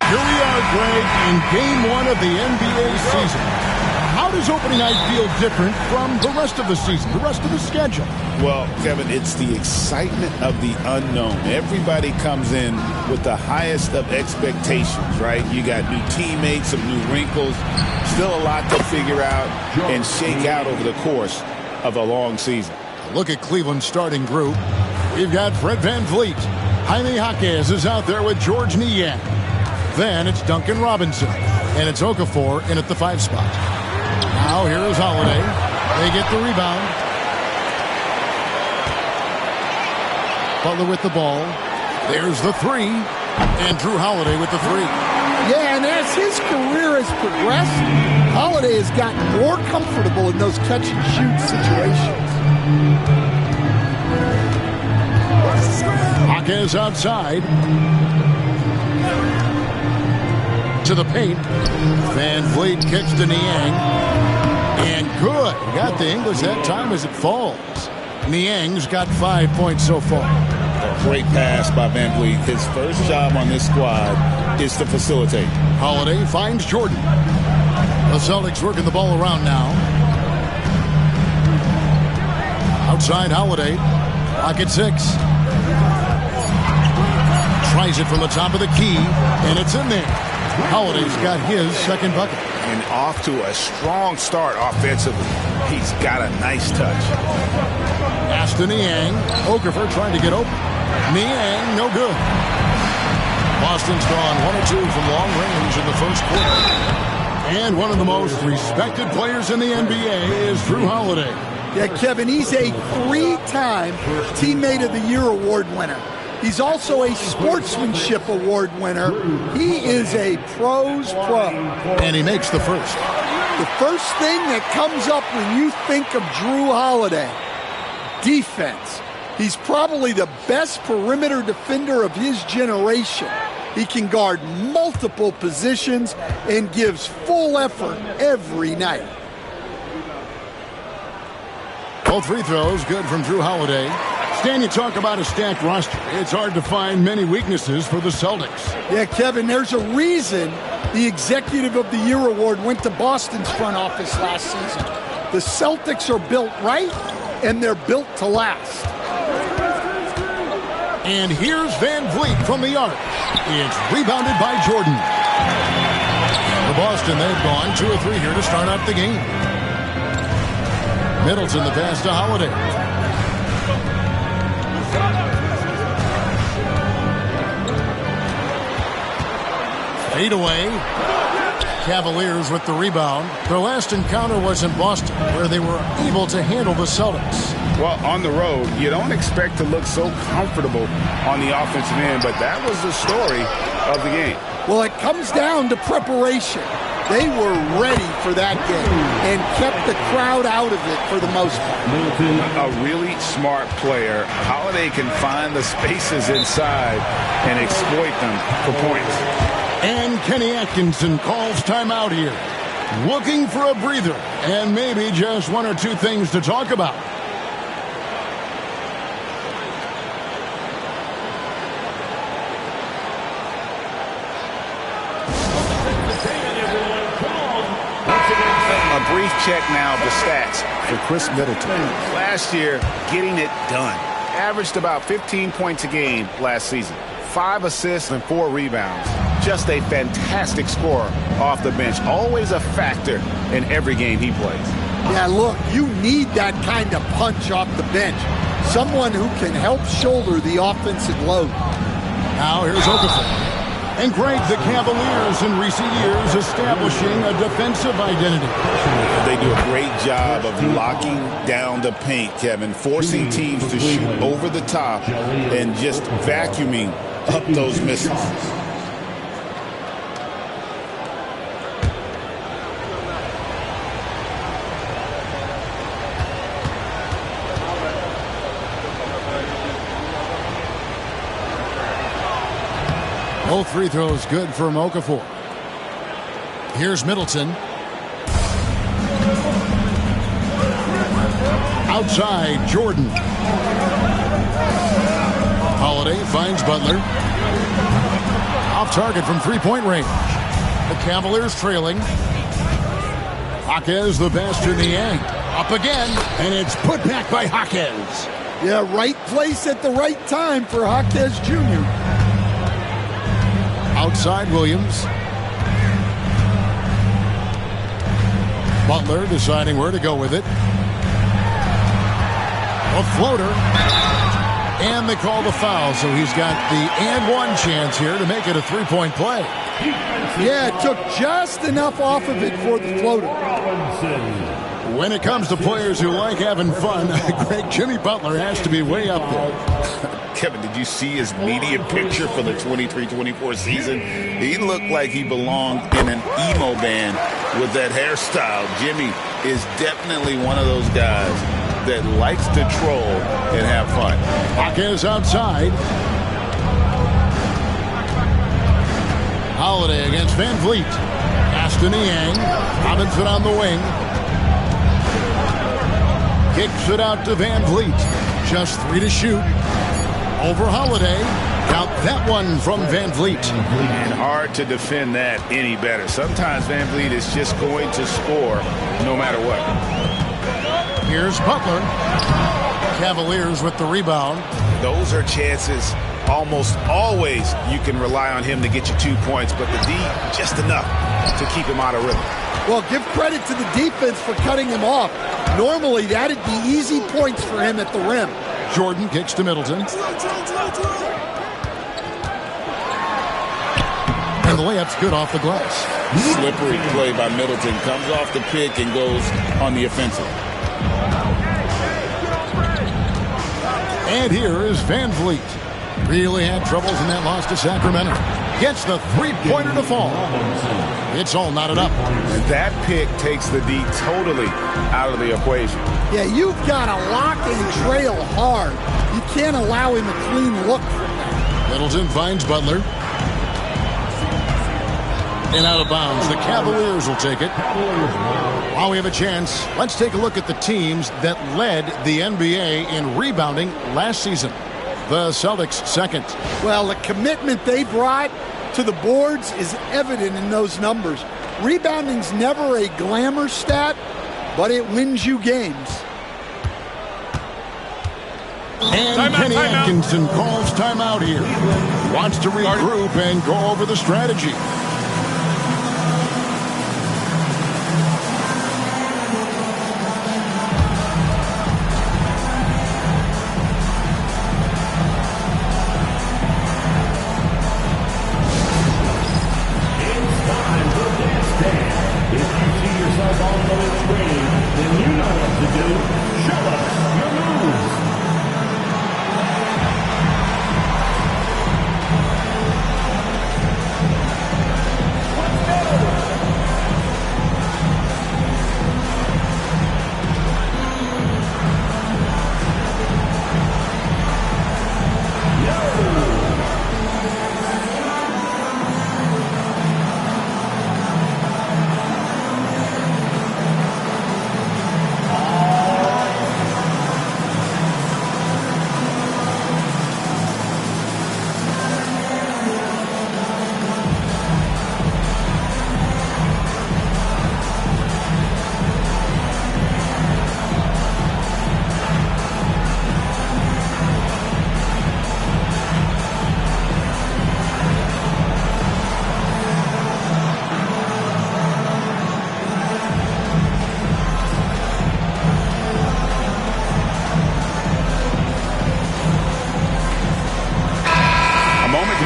Here we are, Greg, in Game 1 of the NBA season. How does opening night feel different from the rest of the season, the rest of the schedule? Well, Kevin, it's the excitement of the unknown. Everybody comes in with the highest of expectations, right? You got new teammates, some new wrinkles, still a lot to figure out and shake out over the course of a long season. Look at Cleveland's starting group. We've got Fred VanVleet. Jaime Jaquez is out there with George Niang. Then it's Duncan Robinson, and it's Okafor in at the 5 spot. Now here is Holiday. They get the rebound. Butler with the ball. There's the 3, and Drew Holiday with the 3. Yeah, and as his career has progressed, Holiday has gotten more comfortable in those catch-and-shoot situations. Jaquez outside. To the paint. VanVleet kicks to Niang. And good. Got the English that time as it falls. Niang's got 5 points so far. A great pass by VanVleet. His first job on this squad is to facilitate. Holiday finds Jordan. The Celtics working the ball around now. Outside Holiday. Clock at 6. Tries it from the top of the key. And it's in there. Holiday's got his second bucket. And off to a strong start offensively. He's got a nice touch. Pass to Niang. Okafor trying to get open. Niang, no good. Boston's gone 1 or 2 from long range in the first quarter. And one of the most respected players in the NBA is Drew Holiday. Yeah, Kevin, he's a 3-time Teammate of the Year award winner. He's also a sportsmanship award winner. He is a pro's pro. And he makes the first. The first thing that comes up when you think of Jrue Holiday, defense. He's probably the best perimeter defender of his generation. He can guard multiple positions and gives full effort every night. Both free throws good from Jrue Holiday. Stan, you talk about a stacked roster. It's hard to find many weaknesses for the Celtics. Yeah, Kevin, there's a reason the Executive of the Year award went to Boston's front office last season. The Celtics are built right, and they're built to last. And here's Van Vliet from the arc. It's rebounded by Jordan. For Boston, they've gone 2 or 3 here to start out the game. Middleton the pass to Holiday. Fade away. Cavaliers with the rebound. Their last encounter was in Boston, where they were able to handle the Celtics. Well, on the road, you don't expect to look so comfortable on the offensive end, but that was the story of the game. Well, it comes down to preparation. They were ready for that game and kept the crowd out of it for the most part. A really smart player. Holiday can find the spaces inside and exploit them for points. And Kenny Atkinson calls timeout here. Looking for a breather and maybe just 1 or 2 things to talk about. A brief check now of the stats for Chris Middleton. Last year, getting it done. Averaged about 15 points a game last season. 5 assists and 4 rebounds. Just a fantastic scorer off the bench. Always a factor in every game he plays. Yeah, look, you need that kind of punch off the bench. Someone who can help shoulder the offensive load. Now here's Okafor. And Greg, the Cavaliers in recent years establishing a defensive identity. They do a great job of locking down the paint, Kevin, forcing teams to shoot over the top and just vacuuming up those misses. Both free throws good for Okafor. Here's Middleton. Outside, Jordan. Holiday finds Butler. Off target from three-point range. The Cavaliers trailing. Jaquez the pass to Niang. Up again, and it's put back by Jaquez. Yeah, right place at the right time for Jaquez Jr. Outside Williams. Butler deciding where to go with it. A floater. And they call the foul, so he's got the and one chance here to make it a three-point play. Yeah, it took just enough off of it for the floater. When it comes to players who like having fun, Greg, Jimmy Butler has to be way up there. Kevin, did you see his media picture for the 23-24 season? He looked like he belonged in an emo band with that hairstyle. Jimmy is definitely one of those guys that likes to troll and have fun. Jaquez outside. Holiday against Van Vliet. Aston Niang. Robinson on the wing. Kicks it out to Van Vliet. Just 3 to shoot. Over Holiday. Count that one from Van Vliet. And hard to defend that any better. Sometimes Van Vliet is just going to score no matter what. Here's Butler. Cavaliers with the rebound. Those are chances almost always you can rely on him to get you 2 points, but the D just enough to keep him out of rhythm. Well, give credit to the defense for cutting him off. Normally, that'd be easy points for him at the rim. Jordan kicks to Middleton. And the layup's good off the glass. Slippery play by Middleton. Comes off the pick and goes on the offensive. And here is Van Vliet. Really had troubles in that loss to Sacramento. Gets the three-pointer to fall. It's all knotted up. And that pick takes the D totally out of the equation. Yeah, you've got to lock and trail hard. You can't allow him a clean look from that. Middleton finds Butler. And out of bounds. The Cavaliers will take it. While we have a chance, let's take a look at the teams that led the NBA in rebounding last season. The Celtics second. Well, the commitment they brought to the boards is evident in those numbers. Rebounding's never a glamour stat, but it wins you games. And Kenny Atkinson calls timeout here. Wants to regroup and go over the strategy.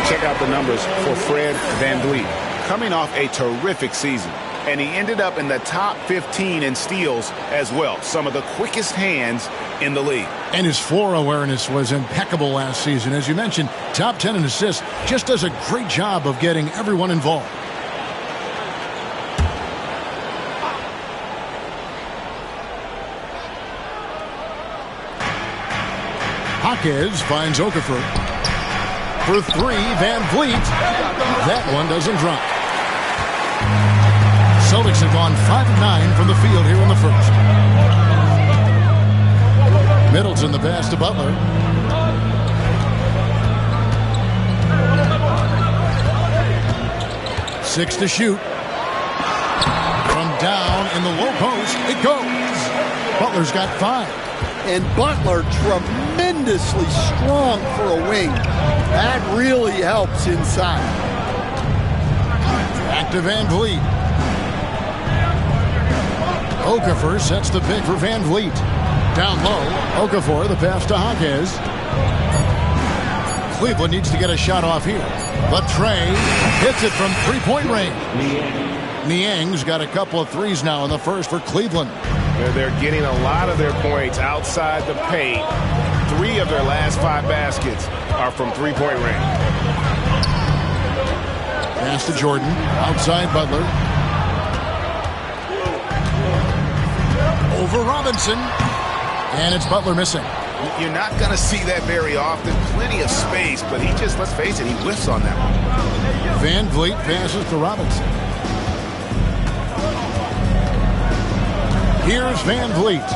Check out the numbers for Fred VanVleet. Coming off a terrific season, and he ended up in the top 15 in steals as well. Some of the quickest hands in the league. And his floor awareness was impeccable last season. As you mentioned, top 10 in assists. Just does a great job of getting everyone involved. Jaquez finds Okafor. For three, VanVleet. That one doesn't drop. Celtics have gone 5 of 9 from the field here in the first. Middleton the pass to Butler. Six to shoot. From down in the low post, it goes. Butler's got 5. And Butler tremendously strong for a wing. That really helps inside. Back to VanVleet. Okafor sets the pick for VanVleet. Down low, Okafor, the pass to Jaquez. Cleveland needs to get a shot off here. But Trey hits it from three-point range. Niang's got a couple of threes now in the first for Cleveland. They're getting a lot of their points outside the paint. 3 of their last 5 baskets are from three-point range. Pass to Jordan. Outside Butler. Over Robinson. And it's Butler missing. You're not going to see that very often. Plenty of space, but he just, let's face it, he whiffs on that one. VanVleet passes to Robinson. Here's VanVleet.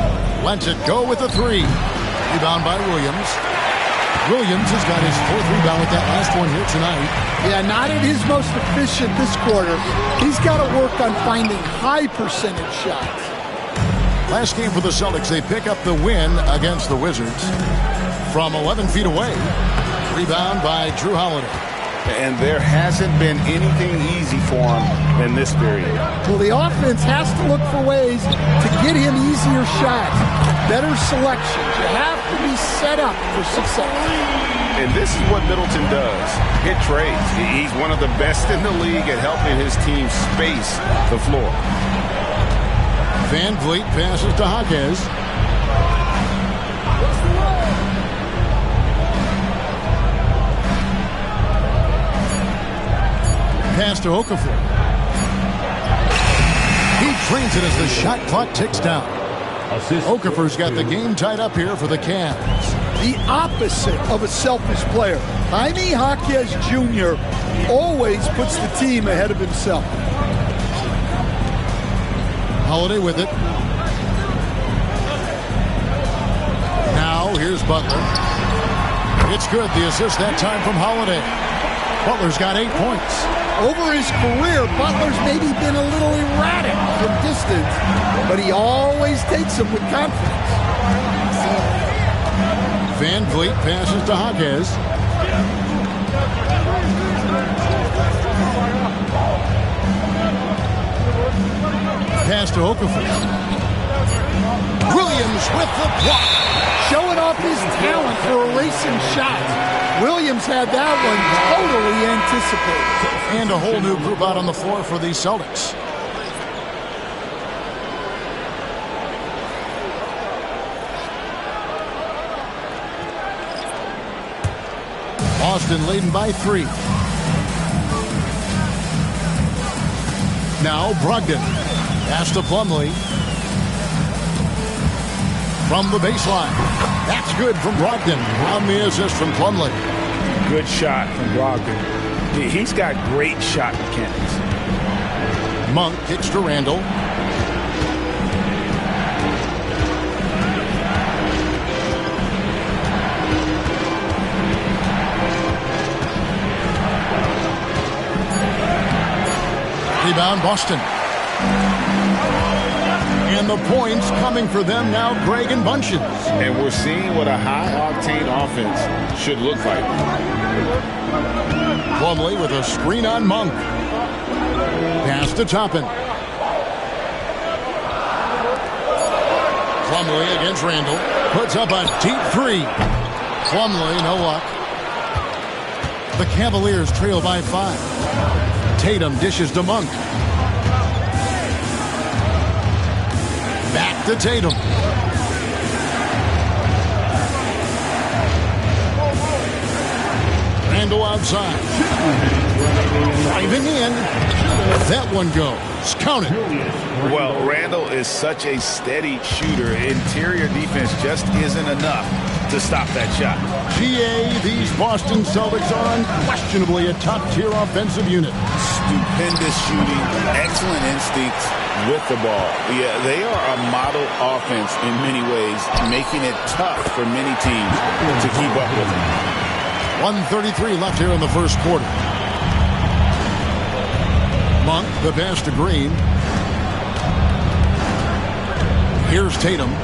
Lets it go with a 3. Rebound by Williams. Williams has got his 4th rebound with that last one here tonight. Yeah, not at his most efficient this quarter. He's got to work on finding high percentage shots. Last game for the Celtics, they pick up the win against the Wizards from 11 feet away. Rebound by Jrue Holiday. And there hasn't been anything easy for him in this period. Well, the offense has to look for ways to get him easier shots, better selections. You have to be set up for success. And this is what Middleton does. Hit trades. He's one of the best in the league at helping his team space the floor. VanVleet passes to Jaquez. Pass to Okafor. He drains it as the shot clock ticks down. Okafor's got the game tied up here for the Cavs. The opposite of a selfish player. Jaime Jaquez Jr. always puts the team ahead of himself. Holiday with it. Now here's Butler. It's good. The assist that time from Holiday. Butler's got 8 points. Over his career, Butler's maybe been a little erratic from distance, but he always takes them with confidence. Van Vliet passes to Jaquez. Pass to Okafor. Williams with the block. Showing off his talent for erasing shots. Williams had that one totally anticipated. And a whole new group out on the floor for the Celtics. Boston leading by 3. Now Brogdon. Pass to Plumlee. From the baseline. That's good from Brogdon. On the assist from Plumlee. Good shot from Brogdon. He's got great shot mechanics. Monk kicks to Randall. Rebound Boston. And the points coming for them now, Greg and Bunches. And we're seeing what a high-octane offense should look like. Plumlee with a screen on Monk. Pass to Toppin. Plumlee against Randall. Puts up a deep 3. Plumlee, no luck. The Cavaliers trail by 5. Tatum dishes to Monk. Back to Tatum. Randall outside. Driving in. That one goes. Count it. Well, Randall is such a steady shooter. Interior defense just isn't enough to stop that shot. GA, these Boston Celtics are unquestionably a top-tier offensive unit. Stupendous shooting, excellent instincts with the ball. Yeah, they are a model offense in many ways, making it tough for many teams to keep up with them. 1:33 left here in the first quarter. Monk, the pass to Green. Here's Tatum.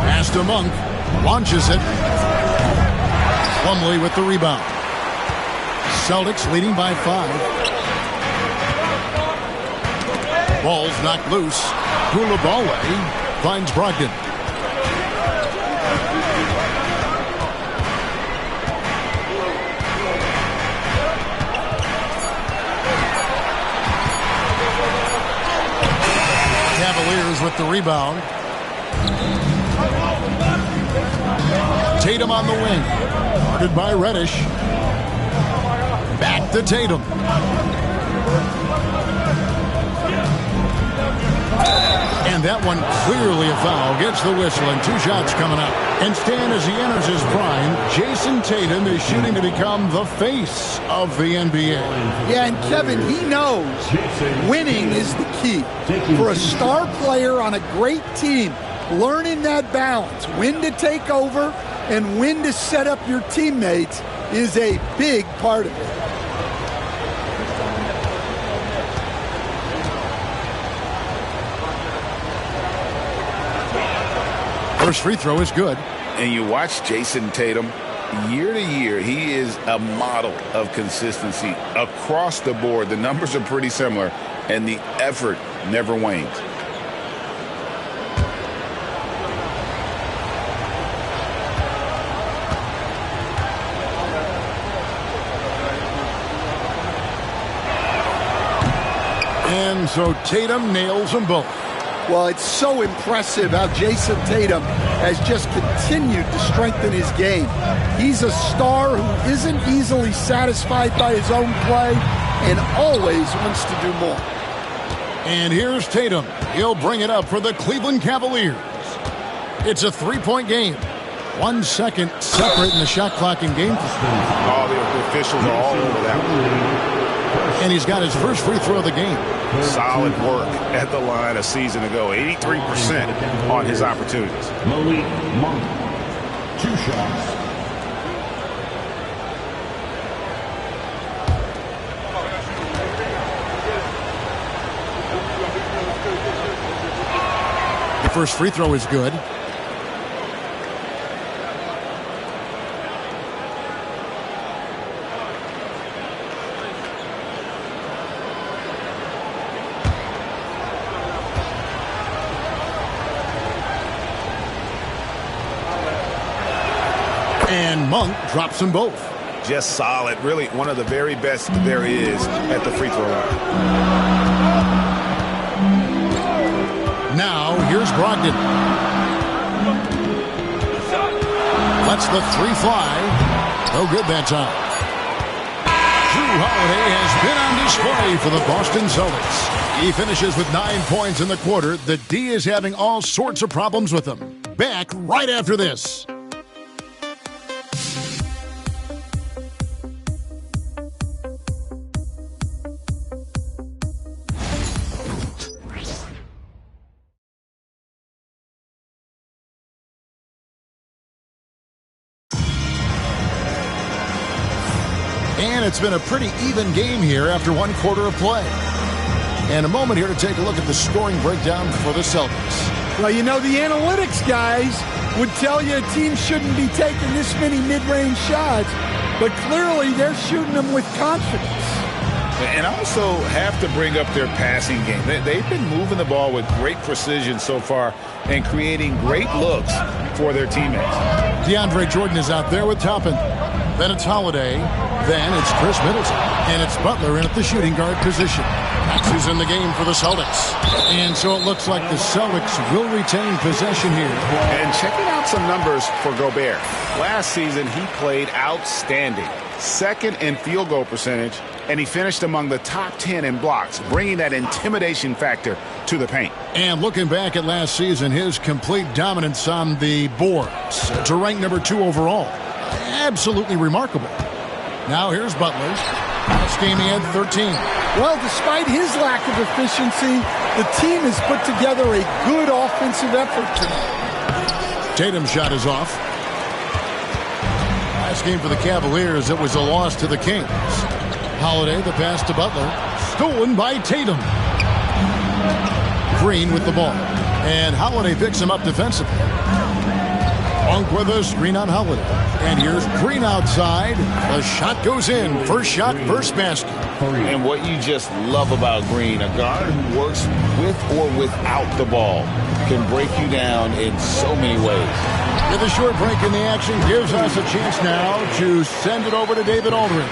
Pass to Monk. Launches it. Plumlee with the rebound. Celtics leading by 5. Ball's knocked loose. Coulibaly finds Brogdon. Cavaliers with the rebound. Tatum on the wing. Guarded by Reddish. Back to Tatum. And that one clearly a foul. Gets the whistle and 2 shots coming up. And Stan, as he enters his prime, Jason Tatum is shooting to become the face of the NBA. Yeah, and Kevin, he knows winning is the key. For a star player on a great team, learning that balance, when to take over and when to set up your teammates, is a big part of it. First free throw is good. And you watch Jason Tatum, year to year, he is a model of consistency across the board. The numbers are pretty similar, and the effort never wanes. And so Tatum nails them both. Well, it's so impressive how Jason Tatum has just continued to strengthen his game. He's a star who isn't easily satisfied by his own play. and always wants to do more. And here's Tatum. He'll bring it up for the Cleveland Cavaliers. It's a three-point game. 1 second separate in the shot clock and game. All the officials are all over that one. And he's got his first free throw of the game. Solid work at the line a season ago. 83% on his opportunities. Malik Monk, 2 shots. The first free throw is good. And Monk drops them both. Just solid. Really one of the very best there is at the free throw line. Now, here's Brogdon. Lets the three fly. No good that time. Jrue Holiday has been on display for the Boston Celtics. He finishes with 9 points in the quarter. The D is having all sorts of problems with him. Back right after this. And it's been a pretty even game here after 1 quarter of play. And a moment here to take a look at the scoring breakdown for the Celtics. Well, you know, the analytics guys would tell you a team shouldn't be taking this many mid-range shots, but clearly they're shooting them with confidence. And also have to bring up their passing game. They've been moving the ball with great precision so far and creating great looks for their teammates. DeAndre Jordan is out there with Toppin. Then it's Holiday. Then it's Chris Middleton. And it's Butler in at the shooting guard position. Max is in the game for the Celtics. And so it looks like the Celtics will retain possession here. And checking out some numbers for Gobert. Last season, he played outstanding. Second in field goal percentage, and he finished among the top 10 in blocks, bringing that intimidation factor to the paint. And looking back at last season, his complete dominance on the boards to rank number 2 overall. Absolutely remarkable. Now here's Butler. Last game he had 13. Well, despite his lack of efficiency, the team has put together a good offensive effort tonight. Tatum's shot is off. Last game for the Cavaliers, it was a loss to the Kings. Holiday, the pass to Butler. Stolen by Tatum. Green with the ball. And Holiday picks him up defensively. Monk with a screen on Holiday. And here's Green outside. The shot goes in. First shot, first basket. And what you just love about Green, a guard who works with or without the ball, can break you down in so many ways. With a short break in the action, gives us a chance now to send it over to David Aldridge.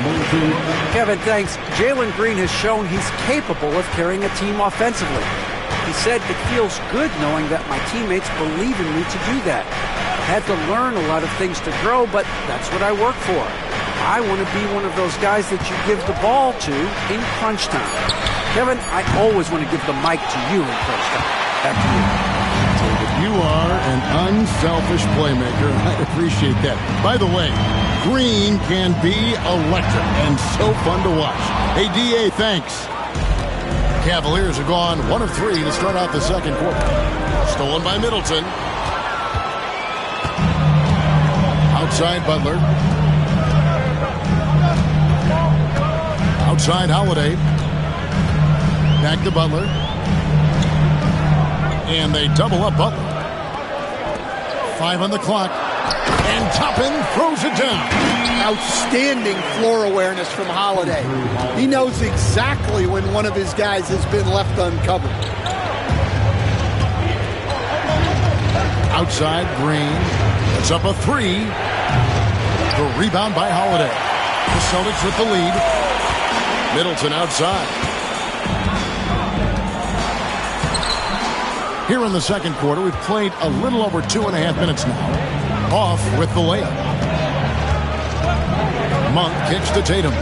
Kevin, thanks. Jalen Green has shown he's capable of carrying a team offensively. He said, "It feels good knowing that my teammates believe in me to do that. Had to learn a lot of things to grow, but that's what I work for. I want to be one of those guys that you give the ball to in crunch time." Kevin, I always want to give the mic to you in crunch time. Back to you. You are an unselfish playmaker. I appreciate that. By the way, Green can be electric and so fun to watch. Hey, D.A., thanks. Cavaliers are gone 1 of 3 to start out the second quarter. Stolen by Middleton. Outside Butler. Outside Holiday. Back to Butler. And they double up Butler. 5 on the clock. And Toppin throws it down. Outstanding floor awareness from Holiday. He knows exactly when one of his guys has been left uncovered. Outside Green. It's up a 3. The rebound by Holiday. The Celtics with the lead. Middleton outside. Here in the second quarter, we've played a little over 2.5 minutes now. Off with the layup. Monk kicks to Tatum.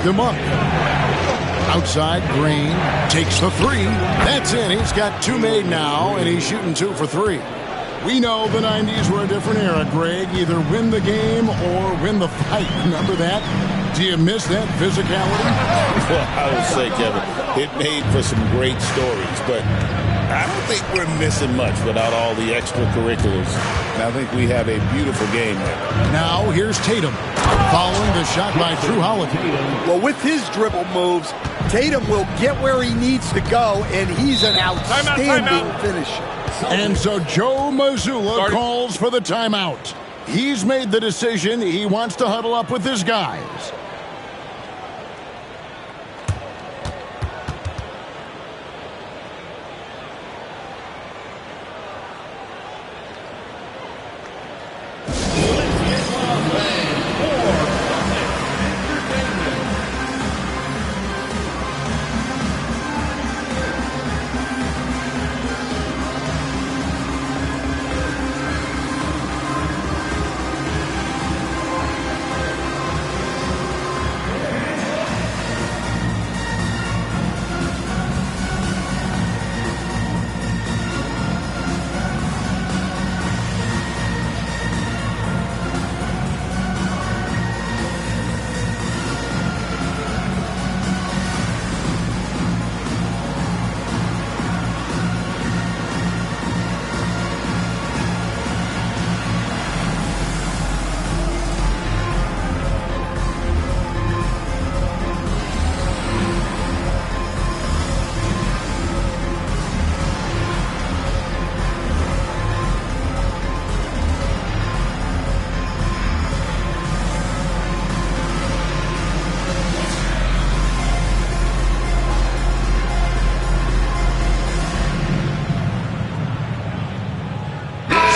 to Monk. Outside, Green takes the three. That's in. He's got 2 made now, and he's shooting 2 for 3. We know the 90s were a different era, Greg. Either win the game or win the fight. Remember that? Do you miss that physicality? Well, I would say, Kevin, it made for some great stories, but I don't think we're missing much without all the extracurriculars. And I think we have a beautiful game there. Now, here's Tatum. Following the shot by Jrue Holiday. Well, with his dribble moves, Tatum will get where he needs to go, and he's an outstanding finisher. And so Joe Mazzulla calls for the timeout. He's made the decision. He wants to huddle up with his guys.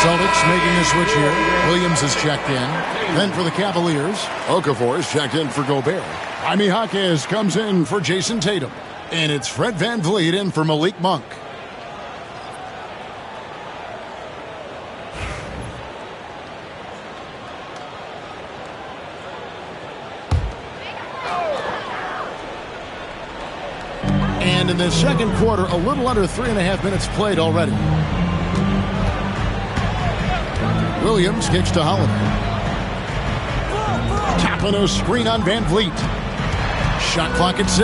Celtics making the switch here. Williams is checked in. Then for the Cavaliers, Okafor is checked in for Gobert. Jaime Jaquez comes in for Jason Tatum. And it's Fred VanVleet in for Malik Monk. And in the second quarter, a little under 3.5 minutes played already. Williams kicks to Holiday. Tapano screen on VanVleet. Shot clock at 6.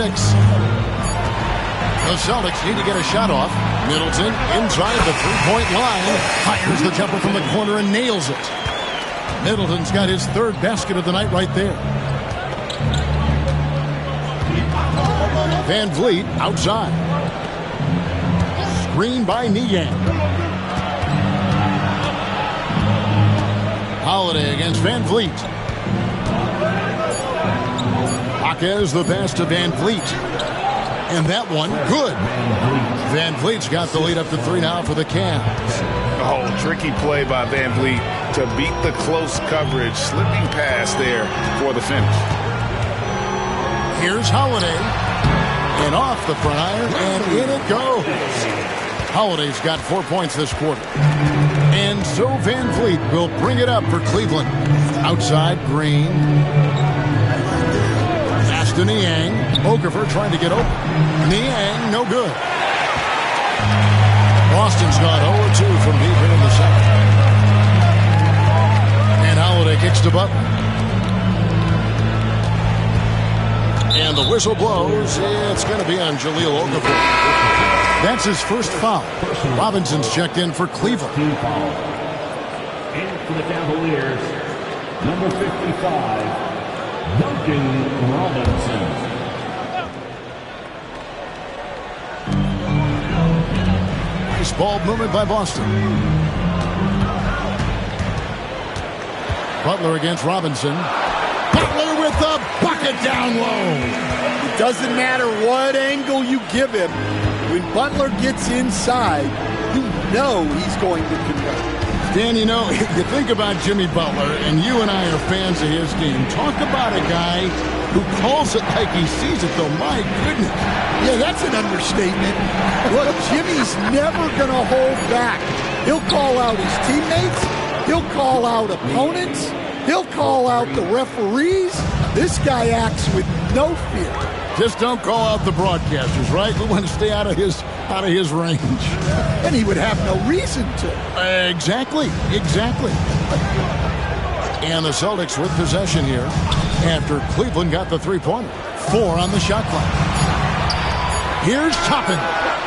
The Celtics need to get a shot off. Middleton inside the three-point line. Fires the jumper from the corner and nails it. Middleton's got his 3rd basket of the night right there. VanVleet outside. Screen by Niang. Holiday against VanVleet. Jaquez the pass to VanVleet. And that one, good. VanVleet's got the lead up to 3 now for the Cavs. Oh, tricky play by VanVleet to beat the close coverage. Slipping pass there for the finish. Here's Holiday. And off the front iron, and in it goes. Holiday's got 4 points this quarter. And so VanVleet will bring it up for Cleveland. Outside, Green. Pass to Niang. Okafor trying to get open. Niang, no good. Boston's gone 0-2 from deep in the second. And Holiday kicks to Butler. And the whistle blows. It's going to be on Jahlil Okafor. That's his first foul. Robinson's checked in for Cleveland. Team foul. In for the Cavaliers, number 55, Duncan Robinson. Nice ball movement by Boston. Butler against Robinson. Butler with the bucket down low. It doesn't matter what angle you give him. When Butler gets inside, you know he's going to convert. Dan, you know, you think about Jimmy Butler, and you and I are fans of his game. Talk about a guy who calls it like he sees it, though. My goodness. Yeah, that's an understatement. Look, Jimmy's never going to hold back. He'll call out his teammates. He'll call out opponents. He'll call out the referees. This guy acts with no fear. Just don't call out the broadcasters, right? We want to stay out of his range. And he would have no reason to. Exactly. And the Celtics with possession here after Cleveland got the three-pointer. 4 on the shot clock. Here's Toppin.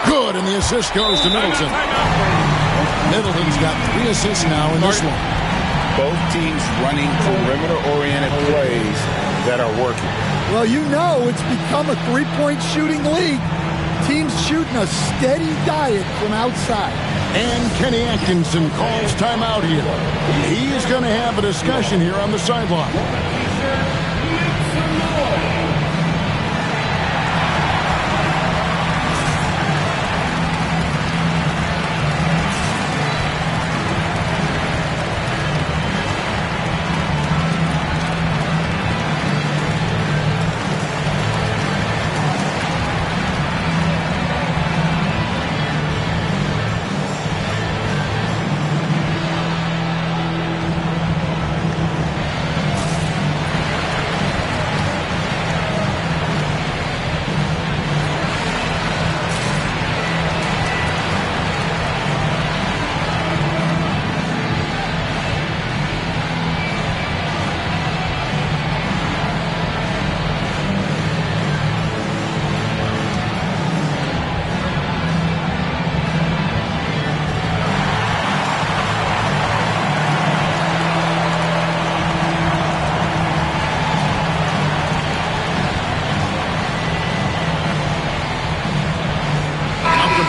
Good, and the assist goes to Middleton. Middleton's got 3 assists now in this one. Both teams running perimeter-oriented plays that are working. Well, you know it's become a three-point shooting league. Teams shooting a steady diet from outside. And Kenny Atkinson calls timeout here. He's going to have a discussion here on the sideline.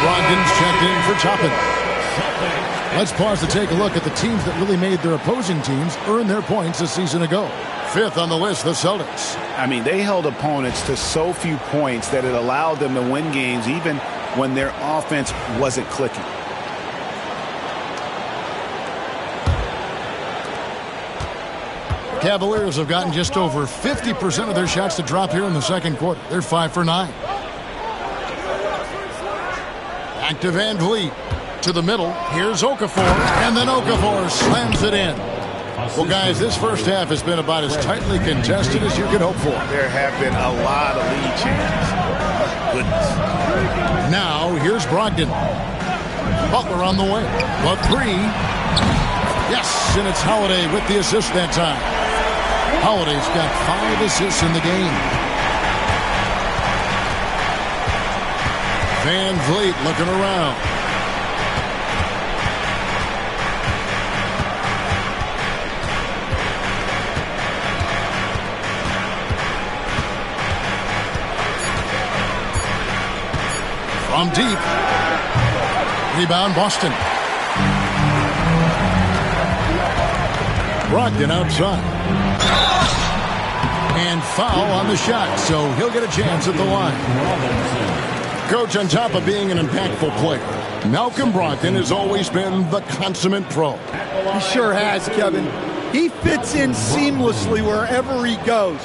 Brogdon's checked in for Toppin. Let's pause to take a look at the teams that really made their opposing teams earn their points a season ago. 5th on the list, the Celtics. I mean, they held opponents to so few points that it allowed them to win games even when their offense wasn't clicking. Cavaliers have gotten just over 50% of their shots to drop here in the second quarter. They're 5 for 9. Back to Van Vliet. To the middle. Here's Okafor. And then Okafor slams it in. Well, guys, this first half has been about as tightly contested as you could hope for. There have been a lot of lead changes. Goodness. Now, here's Brogdon. Butler on the way. But 3. Yes, and it's Holiday with the assist that time. Holiday's got 5 assists in the game. Van Vliet looking around. From deep. Rebound, Boston. Brogdon outside. And foul on the shot, so he'll get a chance at the line. Coach, on top of being an impactful player, Malcolm Brogdon has always been the consummate pro. He sure has, Kevin. He fits in seamlessly wherever he goes.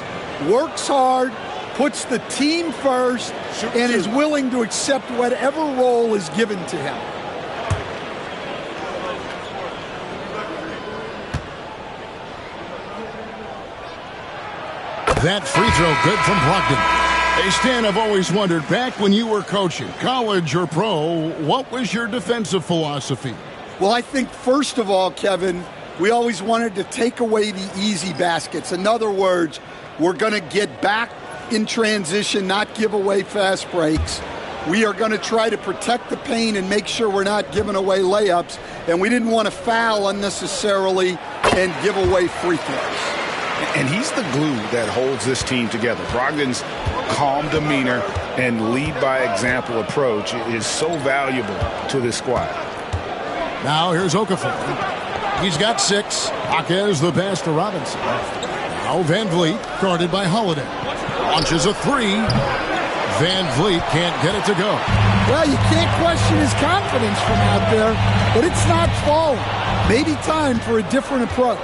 Works hard, puts the team first, and is willing to accept whatever role is given to him. That free throw good from Brogdon. Hey, Stan, I've always wondered, back when you were coaching, college or pro, what was your defensive philosophy? Well, I think, first of all, Kevin, we always wanted to take away the easy baskets. In other words, we're going to get back in transition, not give away fast breaks. We are going to try to protect the paint and make sure we're not giving away layups. And we didn't want to foul unnecessarily and give away free throws. And he's the glue that holds this team together. Brogdon's calm demeanor and lead-by-example approach is so valuable to this squad. Now here's Okafor. He's got 6. Jaquez the pass to Robinson. Now Van Vliet guarded by Holiday. Launches a 3. Van Vliet can't get it to go. Well, you can't question his confidence from out there, but it's not falling. Maybe time for a different approach.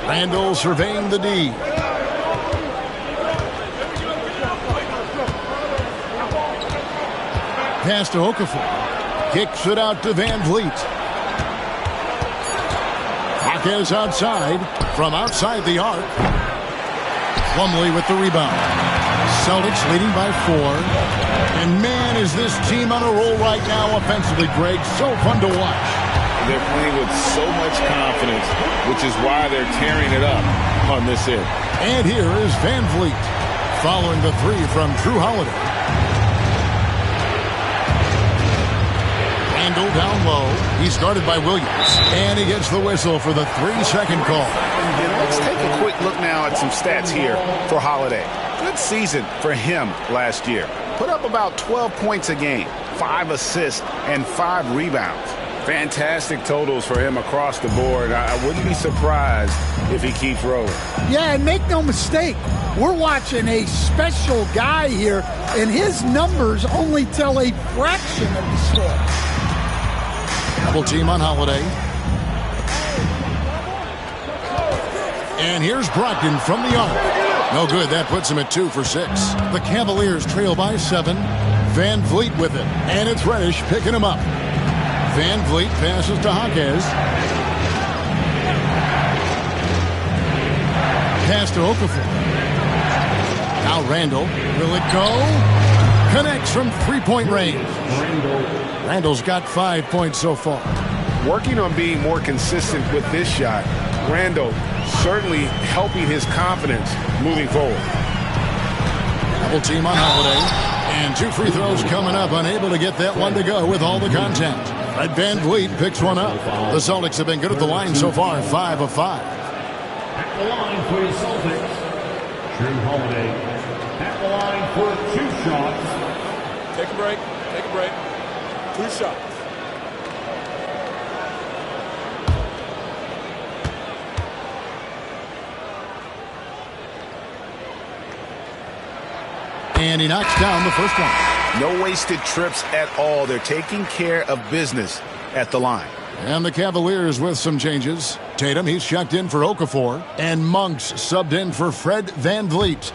Randall surveying the D. Pass to Okafor. Kicks it out to Van Vliet. Jaquez outside from outside the arc. Plumlee with the rebound. Celtics leading by 4. And man, is this team on a roll right now offensively, Greg. So fun to watch. They're playing with so much confidence, which is why they're tearing it up on this end. And here is Van Vliet following the 3 from Drew Holiday. Randle down low. He's guarded by Williams. And he gets the whistle for the 3-second call. And let's take a quick look now at some stats here for Holiday. Good season for him last year. Put up about 12 points a game, 5 assists, and 5 rebounds. Fantastic totals for him across the board. I wouldn't be surprised if he keeps rolling. Yeah, and make no mistake, we're watching a special guy here, and his numbers only tell a fraction of the story. Double team on Holiday. And here's Brogdon from the arc. No good. That puts him at 2 for 6. The Cavaliers trail by 7. Van Vliet with it. And it's Reddish picking him up. Van Vliet passes to Jaquez. Pass to Okafor. Now Randle. Will it go? Connects from 3-point range. Randle's got 5 points so far. Working on being more consistent with this shot. Randle certainly helping his confidence moving forward. Double team on Holiday. And 2 free throws coming up. Unable to get that one to go with all the contact. Fred Van Vliet picks one up. The Celtics have been good at the line so far, 5 of 5. At the line for the Celtics, Drew Holiday. At the line for 2 shots. Take a break. Take a break. 2 shots. And he knocks down the first one. No wasted trips at all. They're taking care of business at the line. And the Cavaliers with some changes. Tatum, he's checked in for Okafor. And Monks subbed in for Fred Van Vliet.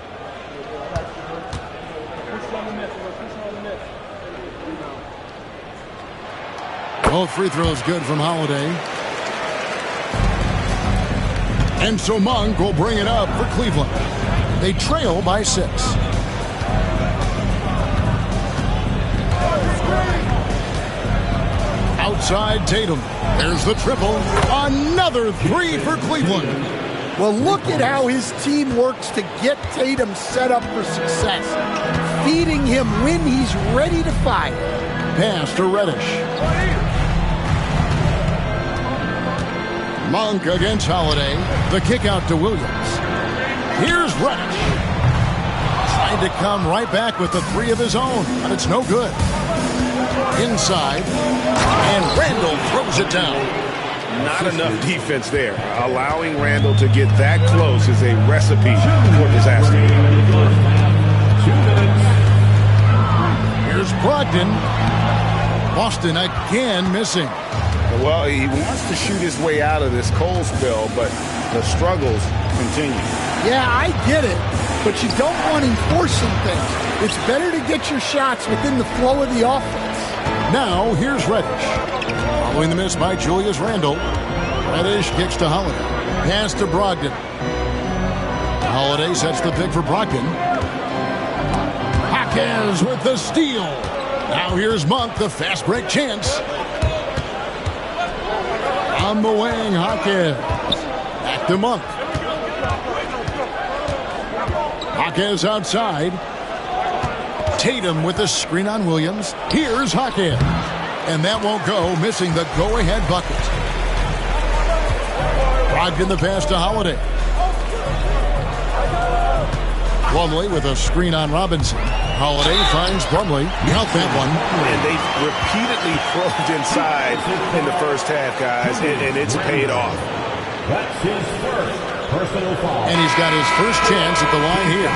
Both free throws good from Holiday. And so Monk will bring it up for Cleveland. They trail by 6. Outside Tatum. There's the triple. Another 3 for Cleveland. Well, look at how his team works to get Tatum set up for success. Feeding him when he's ready to fire. Pass to Reddish. Monk against Holiday. The kick out to Williams. Here's Reddish. Trying to come right back with the 3 of his own, but it's no good. Inside, and Randle throws it down. Not enough defense there. Allowing Randle to get that close is a recipe for disaster. Here's Brogdon. Boston again missing. Well, he wants to shoot his way out of this cold spell, but the struggles continue. Yeah, I get it, but you don't want him forcing things. It's better to get your shots within the flow of the offense. Now, here's Reddish. Following the miss by Julius Randle. Reddish kicks to Holiday. Pass to Brogdon. Holiday sets the pick for Brogdon. Jaquez with the steal. Now here's Monk, the fast break chance. On the wing, Jaquez. Back to Monk. Jaquez outside. Tatum with the screen on Williams. Here's Jaquez. And that won't go, missing the go-ahead bucket. Brogdon the pass to Holiday. Plumlee with a screen on Robinson. Holiday finds Plumlee. Count that one. And they repeatedly probed inside in the first half, guys, and it's paid off. That's his first personal foul. And he's got his first chance at the line here.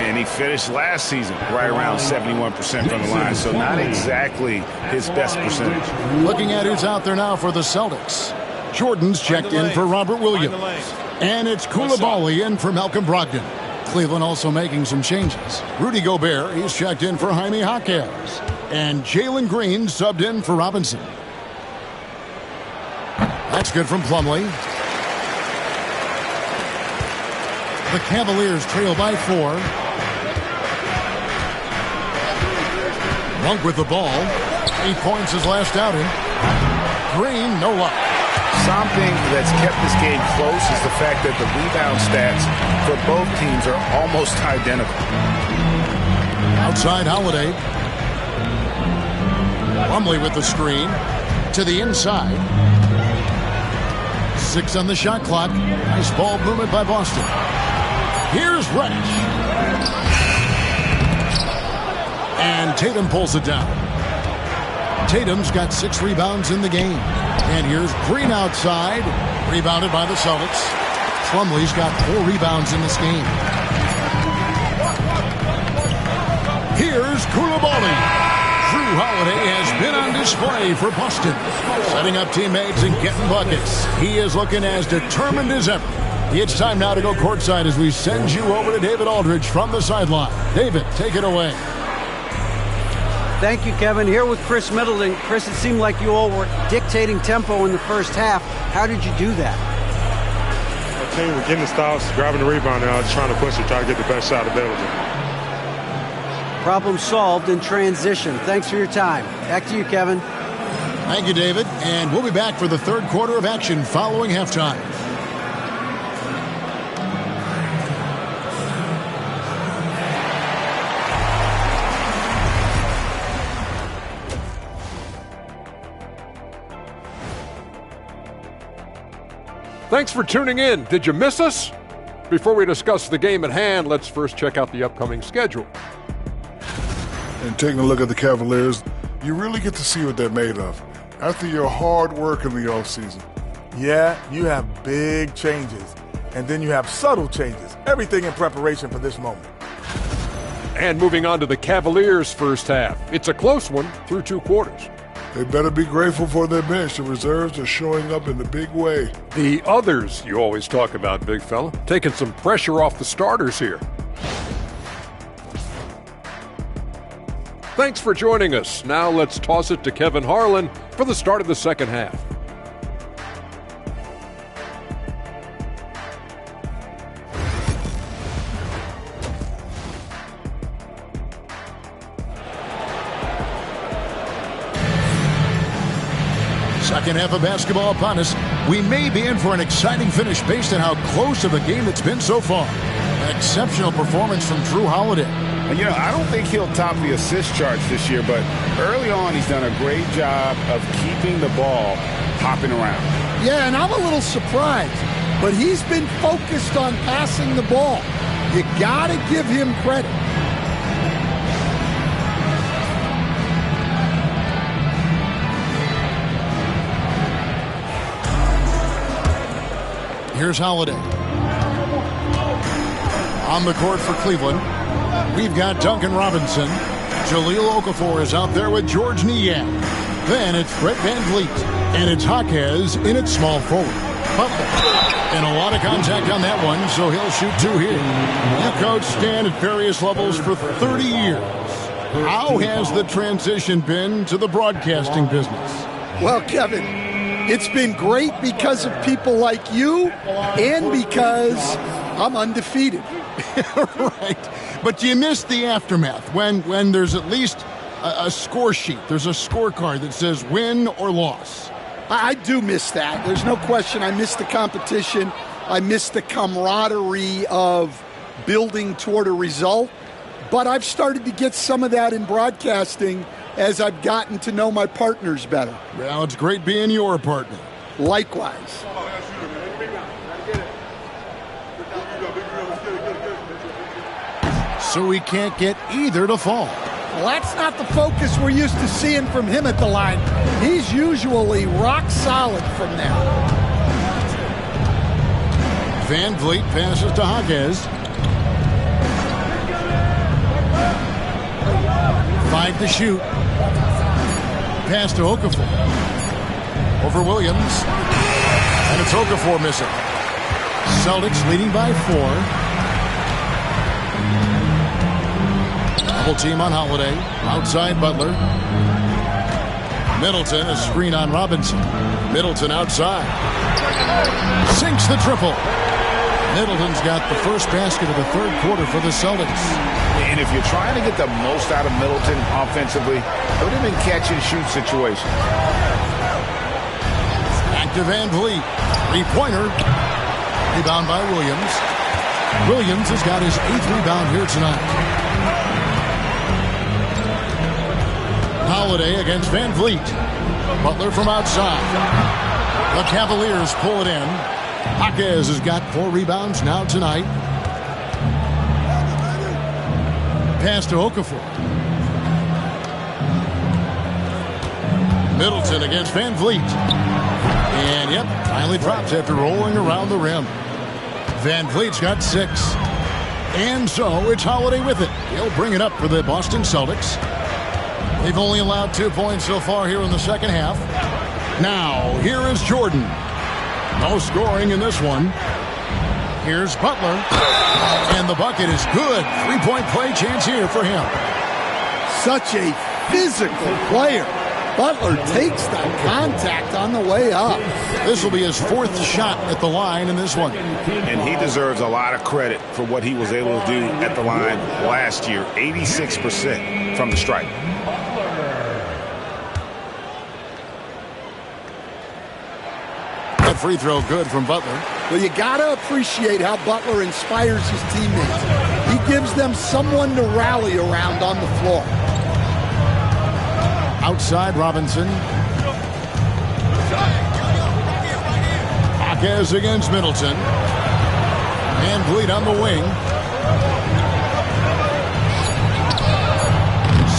And he finished last season right around 71% from the line, so not exactly his best percentage. Looking at who's out there now for the Celtics. Jordan's checked in for Robert Williams. And it's Koulibaly in for Malcolm Brogdon. Cleveland also making some changes. Rudy Gobert, he's checked in for Jaime Jaquez. And Jalen Green subbed in for Robinson. That's good from Plumlee. The Cavaliers trail by 4. Monk with the ball. 8 points his last outing. Green, no luck. Something that's kept this game close is the fact that the rebound stats for both teams are almost identical. Outside Holiday. Plumlee with the screen. To the inside. 6 on the shot clock. Nice ball movement by Boston. Here's Reddish. And Tatum pulls it down. Tatum's got 6 rebounds in the game. And here's Green outside. Rebounded by the Celtics. Plumlee's got 4 rebounds in this game. Here's Coulibaly. Jrue Holiday has been on display for Boston, setting up teammates and getting buckets. He is looking as determined as ever. It's time now to go courtside as we send you over to David Aldridge from the sideline. David, take it away. Thank you, Kevin. Here with Chris Middleton. Chris, it seemed like you all were dictating tempo in the first half. How did you do that? Our team was getting the stops, grabbing the rebound, and I was trying to push it, try to get the best shot available. Problem solved in transition. Thanks for your time. Back to you, Kevin. Thank you, David. And we'll be back for the third quarter of action following halftime. Thanks for tuning in. Did you miss us? Before we discuss the game at hand, let's first check out the upcoming schedule. And taking a look at the Cavaliers, you really get to see what they're made of after your hard work in the offseason. Yeah, you have big changes, and then you have subtle changes. Everything in preparation for this moment. And moving on to the Cavaliers' first half. It's a close one through 2 quarters. They better be grateful for their bench. The reserves are showing up in a big way. The others you always talk about, big fella, taking some pressure off the starters here. Thanks for joining us. Now let's toss it to Kevin Harlan for the start of the second half. Second half of basketball upon us. We may be in for an exciting finish based on how close of a game it's been so far. An exceptional performance from Jrue Holiday. And, I don't think he'll top the assist charge this year, but early on he's done a great job of keeping the ball hopping around. Yeah, and I'm a little surprised, but he's been focused on passing the ball. You got to give him credit. Here's Holiday. On the court for Cleveland, we've got Duncan Robinson. Jahlil Okafor is out there with George Niang. Then it's Fred VanVleet. And it's Jaquez in its small forward. Butler. And a lot of contact on that one, so he'll shoot 2 here. You coach Stan at various levels for 30 years. How has the transition been to the broadcasting business? Well, Kevin, it's been great because of people like you and because I'm undefeated. Right. But you missed the aftermath when there's at least a score sheet. There's a scorecard that says win or loss. I do miss that. There's no question. I miss the competition. I miss the camaraderie of building toward a result. But I've started to get some of that in broadcasting as I've gotten to know my partners better. Well, it's great being your partner. Likewise. So we can't get either to fall. Well, that's not the focus we're used to seeing from him at the line. He's usually rock solid from there. VanVleet passes to Jaquez. 5 to shoot. Pass to Okafor. Over Williams. And it's Okafor missing. Celtics leading by 4. Double team on Holiday. Outside Butler. Middleton, a screen on Robinson. Middleton outside. Sinks the triple. Middleton's got the first basket of the third quarter for the Celtics. And if you're trying to get the most out of Middleton offensively, put him in catch-and-shoot situations. Back to Van Vliet. Three-pointer. Rebound by Williams. Williams has got his 8th rebound here tonight. Holiday against Van Vliet. Butler from outside. The Cavaliers pull it in. Jaquez has got 4 rebounds now tonight. Pass to Okafor. Middleton against Van Vliet. And, yep, finally drops after rolling around the rim. Van Vliet's got 6. And so it's Holiday with it. He'll bring it up for the Boston Celtics. They've only allowed 2 points so far here in the second half. Now, here is Jordan. No scoring in this one. Here's Butler. And the bucket is good. 3-point play chance here for him. Such a physical player. Butler takes that contact on the way up. This will be his 4th shot at the line in this one. And he deserves a lot of credit for what he was able to do at the line last year. 86% from the stripe. That free throw good from Butler. Well, you got to appreciate how Butler inspires his teammates. He gives them someone to rally around on the floor. Outside Robinson. Jaquez against Middleton. Van Vliet on the wing.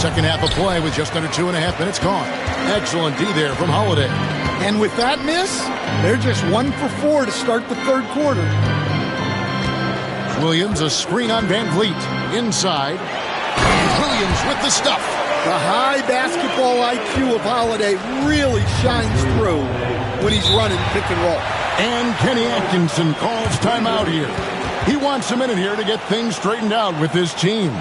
Second half of play with just under 2.5 minutes gone. Excellent D there from Holiday. And with that miss, they're just 1 for 4 to start the third quarter. Williams, a screen on Van Vliet. Inside. Williams with the stuff. The high basketball IQ of Holiday really shines through when he's running pick and roll. And Kenny Atkinson calls timeout here. He wants a minute here to get things straightened out with his team.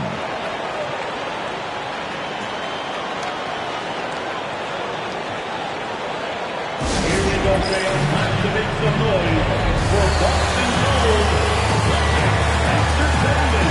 Here we go, fans. Time to make some noise for Boston Gold. Entertainment.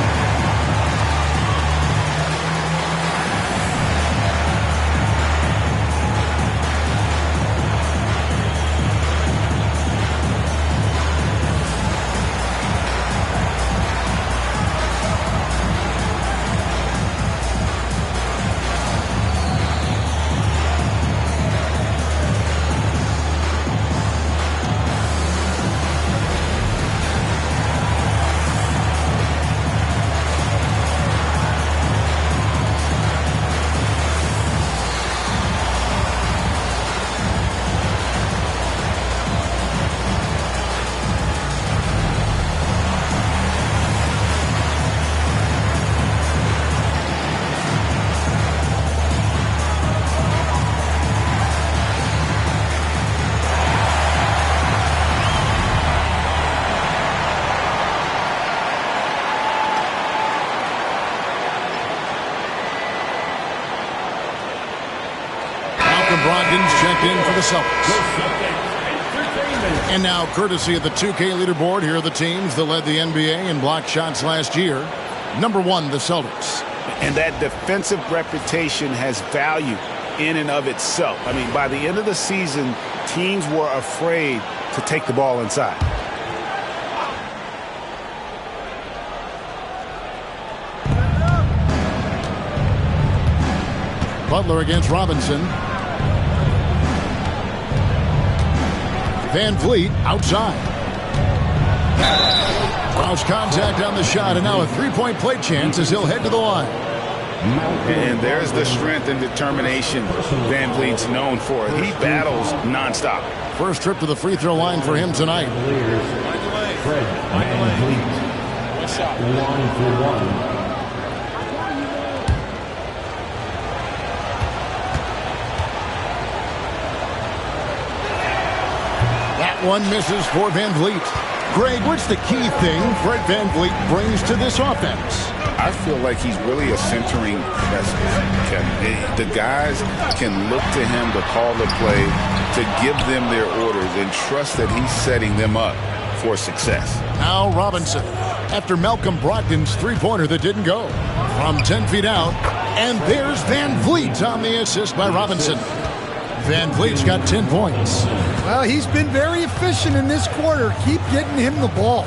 Brogdon's checked in for the Celtics. And now, courtesy of the 2K leaderboard, here are the teams that led the NBA in block shots last year. Number 1, the Celtics. And that defensive reputation has value in and of itself. I mean, by the end of the season, teams were afraid to take the ball inside. Butler against Robinson. Van Vliet outside. Cross contact on the shot, and now a 3-point play chance as he'll head to the line. And there's the strength and determination Van Vliet's known for. He battles nonstop. First trip to the free throw line for him tonight. Fred Van Vliet. Line for one. One misses for Van Vliet. Greg, what's the key thing Fred Van Vliet brings to this offense? I feel like he's really a centering presence, Kevin. The guys can look to him to call the play, to give them their orders, and trust that he's setting them up for success. Now Robinson, after Malcolm Brogdon's three-pointer that didn't go. From 10 feet out, and there's Van Vliet on the assist by Robinson. Van Vliet's got 10 points. Well, he's been very efficient in this quarter. Keep getting him the ball.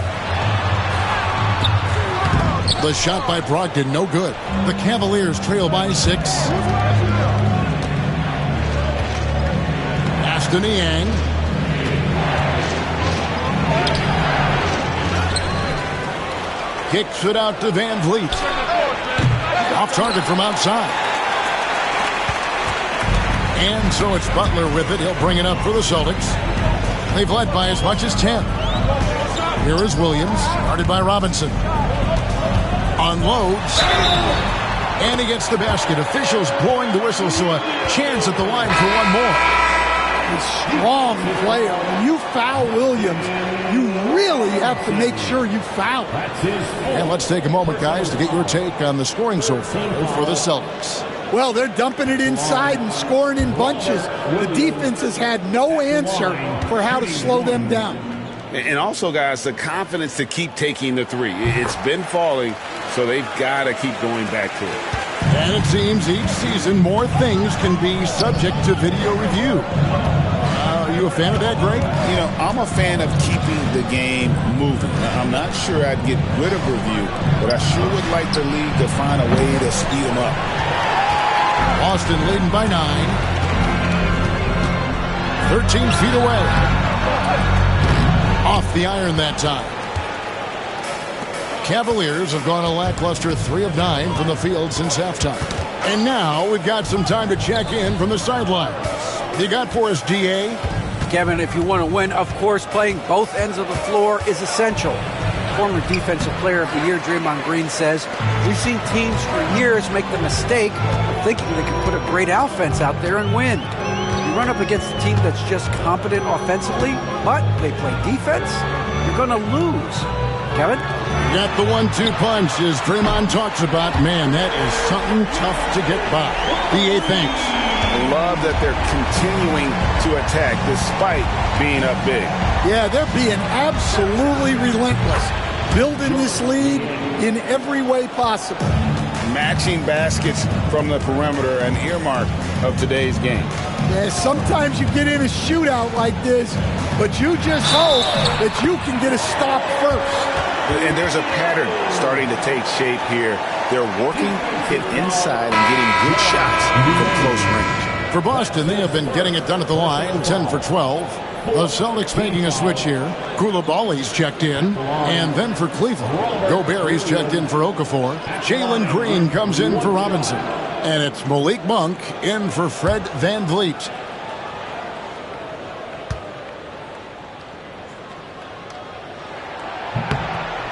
The shot by Brogdon, no good. The Cavaliers trail by 6. Pass to Niang. Kicks it out to Van Vliet. Off target from outside. And so it's Butler with it. He'll bring it up for the Celtics. They've led by as much as 10. Here is Williams, guarded by Robinson. Unloads. And he gets the basket. Officials blowing the whistle, so a chance at the line for one more. A strong player. When you foul Williams, you really have to make sure you foul. And let's take a moment, guys, to get your take on the scoring so far for the Celtics. Well, they're dumping it inside and scoring in bunches. The defense has had no answer for how to slow them down. And also, guys, the confidence to keep taking the three. It's been falling, so they've got to keep going back to it. And it seems each season more things can be subject to video review. Are you a fan of that, Greg? You know, I'm a fan of keeping the game moving. I'm not sure I'd get rid of review, but I sure would like the league to find a way to speed them up. Boston leading by 9. 13 feet away. Off the iron that time. Cavaliers have gone a lackluster 3 of 9 from the field since halftime. And now we've got some time to check in from the sidelines. You got for us, GA? Kevin, if you want to win, of course, playing both ends of the floor is essential. Former Defensive Player of the Year Draymond Green says, we've seen teams for years make the mistake of thinking they can put a great offense out there and win. You run up against a team that's just competent offensively, but they play defense, you're going to lose. Kevin? Got the 1-2 punch as Draymond talks about. Man, that is something tough to get by. BA thanks. I love that they're continuing to attack despite being up big. Yeah, they're being absolutely relentless. Building this lead in every way possible. Matching baskets from the perimeter, an earmark of today's game. Yeah, sometimes you get in a shootout like this, but you just hope that you can get a stop first. And there's a pattern starting to take shape here. They're working it inside and getting good shots from close range. For Boston, they have been getting it done at the line, 10 for 12. The Celtics making a switch here. Koulibaly's checked in. And then for Cleveland, Gobert's checked in for Okafor. Jalen Green comes in for Robinson. And it's Malik Monk in for Fred VanVleet.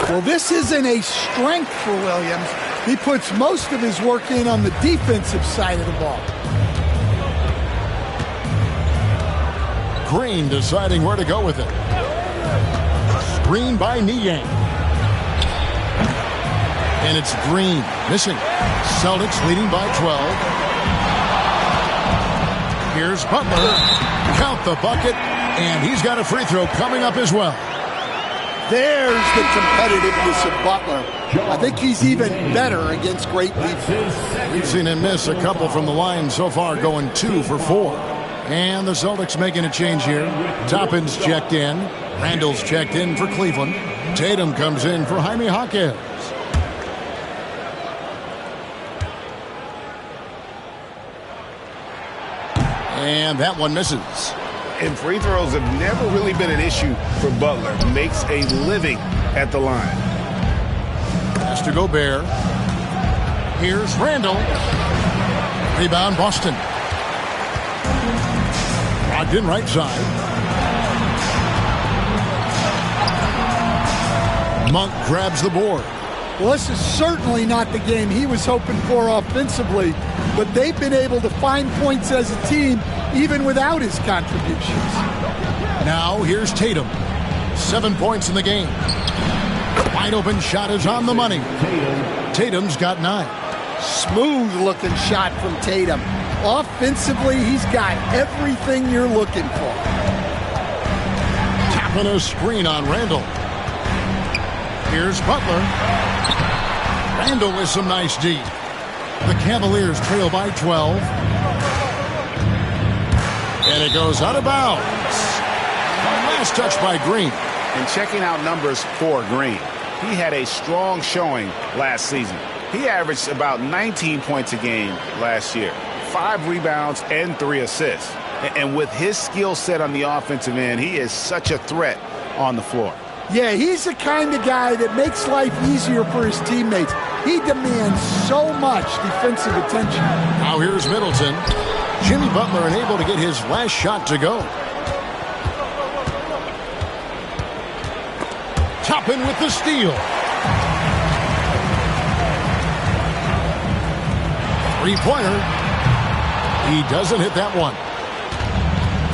Well, this isn't a strength for Williams. He puts most of his work in on the defensive side of the ball. Green deciding where to go with it. Screen by Niang. And it's Green missing. Celtics leading by 12. Here's Butler. Count the bucket. And he's got a free throw coming up as well. There's the competitiveness of Butler. I think he's even better against great defense. We've seen him miss a couple from the line so far, going 2 for 4. And the Celtics making a change here. Toppin's checked in. Randall's checked in for Cleveland. Tatum comes in for Jaime Jaquez. And that one misses. And free throws have never really been an issue for Butler. Makes a living at the line. Pass to Gobert. Here's Randall. Rebound Boston. Brogdon right side. Monk grabs the board. Well, this is certainly not the game he was hoping for offensively, but they've been able to find points as a team even without his contributions. Now here's Tatum. 7 points in the game. Wide open shot is on the money. Tatum's got 9. Smooth looking shot from Tatum. Offensively, he's got everything you're looking for. Top And a screen on Randall. Here's Butler. Randall with some nice D. The Cavaliers trail by 12. And it goes out of bounds. Last touch by Green. And checking out numbers for Green. He had a strong showing last season. He averaged about 19 points a game last year. 5 rebounds and 3 assists. And with his skill set on the offensive end, he is such a threat on the floor. Yeah, he's the kind of guy that makes life easier for his teammates. He demands so much defensive attention. Now here's Middleton. Jimmy Butler unable to get his last shot to go. Toppin with the steal. Three-pointer. He doesn't hit that one.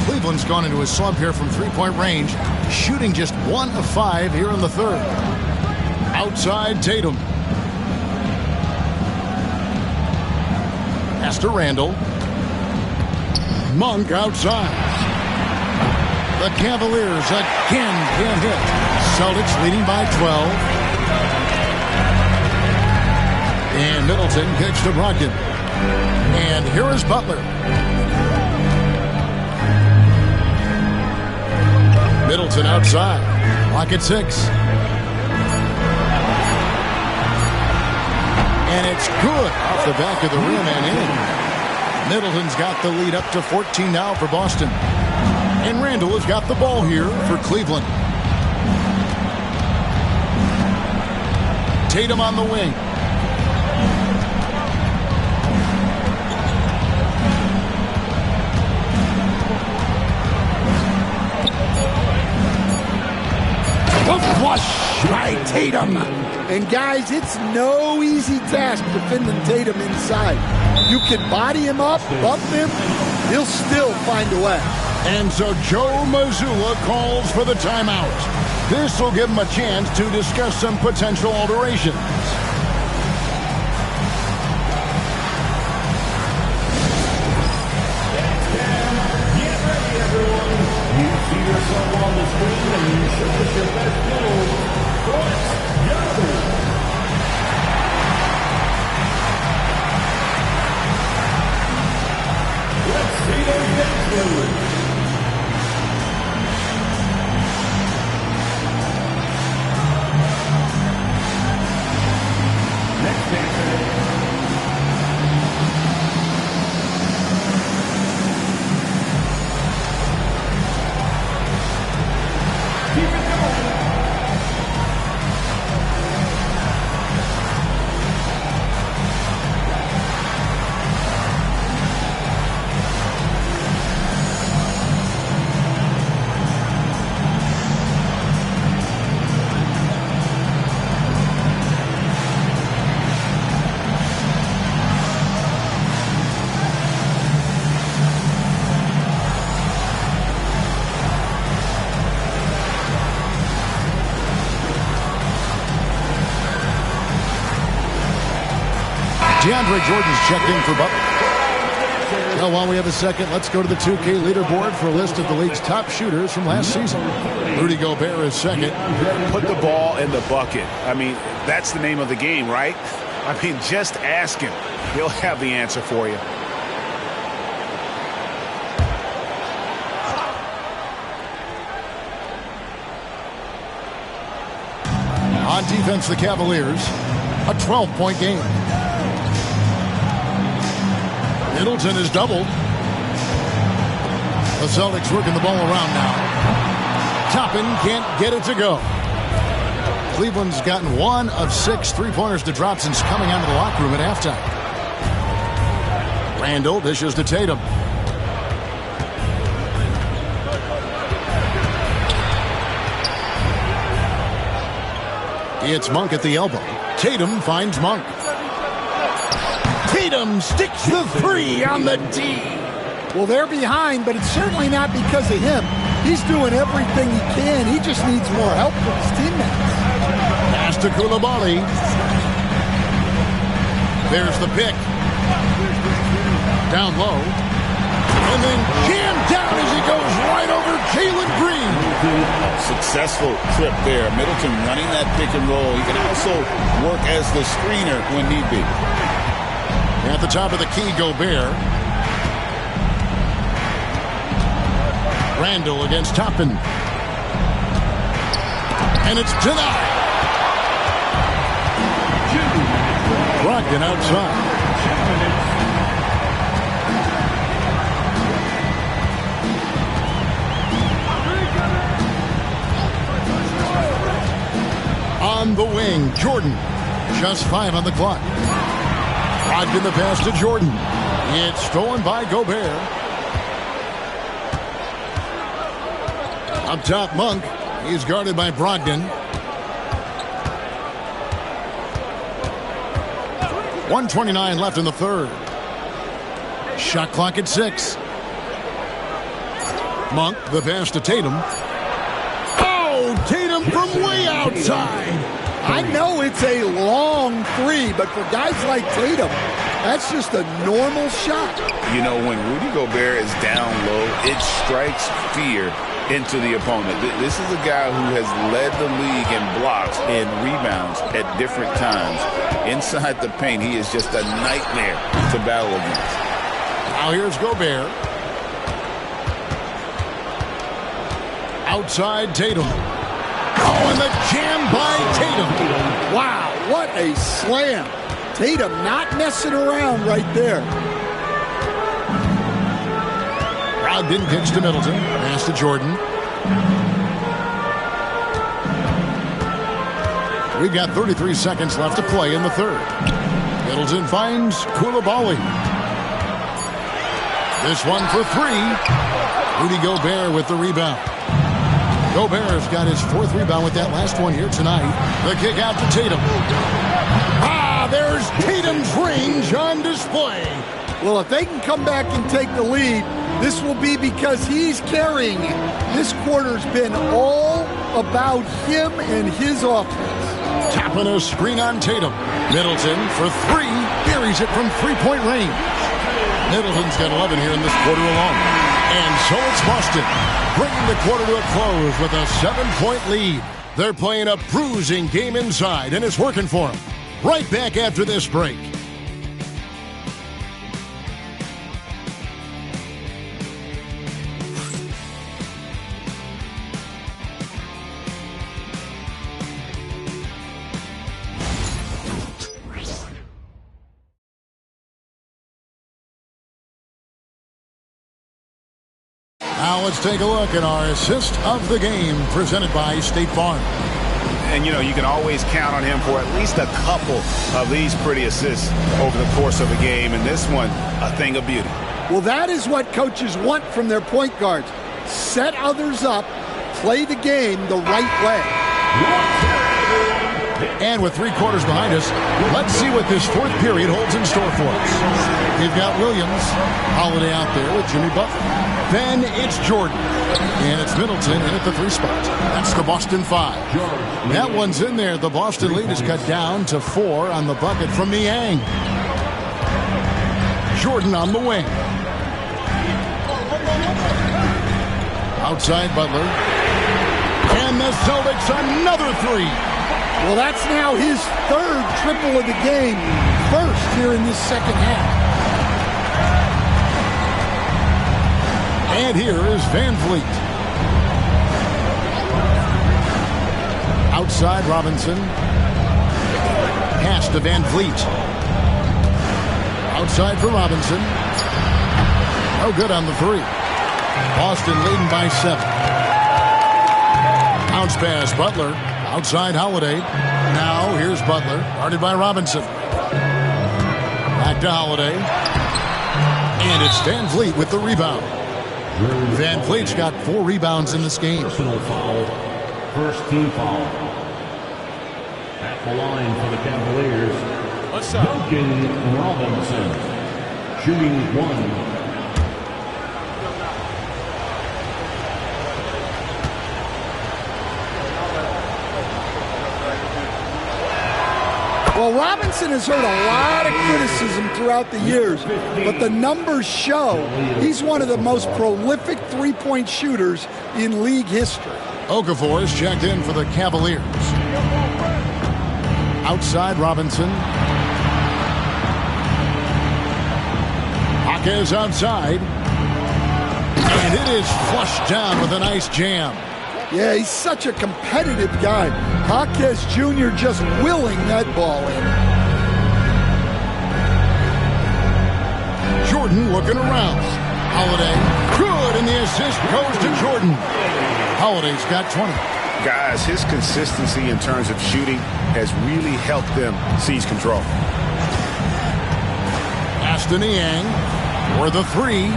Cleveland's gone into a slump here from three-point range, shooting just 1 of 5 here in the third. Outside Tatum. Pass to Randall. Monk outside. The Cavaliers again can't hit. Celtics leading by 12. And Middleton kicks to Brogdon. And here is Butler. Middleton outside. Clock at 6. And it's good off the back of the rim and in. Middleton's got the lead up to 14 now for Boston. And Randall has got the ball here for Cleveland. Tatum on the wing. Flush by Tatum. And guys, it's no easy task defending Tatum inside. You can body him up, bump him, he'll still find a way. And so Joe Mazzulla calls for the timeout. This will give him a chance to discuss some potential alterations. Get ready, everyone. You see yourself on the screen and you show us your best move. Let's go. Let's see those best moves. Next dancer. DeAndre Jordan's checked in for Butler. Well, while we have a second, let's go to the 2K leaderboard for a list of the league's top shooters from last season. Rudy Gobert is second. Put the ball in the bucket. I mean, that's the name of the game, right? I mean, just ask him. He'll have the answer for you. On defense, the Cavaliers, a 12-point game. Middleton is doubled. The Celtics working the ball around now. Toppin can't get it to go. Cleveland's gotten 1 of 6 three-pointers to drop since coming out of the locker room at halftime. Randall dishes to Tatum. It's Monk at the elbow. Tatum finds Monk. Tatum sticks the 3 on the D. Well, they're behind, but it's certainly not because of him. He's doing everything he can. He just needs more help from his teammates. Pass to Coulibaly. There's the pick. Down low. And then jammed down as he goes right over Jalen Green. Successful trip there. Middleton running that pick and roll. He can also work as the screener when need be. At the top of the key, Gobert. Randall against Toppin. And it's denied. Brogdon outside. On the wing, Jordan. Just 5 on the clock. Brogdon the pass to Jordan. It's stolen by Gobert. Up top, Monk. He's guarded by Brogdon. 1:29 left in the third. Shot clock at 6. Monk, the pass to Tatum. Oh, Tatum from way outside. I know it's a long 3, but for guys like Tatum, that's just a normal shot. You know, when Rudy Gobert is down low, it strikes fear into the opponent. This is a guy who has led the league in blocks and rebounds at different times. Inside the paint, he is just a nightmare to battle against. Now here's Gobert. Outside Tatum. Oh, and the jam by Tatum. Wow, what a slam. Tatum not messing around right there. Brogdon kicks to Middleton. Pass to Jordan. We've got 33 seconds left to play in the third. Middleton finds Coulibaly. This one for 3. Rudy Gobert with the rebound. Gobert's got his 4th rebound with that last one here tonight. The kick out to Tatum. There's Tatum's range on display. Well, if they can come back and take the lead, this will be because he's carrying it. This quarter's been all about him and his offense. Tapping a screen on Tatum. Middleton for 3. Buries it from 3-point range. Middleton's got 11 here in this quarter alone. And so it's Boston, bringing the quarter to a close with a 7-point lead. They're playing a bruising game inside, and it's working for them. Right back after this break. Now let's take a look at our assist of the game presented by State Farm. And, you know, you can always count on him for at least a couple of these pretty assists over the course of a game. And this one, a thing of beauty. Well, that is what coaches want from their point guards. Set others up, play the game the right way. And with 3 quarters behind us, let's see what this 4th period holds in store for us. We've got Williams, Holiday out there with Jimmy Butler. Then it's Jordan. And it's Middleton in at the 3 spot. That's the Boston 5. That one's in there. The Boston lead is cut down to 4 on the bucket from Niang. Jordan on the wing. Outside Butler. And the Celtics another 3. Well, that's now his 3rd triple of the game. First here in this second half. And here is Van Vliet. Outside Robinson. Pass to Van Vliet. Outside for Robinson. No good on the 3. Boston leading by 7. Bounce pass, Butler. Outside Holiday. Now here's Butler. Guarded by Robinson. Back to Holiday. And it's Van Vliet with the rebound. Van Vliet's got 4 rebounds in this game. Personal foul. First team foul. At the line for the Cavaliers, Duncan Robinson. Shooting 1. Well, Robinson has heard a lot of criticism throughout the years, but the numbers show he's one of the most prolific three-point shooters in league history. Okafor is checked in for the Cavaliers. Outside Robinson. Jaquez outside. And it is flushed down with a nice jam. Yeah, he's such a competitive guy. Jaquez Jr. just willing that ball in. Jordan looking around. Holiday, good, and the assist goes to Jordan. Holiday's got 20. Guys, his consistency in terms of shooting has really helped them seize control. Aston Niang for the three.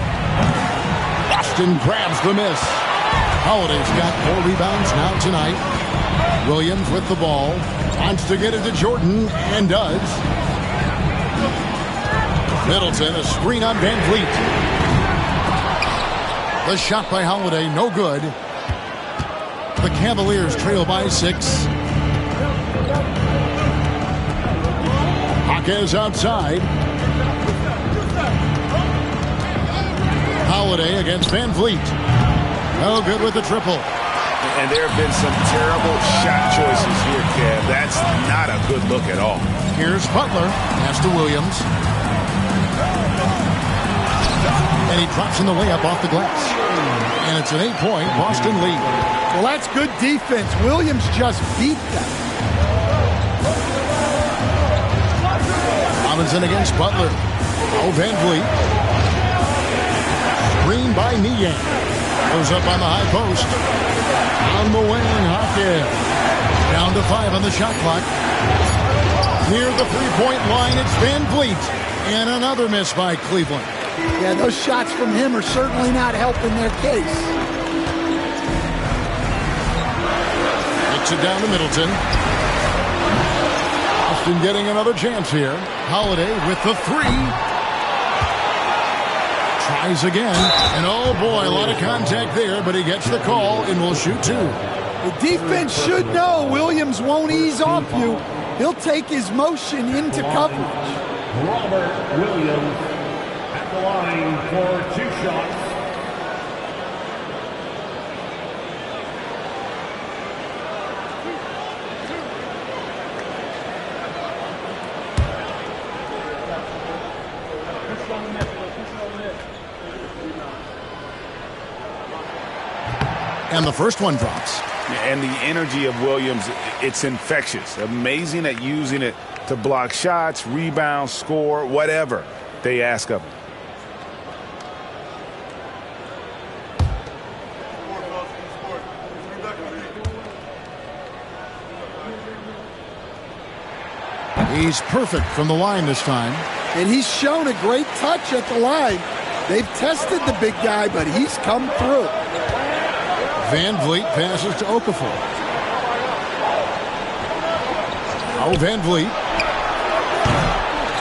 Boston grabs the miss. Holiday's got 4 rebounds now tonight. Williams with the ball. Wants to get it to Jordan, and does. Middleton, a screen on Van Vliet. The shot by Holiday, no good. The Cavaliers trail by 6. Jaquez outside. Holiday against Van Vliet. No good with the triple. And there have been some terrible shot choices here, Kev. That's not a good look at all. Here's Butler. Pass to Williams. And he drops in the layup off the glass. And it's an 8-point Boston lead. Well, that's good defense. Williams just beat them. Robinson against Butler. Oh, Van Vliet. Screen by Niang. Goes up on the high post. On the wing, Jaquez. Down to 5 on the shot clock. Near the three-point line, it's Van Vliet. And another miss by Cleveland. Yeah, those shots from him are certainly not helping their case. Gets it down to Middleton. Boston getting another chance here. Holiday with the three. Tries again, and oh boy, a lot of contact there, but he gets the call and will shoot 2. The defense should know Williams won't ease off you. He'll take his motion into coverage. Robert Williams at the line for 2 shots. And the first one drops. And the energy of Williams, it's infectious. Amazing at using it to block shots, rebound, score, whatever they ask of him. He's perfect from the line this time. And he's shown a great touch at the line. They've tested the big guy, but he's come through. Van Vliet passes to Okafor. Oh, Van Vliet.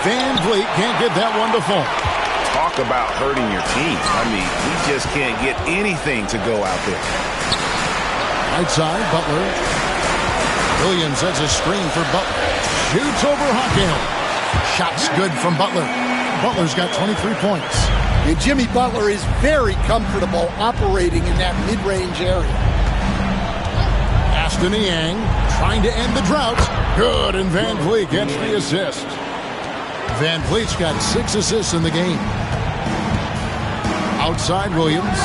Van Vliet can't get that one to fall. Talk about hurting your team. I mean, he just can't get anything to go out there. Right side, Butler. Williams sets a screen for Butler. Shoots over Hawkins. Shots good from Butler. Butler's got 23 points. And Jimmy Butler is very comfortable operating in that mid-range area. Aston Niang trying to end the drought. Good, and Van Vliet gets the assist. Van Vliet's got 6 assists in the game. Outside Williams.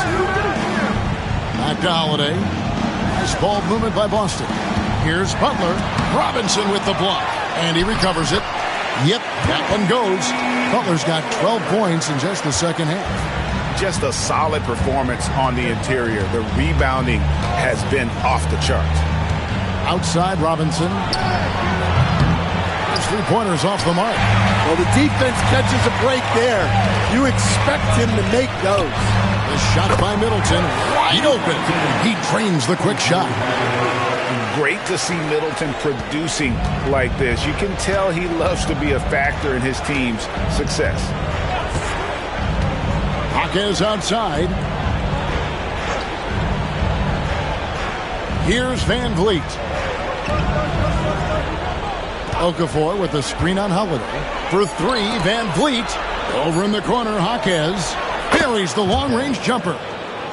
Back to Holiday. Nice ball movement by Boston. Here's Butler. Robinson with the block. And he recovers it. Yep, that one goes. Butler's got 12 points in just the second half. Just a solid performance on the interior. The rebounding has been off the charts. Outside Robinson. His three-pointers off the mark. Well, the defense catches a break there. You expect him to make those. The shot by Middleton, wide open. He trains the quick shot. Great to see Middleton producing like this. You can tell he loves to be a factor in his team's success. Jaquez outside. Here's Van Vliet. Okafor with the screen on Holiday. For three, Van Vliet. Over in the corner, Jaquez buries the long-range jumper.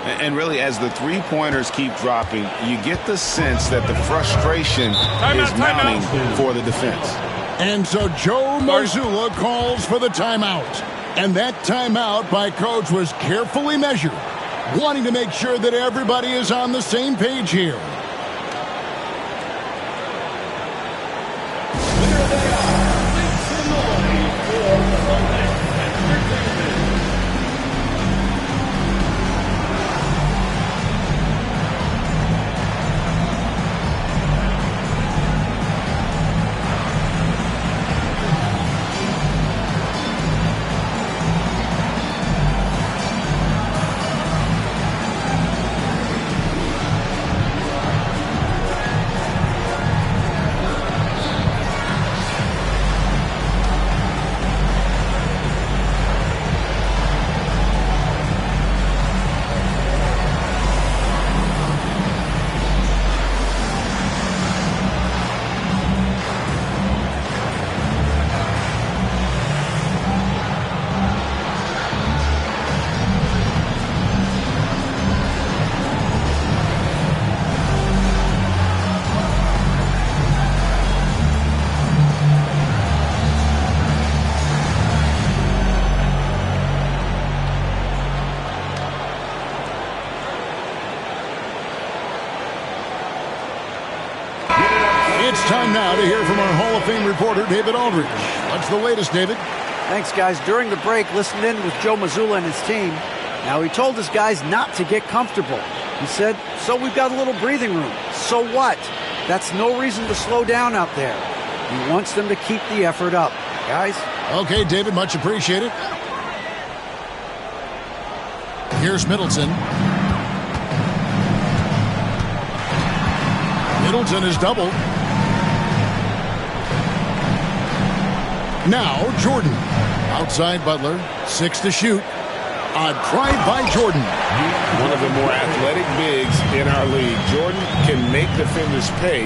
And really, as the three-pointers keep dropping, you get the sense that the frustration is mounting for the defense. And so Joe Mazzulla calls for the timeout. And that timeout by Coach was carefully measured, wanting to make sure that everybody is on the same page here. It's time now to hear from our Hall of Fame reporter, David Aldridge. What's the latest, David? Thanks, guys. During the break, listened in with Joe Mazzulla and his team. Now, he told his guys not to get comfortable. He said, so we've got a little breathing room. So what? That's no reason to slow down out there. He wants them to keep the effort up. Guys? Okay, David, much appreciated. Here's Middleton. Middleton is doubled. Now Jordan. Outside Butler. 6 to shoot. A drive by Jordan. One of the more athletic bigs in our league. Jordan can make defenders pay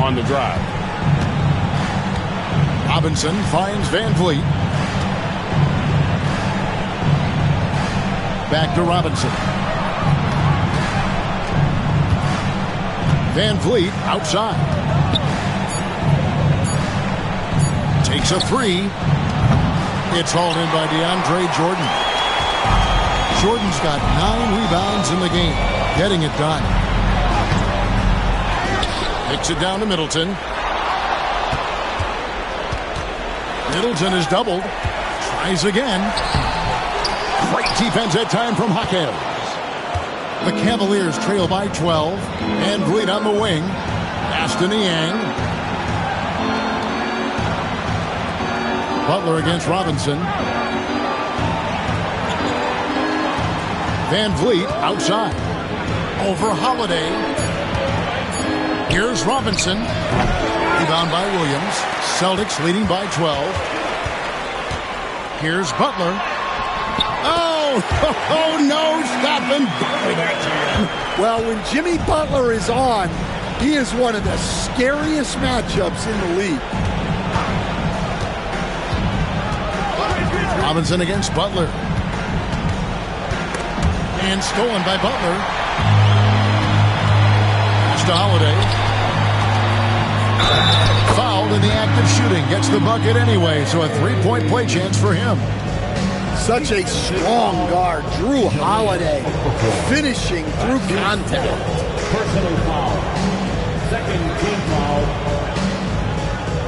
on the drive. Robinson finds Van Vliet. Back to Robinson. Van Vliet outside. Takes a three. It's hauled in by DeAndre Jordan. Jordan's got 9 rebounds in the game. Getting it done. Kicks it down to Middleton. Middleton is doubled. Tries again. Great defense that time from Jaquez. The Cavaliers trail by 12. Van Vliet on the wing. Pass to Niang. Butler against Robinson. Van Vliet outside. Over Holiday. Here's Robinson. Rebound by Williams. Celtics leading by 12. Here's Butler. Oh, no, stopping. Well, when Jimmy Butler is on, he is one of the scariest matchups in the league. Robinson against Butler. And stolen by Butler. Pass to Holiday. Fouled in the act of shooting. Gets the bucket anyway, so a three-point play chance for him. Such a strong guard, Drew Holiday, finishing through contact. Personal foul. Second team foul.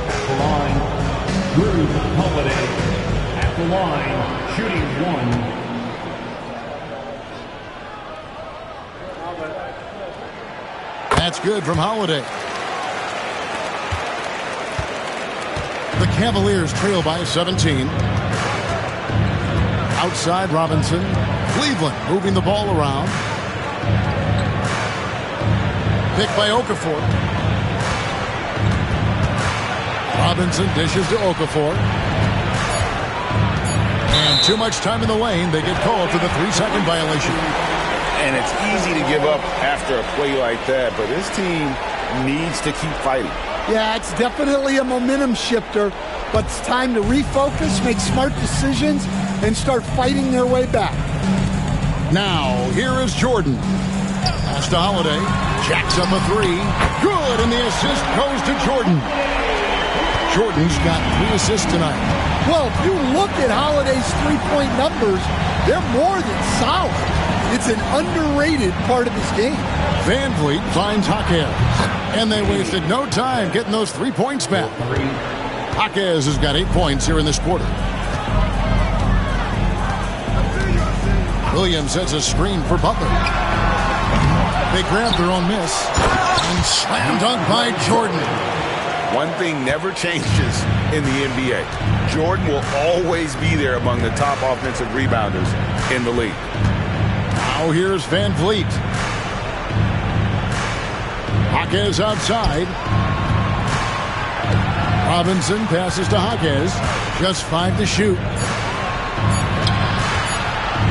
At the line, Drew Holiday. At the line, shooting one. That's good from Holiday. The Cavaliers trail by 17. Outside Robinson. Cleveland moving the ball around. Picked by Okafor. Robinson dishes to Okafor. And too much time in the lane. They get called for the 3-second violation. And it's easy to give up after a play like that, but this team needs to keep fighting. Yeah, it's definitely a momentum shifter, but it's time to refocus, make smart decisions, and start fighting their way back. Now, here is Jordan. Pass to Holiday. Jacks up a three. Good, and the assist goes to Jordan. Jordan's got 3 assists tonight. Well, if you look at Holiday's three-point numbers, they're more than solid. It's an underrated part of his game. Van Vliet finds Jaquez, and they wasted no time getting those 3 points back. Jaquez has got 8 points here in this quarter. Williams sets a screen for Butler. They grab their own miss, and slam dunk by Jordan. One thing never changes in the NBA. Jordan will always be there among the top offensive rebounders in the league. Now here's Van Vliet. Jaquez outside. Robinson passes to Jaquez. Just 5 to shoot.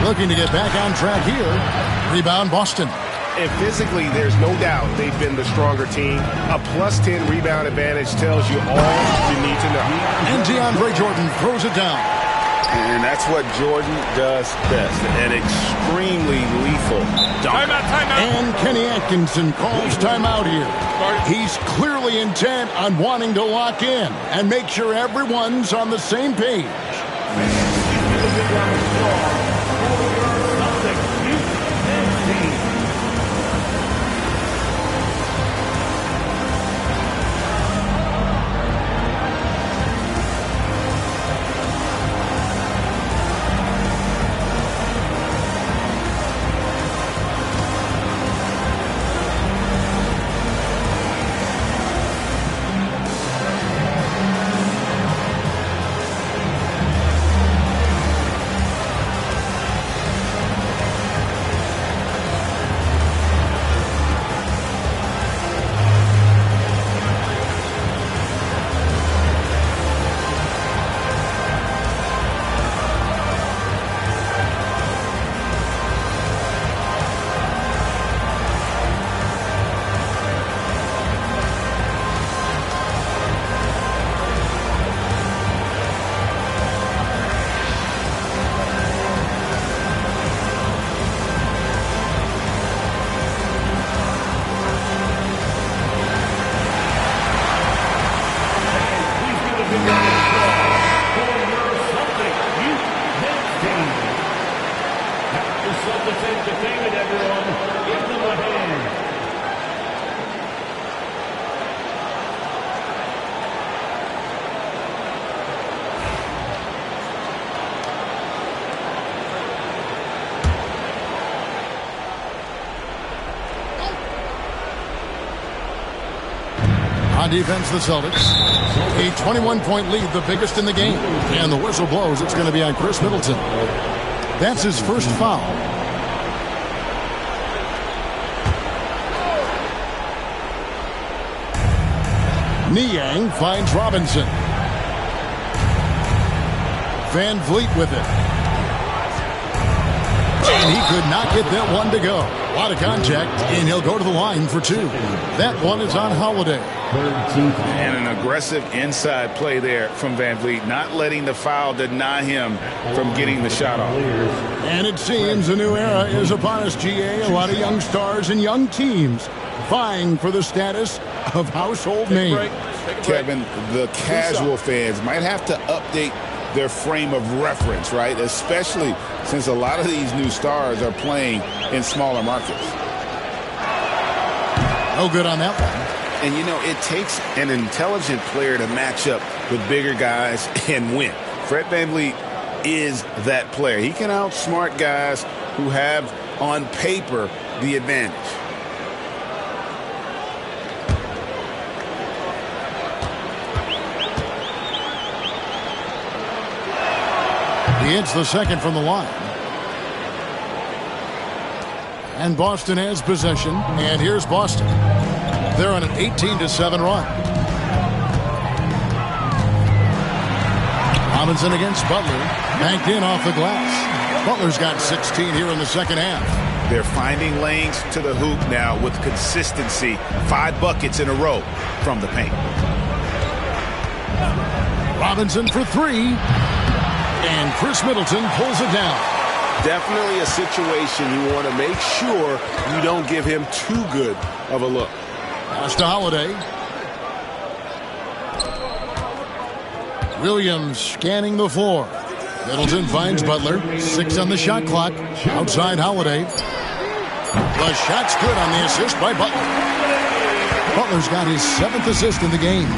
Looking to get back on track here. Rebound Boston. And physically, there's no doubt they've been the stronger team. A +10 rebound advantage tells you all you need to know. And DeAndre Jordan throws it down. And that's what Jordan does best. An extremely lethal dunk. Timeout. And Kenny Atkinson calls timeout here. He's clearly intent on wanting to lock in and make sure everyone's on the same page. On defense, the Celtics. A 21-point lead, the biggest in the game. And the whistle blows. It's going to be on Chris Middleton. That's his first foul. Niang finds Robinson. Van Vliet with it. And he could not get that one to go. A lot of contact, and he'll go to the line for 2. That one is on Holiday. And an aggressive inside play there from Van Vliet, not letting the foul deny him from getting the shot off. And it seems a new era is upon us, GA. A lot of young stars and young teams vying for the status of household name. Kevin, the casual fans might have to update their frame of reference, right? Especially since a lot of these new stars are playing in smaller markets. No good on that one. And, you know, it takes an intelligent player to match up with bigger guys and win. Fred VanVleet is that player. He can outsmart guys who have, on paper, the advantage. He hits the second from the line. And Boston has possession. And here's Boston. They're on an 18-7 run. Robinson against Butler. Banked in off the glass. Butler's got 16 here in the second half. They're finding lanes to the hoop now with consistency. 5 buckets in a row from the paint. Robinson for 3. And Chris Middleton pulls it down. Definitely a situation you want to make sure you don't give him too good of a look. Pass to Holiday. Williams scanning the floor. Middleton finds Butler. 6 on the shot clock. Outside Holiday. The shot's good on the assist by Butler. Butler's got his 7th assist in the game.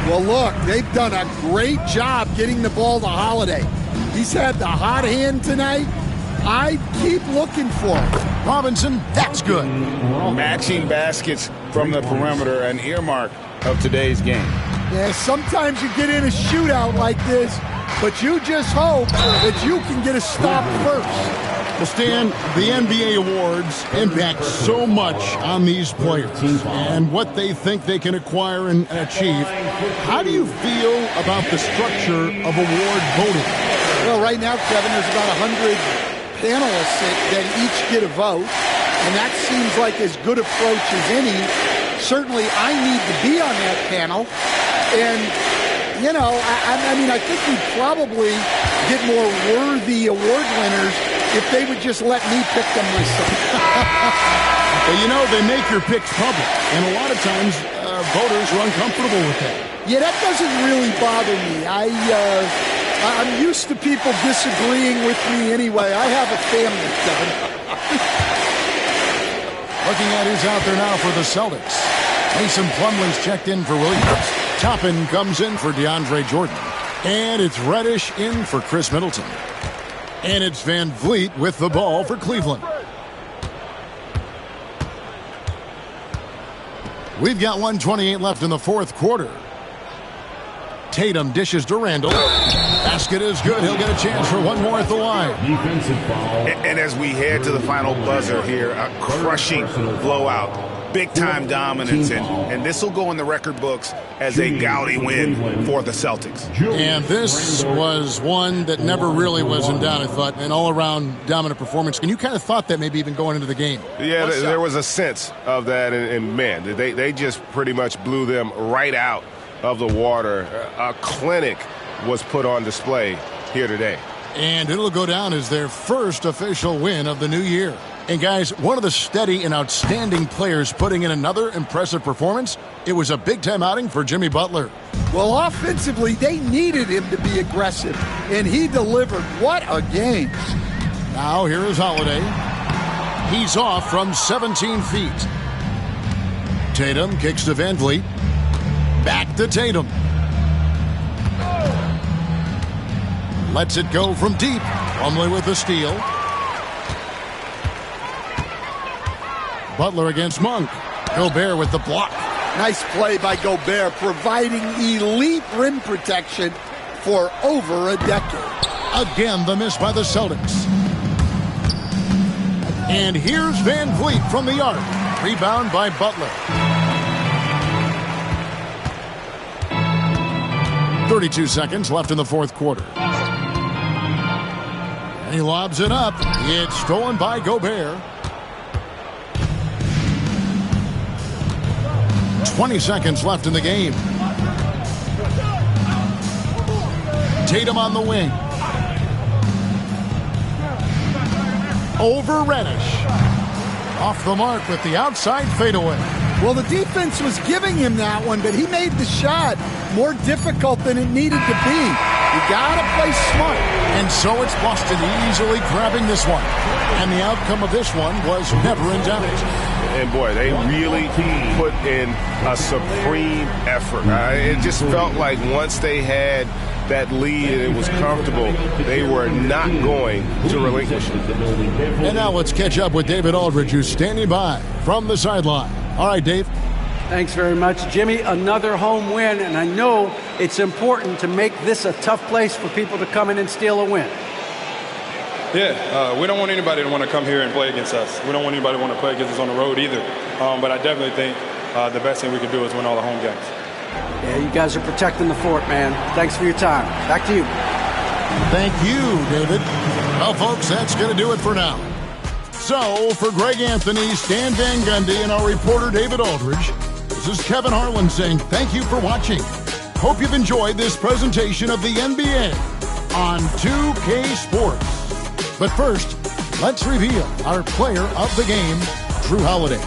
Well, look, they've done a great job getting the ball to Holiday. He's had the hot hand tonight. I keep looking for him. Robinson, that's good. Matching baskets from the perimeter, an earmark of today's game. Yeah, sometimes you get in a shootout like this, but you just hope that you can get a stop first. Well, Stan, the NBA awards impact so much on these players and what they think they can acquire and achieve. How do you feel about the structure of award voting? Well, right now, Kevin, there's about 100 panelists that each get a vote, and that seems like as good approach as any. Certainly, I need to be on that panel, and, you know, I mean, I think we'd probably get more worthy award winners if they would just let me pick them myself. Well, you know, they make your picks public, and a lot of times voters are uncomfortable with that. Yeah, that doesn't really bother me. I'm used to people disagreeing with me anyway. I have a family, Kevin. Looking at who's out there now for the Celtics. Mason Plumlee's checked in for Williams. Toppin comes in for DeAndre Jordan. And it's Reddish in for Chris Middleton. And it's Van Vliet with the ball for Cleveland. We've got 1:28 left in the 4th quarter. Tatum dishes to Randall. Basket is good. He'll get a chance for one more at the line. And as we head to the final buzzer here, a crushing blowout. Big-time dominance, and this will go in the record books as a gaudy win for the Celtics. And this was one that never really was in doubt, I thought, an all-around dominant performance. And you kind of thought that maybe even going into the game. Yeah, there was a sense of that, and man, they just pretty much blew them right out of the water. A clinic was put on display here today. And it'll go down as their first official win of the new year. And guys, one of the steady and outstanding players putting in another impressive performance, it was a big-time outing for Jimmy Butler. Well, offensively, they needed him to be aggressive, and he delivered. What a game. Now here is Holiday. He's off from 17 feet. Tatum kicks to Van Vliet. Back to Tatum. Lets it go from deep. Plumlee with the steal. Butler against Monk. Gobert with the block. Nice play by Gobert, providing elite rim protection for over a decade. Again, the miss by the Celtics. And here's Van Vliet from the arc. Rebound by Butler. 32 seconds left in the 4th quarter. And he lobs it up. It's stolen by Gobert. 20 seconds left in the game. Tatum on the wing. Over Reddish. Off the mark with the outside fadeaway. Well, the defense was giving him that one, but he made the shot more difficult than it needed to be. You gotta play smart. And so it's Boston easily grabbing this one. And the outcome of this one was never in doubt. And boy, they really put in a supreme effort. It just felt like once they had that lead and it was comfortable, they were not going to relinquish it. And now let's catch up with David Aldridge, who's standing by from the sideline. All right, Dave. Thanks very much, Jimmy. Another home win, and I know it's important to make this a tough place for people to come in and steal a win. Yeah, we don't want anybody to want to come here and play against us. We don't want anybody to want to play against us on the road either. But I definitely think the best thing we can do is win all the home games. Yeah, you guys are protecting the fort, man. Thanks for your time. Back to you. Thank you, David. Well, folks, that's going to do it for now. So, for Greg Anthony, Stan Van Gundy, and our reporter David Aldridge, this is Kevin Harlan saying thank you for watching. Hope you've enjoyed this presentation of the NBA on 2K Sports. But first, let's reveal our player of the game, Jrue Holiday.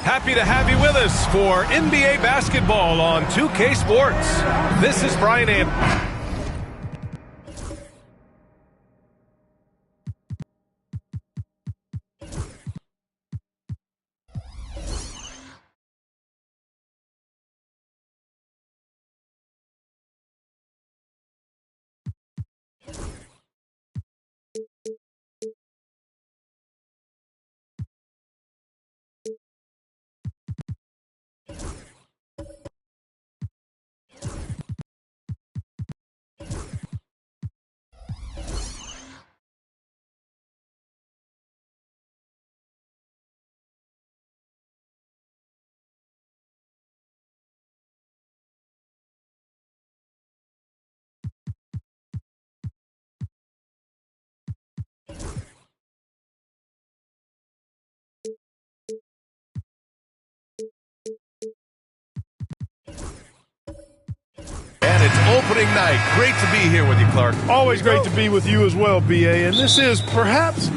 Happy to have you with us for NBA basketball on 2K Sports. This is Brian Anderson. It's opening night. Great to be here with you, Clark. Always great to be with you as well, B.A. And this is perhaps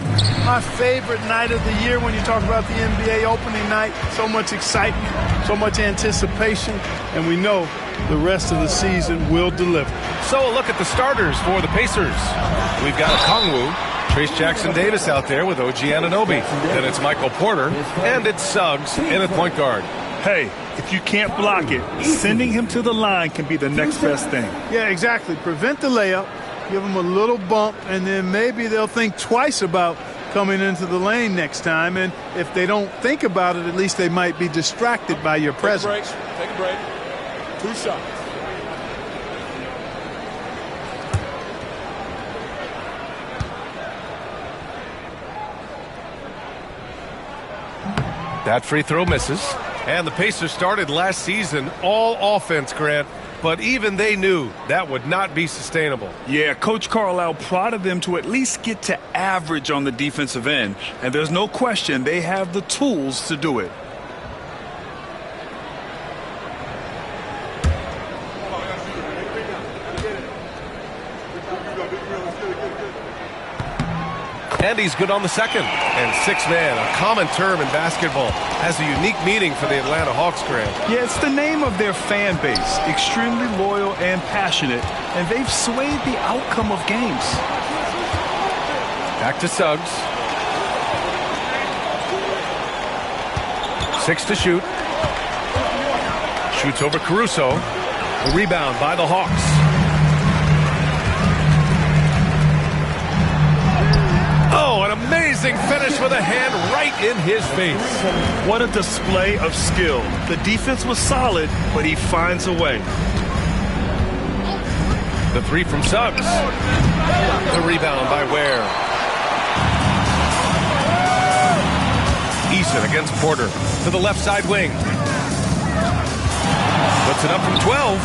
my favorite night of the year when you talk about the NBA opening night. So much excitement, so much anticipation, and we know the rest of the season will deliver. So a look at the starters for the Pacers. We've got Okongwu, Trace Jackson-Davis out there with OG Anunoby. Then it's Michael Porter, and it's Suggs in at point guard. Hey, if you can't block it, sending him to the line can be the next best thing. Yeah, exactly. Prevent the layup, give them a little bump, and then maybe they'll think twice about coming into the lane next time. And if they don't think about it, at least they might be distracted by your presence. Take a break. 2 shots. That free throw misses. And the Pacers started last season all offense, Grant, but even they knew that would not be sustainable. Yeah, Coach Carlisle prodded them to at least get to average on the defensive end, and there's no question they have the tools to do it. And he's good on the second. And 6-man, a common term in basketball, has a unique meaning for the Atlanta Hawks, Grant. Yeah, it's the name of their fan base. Extremely loyal and passionate, and they've swayed the outcome of games. Back to Suggs. 6 to shoot. Shoots over Caruso. A rebound by the Hawks. Oh, an amazing finish with a hand right in his face. What a display of skill. The defense was solid, but he finds a way. The 3 from Suggs. The rebound by Ware. Eason against Porter to the left side wing. Puts it up from 12.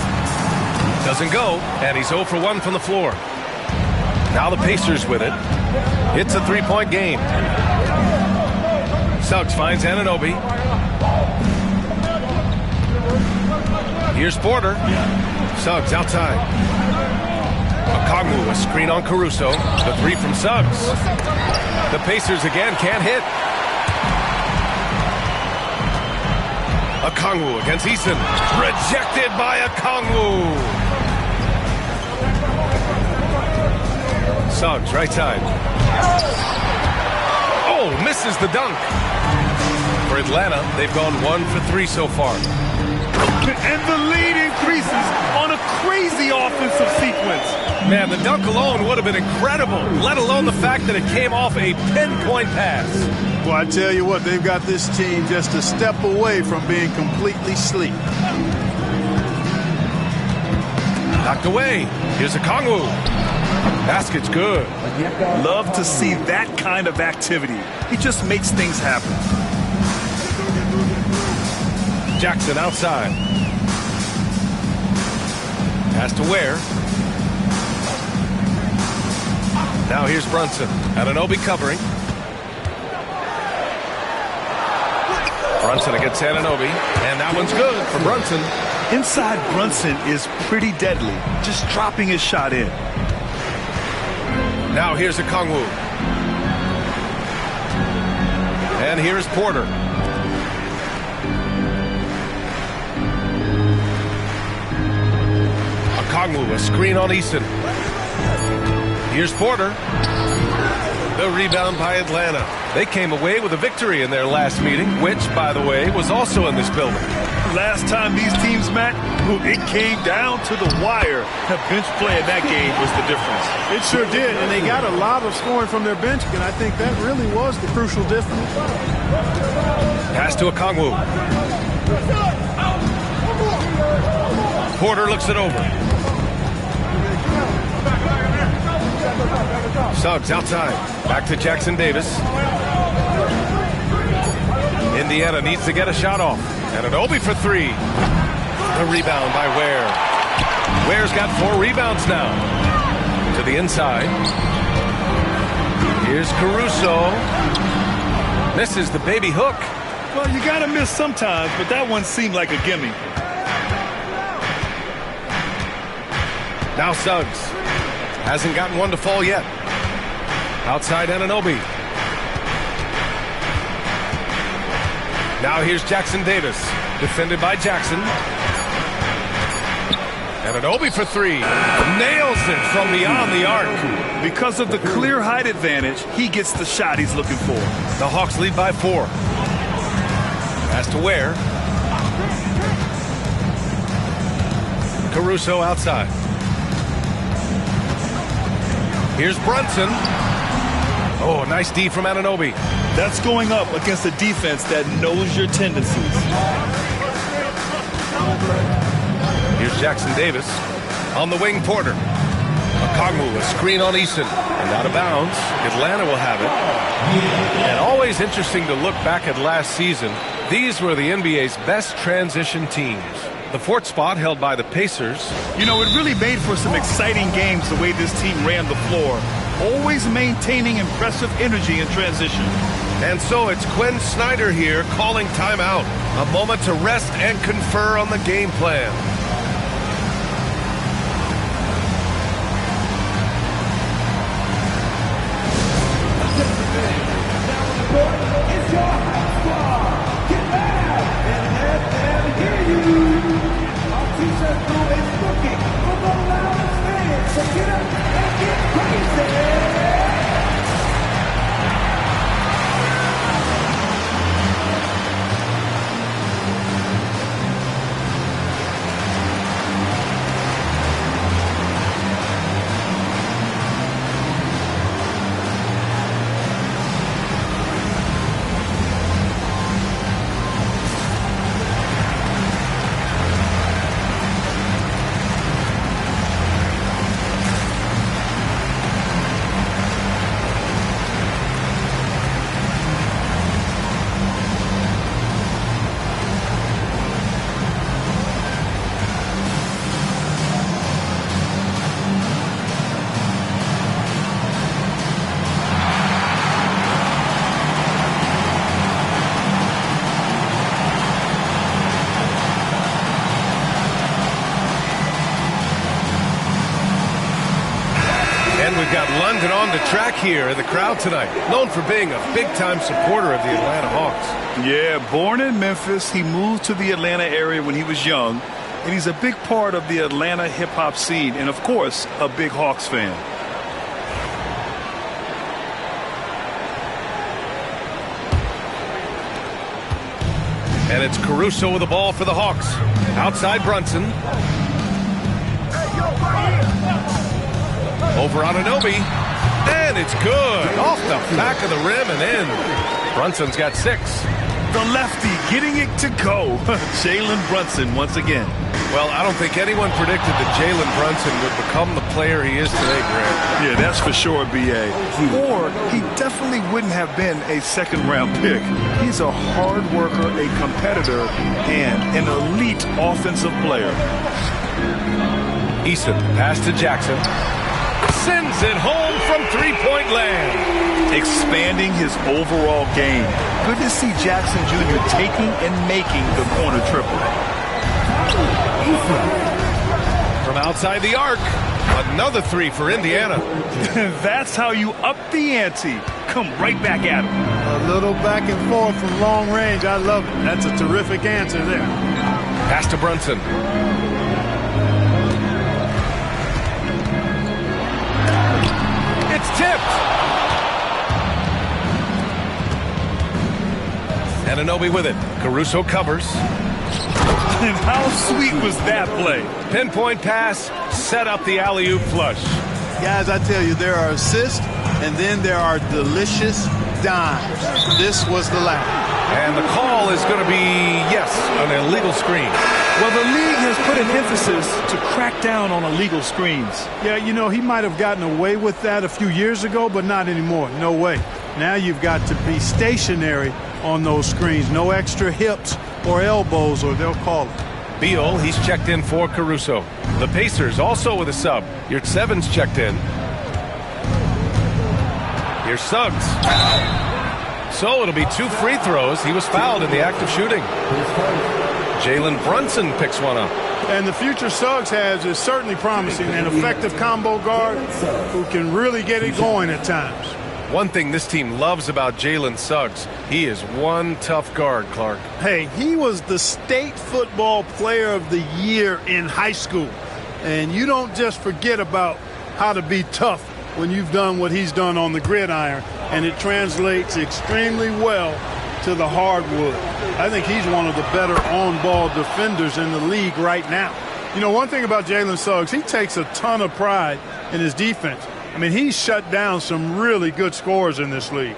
Doesn't go, and he's 0 for 1 from the floor. Now the Pacers with it. It's a 3-point game. Suggs finds Anunoby. Here's Porter. Suggs outside. Okongwu, a screen on Caruso. The 3 from Suggs. The Pacers again can't hit. Okongwu against Eason. Rejected by Okongwu. Suggs, right side. Oh, misses the dunk. For Atlanta, they've gone 1 for 3 so far. And the lead increases on a crazy offensive sequence. Man, the dunk alone would have been incredible, let alone the fact that it came off a pinpoint pass. Well, I tell you what, they've got this team just a step away from being completely asleep. Knocked away. Here's Okongwu. Basket's good. Love to see that kind of activity. He just makes things happen. Jackson outside. Pass to Ware. Now here's Brunson. Anunoby covering. Brunson against Anunoby. And that one's good for Brunson. Inside Brunson is pretty deadly. Just dropping his shot in. Now here's Okongwu. And here's Porter. Okongwu, a screen on Eason. Here's Porter. The rebound by Atlanta. They came away with a victory in their last meeting, which, by the way, was also in this building. Last time these teams met, it came down to the wire. The bench play in that game was the difference. It sure did, and they got a lot of scoring from their bench, and I think that really was the crucial difference. Pass to Okongwu. Porter looks it over. Suggs outside. Back to Jackson-Davis. Indiana needs to get a shot off. Anunoby for 3. The rebound by Ware. Ware's got 4 rebounds now. To the inside. Here's Caruso. Misses the baby hook. Well, you got to miss sometimes, but that one seemed like a gimme. Now Suggs. Hasn't gotten one to fall yet. Outside Anunoby. Now here's Jackson Davis. Defended by Jackson. Anunoby for three. Nails it from beyond the arc. Because of the clear height advantage, he gets the shot he's looking for. The Hawks lead by 4. Pass to Ware. Caruso outside. Here's Brunson. Oh, nice D from Anunoby. That's going up against a defense that knows your tendencies. Here's Jackson Davis. On the wing, Porter. Okongwu, a screen on Easton. And out of bounds. Atlanta will have it. And always interesting to look back at last season. These were the NBA's best transition teams. The 4th spot held by the Pacers. You know, it really made for some exciting games the way this team ran the floor. Always maintaining impressive energy in transition. And so it's Quinn Snyder here calling timeout. A moment to rest and confer on the game plan. It's your high squad. Get loud and let them hear you. Our t-shirt crew is looking for the loudest fans. So get up and get crazy. We've got London on the track here in the crowd tonight, known for being a big-time supporter of the Atlanta Hawks. Yeah, born in Memphis, he moved to the Atlanta area when he was young, and he's a big part of the Atlanta hip-hop scene, and of course, a big Hawks fan. And it's Caruso with the ball for the Hawks. Outside Brunson. Over Anunoby. And it's good. Off the back of the rim and in. Brunson's got 6. The lefty getting it to go. Jalen Brunson once again. Well, I don't think anyone predicted that Jalen Brunson would become the player he is today, Grant. Yeah, that's for sure, B.A. Or he definitely wouldn't have been a second-round pick. He's a hard worker, a competitor, and an elite offensive player. Eason, pass to Jackson. Sends it home from three-point land. Expanding his overall game. Good to see Jackson Jr. taking and making the corner triple. From outside the arc, another 3 for Indiana. That's how you up the ante. Come right back at him. A little back and forth from long range. I love it. That's a terrific answer there. Pass to Brunson. It's tipped. Anunoby with it. Caruso covers. And how sweet was that play? Pinpoint pass, set up the alley-oop flush. Guys, I tell you, there are assists, and then there are delicious dimes. This was the last. And the call is going to be, yes, an illegal screen. Well, the league has put an emphasis to crack down on illegal screens. Yeah, you know, he might have gotten away with that a few years ago, but not anymore. No way. Now you've got to be stationary on those screens. No extra hips or elbows, or they'll call it. Beal, he's checked in for Caruso. The Pacers also with a sub. Yurtsevens checked in. Here's Suggs. So it'll be 2 free throws. He was fouled in the act of shooting. Jalen Brunson picks one up. And the future Suggs has is certainly promising, an effective combo guard who can really get it going at times. One thing this team loves about Jalen Suggs, he is one tough guard, Clark. Hey, he was the state football player of the year in high school. And you don't just forget about how to be tough when you've done what he's done on the gridiron. And it translates extremely well to the hardwood. I think he's one of the better on-ball defenders in the league right now. You know, one thing about Jalen Suggs, he takes a ton of pride in his defense. I mean, he's shut down some really good scorers in this league.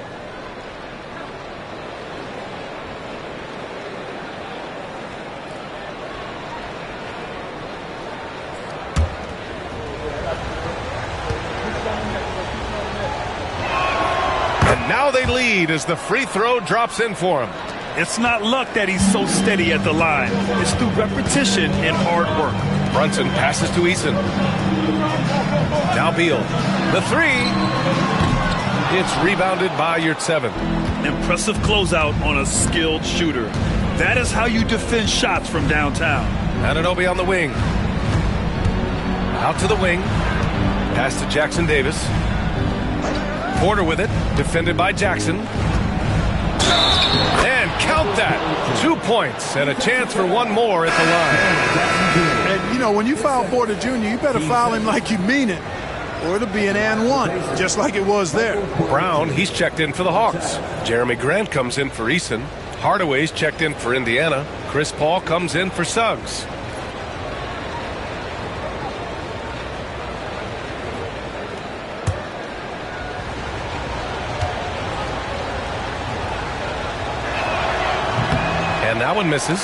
And now they lead as the free throw drops in for him. It's not luck that he's so steady at the line. It's through repetition and hard work. Brunson passes to Eason. Now Beal. The three. It's rebounded by Yurtseven. Impressive closeout on a skilled shooter. That is how you defend shots from downtown. Anunoby on the wing. Out to the wing. Pass to Jackson Davis. Porter with it. Defended by Jackson. And count that. 2 points and a chance for one more at the line. And, you know, when you foul Porter Jr., you better foul him like you mean it, or it'll be an and one, just like it was there. Brown, he's checked in for the Hawks. Jeremy Grant comes in for Eason. Hardaway's checked in for Indiana. Chris Paul comes in for Suggs. And that one misses.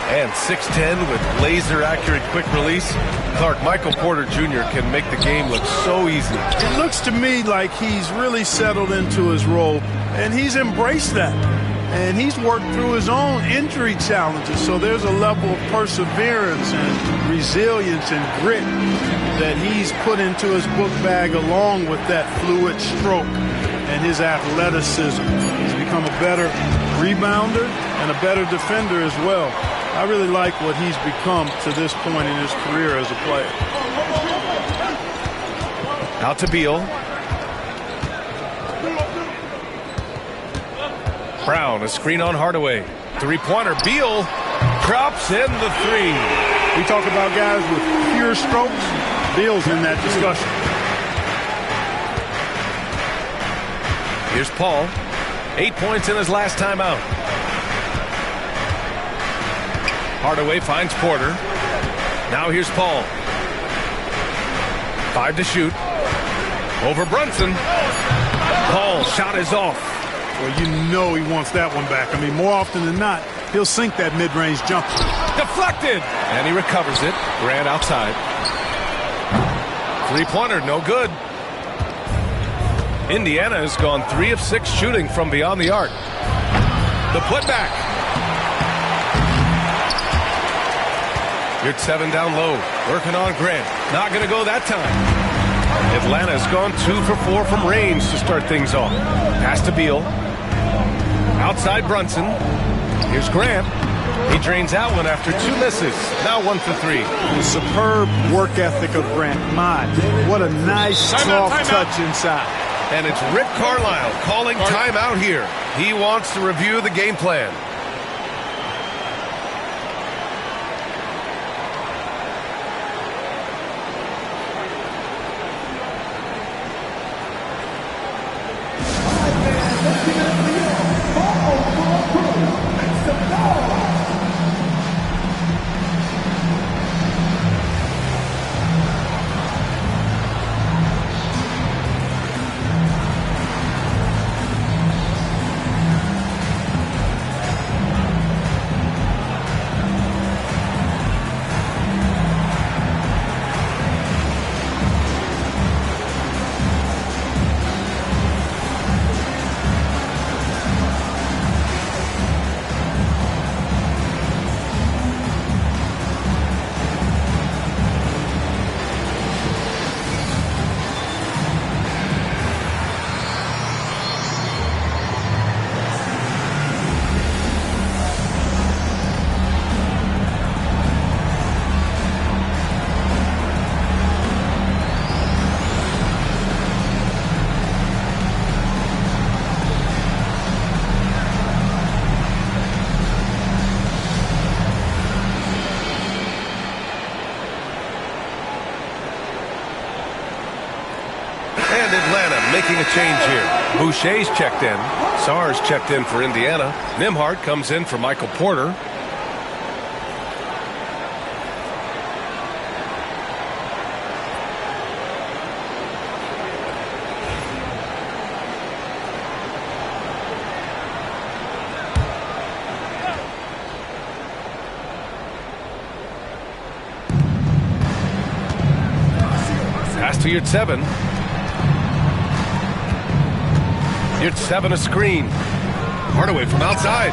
And 6'10" with laser-accurate quick release. Clark, Michael Porter Jr. can make the game look so easy. It looks to me like he's really settled into his role, and he's embraced that. And he's worked through his own injury challenges, so there's a level of perseverance and resilience and grit that he's put into his book bag along with that fluid stroke and his athleticism. He's become a better rebounder and a better defender as well. I really like what he's become to this point in his career as a player. Out to Beal. Brown, a screen on Hardaway. Three-pointer. Beal drops in the three. We talk about guys with pure strokes. Beal's in that discussion. Here's Paul. 8 points in his last time out. Hardaway finds Porter. Now here's Paul. 5 to shoot. Over Brunson. Paul, shot is off. Well, you know he wants that one back. I mean, more often than not, he'll sink that mid-range jumper. Deflected. And he recovers it. Grant outside. Three-pointer, no good. Indiana has gone 3 of 6 shooting from beyond the arc. The putback. Yurtseven down low. Working on Grant. Not going to go that time. Atlanta's gone 2 for 4 from range to start things off. Pass to Beal. Outside Brunson. Here's Grant. He drains out one after 2 misses. Now 1 for 3. The superb work ethic of Grant. My, what a nice soft touch inside. And it's Rick Carlisle calling timeout here. He wants to review the game plan. making a change here. Boucher's checked in. Sarr's checked in for Indiana. Nembhard comes in for Michael Porter. Pass to Yurtseven. Yurtseven a screen. Hardaway from outside.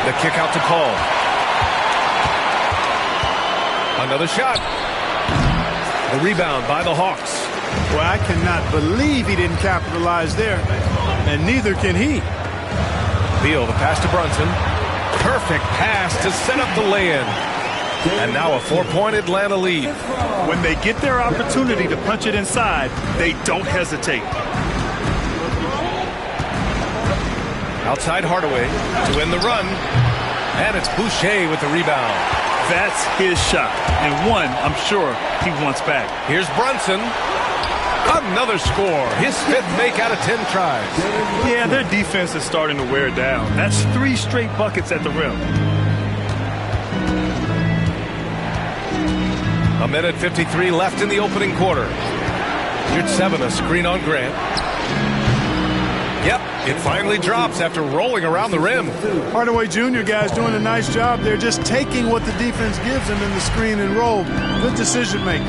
The kick out to Paul. Another shot. The rebound by the Hawks. Well, I cannot believe he didn't capitalize there, and neither can he. Beal, the pass to Brunson. Perfect pass to set up the lay-in. And now a 4-point Atlanta lead. When they get their opportunity to punch it inside, they don't hesitate. Outside Hardaway to win the run. And it's Boucher with the rebound. That's his shot. And one, I'm sure, he wants back. Here's Brunson. Another score. His 5th make out of 10 tries. Yeah, their defense is starting to wear down. That's 3 straight buckets at the rim. A minute 53 left in the opening quarter. Yurtseven a screen on Grant. Yep, it finally drops after rolling around the rim. Hardaway Jr. guys doing a nice job. They're just taking what the defense gives them in the screen and roll. Good decision making.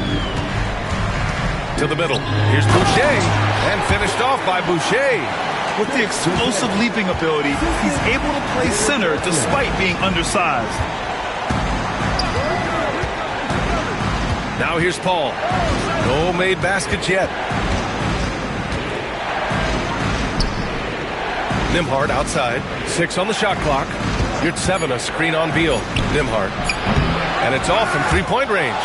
To the middle. Here's Boucher. And finished off by Boucher. With the explosive leaping ability, he's able to play center despite being undersized. Now here's Paul. No made baskets yet. Nembhard outside. 6 on the shot clock. Yurtseven a screen on Beal. Nembhard. And it's off from 3-point range.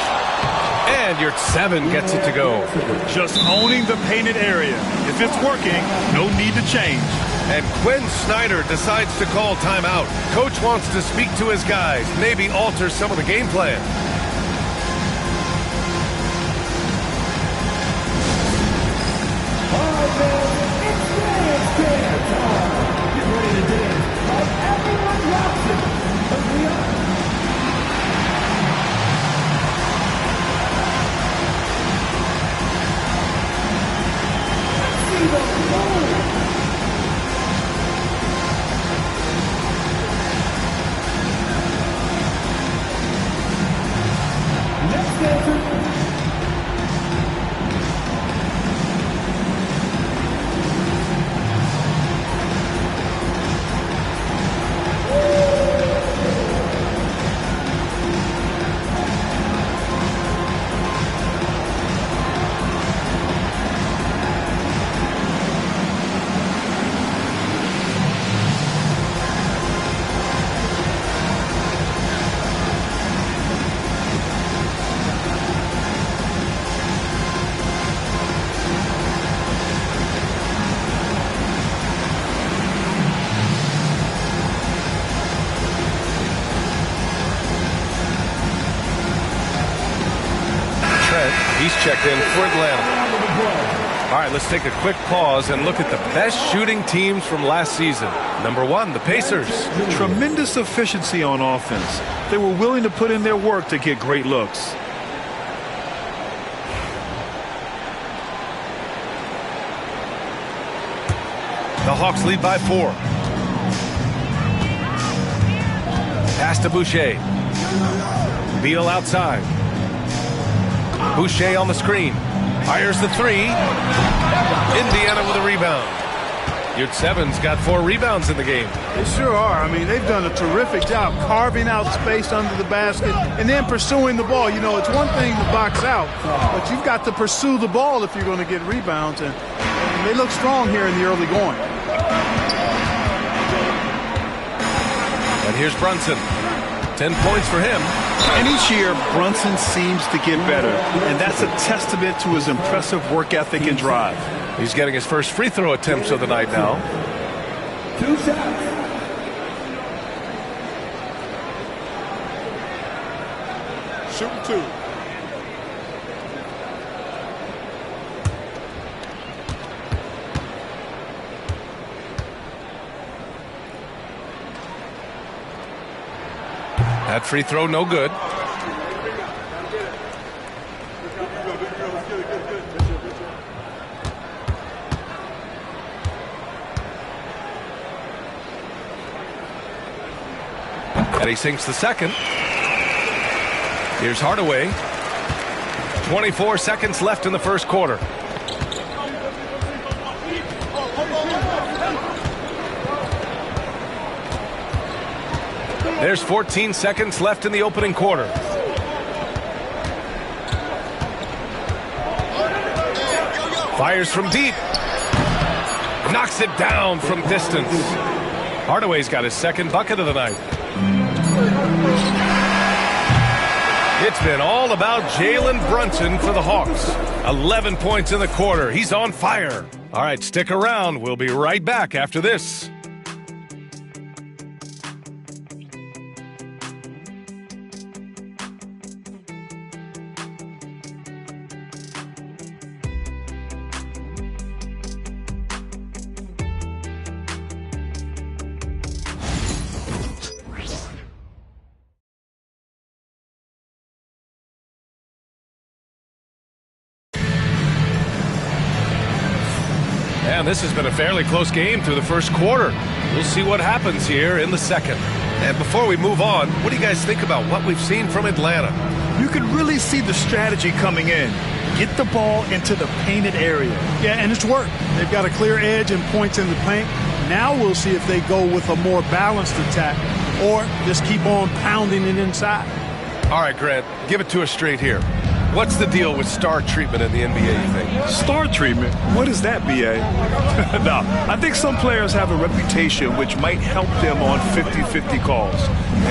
And Yurtseven gets it to go. Just owning the painted area. If it's working, no need to change. And Quinn Snyder decides to call timeout. Coach wants to speak to his guys, maybe alter some of the game plan. He's checked in for Atlanta. All right, let's take a quick pause and look at the best shooting teams from last season. Number 1, the Pacers. Tremendous efficiency on offense. They were willing to put in their work to get great looks. The Hawks lead by 4. Pass to Boucher. Beal outside. Boucher on the screen. Fires the 3. Indiana with a rebound. Yurtseven's got 4 rebounds in the game. They sure are. I mean, they've done a terrific job carving out space under the basket and then pursuing the ball. You know, it's one thing to box out, but you've got to pursue the ball if you're going to get rebounds. And they look strong here in the early going. And here's Brunson. 10 points for him. And each year, Brunson seems to get better. And that's a testament to his impressive work ethic and drive. He's getting his first free throw attempts of the night now. 2 shots. Shooting 2. That free throw no good. And he sinks the second. Here's Hardaway. 24 seconds left in the first quarter. There's 14 seconds left in the opening quarter. Fires from deep. Knocks it down from distance. Hardaway's got his second bucket of the night. It's been all about Jalen Brunson for the Hawks. 11 points in the quarter. He's on fire. All right, stick around. We'll be right back after this. And this has been a fairly close game through the first quarter. We'll see what happens here in the second. And before we move on, what do you guys think about what we've seen from Atlanta? You can really see the strategy coming in. Get the ball into the painted area. Yeah, and it's worked. They've got a clear edge and points in the paint. Now we'll see if they go with a more balanced attack or just keep on pounding it inside. All right, Grant, give it to us straight here. What's the deal with star treatment in the NBA, you think? Star treatment? What is that, B.A.? No, I think some players have a reputation which might help them on 50-50 calls.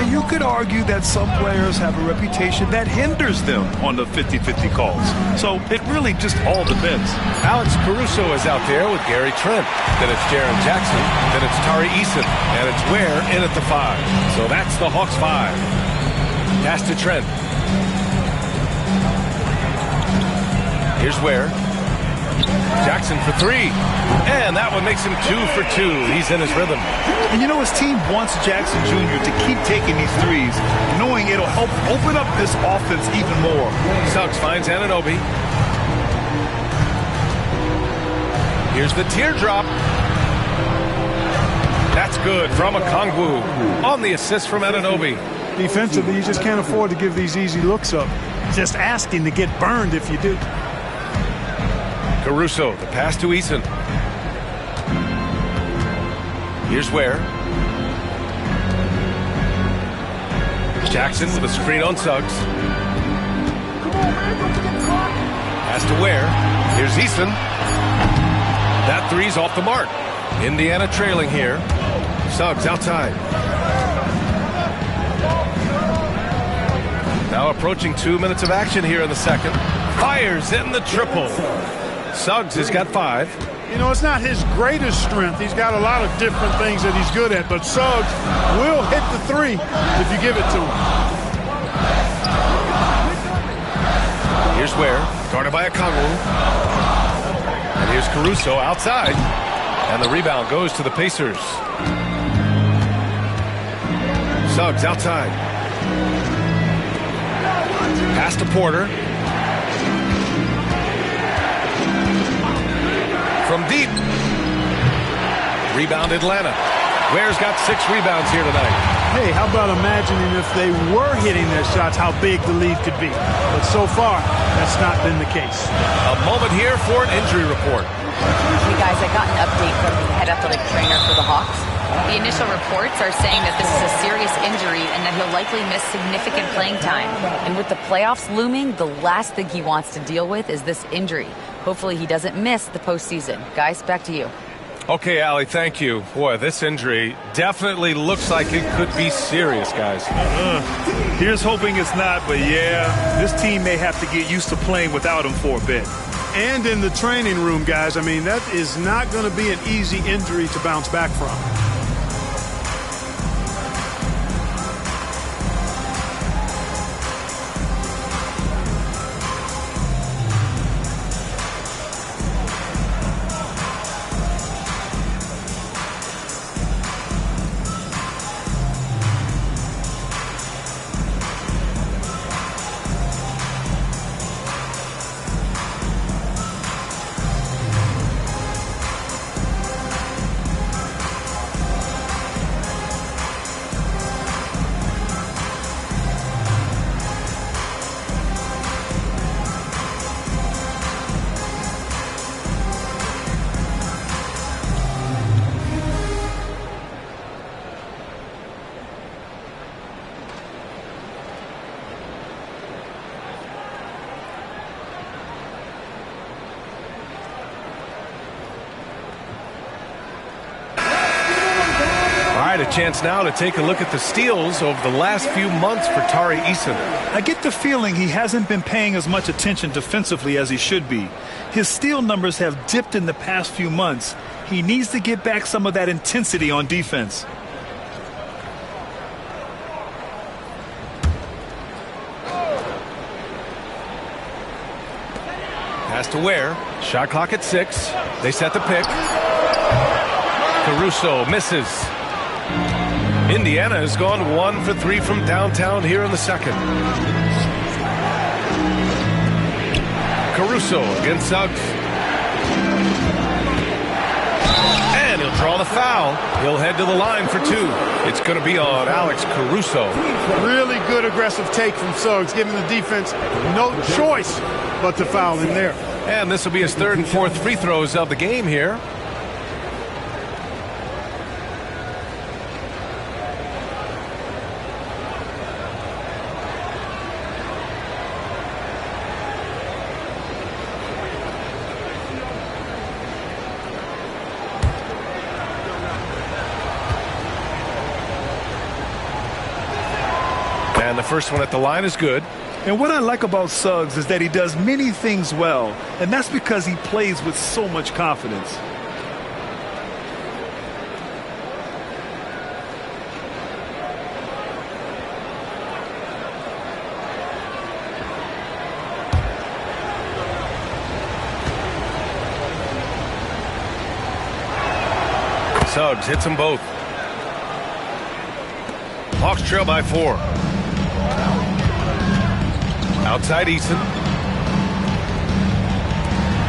And you could argue that some players have a reputation that hinders them on the 50-50 calls. So it really just all depends. Alex Caruso is out there with Gary Trent. Then it's Jaren Jackson. Then it's Tari Eason. And it's Ware in at the 5. So that's the Hawks 5. Pass to Trent. Here's Ware. Jackson for 3. And that one makes him 2 for 2. He's in his rhythm. And you know, his team wants Jackson Jr. to keep taking these threes, knowing it'll help open up this offense even more. Suggs finds Anunoby. Here's the teardrop. That's good from Okongwu on the assist from Anunoby. Defensively, you just can't afford to give these easy looks up. Just asking to get burned if you do. Caruso, the pass to Eason. Here's Ware. Jackson with a screen on Suggs. Pass to Ware. Here's Eason. That three's off the mark. Indiana trailing here. Suggs outside. Now approaching 2 minutes of action here in the second. Fires in the triple. Suggs has got 5. You know, it's not his greatest strength. He's got a lot of different things that he's good at, but Suggs will hit the 3 if you give it to him. Here's Ware, guarded by Okongwu. And here's Caruso outside. And the rebound goes to the Pacers. Suggs outside. Pass to Porter. From deep. Rebound Atlanta. Ware's got 6 rebounds here tonight. Hey, how about imagining if they were hitting their shots, how big the lead could be. But so far, that's not been the case. A moment here for an injury report. Hey guys, I got an update from the head athletic trainer for the Hawks. The initial reports are saying that this is a serious injury and that he'll likely miss significant playing time. And with the playoffs looming, the last thing he wants to deal with is this injury. Hopefully he doesn't miss the postseason. Guys, back to you. Okay, Allie, thank you. Boy, this injury definitely looks like it could be serious, guys. Here's hoping it's not, but yeah, this team may have to get used to playing without him for a bit. And in the training room, guys, I mean, that is not going to be an easy injury to bounce back from. right, a chance now to take a look at the steals over the last few months for Tari Eason. I get the feeling he hasn't been paying as much attention defensively as he should be. His steal numbers have dipped in the past few months. He needs to get back some of that intensity on defense. Pass to Ware. Shot clock at 6. They set the pick. Caruso misses. Indiana has gone 1 for 3 from downtown here in the second. Caruso against Suggs. And he'll draw the foul. He'll head to the line for 2. It's going to be on Alex Caruso. Really good aggressive take from Suggs, giving the defense no choice but to foul him there. And this will be his 3rd and 4th free throws of the game here. And the first one at the line is good. And what I like about Suggs is that he does many things well, and that's because he plays with so much confidence. Suggs hits them both. Hawks trail by 4. Outside Eason.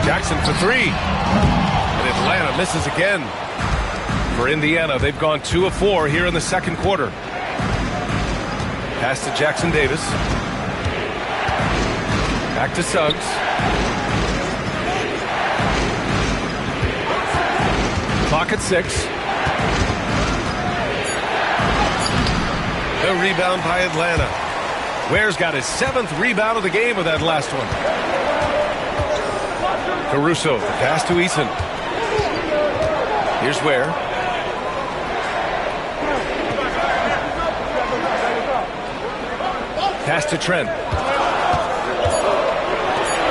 Jackson for 3. And Atlanta misses again. For Indiana, they've gone 2 of 4 here in the second quarter. Pass to Jackson Davis. Back to Suggs. Clock at 6. The rebound by Atlanta. Ware's got his 7th rebound of the game with that last one. Caruso, pass to Eason. Here's Ware. Pass to Trent.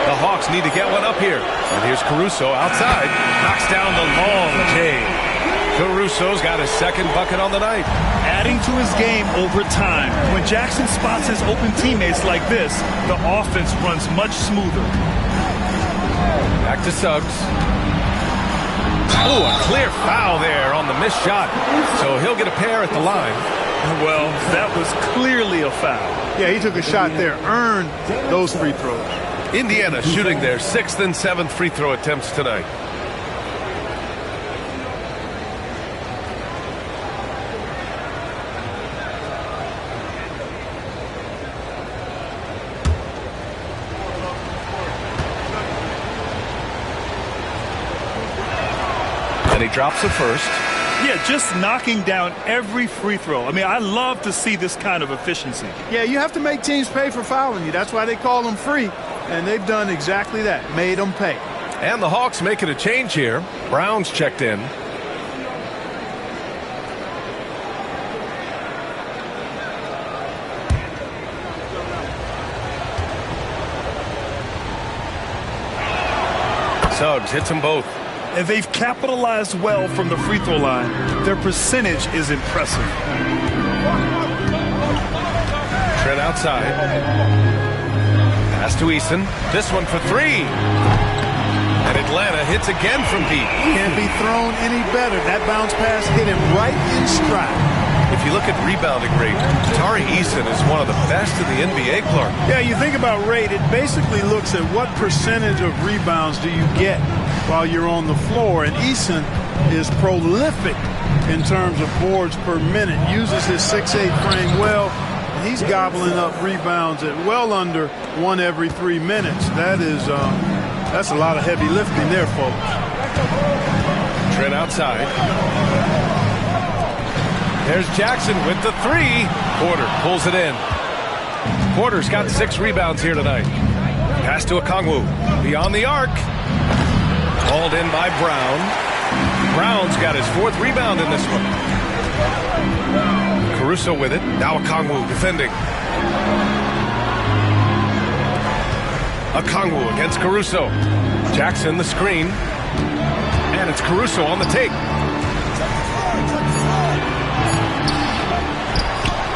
The Hawks need to get one up here. And here's Caruso outside. Knocks down the long J. Caruso's got his 2nd bucket on the night. Adding to his game over time. When Jackson spots his open teammates like this, the offense runs much smoother. Back to Suggs. Oh, a clear foul there on the missed shot. So he'll get a pair at the line. Well, that was clearly a foul. Yeah, he took a shot there, earned those free throws. Indiana shooting their 6th and 7th free throw attempts tonight. And he drops the first. Yeah, just knocking down every free throw. I mean, I love to see this kind of efficiency. Yeah, you have to make teams pay for fouling you. That's why they call them free. And they've done exactly that, made them pay. And the Hawks making a change here. Brown's checked in. Suggs hits them both. And they've capitalized well from the free throw line. Their percentage is impressive. Trent outside. Pass to Eason. This one for 3. And Atlanta hits again from deep. Can't be thrown any better. That bounce pass hit him right in stride. If you look at rebounding rate, Tari Eason is one of the best in the NBA, Clark. Yeah, you think about rate, it basically looks at what percentage of rebounds do you get while you're on the floor. And Eason is prolific in terms of boards per minute, uses his 6'8" frame well. And he's gobbling up rebounds at well under 1 every 3 minutes. That's a lot of heavy lifting there, folks. Trent outside. There's Jackson with the 3. Porter pulls it in. Porter's got 6 rebounds here tonight. Pass to Okongwu. Beyond the arc. Called in by Brown. Brown's got his 4th rebound in this one. Caruso with it. Now Okongwu defending. Okongwu against Caruso. Jackson the screen. And it's Caruso on the take.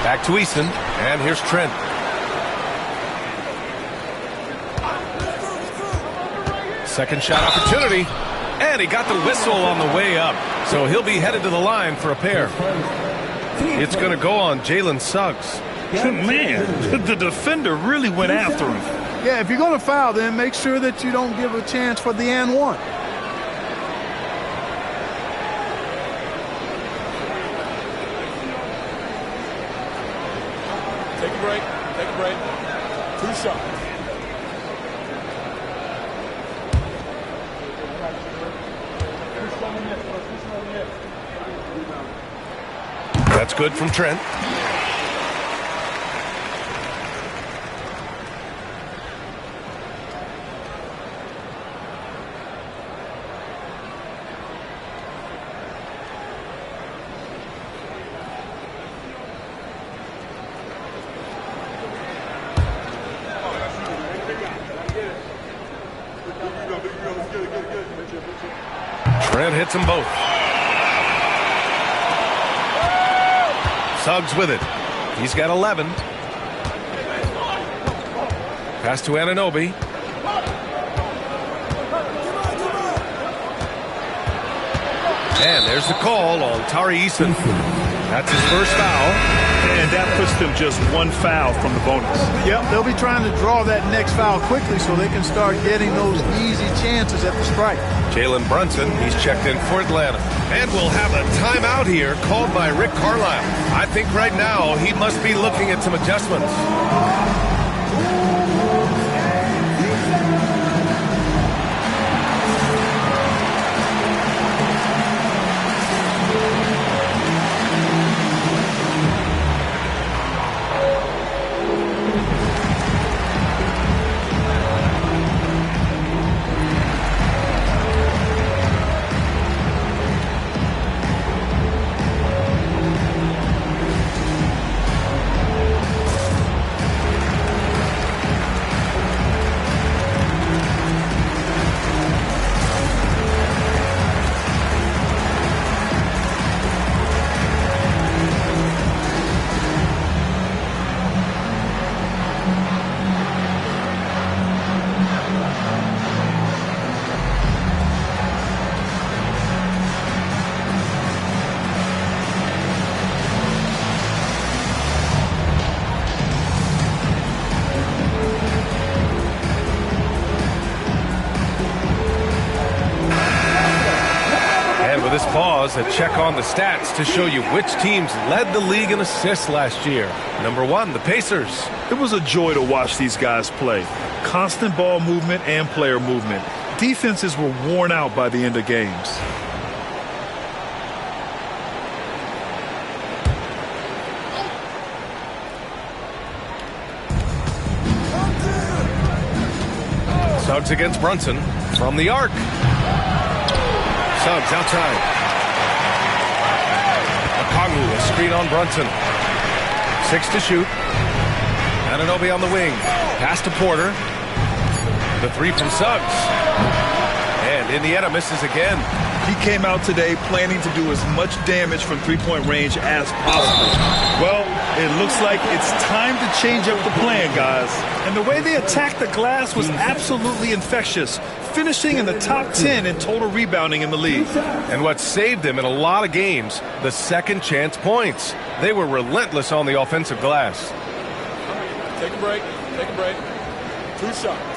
Back to Eason. And here's Trent. Second shot opportunity. And he got the whistle on the way up. So he'll be headed to the line for a pair. It's going to go on Jalen Suggs. Man, the defender really went after him. Yeah, if you're going to foul, then make sure that you don't give a chance for the and one. Take a break. Take a break. 2 shots. That's good from Trent. Trent hits them both. Suggs with it. He's got 11. Pass to Anunoby. And there's the call on Tari Eason. That's his first foul. And that puts them just 1 foul from the bonus. Yep, they'll be trying to draw that next foul quickly so they can start getting those easy chances at the strike. Jalen Brunson, he's checked in for Atlanta. And we'll have a timeout here called by Rick Carlisle. I think right now he must be looking at some adjustments. A check on the stats to show you which teams led the league in assists last year. Number 1, the Pacers. It was a joy to watch these guys play. Constant ball movement and player movement. Defenses were worn out by the end of games. Suggs against Brunson from the arc. Suggs outside. Okongwu, a screen on Brunson. 6 to shoot. Anunoby on the wing. Pass to Porter. The 3 from Suggs. And Indiana misses again. He came out today planning to do as much damage from three-point range as possible. Well, it looks like it's time to change up the plan, guys. And the way they attacked the glass was absolutely infectious, finishing in the top 10 in total rebounding in the league. And what saved them in a lot of games, the second chance points. They were relentless on the offensive glass. Take a break. Take a break. 2 shots.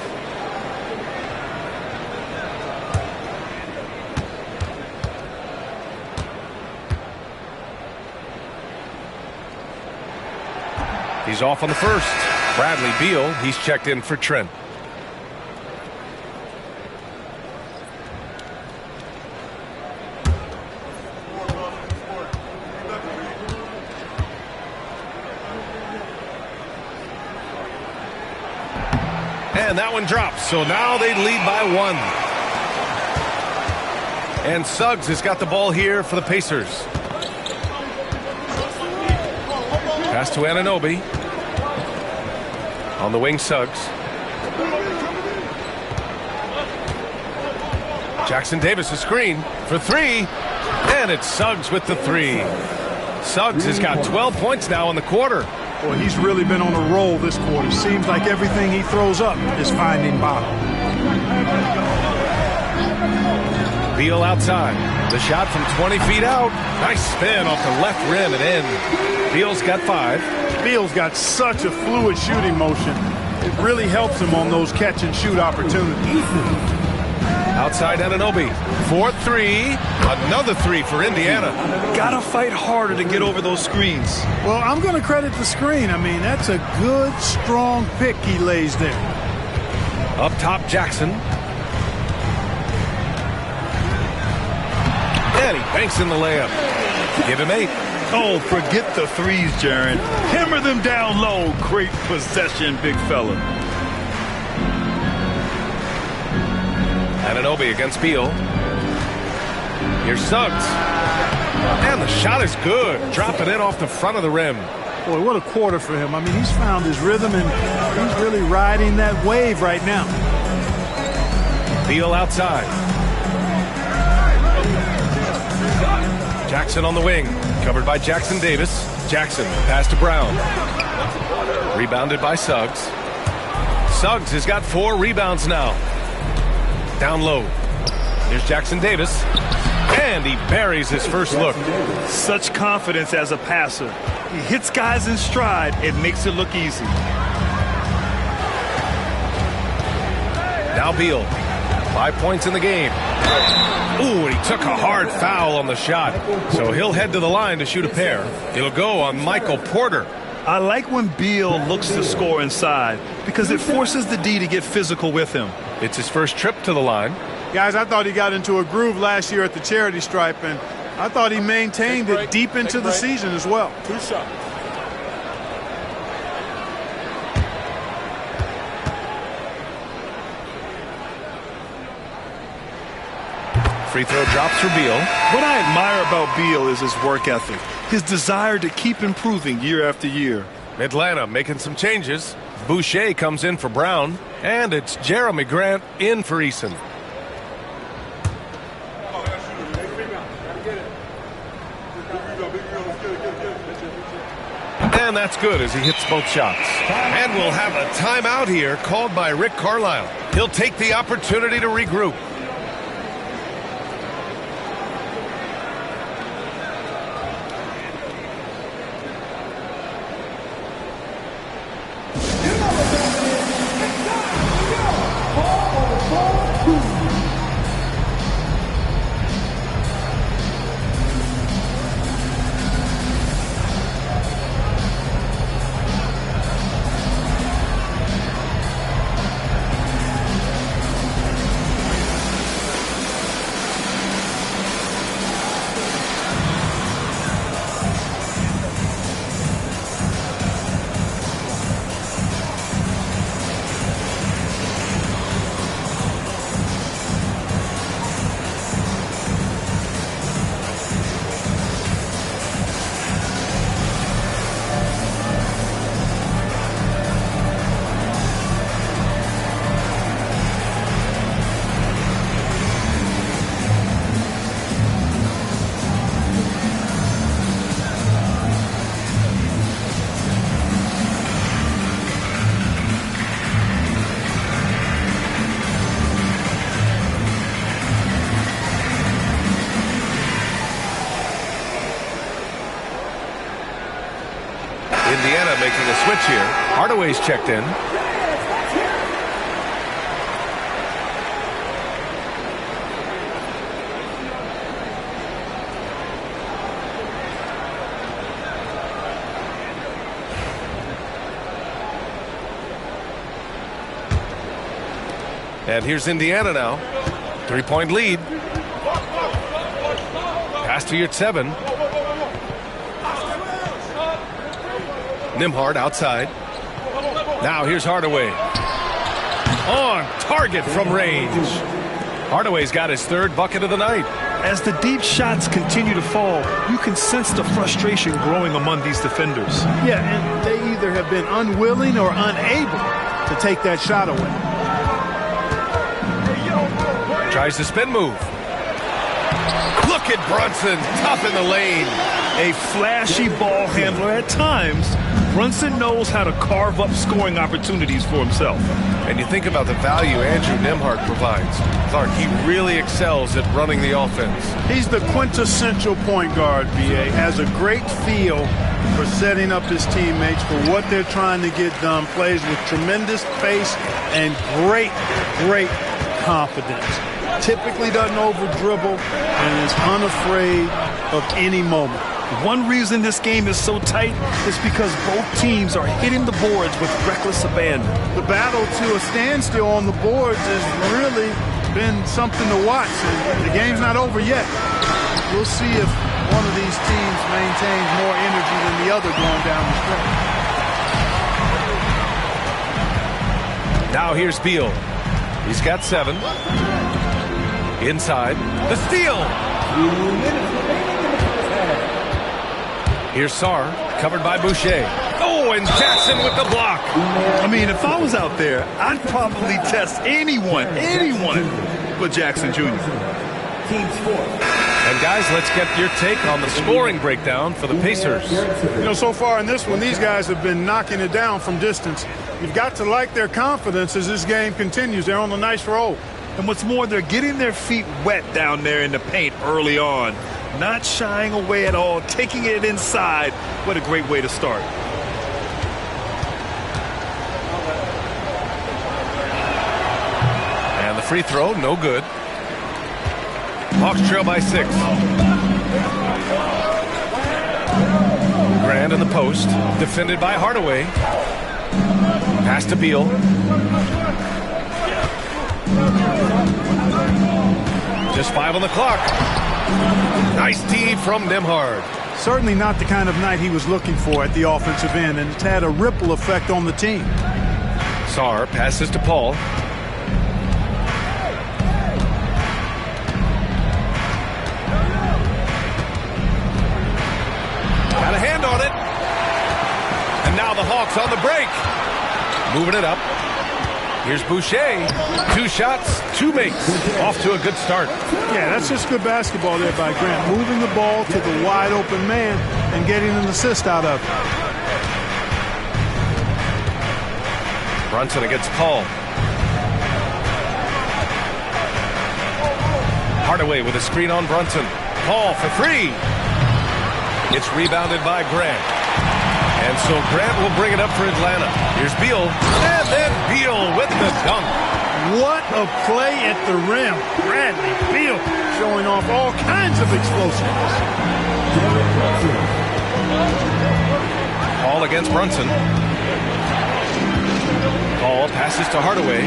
He's off on the first. Bradley Beal, he's checked in for Trent. And that one drops, so now they lead by 1. And Suggs has got the ball here for the Pacers. Pass to Anunoby. On the wing, Suggs. Jackson Davis a screen for three. And it's Suggs with the three. Suggs has got 12 points now in the quarter. Boy, he's really been on a roll this quarter. Seems like everything he throws up is finding bottom. Beal outside. The shot from 20 feet out. Nice spin off the left rim and in. Beal's got 5. Beal's got such a fluid shooting motion. It really helps him on those catch and shoot opportunities. Outside Anunoby. 4-3. Another 3 for Indiana. Gotta fight harder to get over those screens. Well, I'm going to credit the screen. I mean, that's a good, strong pick he lays there. Up top, Jackson. And he banks in the layup. Give him 8. Oh, forget the threes, Jaren. Hammer them down low. Great possession, big fella. Anunoby against Beal. Here's Suggs. And the shot is good. Dropping it off the front of the rim. Boy, what a quarter for him. I mean, he's found his rhythm, and he's really riding that wave right now. Beal outside. Jackson on the wing. Covered by Jackson Davis. Jackson, pass to Brown. Rebounded by Suggs. Suggs has got 4 rebounds now. Down low. Here's Jackson Davis. And he buries his first look. Such confidence as a passer. He hits guys in stride. It makes it look easy. Now Beal. 5 points in the game. Ooh, and he took a hard foul on the shot. So he'll head to the line to shoot a pair. It'll go on Michael Porter. I like when Beal looks to score inside because it forces the D to get physical with him. It's his first trip to the line. Guys, I thought he got into a groove last year at the charity stripe, and I thought he maintained it deep into the season as well. 2 shots. Free throw drops for Beal. What I admire about Beal is his work ethic, his desire to keep improving year after year. Atlanta making some changes. Boucher comes in for Brown, and it's Jeremy Grant in for Eason. And that's good as he hits both shots. And we'll have a timeout here called by Rick Carlisle. He'll take the opportunity to regroup. Indiana making a switch here. Hardaway's checked in. And here's Indiana now. 3-point lead. Pass to Yurtseven. Nembhard outside. Now here's Hardaway. On target from range. Hardaway's got his third bucket of the night. As the deep shots continue to fall, you can sense the frustration growing among these defenders. Yeah, and they either have been unwilling or unable to take that shot away. Tries the spin move. Look at Brunson, tough in the lane. A flashy ball handler at times, Brunson knows how to carve up scoring opportunities for himself. And you think about the value Andrew Nembhard provides. Clark, he really excels at running the offense. He's the quintessential point guard, B.A. Has a great feel for setting up his teammates for what they're trying to get done. Plays with tremendous pace and great confidence. Typically doesn't over-dribble and is unafraid of any moment. One reason this game is so tight is because both teams are hitting the boards with reckless abandon. The battle to a standstill on the boards has really been something to watch. And the game's not over yet. We'll see if one of these teams maintains more energy than the other going down the stretch. Now here's Beal. He's got 7. Inside. The steal. Here's Sarr, covered by Boucher. Oh, and Jackson with the block. I mean, if I was out there, I'd probably test anyone but Jackson Jr. And guys, let's get your take on the scoring breakdown for the Pacers. You know, so far in this one, these guys have been knocking it down from distance. You've got to like their confidence as this game continues. They're on a nice roll. And what's more, they're getting their feet wet down there in the paint early on. Not shying away at all, taking it inside. What a great way to start. And the free throw, no good. Hawks trail by 6. Grant in the post, defended by Hardaway. Pass to Beal. Just 5 on the clock. Nice D from Nembhard. Certainly not the kind of night he was looking for at the offensive end, and it's had a ripple effect on the team. Sarr passes to Paul. Got a hand on it. And now the Hawks on the break. Moving it up. Here's Boucher. 2 shots, 2 makes. Off to a good start. Yeah, that's just good basketball there by Grant. Moving the ball to the wide open man and getting an assist out of it. Brunson against Paul. Hardaway with a screen on Brunson. Paul for 3. It's rebounded by Grant. And so Grant will bring it up for Atlanta. Here's Beal. And then Beal with the dunk. What a play at the rim. Bradley Beal showing off all kinds of explosiveness. Paul against Brunson. Paul passes to Hardaway.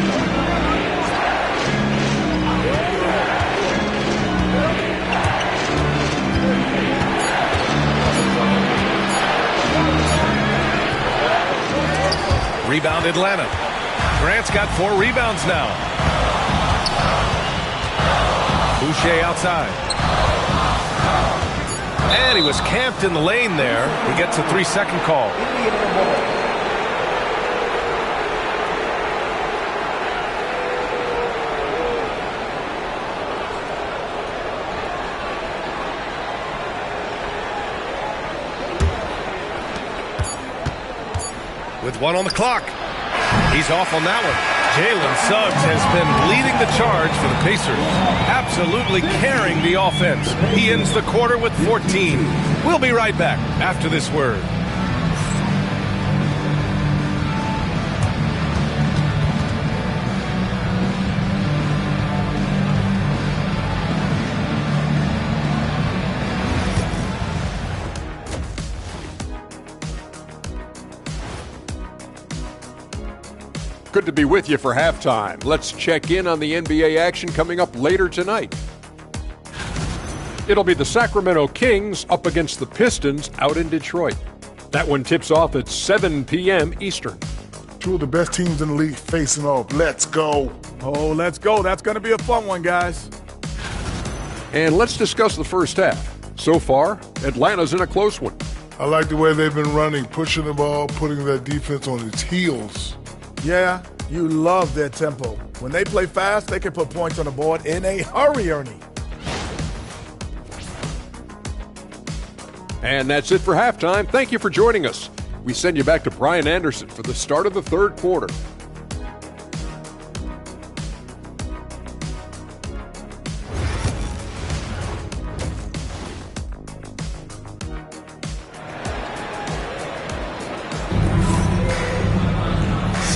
Rebound Atlanta. Grant's got 4 rebounds now. Boucher outside. And he was camped in the lane there. He gets a 3-second call. With 1 on the clock. He's off on that one. Jalen Suggs has been leading the charge for the Pacers. Absolutely carrying the offense. He ends the quarter with 14. We'll be right back after this word. Good to be with you for halftime. Let's check in on the NBA action coming up later tonight. It'll be the Sacramento Kings up against the Pistons out in Detroit. That one tips off at 7 p.m. Eastern. 2 of the best teams in the league facing off. Let's go. Oh, let's go. That's going to be a fun one, guys. And let's discuss the first half. So far, Atlanta's in a close one. I like the way they've been running, pushing the ball, putting that defense on its heels. Yeah, you love their tempo. When they play fast, they can put points on the board in a hurry, Ernie. And that's it for halftime. Thank you for joining us. We send you back to Brian Anderson for the start of the third quarter.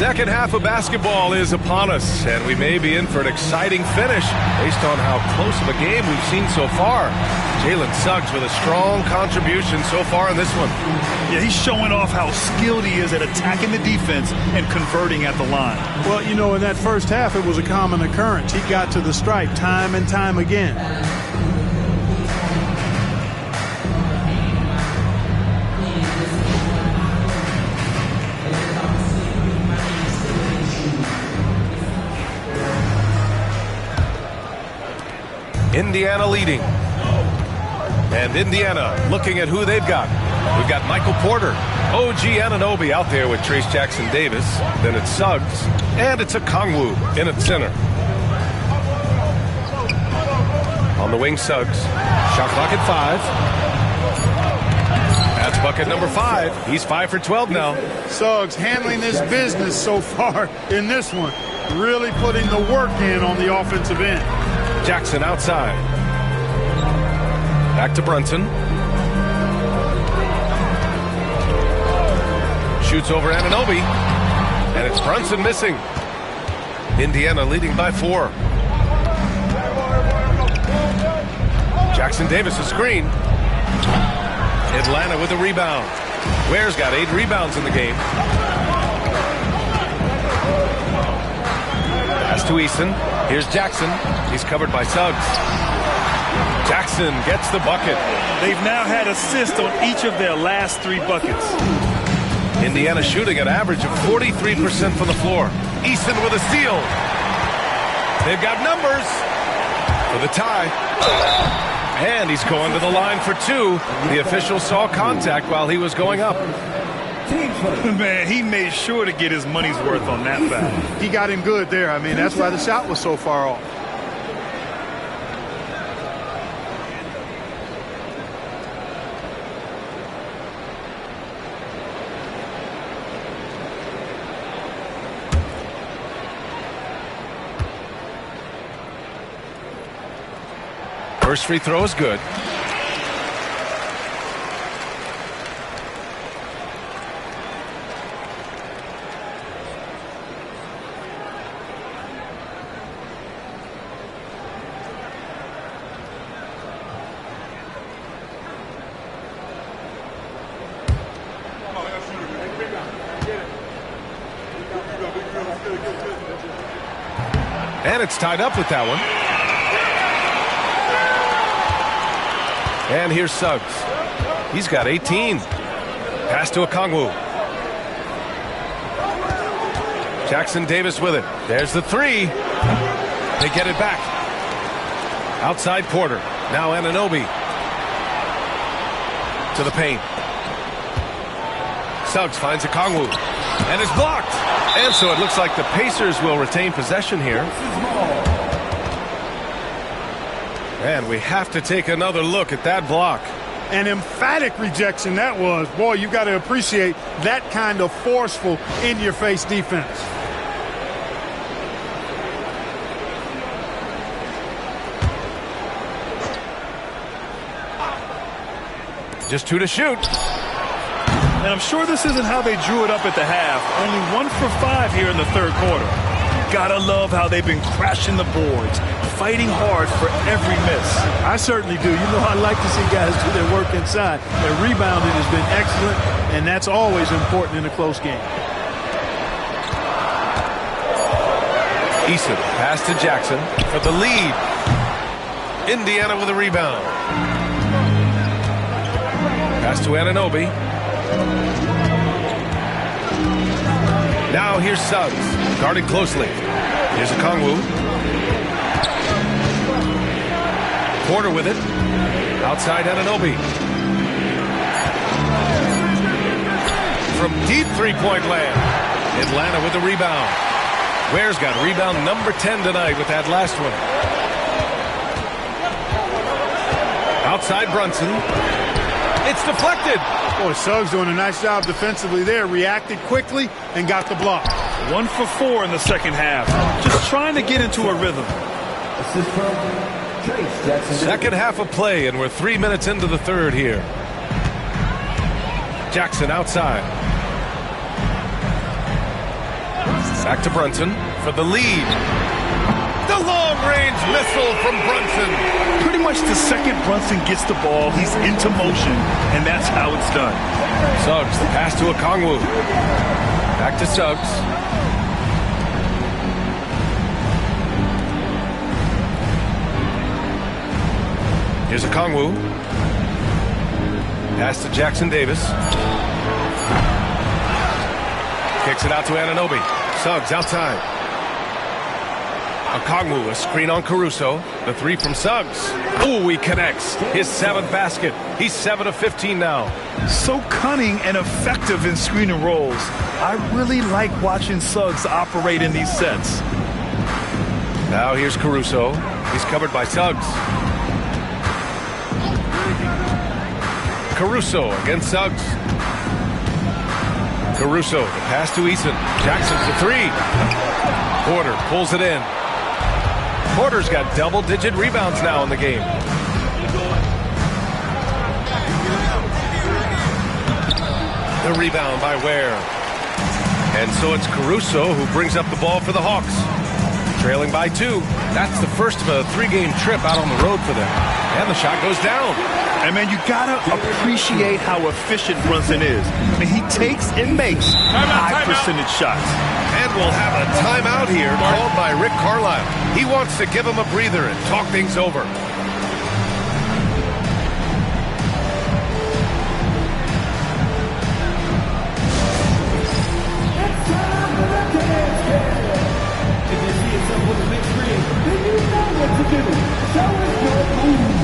Second half of basketball is upon us, and we may be in for an exciting finish based on how close of a game we've seen so far. Jalen Suggs with a strong contribution so far in this one. Yeah, he's showing off how skilled he is at attacking the defense and converting at the line. Well, you know, in that first half, it was a common occurrence. He got to the stripe time and time again. Indiana leading. And Indiana looking at who they've got. We've got Michael Porter, OG Anunoby out there with Trayce Jackson-Davis. Then it's Suggs, and it's Okongwu in at center. On the wing, Suggs. Shot clock at 5. That's bucket number 5. He's 5 for 12 now. Suggs handling this business so far in this one. Really putting the work in on the offensive end. Jackson outside. Back to Brunson. Shoots over Anunoby. And it's Brunson missing. Indiana leading by 4. Jackson-Davis a screen. Atlanta with a rebound. Ware's got 8 rebounds in the game. Pass to Eason. Here's Jackson. He's covered by Suggs. Jackson gets the bucket. They've now had assists on each of their last 3 buckets. Indiana shooting an average of 43% from the floor. Eason with a steal. They've got numbers for the tie. And he's going to the line for 2. The official saw contact while he was going up. Man, he made sure to get his money's worth on that foul. He got him good there. I mean, that's why the shot was so far off. First free throw is good. And it's tied up with that one. And here's Suggs. He's got 18. Pass to Okongwu. Jackson-Davis with it. There's the 3. They get it back. Outside Porter. Now Anunoby. To the paint. Suggs finds Okongwu. And it's blocked. And so it looks like the Pacers will retain possession here. And we have to take another look at that block. An emphatic rejection that was. Boy, you got to appreciate that kind of forceful, in-your-face defense. Just 2 to shoot. And I'm sure this isn't how they drew it up at the half. Only 1 for 5 here in the third quarter. Gotta love how they've been crashing the boards, fighting hard for every miss. I certainly do. You know, I like to see guys do their work inside. Their rebounding has been excellent, and that's always important in a close game. Eason, pass to Jackson for the lead. Indiana with a rebound. Pass to Anunoby. Now here's Suggs, guarded closely. Here's Okongwu. Porter with it. Outside Anunoby. From deep three-point land. Atlanta with the rebound. Ware's got rebound number 10 tonight with that last one. Outside Brunson. It's deflected. Boy, Suggs doing a nice job defensively there. Reacted quickly and got the block. 1 for 4 in the second half. Just trying to get into a rhythm. Second half of play, and we're 3 minutes into the third here. Jackson outside. Back to Brunson for the lead. The long-range missile from Brunson. Pretty much the second Brunson gets the ball, he's into motion, and that's how it's done. Suggs, the pass to Okongwu. Back to Suggs. Here's Okongwu. Pass to Jackson Davis. Kicks it out to Anunoby. Suggs outside. Okongwu, a screen on Caruso. The three from Suggs. Ooh, he connects. His 7th basket. He's 7 of 15 now. So cunning and effective in screen and rolls. I really like watching Suggs operate in these sets. Now here's Caruso. He's covered by Suggs. Caruso against Suggs. Caruso, the pass to Eason. Jackson for 3. Porter pulls it in. Porter's got double-digit rebounds now in the game. The rebound by Ware. And so it's Caruso who brings up the ball for the Hawks. Trailing by 2. That's the first of a 3-game trip out on the road for them. And the shot goes down. And man, you gotta appreciate how efficient Brunson is. I mean, he takes and makes high percentage shots. And we'll have a timeout here called by Rick Carlisle. He wants to give him a breather and talk things over. If you see yourself with a big screen, then you know what to do. Show us your move.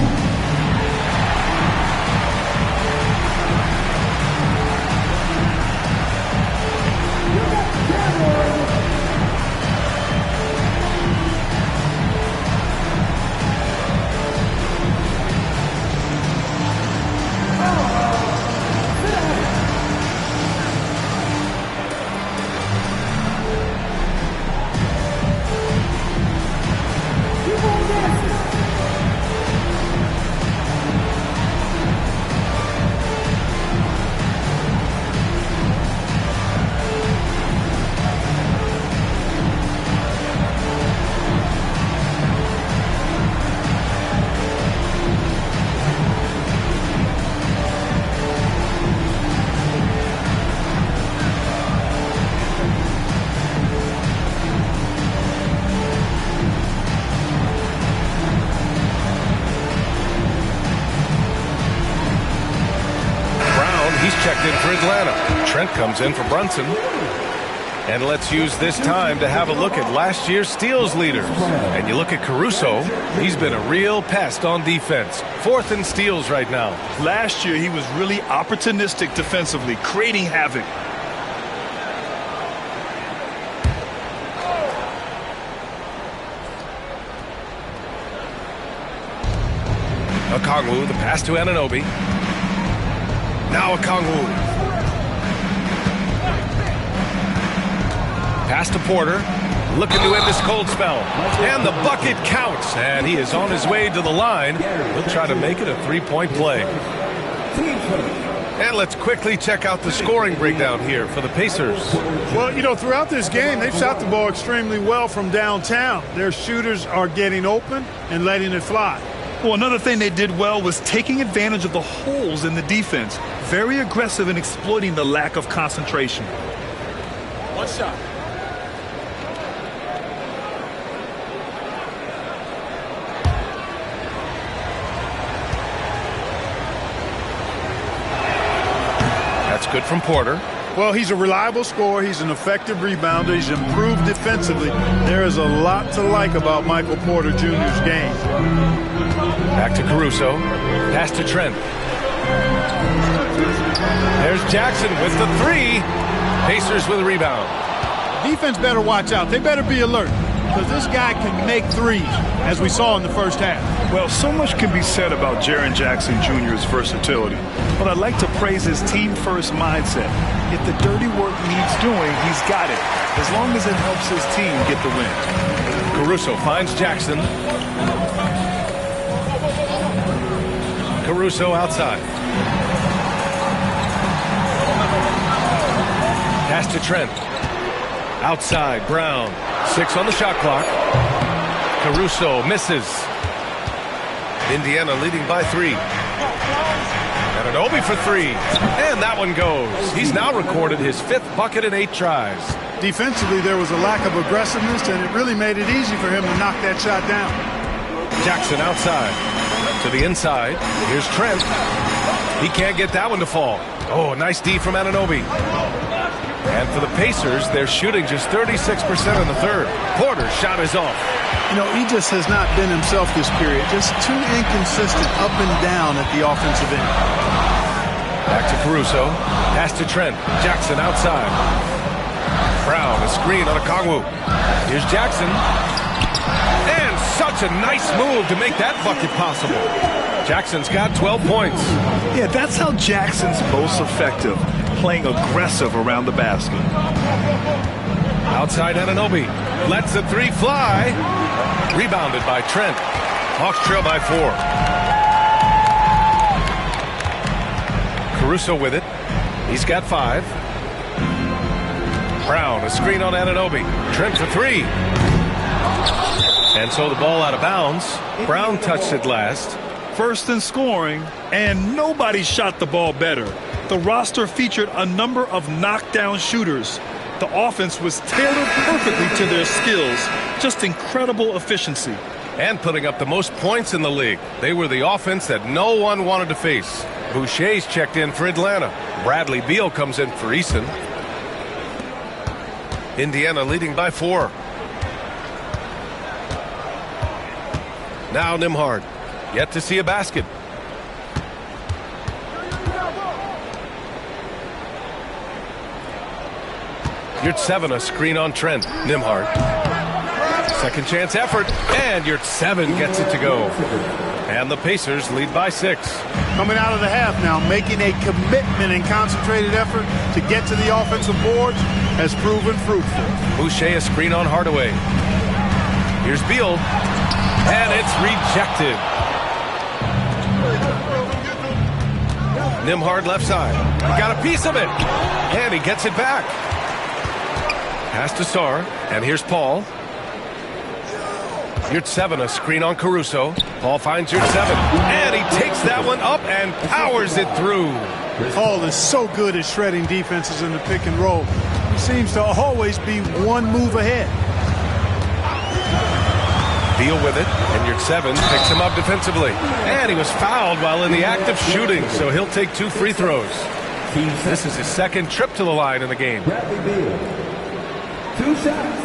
Checked in for Atlanta. Trent comes in for Brunson. And let's use this time to have a look at last year's steals leaders. And you look at Caruso, he's been a real pest on defense. 4th in steals right now. Last year, he was really opportunistic defensively, creating havoc. Okongwu, the pass to Anunoby. Now Okongwu. Pass to Porter. Looking to end this cold spell. And the bucket counts. And he is on his way to the line. He'll try to make it a 3-point play. And let's quickly check out the scoring breakdown here for the Pacers. Well, you know, throughout this game, they've shot the ball extremely well from downtown. Their shooters are getting open and letting it fly. Well, another thing they did well was taking advantage of the holes in the defense. Very aggressive in exploiting the lack of concentration. One shot. That's good from Porter. Well, he's a reliable scorer. He's an effective rebounder. He's improved defensively. There is a lot to like about Michael Porter Jr.'s game. Back to Caruso. Pass to Trent. There's Jackson with the three. Pacers with a rebound. Defense better watch out. They better be alert, because this guy can make threes, as we saw in the first half. Well, so much can be said about Jaren Jackson Jr.'s versatility, but I'd like to praise his team-first mindset. If the dirty work needs doing, he's got it, as long as it helps his team get the win. Caruso finds Jackson. Caruso outside. Pass to Trent. Outside, Brown. 6 on the shot clock. Caruso misses. Indiana leading by 3. Anunoby for 3. And that one goes. He's now recorded his 5th bucket in 8 tries. Defensively, there was a lack of aggressiveness, and it really made it easy for him to knock that shot down. Jackson outside. To the inside. Here's Trent. He can't get that one to fall. Oh, nice D from Anunoby. And for the Pacers, they're shooting just 36% in the third. Porter's shot is off. You know, he just has not been himself this period. Just too inconsistent up and down at the offensive end. Back to Caruso. Pass to Trent. Jackson outside. Brown, a screen on Okongwu. Here's Jackson. And such a nice move to make that bucket possible. Jackson's got 12 points. Yeah, that's how Jackson's most effective, playing aggressive around the basket. Outside Anunoby. Lets the 3 fly. Rebounded by Trent. Hawks trail by 4. Caruso with it. He's got 5. Brown, a screen on Anunoby. Trent for 3. And so the ball out of bounds. Brown touched it last. First in scoring, and nobody shot the ball better. The roster featured a number of knockdown shooters. The offense was tailored perfectly to their skills. Just incredible efficiency. And putting up the most points in the league. They were the offense that no one wanted to face. Boucher's checked in for Atlanta. Bradley Beal comes in for Easton. Indiana leading by 4. Now Nembhard. Yet to see a basket. Yurtseven, a screen on Trent. Nembhard. Second chance effort. And Yurtseven gets it to go. And the Pacers lead by 6. Coming out of the half now, making a commitment and concentrated effort to get to the offensive boards has proven fruitful. Boucher, a screen on Hardaway. Here's Beal. And it's rejected. Nembhard left side. Got a piece of it. And he gets it back. Pass to Sarr. And here's Paul. Yurtseven, a screen on Caruso. Paul finds Yurtseven. And he takes that one up and powers it through. Paul is so good at shredding defenses in the pick and roll. He seems to always be one move ahead. Beal with it, and Yurtseven picks him up defensively. And he was fouled while in the act of shooting, so he'll take 2 free throws. This is his second trip to the line in the game. 2 shots.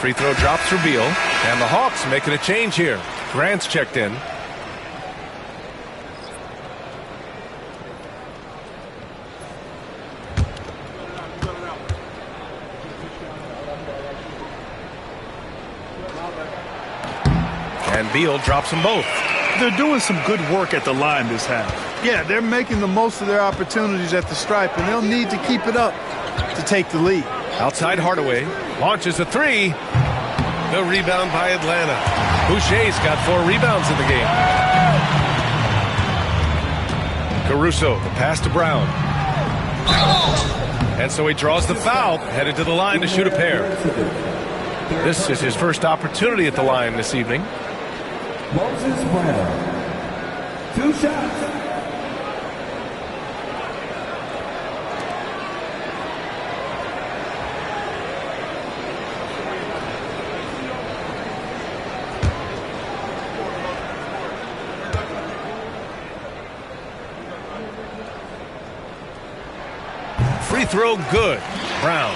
Free throw drops for Beal, and the Hawks making a change here. Grant's checked in. And Beal drops them both. They're doing some good work at the line this half. Yeah, they're making the most of their opportunities at the stripe, and they'll need to keep it up to take the lead. Outside Hardaway launches a 3. The rebound by Atlanta. Boucher's got 4 rebounds in the game. Caruso, the pass to Brown. And so he draws the foul, headed to the line to shoot a pair. This is his first opportunity at the line this evening. Moses Brown. 2 shots. free throw, good. Brown.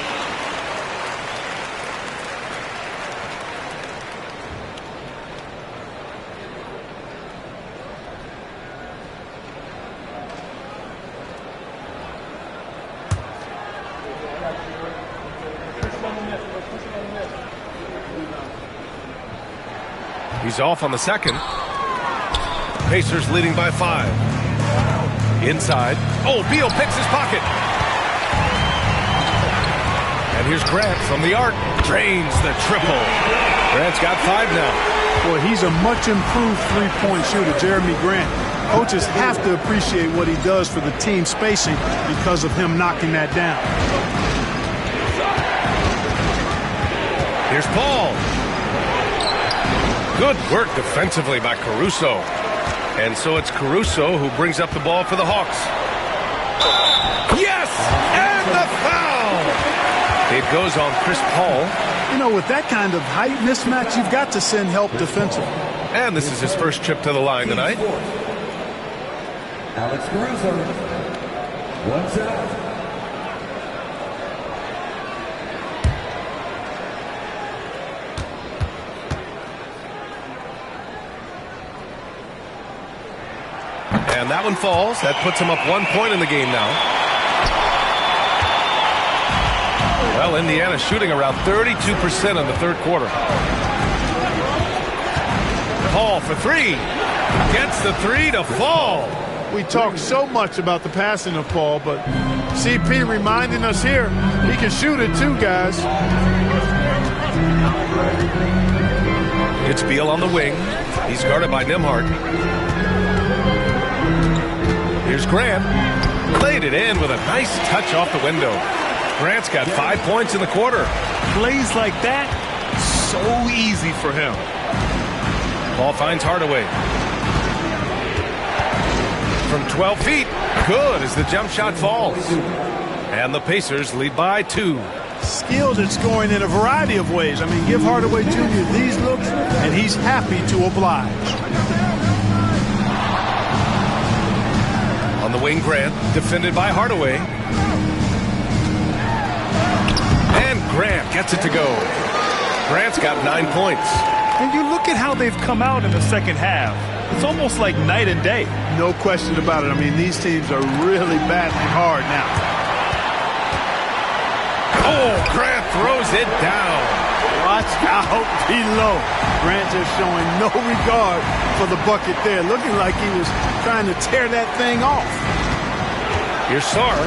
He's off on the second. Pacers leading by 5. Inside. Oh, Beal picks his pocket. And here's Grant from the arc. Drains the triple. Grant's got 5 now. Boy, he's a much improved three-point shooter, Jeremy Grant. Coaches have to appreciate what he does for the team spacing because of him knocking that down. Here's Paul. Good work defensively by Caruso. And so it's Caruso who brings up the ball for the Hawks. Yes! And the foul! It goes on Chris Paul. You know, with that kind of height mismatch, you've got to send help defensively. And this is his first trip to the line tonight. Alex Caruso. 1 shot. And that one falls. That puts him up 1 point in the game now. Well, Indiana shooting around 32% in the third quarter. Paul for 3. Gets the 3 to fall. We talk so much about the passing of Paul, but CP reminding us here, he can shoot it too, guys. It's Beal on the wing. He's guarded by Nembhard. Here's Grant. Played it in with a nice touch off the window. Grant's got 5 points in the quarter. Plays like that, so easy for him. Ball finds Hardaway. From 12 feet. Good as the jump shot falls. And the Pacers lead by 2. Skilled at scoring in a variety of ways. I mean, give Hardaway Jr. these looks, and he's happy to oblige. On the wing, Grant, defended by Hardaway. And Grant gets it to go. Grant's got 9 points. And you look at how they've come out in the second half. It's almost like night and day. No question about it. I mean, these teams are really battling hard now. Oh, Grant throws it down. Watch out below. Grant just showing no regard for the bucket there. Looking like he was trying to tear that thing off. Here's Sarr.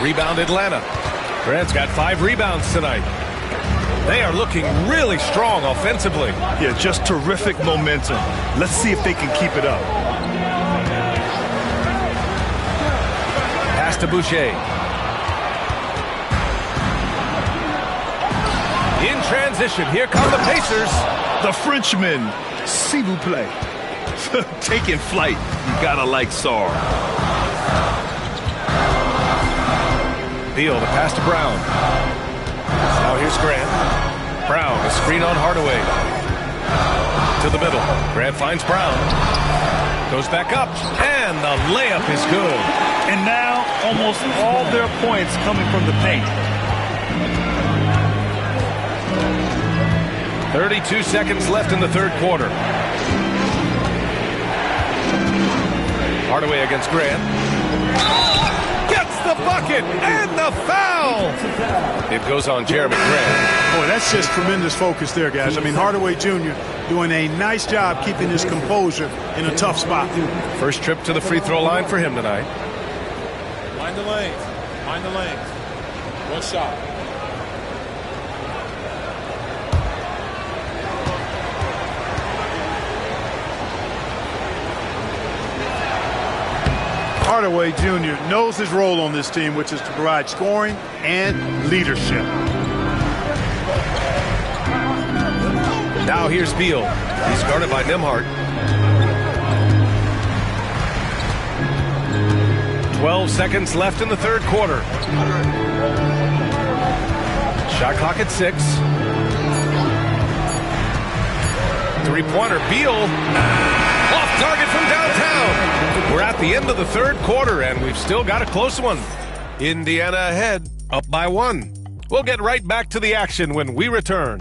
Rebound Atlanta. Grant's got 5 rebounds tonight. They are looking really strong offensively. Yeah, just terrific momentum. Let's see if they can keep it up. Pass to Boucher. In transition, here come the Pacers. The Frenchman, s'il vous plaît. Taking flight. You gotta like Sarr. Beal, the pass to Brown. Now here's Grant. Brown, a screen on Hardaway. To the middle. Grant finds Brown. Goes back up. And the layup is good. And now almost all their points coming from the paint. 32 seconds left in the third quarter. Hardaway against Grant. Gets the bucket and the foul. It goes on Jeremy Grant. Boy, that's just tremendous focus there, guys. I mean, Hardaway Jr. doing a nice job keeping his composure in a tough spot. First trip to the free throw line for him tonight. Mind the lanes. Mind the lanes. 1 shot. Hardaway Jr. knows his role on this team, which is to provide scoring and leadership. Now here's Beal. He's guarded by Nembhard. 12 seconds left in the third quarter. Shot clock at 6. Three-pointer, Beal. Off target from downtown. We're at the end of the third quarter, and we've still got a close one. Indiana ahead, up by 1. We'll get right back to the action when we return.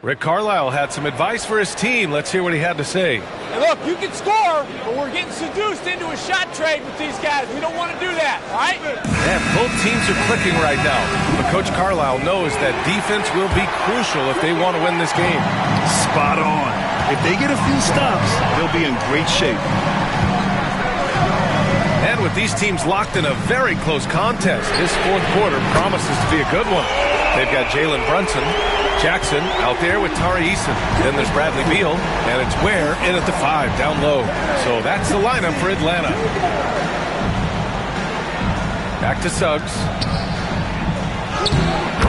Rick Carlisle had some advice for his team. Let's hear what he had to say. Hey, look, you can score, but we're getting seduced into a shot trade with these guys. We don't want to do that, all right? Yeah, both teams are clicking right now. But Coach Carlisle knows that defense will be crucial if they want to win this game. Spot on. If they get a few stops, they'll be in great shape. And with these teams locked in a very close contest, this fourth quarter promises to be a good one. They've got Jalen Brunson, Jackson out there with Tari Eason. Then there's Bradley Beal, and it's Ware in at the 5 down low. So that's the lineup for Atlanta. Back to Suggs.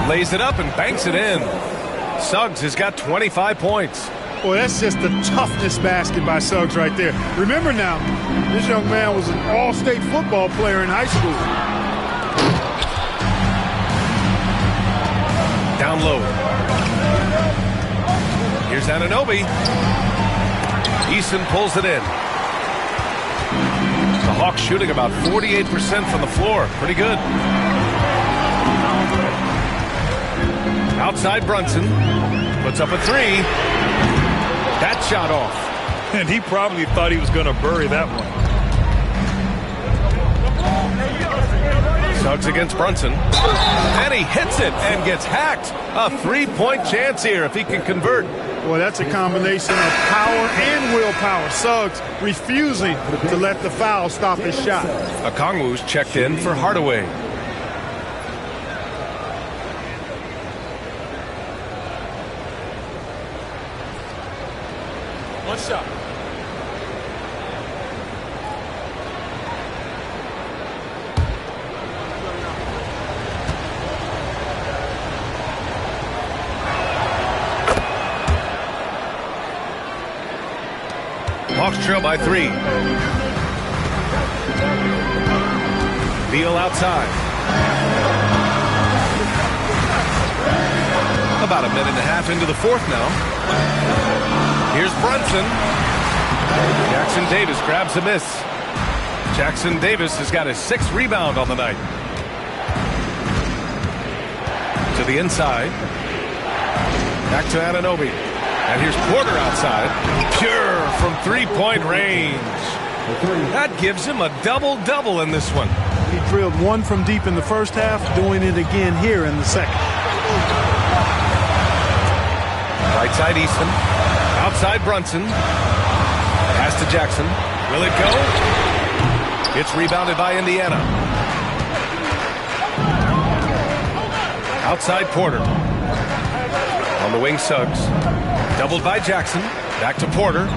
Lays it up and banks it in. Suggs has got 25 points. Well, that's just the toughness basket by Suggs right there. Remember now, this young man was an all-state football player in high school. Down low. Here's Anunoby. Eason pulls it in. The Hawks shooting about 48% from the floor. Pretty good. Outside Brunson. Puts up a 3. That shot off. And he probably thought he was going to bury that one. Suggs against Brunson. And he hits it and gets hacked. A 3-point chance here if he can convert. Well, that's a combination of power and willpower. Suggs refusing to let the foul stop his shot. Okongwu's checked in for Hardaway. One shot. Hawks trail by 3. Beal outside. About a minute and a half into the fourth now. Here's Brunson. Jackson Davis grabs a miss. Jackson Davis has got his 6th rebound on the night. To the inside. Back to Anunoby. And here's Porter outside. Pure from 3-point range. That gives him a double-double in this one. He drilled 1 from deep in the first half, doing it again here in the second. Right side Easton. Outside Brunson. Pass to Jackson. Will it go? It's rebounded by Indiana. Outside Porter. On the wing Suggs. Doubled by Jackson. Back to Porter.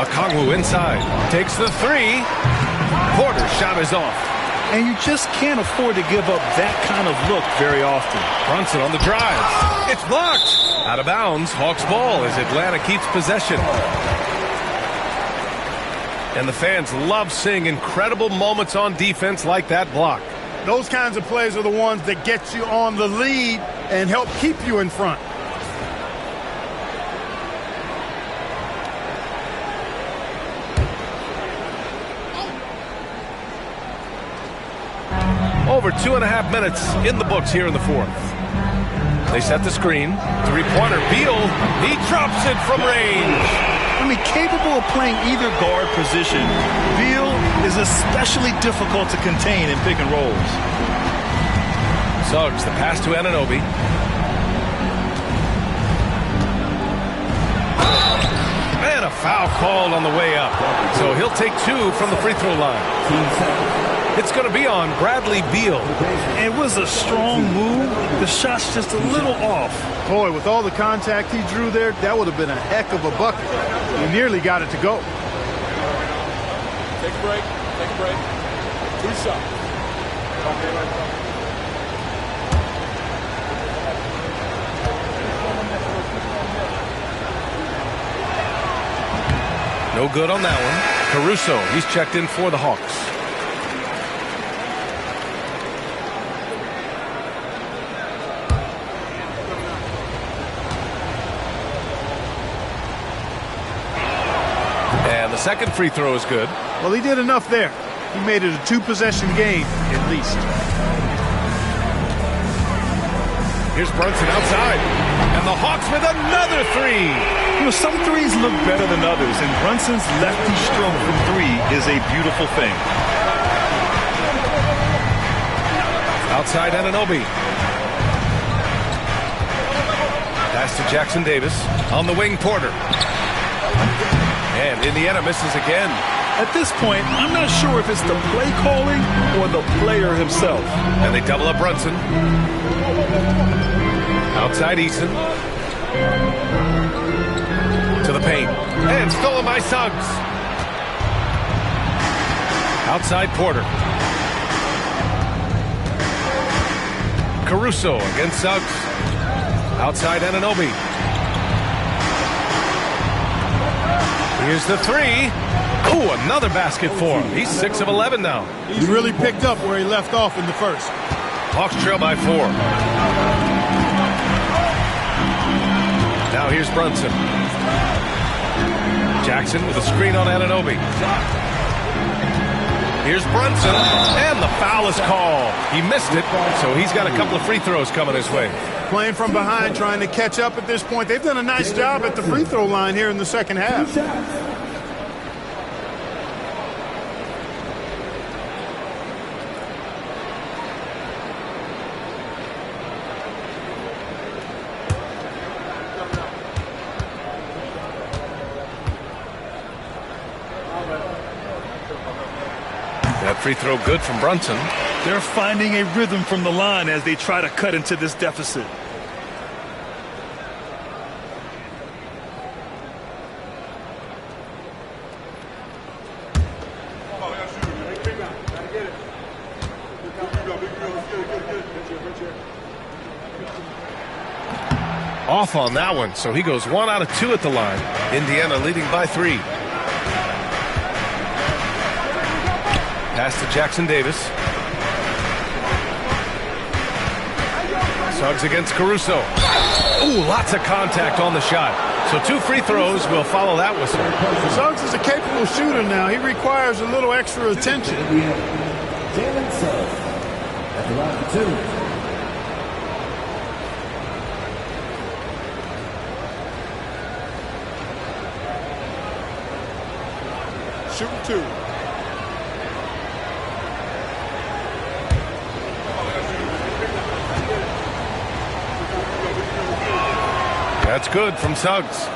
Okongwu inside. Takes the 3. Porter's shot is off. And you just can't afford to give up that kind of look very often. Brunson on the drive. It's blocked. Out of bounds. Hawks ball as Atlanta keeps possession. And the fans love seeing incredible moments on defense like that block. Those kinds of plays are the ones that get you on the lead and help keep you in front. Over 2.5 minutes in the books here in the fourth. They set the screen. 3-pointer. Beal. He drops it from range. I mean, capable of playing either guard position, Beal is especially difficult to contain in pick and rolls. Suggs, the pass to Anunoby. And a foul called on the way up. So he'll take 2 from the free throw line. It's going to be on Bradley Beal. It was a strong move. The shot's just a little off. Boy, with all the contact he drew there, that would have been a heck of a bucket. He nearly got it to go. Take a break. Take a break. 2 shots. No good on that one. Caruso, he's checked in for the Hawks. And the second free throw is good. Well, he did enough there. He made it a two-possession game, at least. Here's Brunson outside. And the Hawks with another three. You know, some threes look better than others, and Brunson's lefty stroke from three is a beautiful thing. Outside Anunoby. Pass to Jackson Davis. On the wing, Porter. And Indiana misses again. At this point, I'm not sure if it's the play calling or the player himself. And they double up Brunson. Outside Eason. To the paint. And it's stolen by Suggs. Outside Porter. Caruso against Suggs. Outside Anunoby. Here's the three. Oh, another basket for him. He's 6 of 11 now. He really picked up where he left off in the first. Hawks trail by 4. Now here's Brunson. Jackson with a screen on Anunoby. Here's Brunson, and the foul is called. He missed it, so he's got a couple of free throws coming his way. Playing from behind, trying to catch up at this point. They've done a nice job at the free throw line here in the second half. That free throw good from Brunson. They're finding a rhythm from the line as they try to cut into this deficit. Off on that one, so he goes 1 out of 2 at the line. Indiana leading by 3. Pass to Jackson Davis. Suggs against Caruso. Ooh, lots of contact on the shot. So 2 free throws will follow that whistle. Suggs is a capable shooter now. He requires a little extra attention. Jalen Suggs at the line for 2. Shooting 2. That's good from Suggs.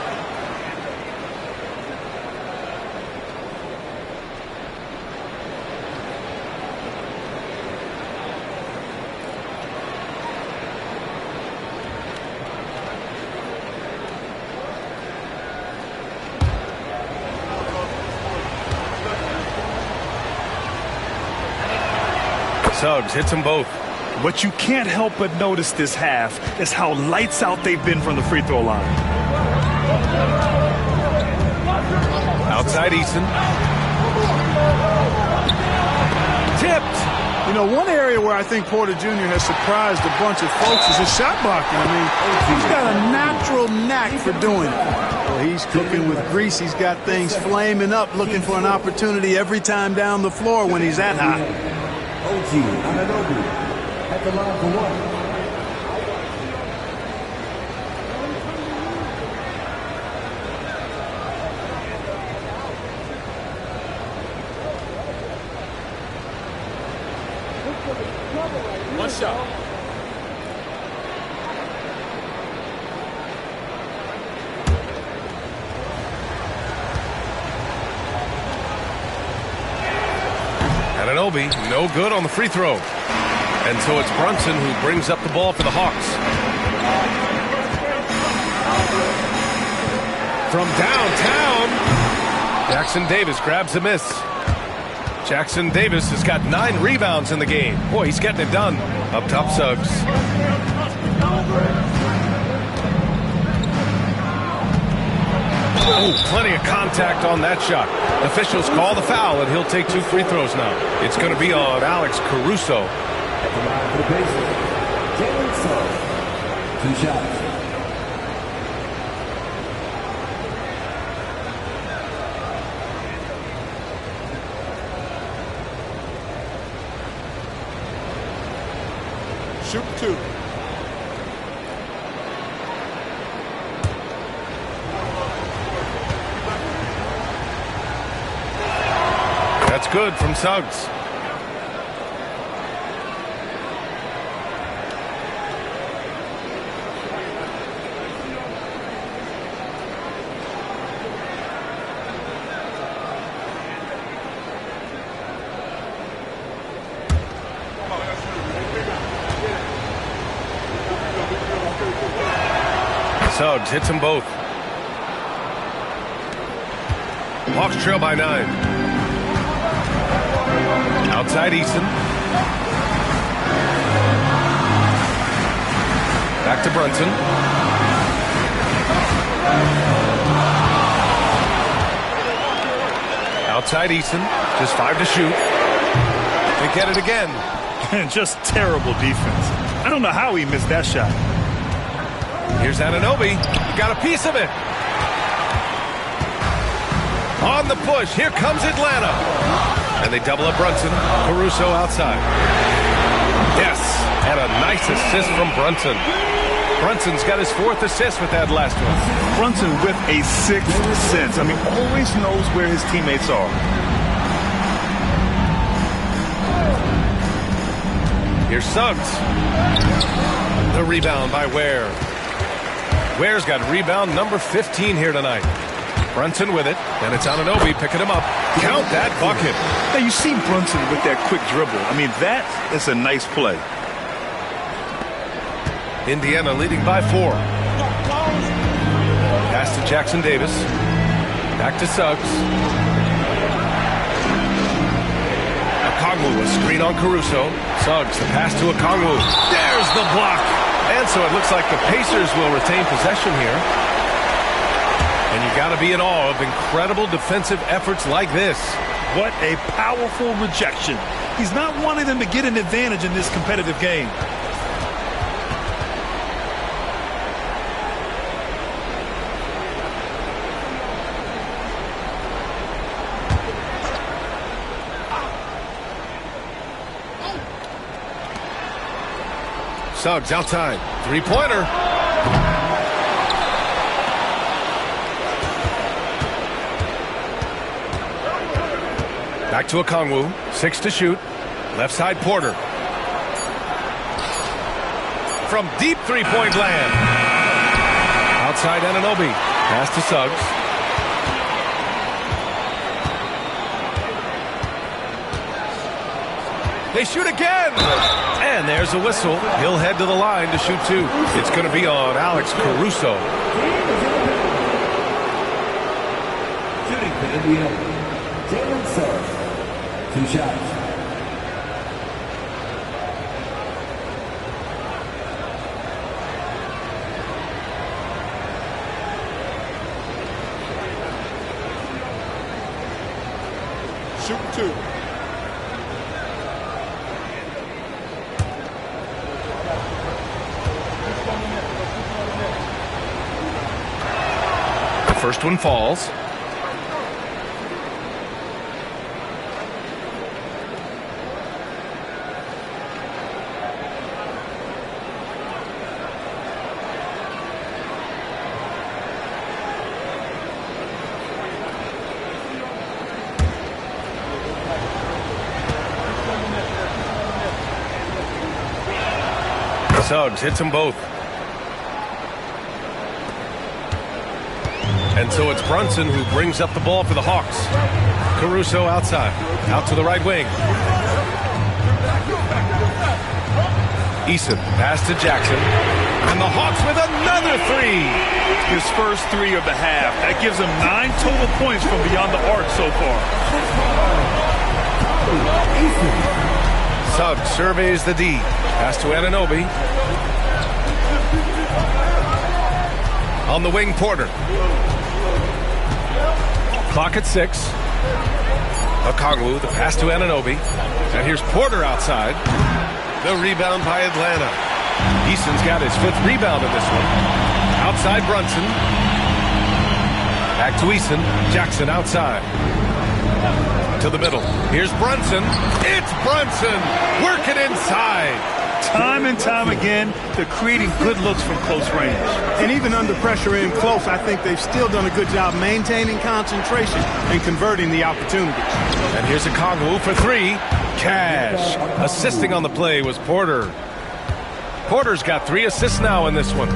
Suggs hits them both. What you can't help but notice this half is how lights out they've been from the free throw line. Outside Eason. Tipped. You know, one area where I think Porter Jr. has surprised a bunch of folks is his shot blocking. I mean, he's got a natural knack for doing it. Well, he's cooking with grease. He's got things flaming up, looking for an opportunity every time down the floor when he's that hot. OG Anunoby at the line for 1. One shot. Anunoby, no good on the free throw. And so it's Brunson who brings up the ball for the Hawks. From downtown, Jackson Davis grabs the miss. Jackson Davis has got 9 rebounds in the game. Boy, he's getting it done. Up top, Suggs. Oh, plenty of contact on that shot. Officials call the foul, and he'll take 2 free throws now. It's going to be on Alex Caruso. Jalen Suggs, 2 shots. Shoot 2. That's good from Suggs. Suggs hits them both. Hawks trail by 9. Outside Eason. Back to Brunson. Outside Eason. Just 5 to shoot. They get it again. Just terrible defense. I don't know how he missed that shot. Here's Anunoby. He got a piece of it. On the push. Here comes Atlanta. And they double up Brunson. Caruso outside. Yes. And a nice assist from Brunson. Brunson's got his 4th assist with that last one. Brunson with a 6th sense. I mean, always knows where his teammates are. Here's Suggs. The rebound by Ware. Ware's got rebound number 15 here tonight. Brunson with it, and it's Anunoby picking him up. Count that bucket. Now, you see Brunson with that quick dribble. I mean, that is a nice play. Indiana leading by 4. Pass to Jackson Davis. Back to Suggs. Okongwu, a screen on Caruso. Suggs, the pass to Okongwu. There's the block. And so it looks like the Pacers will retain possession here. And you got to be in awe of incredible defensive efforts like this. What a powerful rejection. He's not wanting them to get an advantage in this competitive game. Suggs outside. 3-pointer. Back to Okongwu. 6 to shoot. Left side Porter. From deep 3-point land. Outside Anunoby. Pass to Suggs. They shoot again. And there's a whistle. He'll head to the line to shoot 2. It's going to be on Alex Caruso. Shooting for Indiana, Jalen Suggs, 2 shots. Shoot 2. First one falls. Suggs hits them both. And so it's Brunson who brings up the ball for the Hawks. Caruso outside. Out to the right wing. Eason, pass to Jackson. And the Hawks with another 3. His first 3 of the half. That gives him 9 total points from beyond the arc so far. Suggs surveys the D. Pass to Anunoby. On the wing, Porter. Clock at 6. Okongwu, the pass to Anunoby. And here's Porter outside. The rebound by Atlanta. Eason's got his 5th rebound in this one. Outside Brunson. Back to Eason. Jackson outside. To the middle. Here's Brunson. It's Brunson working inside. Time and time again, they're creating good looks from close range. And even under pressure in close, I think they've still done a good job maintaining concentration and converting the opportunities. And here's Okongwu for 3. Cash. Assisting on the play was Porter. Porter's got 3 assists now in this one.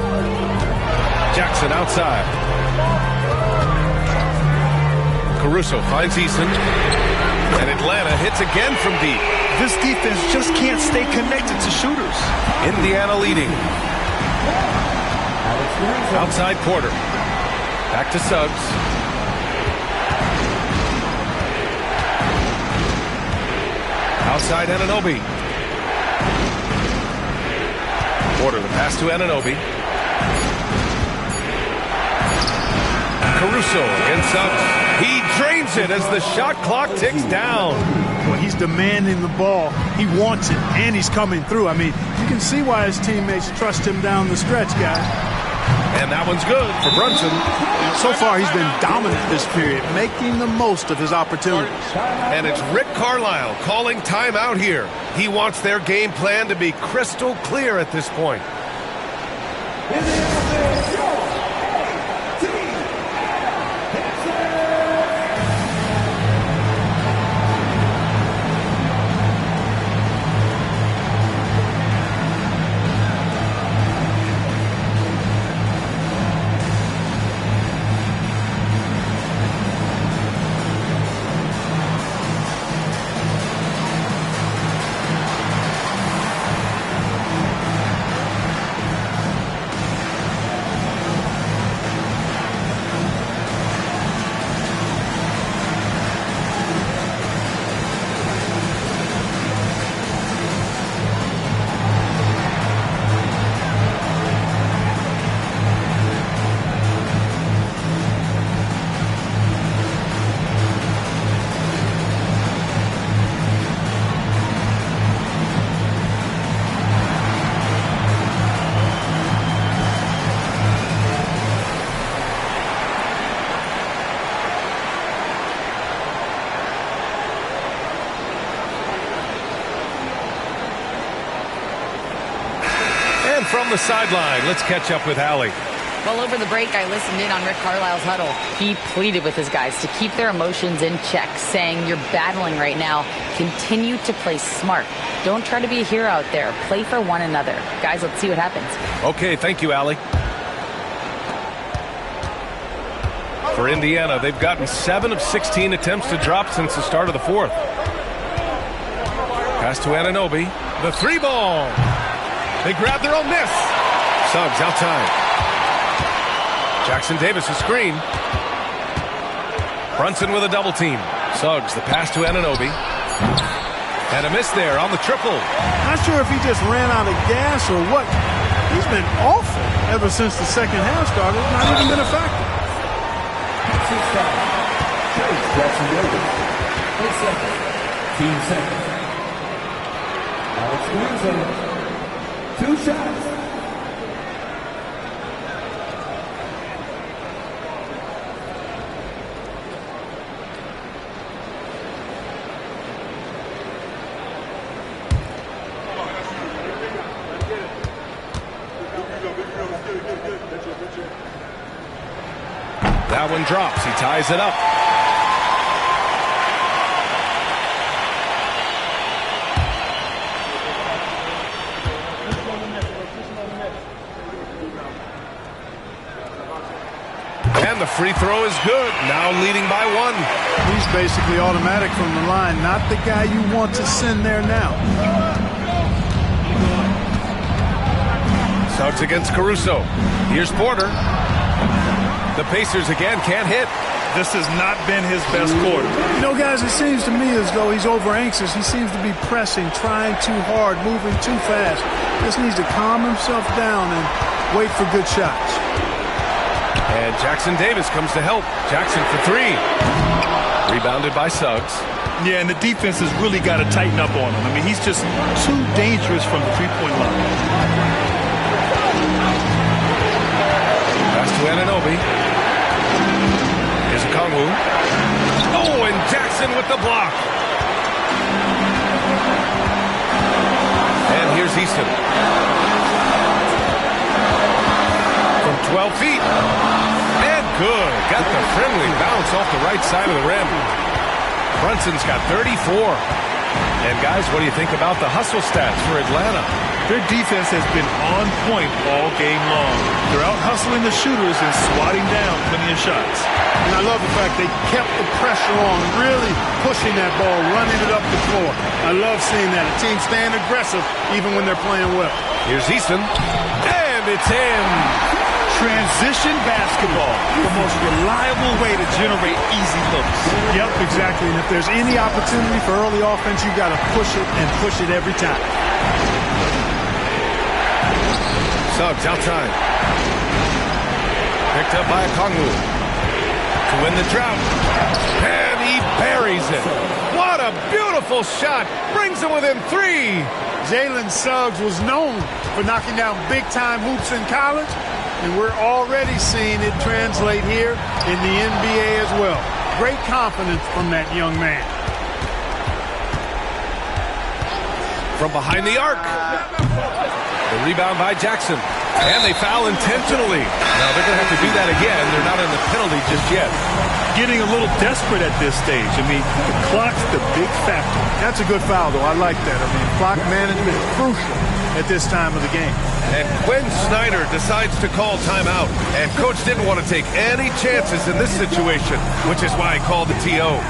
Jackson outside. Caruso finds Eason. And Atlanta hits again from deep. This defense just can't stay connected to shooters. Indiana leading. Outside Porter. Back to Suggs. Outside Anunoby. Porter, the pass to Anunoby. Caruso against Suggs. He drains it as the shot clock ticks down. Well, he's demanding the ball. He wants it, and he's coming through. I mean, you can see why his teammates trust him down the stretch, guys. And that one's good for Brunson. So far, he's been dominant this period, making the most of his opportunities. And it's Rick Carlisle calling timeout here. He wants their game plan to be crystal clear at this point. From the sideline, let's catch up with Allie. Well, over the break, I listened in on Rick Carlisle's huddle. He pleaded with his guys to keep their emotions in check, saying, you're battling right now. Continue to play smart. Don't try to be a hero out there. Play for one another. Guys, let's see what happens. Okay, thank you, Allie. For Indiana, they've gotten 7 of 16 attempts to drop since the start of the 4th. Pass to Anunoby. The 3-ball. They grab their own miss. Suggs outside. Jackson Davis a screen. Brunson with a double team. Suggs the pass to Anunoby. And a miss there on the triple. Not sure if he just ran out of gas or what. He's been awful ever since the second half started. Not even been a factor. Jackson Davis. 8 seconds. Team seconds. Alex Caruso. 2 shots. That one drops. He ties it up. And the free throw is good. Now leading by 1. He's basically automatic from the line. Not the guy you want to send there now. Suggs against Caruso. Here's Porter. The Pacers again can't hit. This has not been his best quarter. You know, guys, it seems to me as though he's over anxious. He seems to be pressing, trying too hard, moving too fast. Just needs to calm himself down and wait for good shots. And Jackson Davis comes to help. Jackson for three. Rebounded by Suggs. Yeah, and the defense has really got to tighten up on him. I mean, he's just too dangerous from the three-point line. Pass to Anunoby. Here's Okongwu. Oh, and Jackson with the block. And here's Easton. From 12 feet. And good. Got the friendly bounce off the right side of the rim. Brunson's got 34. And guys, what do you think about the hustle stats for Atlanta? Their defense has been on point all game long. They're out hustling the shooters and swatting down plenty of shots. And I love the fact they kept the pressure on, really pushing that ball, running it up the floor. I love seeing that. A team staying aggressive even when they're playing well. Here's Easton. And it's in. Transition basketball, the most reliable way to generate easy looks. Yep, exactly. And if there's any opportunity for early offense, you got to push it and push it every time. Suggs outside. Picked up by Okongwu to win the drought. And he buries it. What a beautiful shot. Brings him within three. Jalen Suggs was known for knocking down big-time hoops in college, and we're already seeing it translate here in the NBA as well. Great confidence from that young man. From behind the arc. The rebound by Jackson. And they foul intentionally. Now they're going to have to do that again. They're not in the penalty just yet. Getting a little desperate at this stage. I mean, the clock's the big factor. That's a good foul, though. I like that. I mean, clock management is crucial at this time of the game. And Quinn Snyder decides to call timeout. And Coach didn't want to take any chances in this situation, which is why he called the TO.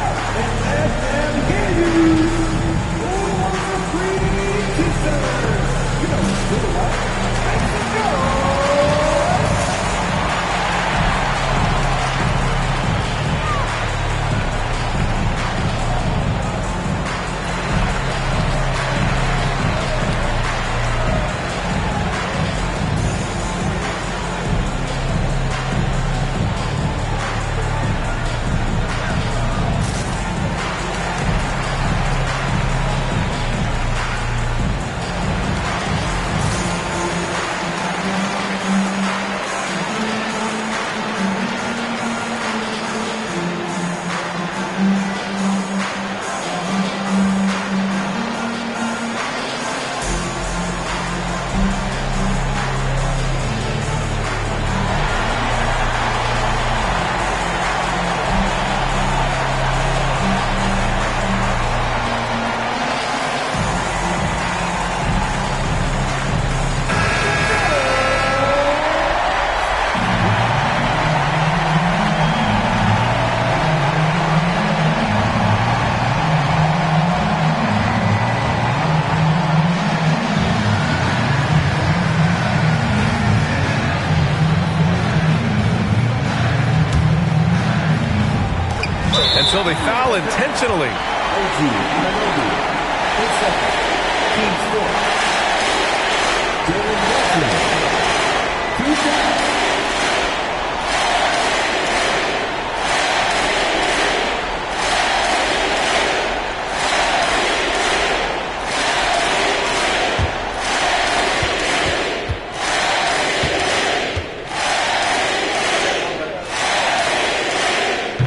And so they foul intentionally.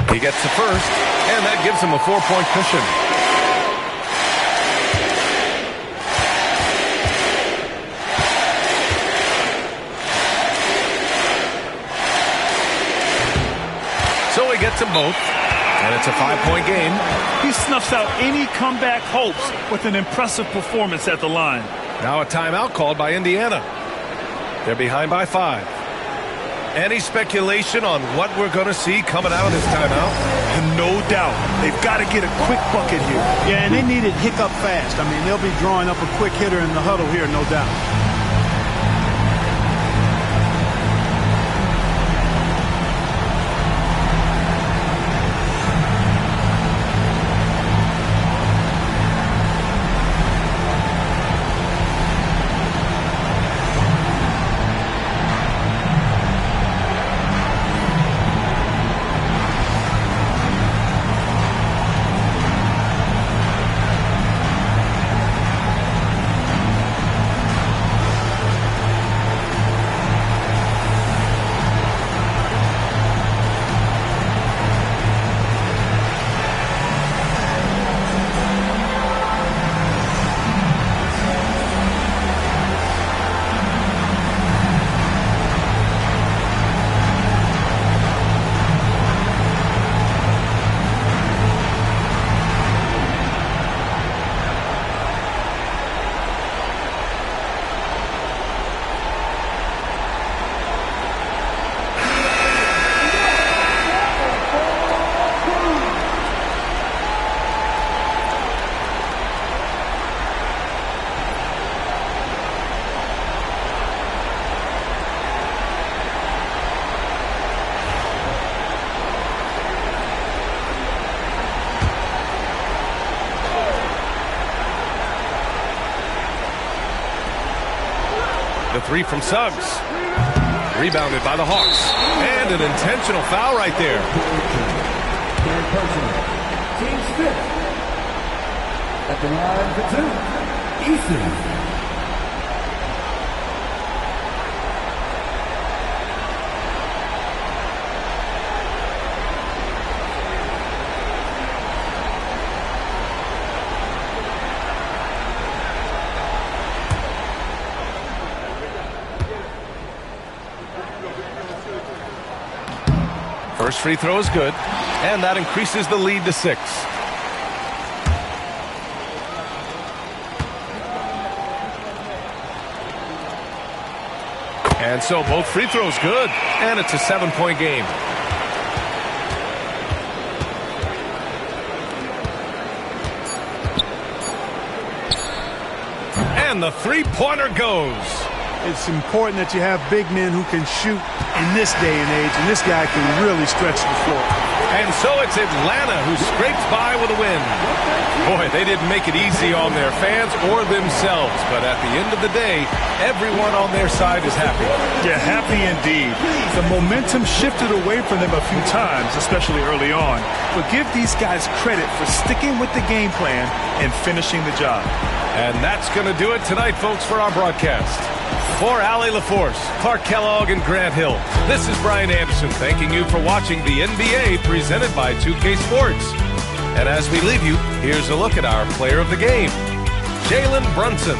He gets the first, and that gives him a 4-point cushion. So he gets them both, and it's a 5-point game. He snuffs out any comeback hopes with an impressive performance at the line. Now a timeout called by Indiana. They're behind by 5. Any speculation on what we're going to see coming out of this timeout? No doubt. They've got to get a quick bucket here. Yeah, and they need it hiccup fast. I mean, they'll be drawing up a quick hitter in the huddle here, no doubt. Three from Suggs. Rebounded by the Hawks. And an intentional foul right there. Team's fifth. At the line for two, Easton. First free throw is good, and that increases the lead to 6. And so both free throws good, and it's a 7-point game. And the three-pointer goes. It's important that you have big men who can shoot in this day and age, and this guy can really stretch the floor. And so it's Atlanta who scrapes by with a win. Boy, they didn't make it easy on their fans or themselves, but at the end of the day, everyone on their side is happy. Yeah, happy indeed. The momentum shifted away from them a few times, especially early on. But give these guys credit for sticking with the game plan and finishing the job. And that's going to do it tonight, folks, for our broadcast. For Allie LaForce, Clark Kellogg, and Grant Hill, this is Brian Anderson thanking you for watching the NBA presented by 2K Sports. And as we leave you, here's a look at our player of the game, Jalen Brunson.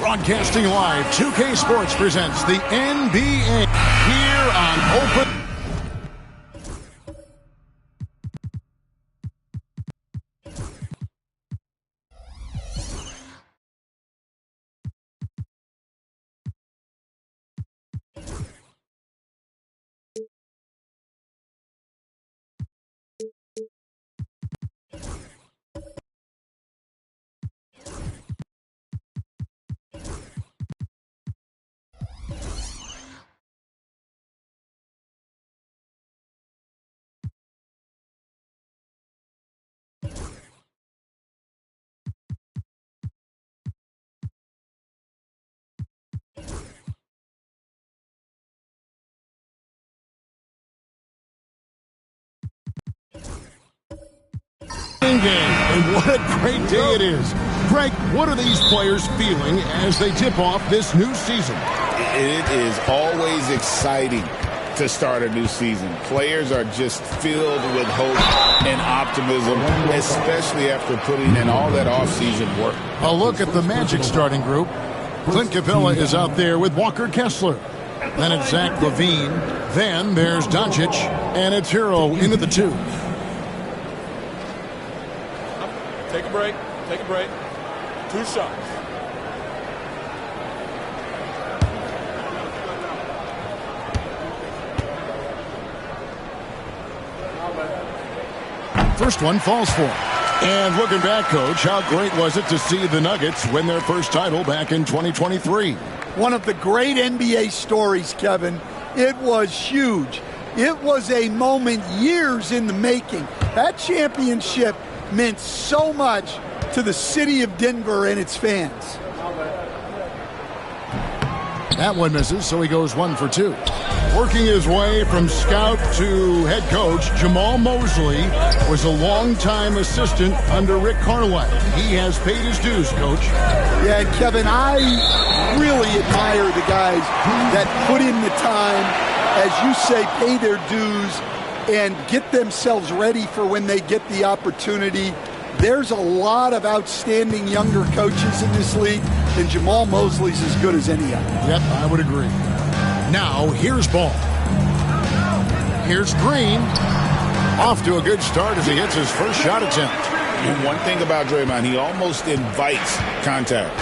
Broadcasting live, 2K Sports presents the NBA here on Open. Game, and what a great day it is. Greg, what are these players feeling as they tip off this new season? It is always exciting to start a new season. Players are just filled with hope and optimism, especially after putting in all that offseason work. A look at the Magic starting group. Clint Capella is out there with Walker Kessler. Then it's Zach LaVine. Then there's Doncic, and it's Hero into the 2. Take a break. Take a break. 2 shots. First one falls for him. And looking back, Coach, how great was it to see the Nuggets win their first title back in 2023? One of the great NBA stories, Kevin. It was huge. It was a moment years in the making. That championship meant so much to the city of Denver and its fans. That one misses, so he goes 1 for 2. Working his way from scout to head coach, Jamal Mosley was a longtime assistant under Rick Carlisle. He has paid his dues, Coach. Yeah, and Kevin, I really admire the guys that put in the time, as you say, pay their dues, and get themselves ready for when they get the opportunity. There's a lot of outstanding younger coaches in this league, and Jamal Mosley's as good as any of them. Yep, I would agree. Now, here's Ball. Here's Green. Off to a good start as he hits his first shot attempt. And one thing about Draymond, he almost invites contact.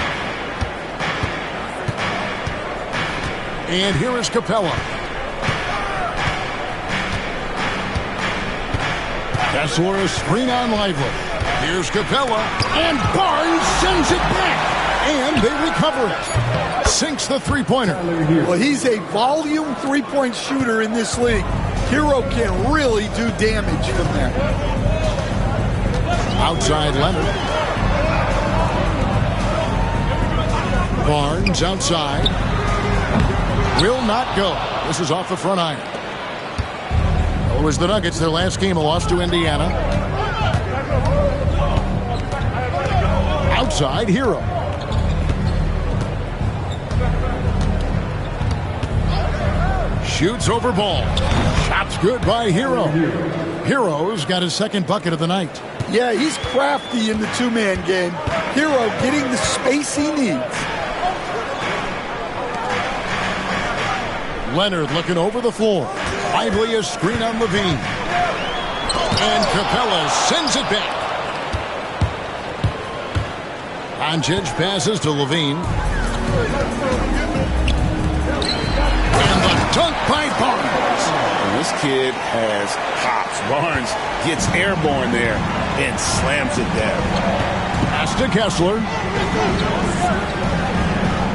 And here is Capella. Kessler, a screen on Lively. Here's Capella, and Barnes sends it back. And they recover it. Sinks the three-pointer. Well, he's a volume three-point shooter in this league. Hero can really do damage from there. Outside Leonard. Barnes outside. will not go. This is off the front iron. It was the Nuggets, their last game, a loss to Indiana. Outside, Hero. Shoots over Ball. Shot's good by Hero. Hero's got his second bucket of the night. Yeah, he's crafty in the two-man game. Hero getting the space he needs. Leonard looking over the floor. Lively a screen on Levine. And Capella sends it back. Doncic passes to Levine. And the dunk by Barnes. And this kid has hops. Barnes gets airborne there and slams it down. Pass to Kessler.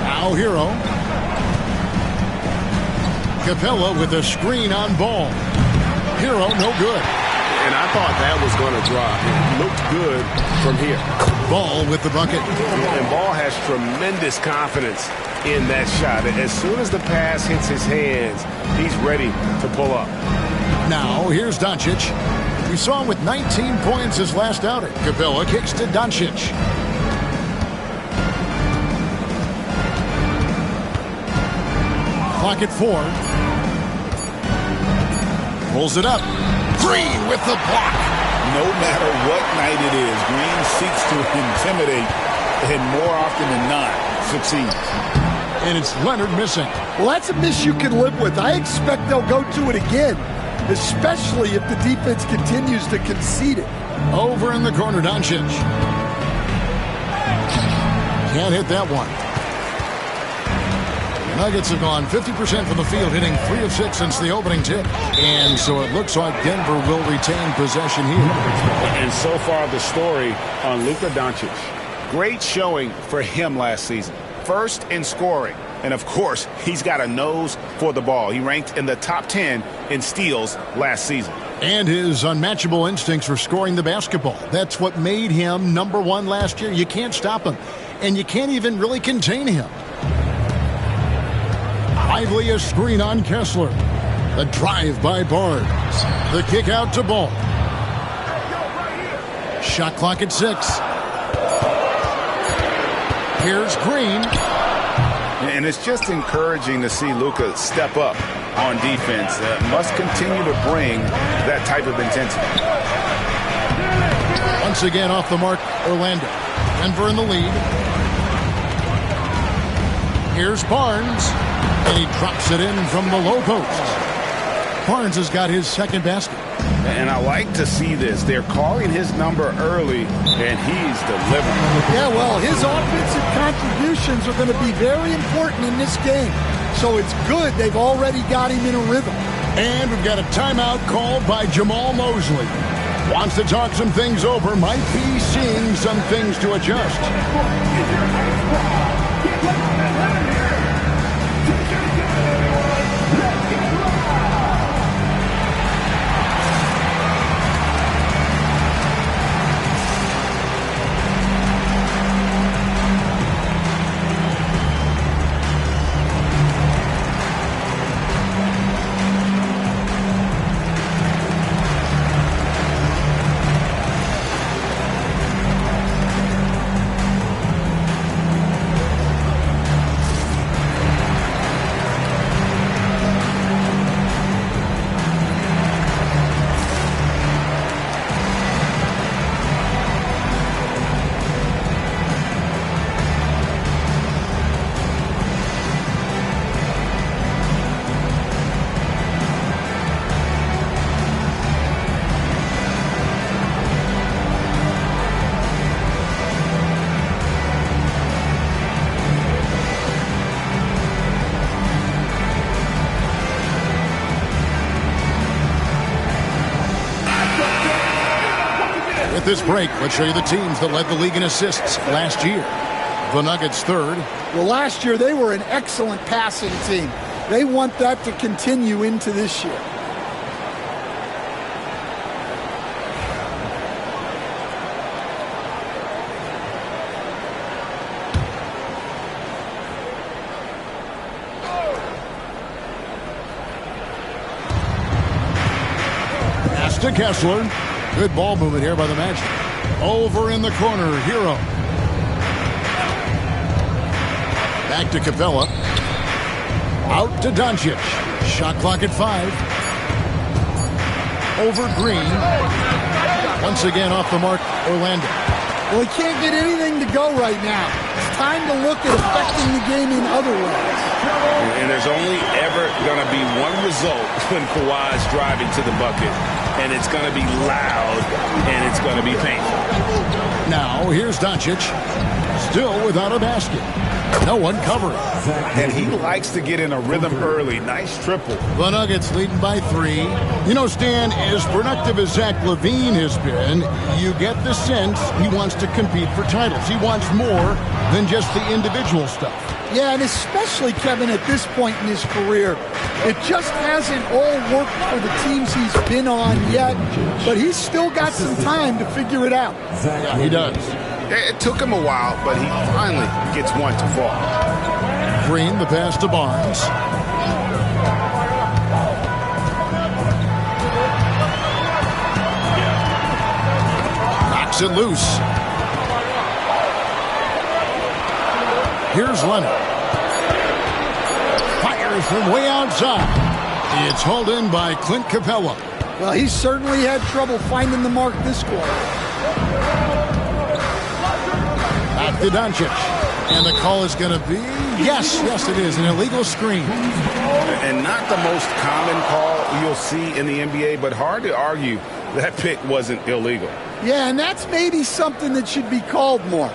Now Hero. Capella with a screen on Ball. Hero, no good. And I thought that was going to drop. It looked good from here. Ball with the bucket. And Ball has tremendous confidence in that shot. As soon as the pass hits his hands, he's ready to pull up. Now, here's Doncic. We saw him with 19 points his last outing. Capella kicks to Doncic. Clock at 4. Pulls it up. Green with the block. No matter what night it is, Green seeks to intimidate and more often than not succeeds. And it's Leonard missing. Well, that's a miss you can live with. I expect they'll go to it again, especially if the defense continues to concede it. Over in the corner, Doncic. Can't hit that one. Nuggets have gone 50% from the field, hitting 3 of 6 since the opening tip. And so it looks like Denver will retain possession here. And so far the story on Luka Doncic. Great showing for him last season. First in scoring. And of course, he's got a nose for the ball. He ranked in the top 10 in steals last season. And his unmatchable instincts for scoring the basketball. That's what made him #1 last year. You can't stop him. And you can't even really contain him. Lively a screen on Kessler. The drive by Barnes. The kick out to Ball. Shot clock at 6. Here's Green. And it's just encouraging to see Luka step up on defense. Must continue to bring that type of intensity. Once again off the mark, Orlando. Denver in the lead. Here's Barnes. And he drops it in from the low post. Barnes has got his second basket. And I like to see this. They're calling his number early, and he's delivering. Yeah, well, his offensive contributions are going to be very important in this game. So it's good they've already got him in a rhythm. And we've got a timeout called by Jamal Mosley. Wants to talk some things over. Might be seeing some things to adjust. At this break, let's show you the teams that led the league in assists last year. The Nuggets third. Well, last year they were an excellent passing team. They want that to continue into this year. to Kessler. Good ball movement here by the Magic. Over in the corner, Hero. Back to Capella. Out to Doncic. Shot clock at 5. Over Green. Once again off the mark, Orlando. Well, he can't get anything to go right now. It's time to look at affecting the game in other ways. And there's only ever going to be one result when Kawhi's driving to the bucket, and it's going to be loud, and it's going to be painful. Now, here's Doncic, still without a basket. No one covering. And he likes to get in a rhythm early. Nice triple. The Nuggets leading by 3. You know, Stan, as productive as Zach LaVine has been, you get the sense he wants to compete for titles. He wants more than just the individual stuff. Yeah, and especially, Kevin, at this point in his career, it just hasn't all worked for the teams he's been on yet, but he's still got some time to figure it out. Yeah, he does. It took him a while, but he finally gets one to fall. Green, the pass to Barnes. Knocks it loose. Here's Leonard. Fires from way outside. It's hauled in by Clint Capella. Well, he certainly had trouble finding the mark this quarter. Back to Doncic. And the call is going to be, yes, it is, an illegal screen. And not the most common call you'll see in the NBA, but hard to argue that pick wasn't illegal. Yeah, and that's maybe something that should be called more.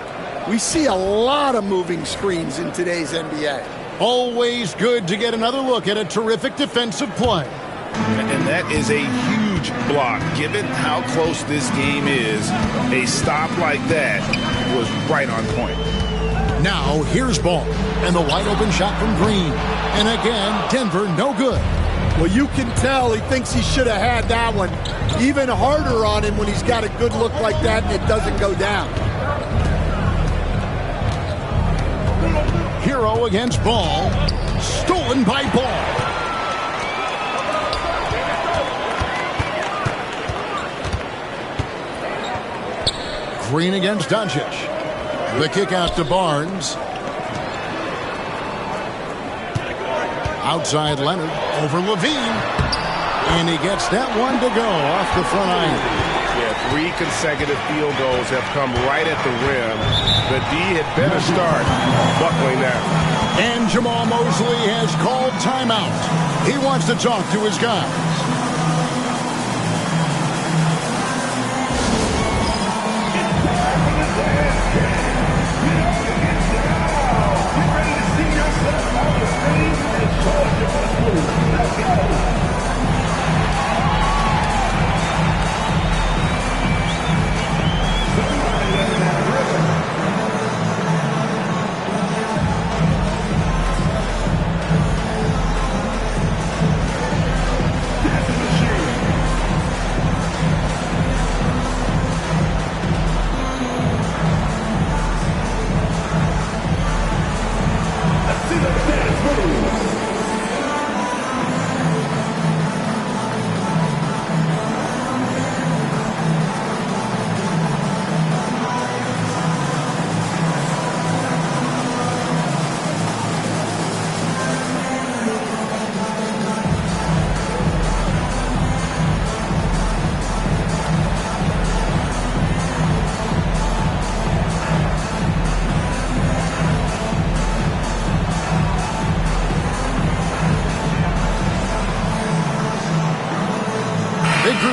We see a lot of moving screens in today's NBA. Always good to get another look at a terrific defensive play. And that is a huge block. Given how close this game is, a stop like that was right on point. Now, here's Ball. And the wide open shot from Green. And again, Denver, no good. Well, you can tell he thinks he should have had that one. Even harder on him when he's got a good look like that and it doesn't go down. Hero against Ball. Stolen by Ball. Green against Doncic. The kick out to Barnes. Outside Leonard over LaVine. And he gets that one to go off the front iron. Yeah, 3 consecutive field goals have come right at the rim. The D had better start buckling now. And Jamal Mosley has called timeout. He wants to talk to his guys.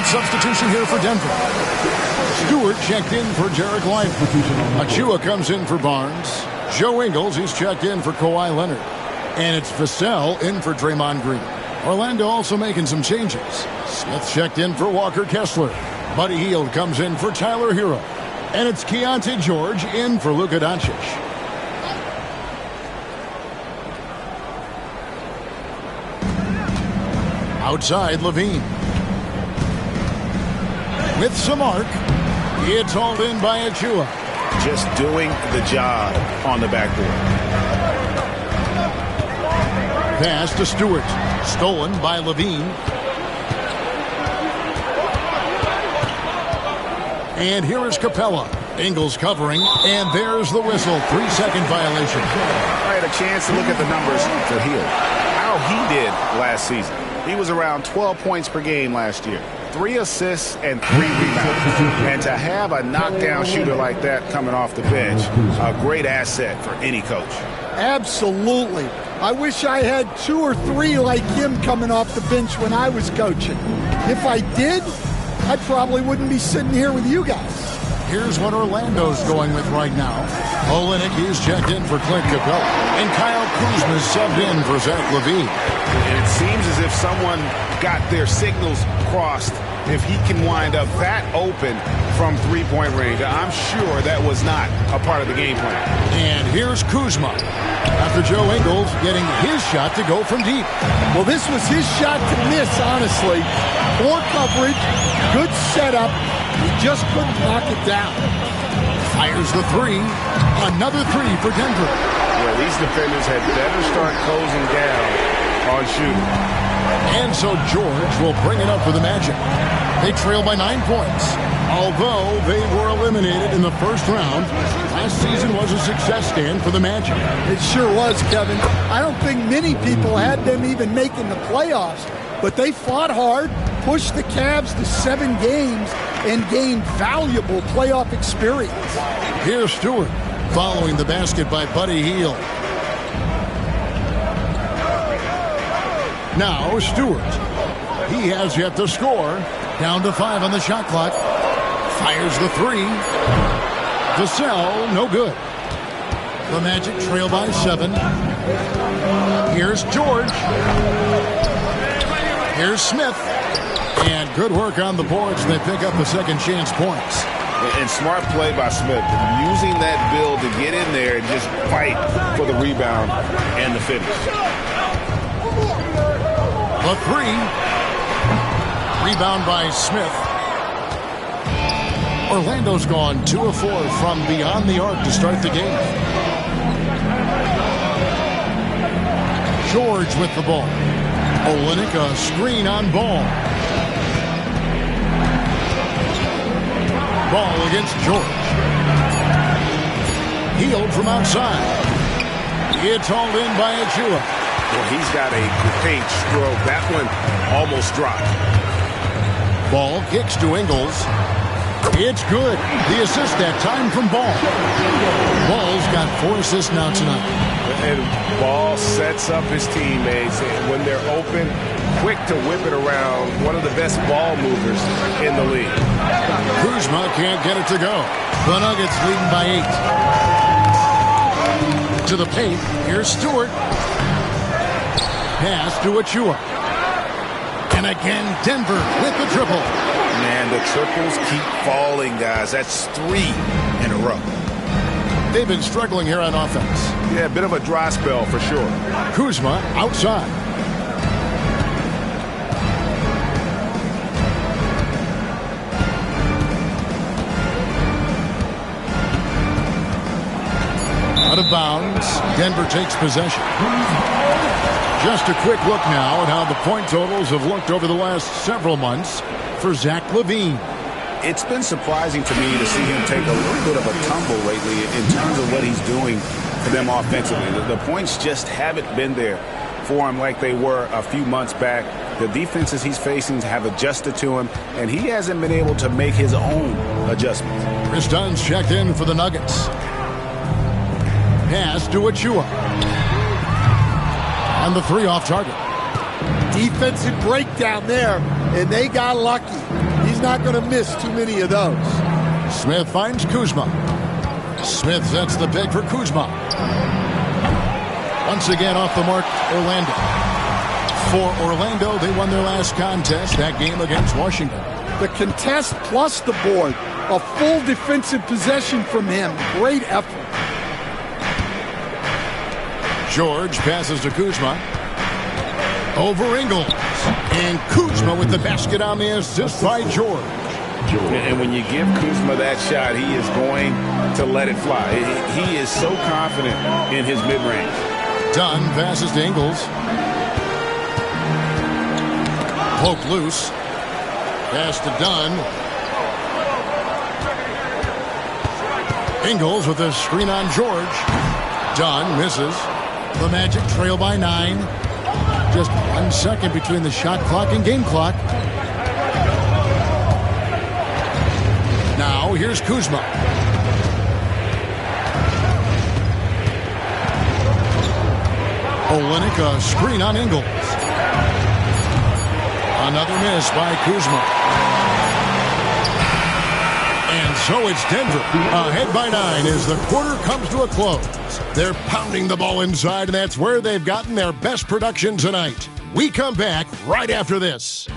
Substitution here for Denver. Stewart checked in for Jarek Lyman. Achua comes in for Barnes. Joe Ingles, he's checked in for Kawhi Leonard. And it's Vassell in for Draymond Green. Orlando also making some changes. Smith checked in for Walker Kessler. Buddy Hield comes in for Tyler Hero. And it's Keontae George in for Luka Doncic. Outside, LaVine. With some arc, it's hauled in by Achua. Just doing the job on the backboard. Pass to Stewart. Stolen by LaVine. And here is Capella. Ingles covering, and there's the whistle. 3-second violation. I had a chance to look at the numbers for Hill. How he did last season. He was around 12 points per game last year. 3 assists and 3 rebounds. And to have a knockdown shooter like that coming off the bench, a great asset for any coach. Absolutely. I wish I had 2 or 3 like him coming off the bench when I was coaching. If I did, I probably wouldn't be sitting here with you guys. Here's what Orlando's going with right now. Olynyk, he's checked in for Clint Capella. And Kyle Kuzma's subbed in for Zach LaVine. And it seems as if someone got their signals crossed. If he can wind up that open from three-point range, I'm sure that was not a part of the game plan. And here's Kuzma. After Joe Ingles getting his shot to go from deep. Well, this was his shot to miss, honestly. Poor coverage, good setup. He just couldn't knock it down. Fires the 3. Another 3 for Denver. Yeah, these defenders had better start closing down on shooting. And so George will bring it up for the Magic. They trail by 9 points. Although they were eliminated in the first round, last season was a success stand for the Magic. It sure was, Kevin. I don't think many people had them even making the playoffs, but they fought hard, pushed the Cavs to 7 games, and gained valuable playoff experience. Here's Stewart following the basket by Buddy Hield. Now Stewart. He has yet to score. Down to 5 on the shot clock. Fires the 3. Vassell, no good. The Magic trail by 7. Here's George. Here's Smith. And good work on the boards. They pick up the second chance points. And smart play by Smith, using that build to get in there and just fight for the rebound and the finish. The 3. Rebound by Smith. Orlando's gone 2 of 4 from beyond the arc to start the game. George with the ball. Olynyk a screen on Ball. Ball against George. Hield from outside. It's hauled in by Achua. Well, he's got a great stroke. That one almost dropped. Ball kicks to Ingles. It's good. The assist that time from Ball. Ball's got 4 assists now tonight. And Ball sets up his teammates. And when they're open, quick to whip it around. One of the best ball movers in the league. Kuzma can't get it to go. The Nuggets leading by 8. To the paint. Here's Stewart. Pass to Achua. And again, Denver with the triple. Man, the triples keep falling, guys. That's 3 in a row. They've been struggling here on offense. Yeah, a bit of a dry spell for sure. Kuzma outside. Out of bounds. Denver takes possession. Just a quick look now at how the point totals have looked over the last several months for Zach LaVine. It's been surprising to me to see him take a little bit of a tumble lately in terms of what he's doing for them offensively. The points just haven't been there for him like they were a few months back. The defenses he's facing have adjusted to him, and he hasn't been able to make his own adjustments. Chris Dunn's checked in for the Nuggets. Pass to Achua. On the 3 off target. Defensive breakdown there, and they got lucky. He's not going to miss too many of those. Smith finds Kuzma. Smith sets the pick for Kuzma. Once again off the mark, Orlando. For Orlando, they won their last contest, that game against Washington. The contest plus the board. A full defensive possession from him. Great effort. George passes to Kuzma. Over Ingles. And Kuzma with the basket on the assist by George. And when you give Kuzma that shot, he is going to let it fly. He is so confident in his mid-range. Dunn passes to Ingles. Poke loose. Pass to Dunn. Ingles with a screen on George. Dunn misses. The Magic trail by 9. Just 1 second between the shot clock and game clock. Now here's Kuzma. Olynyk, a screen on Ingles. Another miss by Kuzma. And so it's Denver ahead by 9 as the quarter comes to a close. They're pounding the ball inside, and that's where they've gotten their best production tonight. We come back right after this.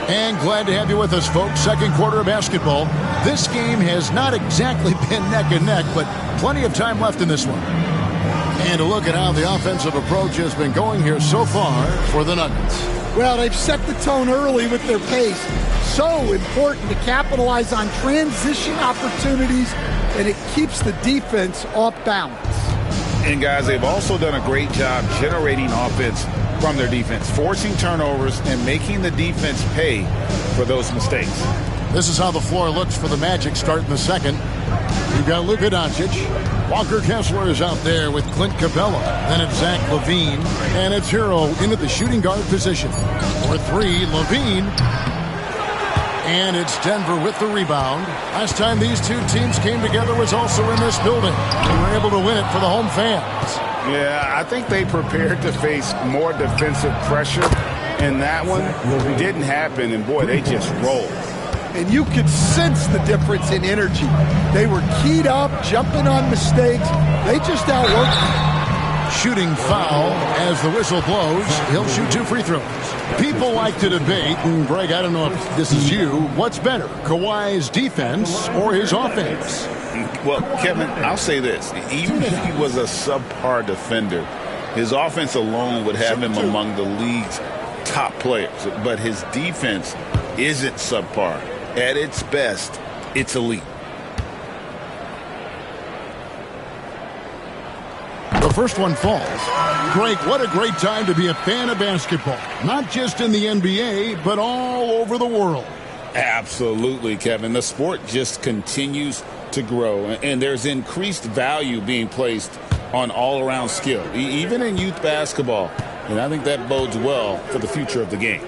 And glad to have you with us, folks. Second quarter of basketball. This game has not exactly been neck and neck, but plenty of time left in this one. And a look at how the offensive approach has been going here so far for the Nuggets. Well, they've set the tone early with their pace. So important to capitalize on transition opportunities, and it keeps the defense off balance. And, guys, they've also done a great job generating offense from their defense, forcing turnovers and making the defense pay for those mistakes. This is how the floor looks for the Magic starting the second. You've got Luka Doncic. Walker Kessler is out there with Clint Capella. Then it's Zach LaVine. And it's Hero into the shooting guard position. For 3, LaVine. And it's Denver with the rebound. Last time these two teams came together was also in this building. They were able to win it for the home fans. Yeah, I think they prepared to face more defensive pressure, and that one didn't happen, and boy, they just rolled. And you could sense the difference in energy. They were keyed up, jumping on mistakes. They just outworked. Shooting foul as the whistle blows. He'll shoot 2 free throws. People like to debate, and Greg, I don't know if this is you, what's better, Kawhi's defense or his offense? Well, Kevin, I'll say this. Even if he was a subpar defender, his offense alone would have him among the league's top players. But his defense isn't subpar. At its best, it's elite. The first one falls. Greg, what a great time to be a fan of basketball. Not just in the NBA, but all over the world. Absolutely, Kevin. The sport just continues to grow, and there's increased value being placed on all-around skill, even in youth basketball. And I think that bodes well for the future of the game.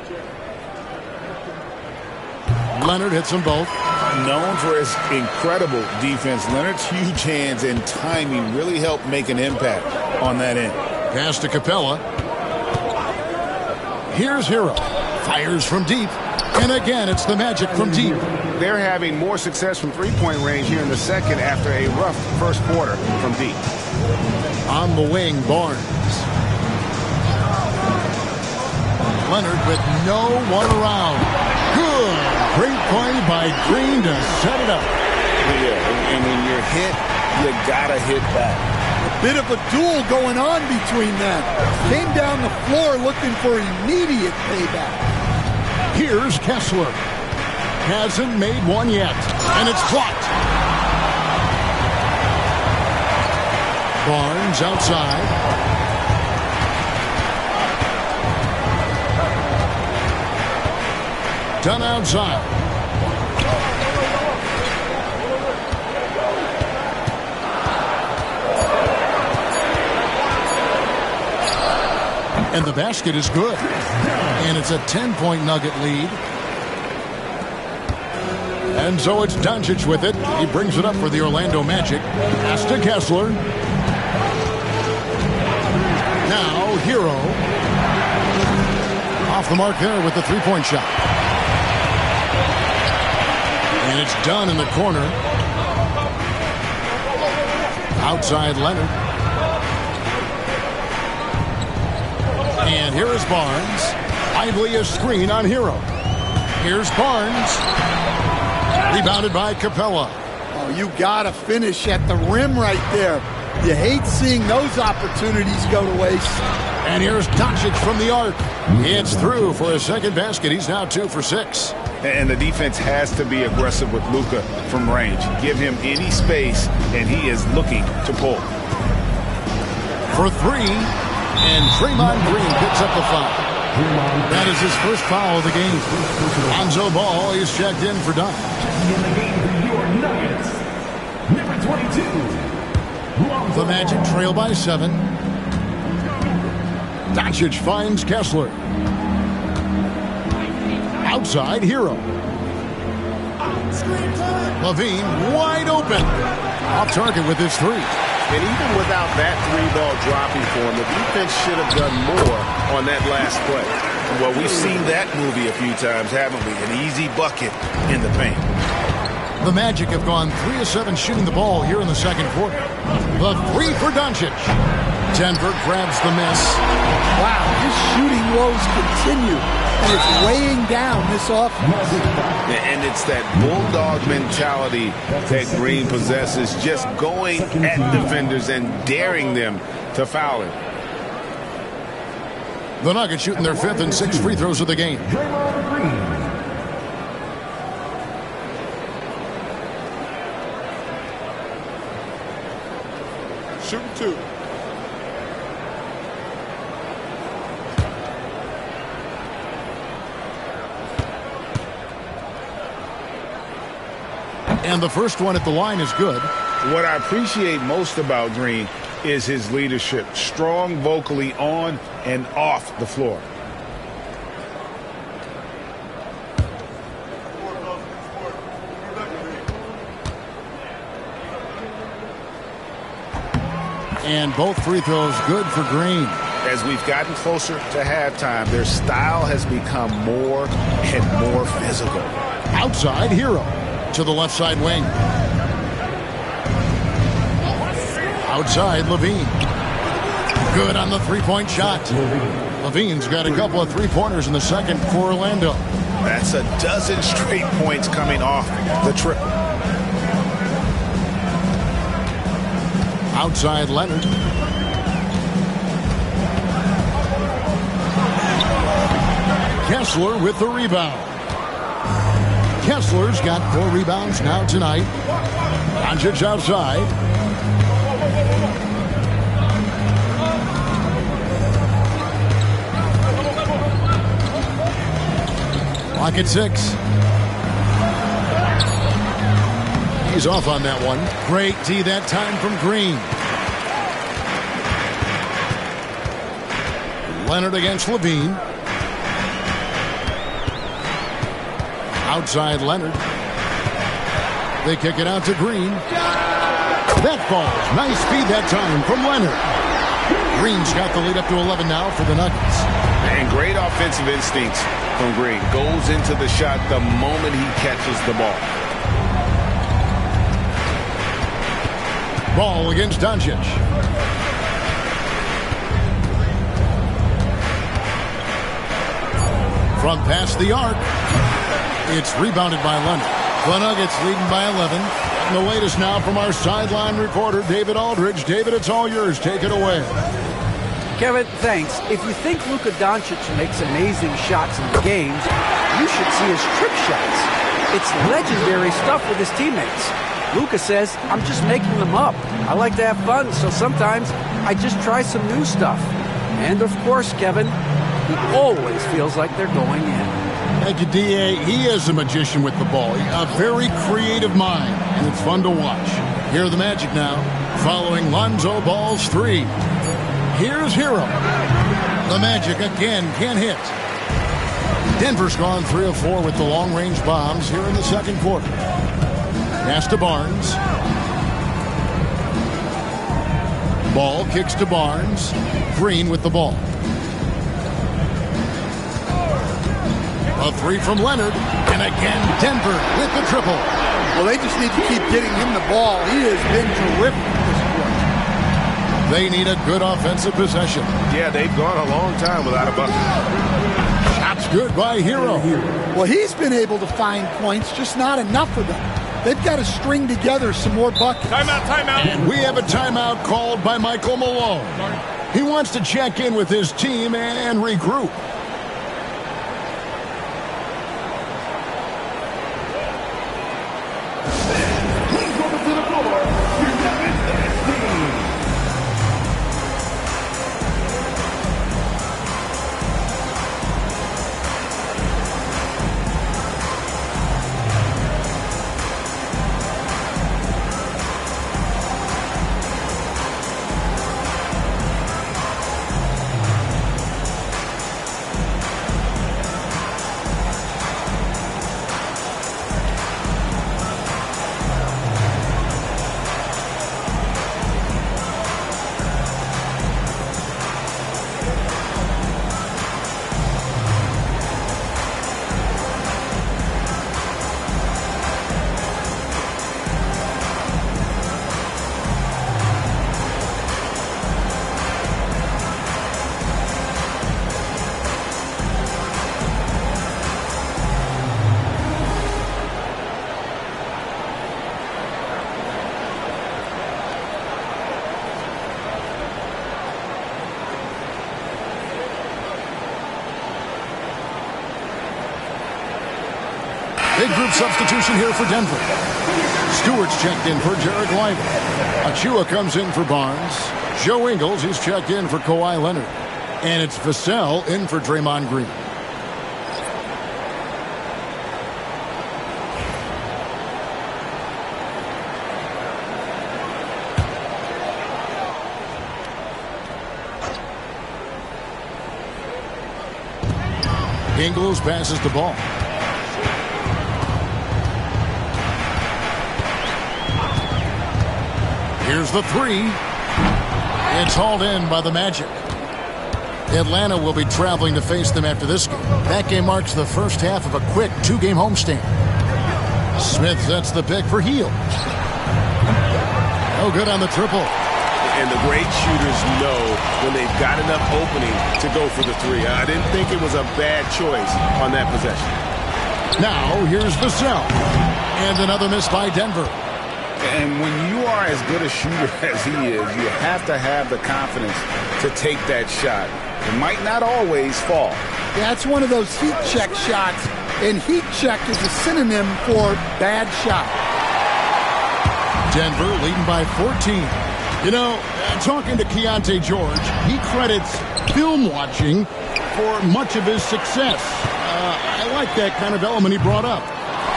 Leonard hits them both. Known for his incredible defense, Leonard's huge hands and timing really helped make an impact on that end. Pass to Capella. Here's Hero. Fires from deep. And again, it's the Magic from deep. They're having more success from three-point range here in the second after a rough first quarter from deep. On the wing, Barnes. Leonard with no one around. Good. Great play by Green to set it up. Yeah, and when you're hit, you gotta hit back. A bit of a duel going on between them. Came down the floor looking for immediate payback. Here's Kessler. Hasn't made one yet, and it's blocked. Barnes outside. Done outside. And the basket is good. And it's a 10-point Nugget lead. And so it's Doncic with it. He brings it up for the Orlando Magic. Pass to Kessler. Now Hero. Off the mark there with the three-point shot. And it's done in the corner. Outside Leonard. And here is Barnes. Lively a screen on Hero. Here's Barnes. Rebounded by Capella. Oh, you got to finish at the rim right there. You hate seeing those opportunities go to waste. And here's Doncic from the arc. It's through for his second basket. He's now 2 for 6. And the defense has to be aggressive with Luka from range. Give him any space, and he is looking to pull. For 3, and Draymond Green picks up the foul. That is his first foul of the game. Lonzo Ball is checked in for Dunk. In the game for your Nuggets, number 22. The Magic trail by 7. Doncic finds Kessler. Outside, Hero. Levine wide open. Off target with his 3. And even without that 3-ball dropping for him, the defense should have done more on that last play. Well, we've seen that movie a few times, haven't we? An easy bucket in the paint. The Magic have gone 3 of 7 shooting the ball here in the second quarter. The 3 for Doncic. Denver grabs the miss. Wow, his shooting woes continue, and it's weighing down this offense. And it's that bulldog mentality that Green possesses, just going at defenders and daring them to foul him. The Nuggets shooting their 5th and 6th free throws of the game. Shooting 2. And the first one at the line is good. What I appreciate most about Green is his leadership. Strong vocally on and off the floor. And both free throws good for Green. As we've gotten closer to halftime, their style has become more and more physical. Outside, Hero to the left side wing. Outside, Levine. Good on the three-point shot. Levine's got a couple of three-pointers in the second for Orlando. That's a dozen straight points coming off the triple. Outside, Leonard. Kessler with the rebound. Kessler's got 4 rebounds now tonight. Doncic outside. Clock at 6. He's off on that one. Great D that time from Green. Leonard against Levine. Outside Leonard. They kick it out to Green. That falls. Nice speed that time from Leonard. Green's got the lead up to 11 now for the Nuggets. And great offensive instincts from Green. Goes into the shot the moment he catches the ball. Ball against Doncic. From past the arc. It's rebounded by Leonard. The Nuggets leading by 11. And the latest now from our sideline reporter, David Aldridge. David, it's all yours. Take it away. Kevin, thanks. If you think Luka Doncic makes amazing shots in the games, you should see his trick shots. It's legendary stuff with his teammates. Luka says, I'm just making them up. I like to have fun, so sometimes I just try some new stuff. And of course, Kevin, he always feels like they're going in. Thank you, D.A. He is a magician with the ball. A very creative mind, and it's fun to watch. Here are the Magic now, following Lonzo Ball's 3. Here's Hero. The Magic again can't hit. Denver's gone 3 of 4 with the long-range bombs here in the second quarter. Pass to Barnes. Ball kicks to Barnes. Green with the ball. A 3 from Leonard. And again, Denver with the triple. Well, they just need to keep getting him the ball. He has been terrific this quarter. They need a good offensive possession. Yeah, they've gone a long time without a bucket. Shots good by Hero. Well, he's been able to find points, just not enough of them. They've got to string together some more buckets. Timeout, timeout. And we have a timeout called by Michael Malone. He wants to check in with his team and regroup. Big group substitution here for Denver. Stewart's checked in for Jared Lyman. Achua comes in for Barnes. Joe Ingles, he's checked in for Kawhi Leonard. And it's Vassell in for Draymond Green. Ingles passes the ball. Here's the three. It's hauled in by the Magic. Atlanta will be traveling to face them after this game. That game marks the first half of a quick two-game homestand. Smith sets the pick for Hield. No good on the triple. And the great shooters know when they've got enough opening to go for the three. I didn't think it was a bad choice on that possession. Now, here's Vassell. And another miss by Denver. And when you are as good a shooter as he is, you have to have the confidence to take that shot. It might not always fall. Yeah, it's one of those heat check shots, and heat check is a synonym for bad shot. Denver leading by 14. You know, talking to Keontae George, he credits film watching for much of his success. I like that kind of element he brought up.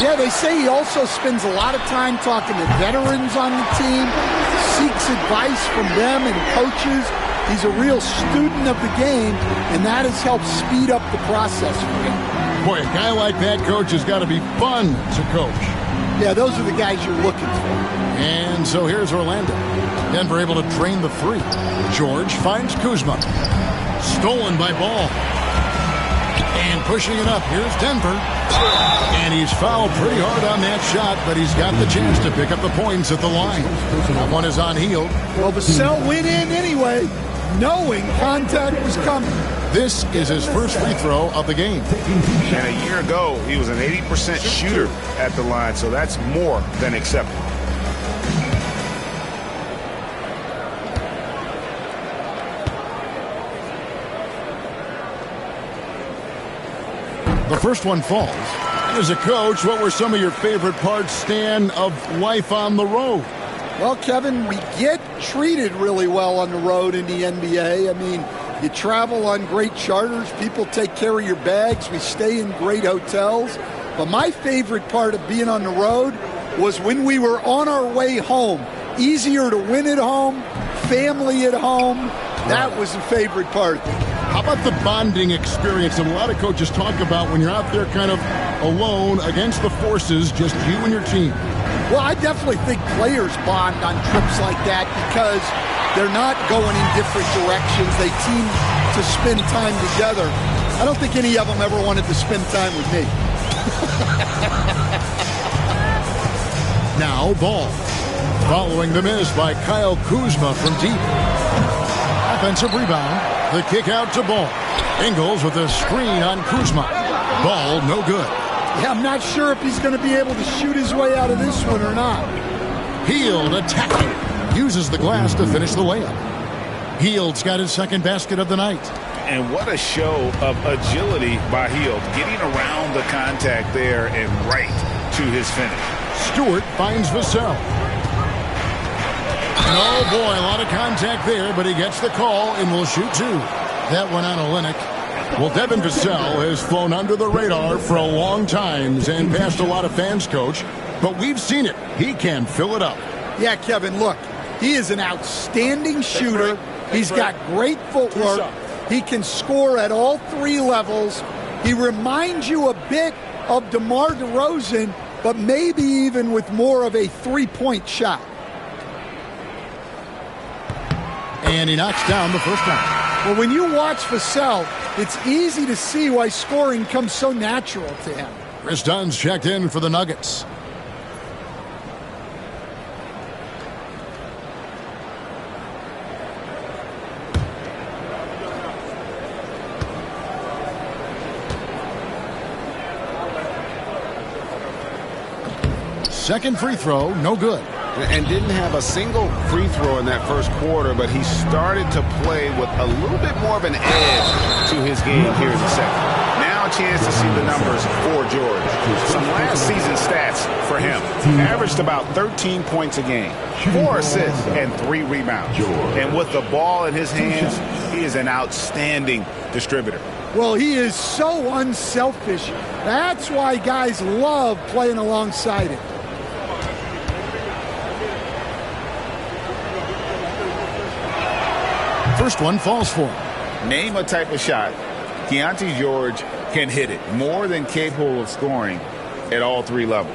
Yeah, they say he also spends a lot of time talking to veterans on the team, seeks advice from them and coaches. He's a real student of the game, and that has helped speed up the process for him. Boy, a guy like that, coach, has got to be fun to coach. Yeah, those are the guys you're looking for. And so here's Orlando. Denver able to drain the three. George finds Kuzma. Stolen by Ball. And pushing it up, here's Denver. And he's fouled pretty hard on that shot, but he's got the chance to pick up the points at the line. That one is on Hield. Well, Vassell went in anyway, knowing contact was coming. This is his first free throw of the game. And a year ago, he was an 80% shooter at the line, so that's more than acceptable. The first one falls. As a coach, what were some of your favorite parts, Stan, of life on the road? Well, Kevin, we get treated really well on the road in the NBA. I mean, you travel on great charters. People take care of your bags. We stay in great hotels. But my favorite part of being on the road was when we were on our way home. Easier to win at home, family at home. That was the favorite part. How about the bonding experience that a lot of coaches talk about when you're out there kind of alone against the forces, just you and your team? Well, I definitely think players bond on trips like that because they're not going in different directions. They team to spend time together. I don't think any of them ever wanted to spend time with me. Now Ball. Following the miss by Kyle Kuzma from deep. Offensive rebound. The kick out to Ball. Ingles with a screen on Kuzma. Ball no good. Yeah, I'm not sure if he's going to be able to shoot his way out of this one or not. Hield attacking. Uses the glass to finish the layup. Hield's got his second basket of the night. And what a show of agility by Hield, getting around the contact there and right to his finish. Stewart finds Vassell. And oh boy, a lot of contact there, but he gets the call and will shoot two. That went on Olynyk. Well, Devin Vassell has flown under the radar for a long time and passed a lot of fans, Coach. But we've seen it. He can fill it up. Yeah, Kevin, look, he is an outstanding shooter. He's got great footwork. He can score at all three levels. He reminds you a bit of DeMar DeRozan, but maybe even with more of a three-point shot. And he knocks down the first one. Well, when you watch Vassell, it's easy to see why scoring comes so natural to him. Chris Dunn's checked in for the Nuggets. Second free throw, no good. And didn't have a single free throw in that first quarter, but he started to play with a little bit more of an edge to his game here in the second. Now a chance to see the numbers for George. Some last season stats for him. Averaged about 13 points a game, 4 assists, and 3 rebounds. And with the ball in his hands, he is an outstanding distributor. Well, he is so unselfish. That's why guys love playing alongside him. First one falls for him. Name a type of shot Keontae George can hit it, more than capable of scoring at all three levels.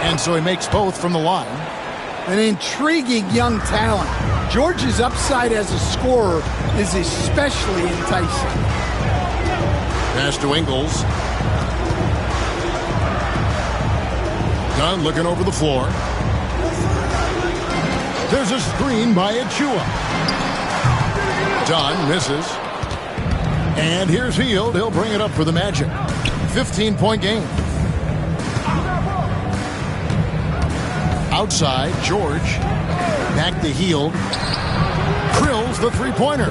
And so he makes both from the line. An intriguing young talent. George's upside as a scorer is especially enticing. Pass to Ingles. Dunn looking over the floor. There's a screen by Achua. Dunn misses. And here's Hield. He'll bring it up for the Magic. 15-point game. Outside, George. Back to Hield. Drills the three-pointer.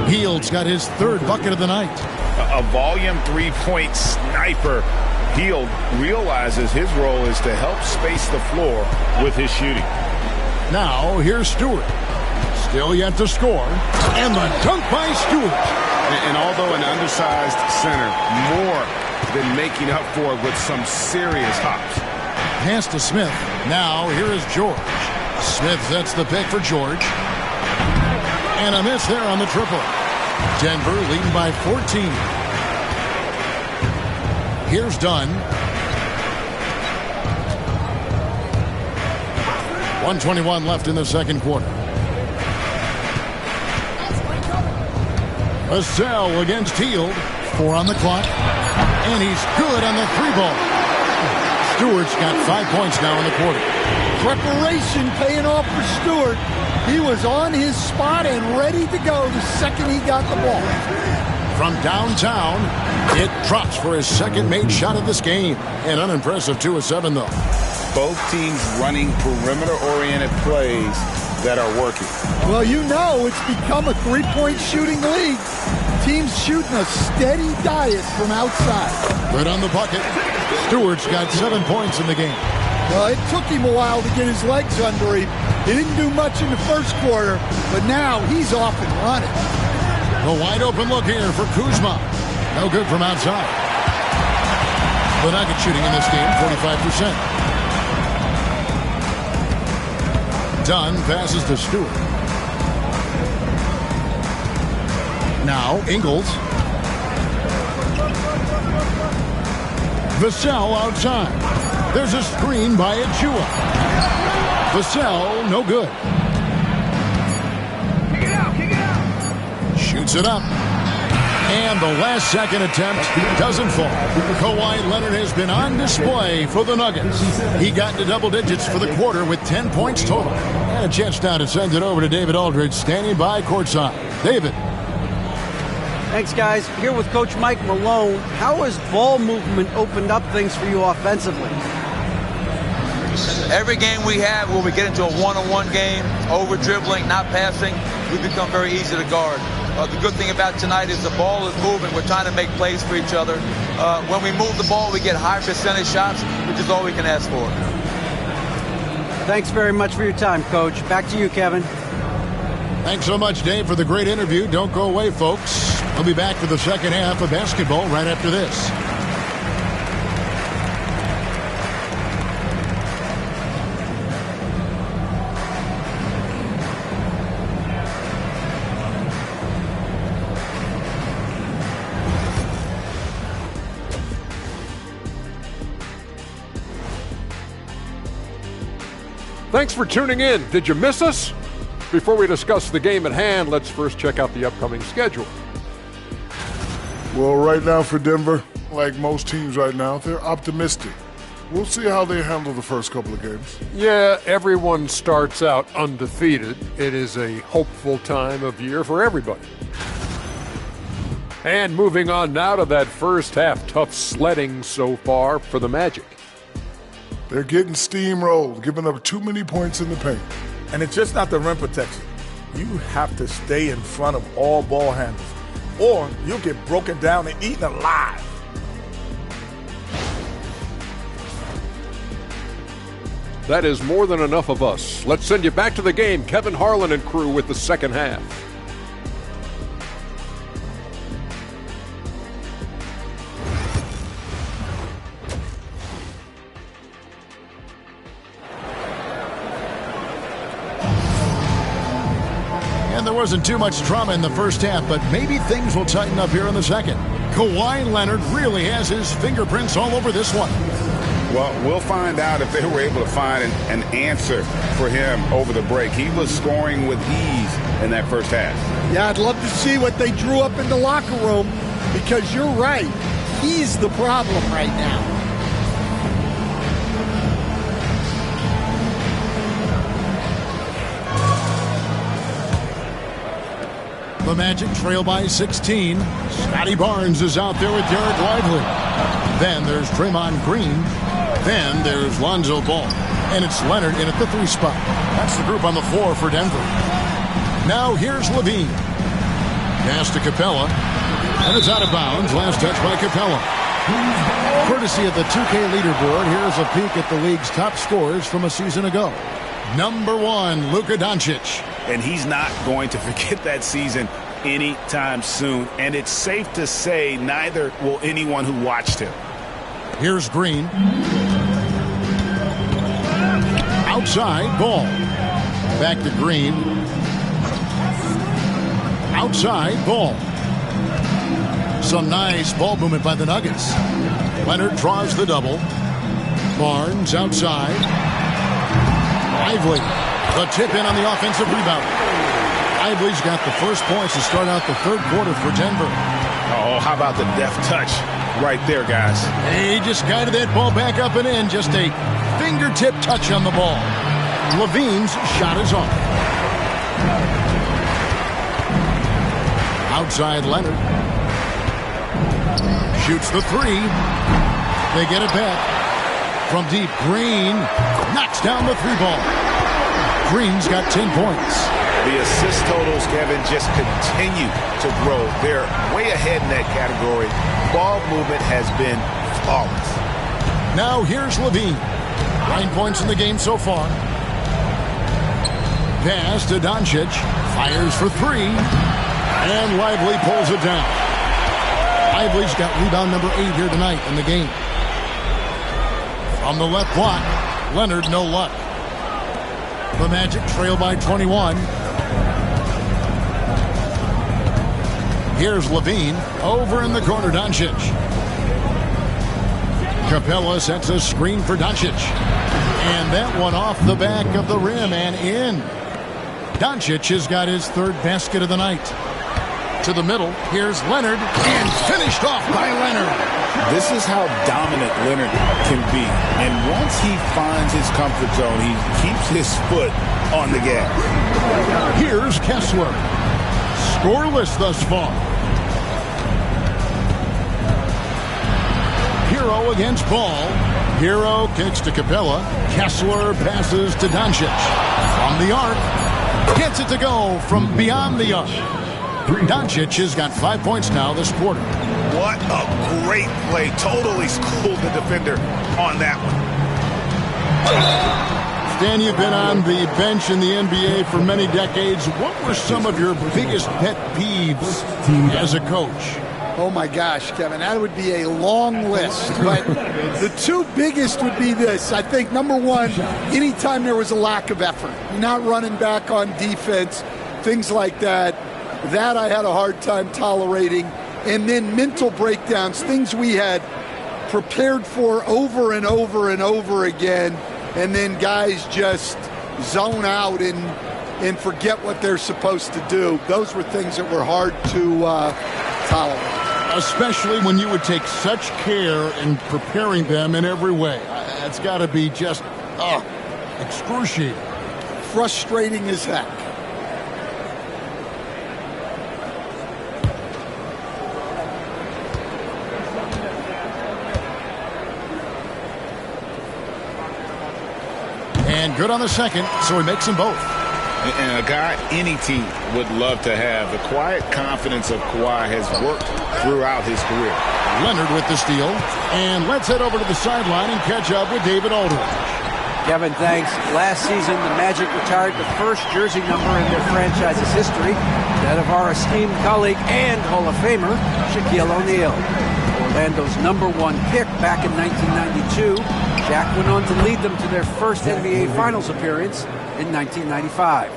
Hield's got his third bucket of the night. A volume three-point sniper. Hield realizes his role is to help space the floor with his shooting. Now, here's Stewart. Still yet to score. And the dunk by Stewart. And although an undersized center, more than making up for it with some serious hops. Pass to Smith. Now, here is George. Smith sets the pick for George. And a miss there on the triple. Denver leading by 14. Here's Dunn. 1:21 left in the second quarter. Vassell against Hield. 4 on the clock. And he's good on the three ball. Stewart's got 5 points now in the quarter. Preparation paying off for Stewart. He was on his spot and ready to go the second he got the ball. From downtown, it drops for his second made shot of this game. An unimpressive 2 of 7, though. Both teams running perimeter-oriented plays that are working. Well, you know it's become a three-point shooting league. Teams shooting a steady diet from outside. Good on the bucket. Stewart's got 7 points in the game. Well, it took him a while to get his legs under him. He didn't do much in the first quarter, but now he's off and running. A wide open look here for Kuzma. No good from outside. The Nuggets shooting in this game, 45%. Dunn passes to Stewart. Now, Ingles. Vassell outside. There's a screen by Achua. Vassell, no good. Shoots it up. And the last second attempt doesn't fall. Kawhi Leonard has been on display for the Nuggets. He got into double digits for the quarter with 10 points total. And a chance now to send it over to David Aldridge, standing by courtside. David. Thanks, guys. Here with Coach Mike Malone. How has ball movement opened up things for you offensively? Every game we have where we get into a one-on-one game, over-dribbling, not passing, we become very easy to guard. The good thing about tonight is the ball is moving. We're trying to make plays for each other. When we move the ball, we get high percentage shots, which is all we can ask for. Thanks very much for your time, Coach. Back to you, Kevin. Thanks so much, Dave, for the great interview. Don't go away, folks. We'll be back for the second half of basketball right after this. Thanks for tuning in. Did you miss us? Before we discuss the game at hand, let's first check out the upcoming schedule. Well, right now for Denver, like most teams right now, they're optimistic. We'll see how they handle the first couple of games. Yeah, everyone starts out undefeated. It is a hopeful time of year for everybody. And moving on now to that first half, tough sledding so far for the Magic. They're getting steamrolled, giving up too many points in the paint. And it's just not the rim protection. You have to stay in front of all ball handlers, or you'll get broken down and eaten alive. That is more than enough of us. Let's send you back to the game. Kevin Harlan and crew with the second half. There wasn't too much drama in the first half, but maybe things will tighten up here in the second. Kawhi Leonard really has his fingerprints all over this one. Well, we'll find out if they were able to find an answer for him over the break. He was scoring with ease in that first half. Yeah, I'd love to see what they drew up in the locker room, because you're right. He's the problem right now. The Magic trail by 16. Scotty Barnes is out there with Derek Lively. Then there's Draymond Green. Then there's Lonzo Ball. And it's Leonard in at the 3 spot. That's the group on the floor for Denver. Now here's Levine. Pass to Capella. And it's out of bounds. Last touch by Capella. Courtesy of the 2K leaderboard, here's a peek at the league's top scorers from a season ago. Number 1, Luka Doncic. And he's not going to forget that season anytime soon. And it's safe to say neither will anyone who watched him. Here's Green. Outside, Ball. Back to Green. Outside, Ball. Some nice ball movement by the Nuggets. Leonard draws the double. Barnes outside. Lively. The tip in on the offensive rebound. Lively's got the first points to start out the third quarter for Denver. Oh, how about the deft touch right there, guys? He just guided that ball back up and in. Just a fingertip touch on the ball. Levine's shot is off. Outside Leonard. Shoots the 3. They get it back. From deep, Green knocks down the 3-ball. Green's got 10 points. The assist totals, Kevin, just continue to grow. They're way ahead in that category. Ball movement has been flawless. Now here's Levine. 9 points in the game so far. Pass to Doncic. Fires for 3. And Lively pulls it down. Lively's got rebound number 8 here tonight in the game. From the left block, Leonard no luck. The Magic trail by 21. Here's Levine. Over in the corner, Doncic. Capella sets a screen for Doncic. And that one off the back of the rim and in. Doncic has got his third basket of the night. To the middle, here's Leonard, and finished off by Leonard. This is how dominant Leonard can be. And once he finds his comfort zone, he keeps his foot on the gas. Here's Kessler. Scoreless thus far. Hero against Ball. Hero kicks to Capella. Kessler passes to Doncic. From the arc. Gets it to go from beyond the arc. Doncic has got 5 points now this quarter. What a great play. Totally schooled the defender on that one. Stan, you've been on the bench in the NBA for many decades. What were some of your biggest pet peeves as a coach? Oh, my gosh, Kevin, that would be a long list. But the two biggest would be this. I think, number one, anytime there was a lack of effort, not running back on defense, things like that, that I had a hard time tolerating. And then mental breakdowns, things we had prepared for over and over and over again, and then guys just zone out and forget what they're supposed to do. Those were things that were hard to tolerate. Especially when you would take such care in preparing them in every way. That's got to be just excruciating. Frustrating as heck. And good on the second, so he makes them both. And a guy any team would love to have. The quiet confidence of Kawhi has worked throughout his career. Leonard with the steal. And let's head over to the sideline and catch up with David Aldridge. Kevin, thanks. Last season, the Magic retired the first jersey number in their franchise's history, that of our esteemed colleague and Hall of Famer, Shaquille O'Neal. Orlando's #1 pick back in 1992, Shaq went on to lead them to their first NBA Finals appearance in 1995.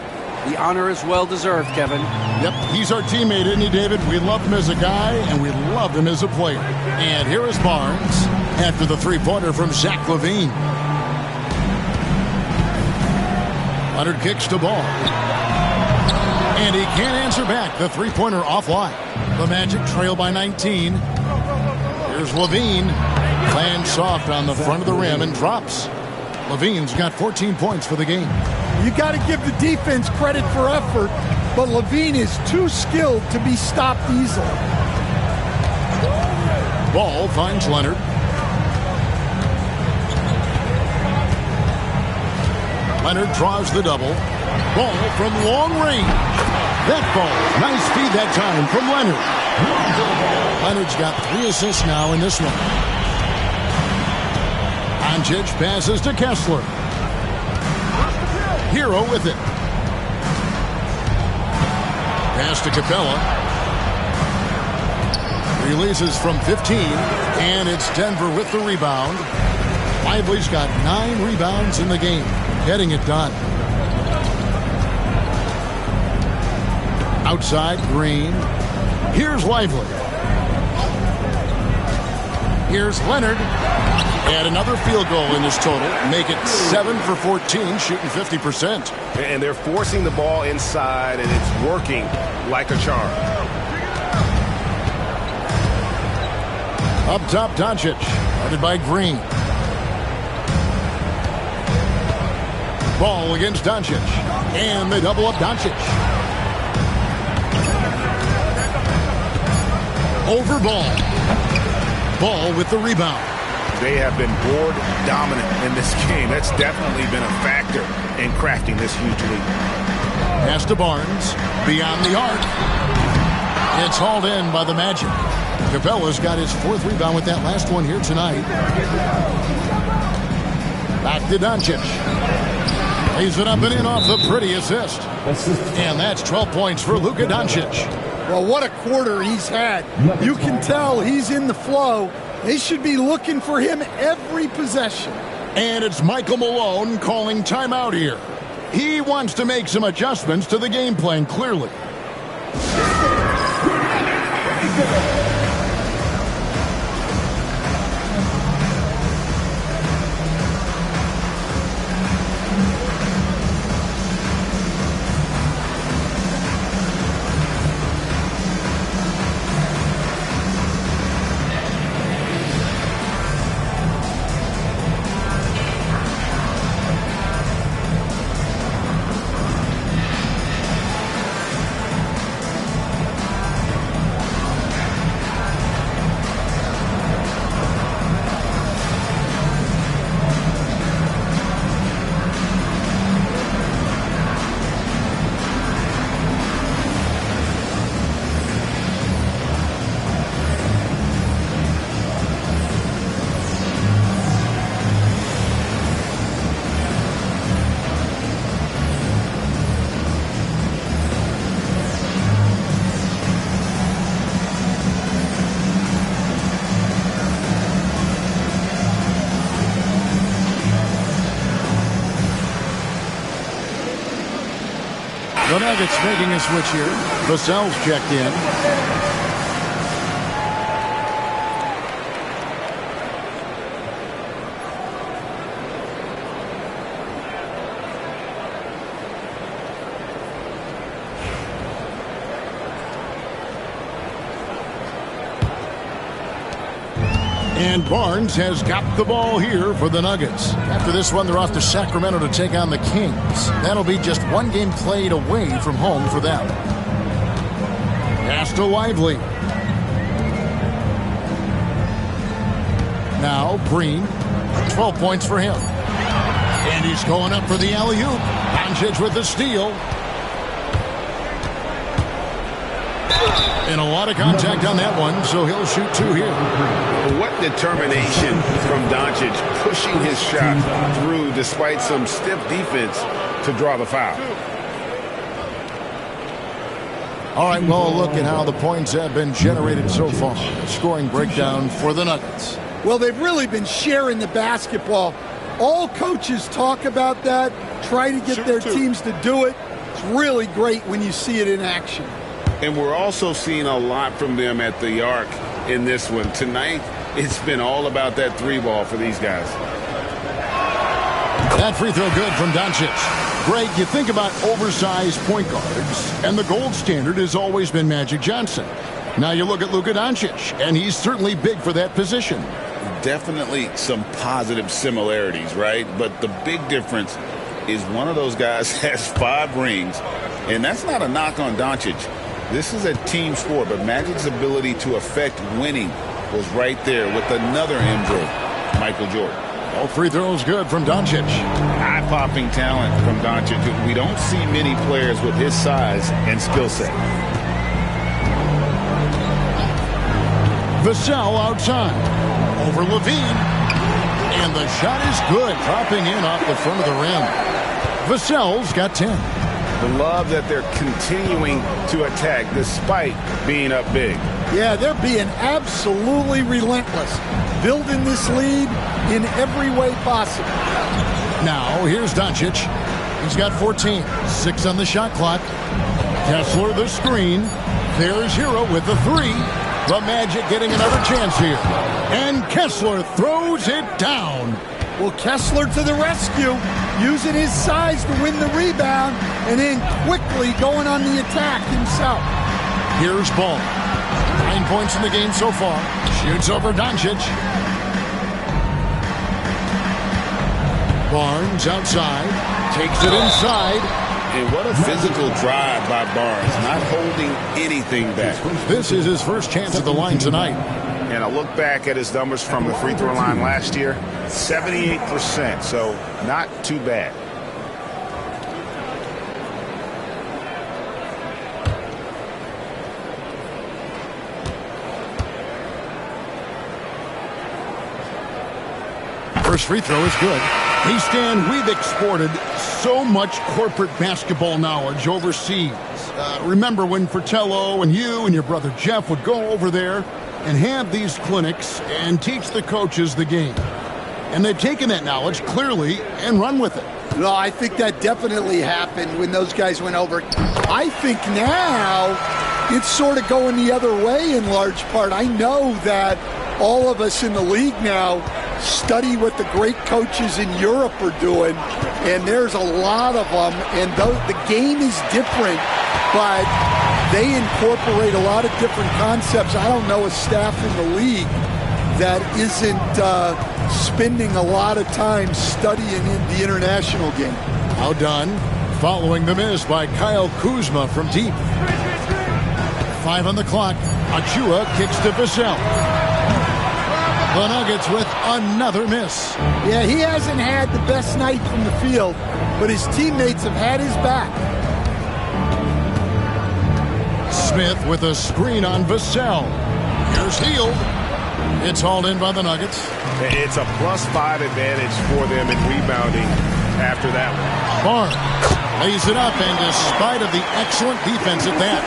The honor is well-deserved, Kevin. Yep, he's our teammate, isn't he, David? We love him as a guy, and we love him as a player. And here is Barnes after the three-pointer from Zach LaVine. Leonard kicks to Ball. And he can't answer back. The three-pointer offline. The Magic trail by 19. Here's LaVine. Lands soft on the front of the rim and drops. LaVine's got 14 points for the game. You got to give the defense credit for effort, but LaVine is too skilled to be stopped easily. Ball finds Leonard. Leonard draws the double. Ball from long range. That ball. Nice feed that time from Leonard. Leonard's got 3 assists now in this one. Doncic passes to Kessler. Hero with it. Pass to Capella. Releases from 15, and it's Denver with the rebound. Lively's got 9 rebounds in the game, getting it done. Outside, Green. Here's Lively. Here's Leonard. And another field goal in this total. Make it 7 for 14, shooting 50%. And they're forcing the ball inside, and it's working like a charm. Up top, Doncic, headed by Green. Ball against Doncic. And they double up Doncic. Over Ball. Ball with the rebound. They have been board dominant in this game. That's definitely been a factor in crafting this huge lead. Pass to Barnes. Beyond the arc. It's hauled in by the Magic. Capella's got his 4th rebound with that last one here tonight. Back to Doncic. Lays it up and in off the pretty assist. And that's 12 points for Luka Doncic. Well, what a quarter he's had. You can tell he's in the flow. They should be looking for him every possession. And it's Michael Malone calling timeout here. He wants to make some adjustments to the game plan, clearly. The Nuggets making a switch here. Vassell's checked in. And Barnes has got the ball here for the Nuggets. After this one, they're off to Sacramento to take on the Kings. That'll be just one game played away from home for them. Pass to Lively. Now Breen. 12 points for him. And he's going up for the alley-oop. Doncic with the steal. And a lot of contact on that one, so he'll shoot 2 here. What determination from Doncic, pushing his shot through despite some stiff defense to draw the foul. All right, well, look at how the points have been generated so far. Scoring breakdown for the Nuggets. Well, they've really been sharing the basketball. All coaches talk about that, try to get their teams to do it. It's really great when you see it in action. And we're also seeing a lot from them at the arc in this one. Tonight, it's been all about that 3-ball for these guys. That free throw good from Doncic. Greg, you think about oversized point guards, and the gold standard has always been Magic Johnson. Now you look at Luka Doncic, and he's certainly big for that position. Definitely some positive similarities, right? But the big difference is one of those guys has 5 rings, and that's not a knock on Doncic. This is a team sport, but Magic's ability to affect winning was right there with another MJ, Michael Jordan. All free throws good from Doncic. Eye-popping talent from Doncic. We don't see many players with his size and skill set. Vassell outside. Over Levine. And the shot is good, dropping in off the front of the rim. Vassell's got 10. The love that they're continuing to attack despite being up big. Yeah, they're being absolutely relentless, building this lead in every way possible. Now, here's Doncic. He's got 14, 6 on the shot clock. Kessler the screen. There's Hero with the 3. The Magic getting another chance here. And Kessler throws it down. Well, Kessler to the rescue, using his size to win the rebound, and then quickly going on the attack himself. Here's Ball. 9 points in the game so far. Shoots over Doncic. Barnes outside. Takes it inside. And what a physical drive by Barnes, not holding anything back. This is his first chance at the line tonight. And I look back at his numbers from the free throw line last year, 78%, so not too bad. First free throw is good. Hey, Stan, we've exported so much corporate basketball knowledge overseas. Remember when Fratello and you and your brother Jeff would go over there and have these clinics and teach the coaches the game? And they've taken that knowledge clearly and run with it. No, I think that definitely happened when those guys went over. I think now it's sort of going the other way in large part. I know that all of us in the league now study what the great coaches in Europe are doing, and there's a lot of them, and the game is different, but they incorporate a lot of different concepts. I don't know a staff in the league that isn't spending a lot of time studying in the international game. Outdone, following the miss by Kyle Kuzma from deep. 5 on the clock. Achua kicks to Vassell. The Nuggets with another miss. Yeah, he hasn't had the best night from the field, but his teammates have had his back. Smith with a screen on Vassell. Here's Hield. It's hauled in by the Nuggets. It's a +5 advantage for them in rebounding after that one. Barnes lays it up, and despite of the excellent defense at that,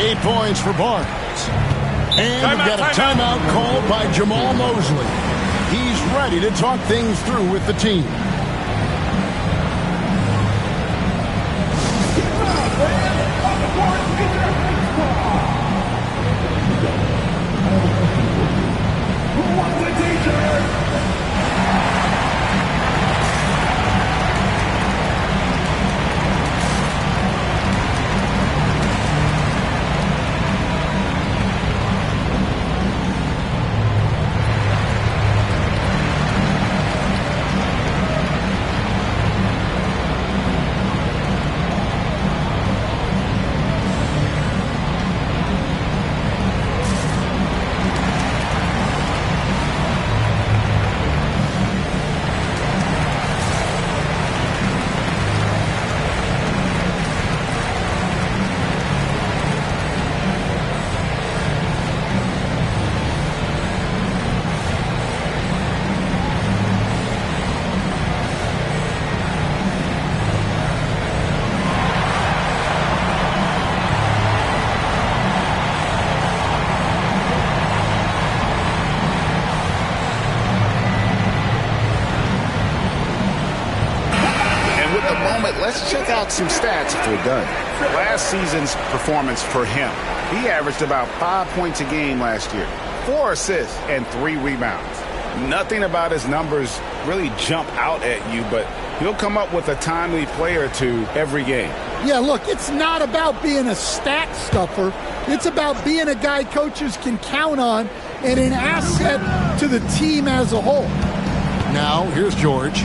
8 points for Barnes. And we've got a timeout called by Jamal Mosley. He's ready to talk things through with the team. let's check out some stats if we're done. Last season's performance for him, he averaged about 5 points a game last year, 4 assists and 3 rebounds. Nothing about his numbers really jump out at you, but he'll come up with a timely play or two every game. Yeah, look, it's not about being a stat stuffer. It's about being a guy coaches can count on and an asset to the team as a whole. Now, here's George.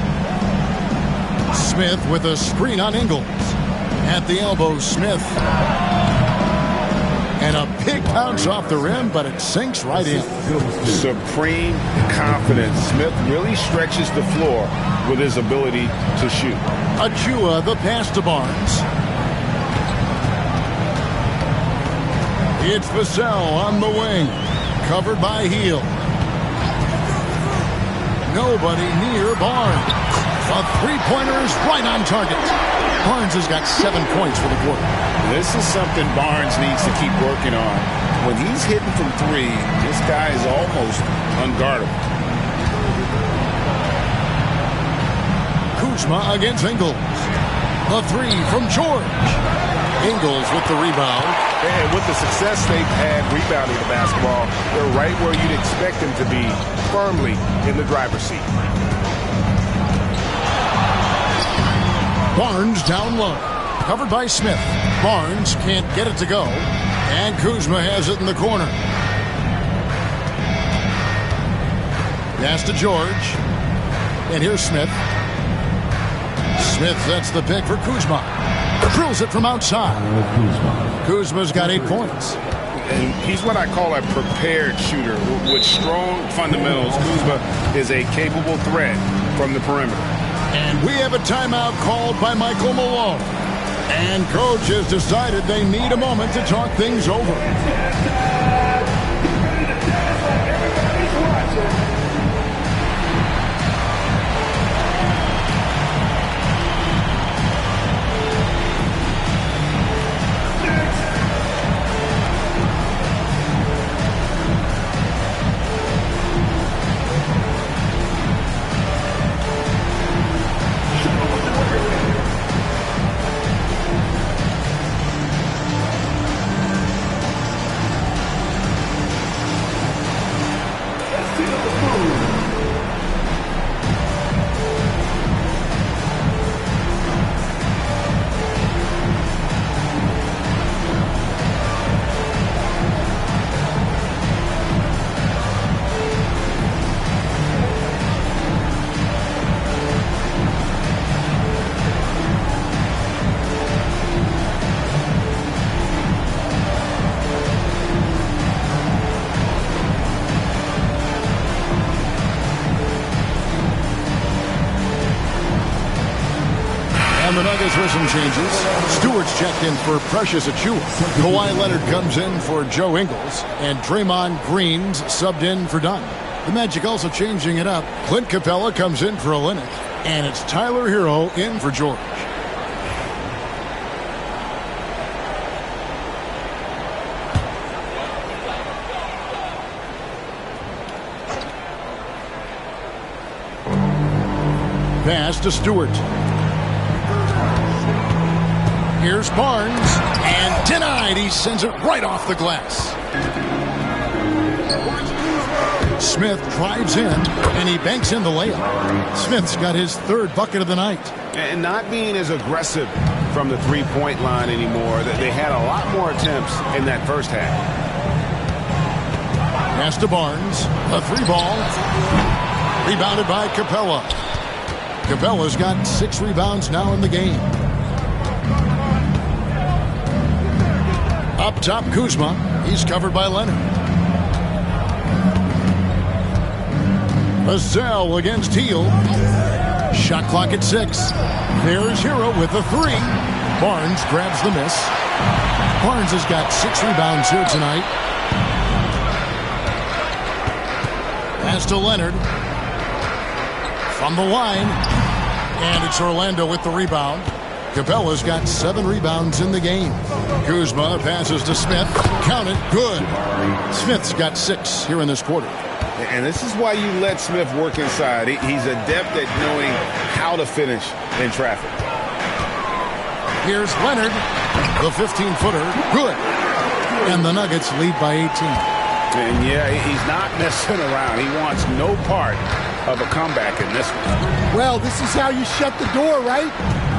Smith with a screen on Ingles. At the elbow, Smith. And a big bounce off the rim, but it sinks right in. Supreme confidence. Smith really stretches the floor with his ability to shoot. Achua, the pass to Barnes. It's Vassell on the wing. Covered by Heel. Nobody near Barnes. A three-pointer is right on target. Barnes has got 7 points for the quarter. This is something Barnes needs to keep working on. When he's hitting from 3, this guy is almost unguardable. Kuzma against Ingles. A 3 from George. Ingles with the rebound. And with the success they've had rebounding the basketball, they're right where you'd expect them to be, firmly in the driver's seat. Barnes down low. Covered by Smith. Barnes can't get it to go. And Kuzma has it in the corner. Pass to George. And here's Smith. Smith sets the pick for Kuzma. Drills it from outside. Kuzma's got 8 points. And he's what I call a prepared shooter. With strong fundamentals, Kuzma is a capable threat from the perimeter. And we have a timeout called by Michael Malone. And coach has decided they need a moment to talk things over. The Nuggets with some changes. Stewart's checked in for Precious Achua. Kawhi Leonard comes in for Joe Ingles. And Draymond Green's subbed in for Dunn. The Magic also changing it up. Clint Capella comes in for Olynyk. And it's Tyler Hero in for George. Pass to Stewart. Here's Barnes, and denied. He sends it right off the glass. Smith drives in, and he banks in the layup. Smith's got his 3rd bucket of the night. And not being as aggressive from the three-point line anymore. They had a lot more attempts in that first half. Pass to Barnes, a 3-ball. Rebounded by Capella. Capella's got 6 rebounds now in the game. Up top, Kuzma. He's covered by Leonard. Vassell against Heel. Shot clock at 6. There's Hero with a 3. Barnes grabs the miss. Barnes has got 6 rebounds here tonight. Pass to Leonard. From the line. And it's Orlando with the rebound. Capella's got 7 rebounds in the game. Kuzma passes to Smith. Count it. Good. Smith's got 6 here in this quarter. And this is why you let Smith work inside. He's adept at knowing how to finish in traffic. Here's Leonard. The 15-footer. Good. And the Nuggets lead by 18. And yeah, he's not messing around. He wants no part of a comeback in this one. Well, this is how you shut the door, right?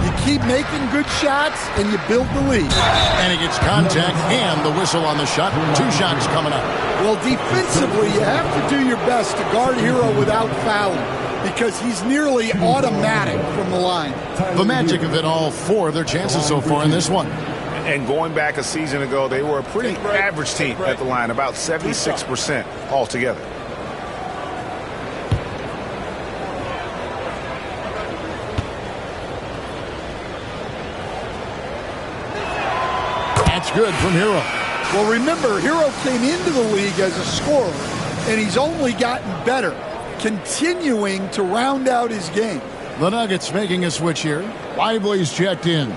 You keep making good shots and you build the lead. And he gets contact and the whistle on the shot. 2 shots coming up. Well, defensively, you have to do your best to guard Hero without fouling, because he's nearly automatic from the line. The Magic have hit all 4 of their chances so far in this one. And going back a season ago, they were a pretty average team at the line, about 76% altogether. That's good from Hero. Well, remember, Hero came into the league as a scorer, and he's only gotten better, continuing to round out his game. The Nuggets making a switch here. Lively's checked in.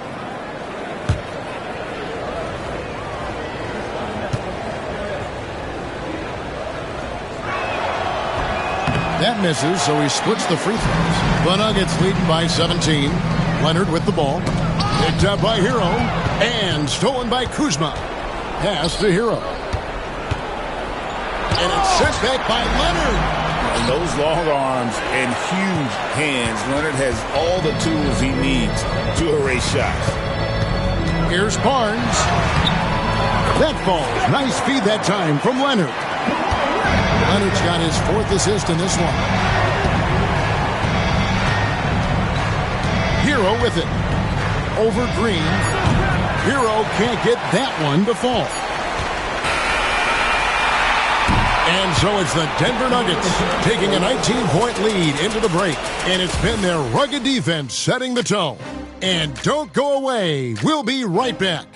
That misses, so he splits the free throws. The Nuggets leading by 17. Leonard with the ball. Picked up by Hero. And stolen by Kuzma. Pass to Hero. And it's sent back by Leonard. And those long arms and huge hands, Leonard has all the tools he needs to erase shots. Here's Barnes. That falls. Nice feed that time from Leonard. Leonard's got his 4th assist in this one. Hero with it. Over Green. Hero can't get that one to fall. And so it's the Denver Nuggets taking a 19-point lead into the break. And it's been their rugged defense setting the tone. And don't go away. We'll be right back.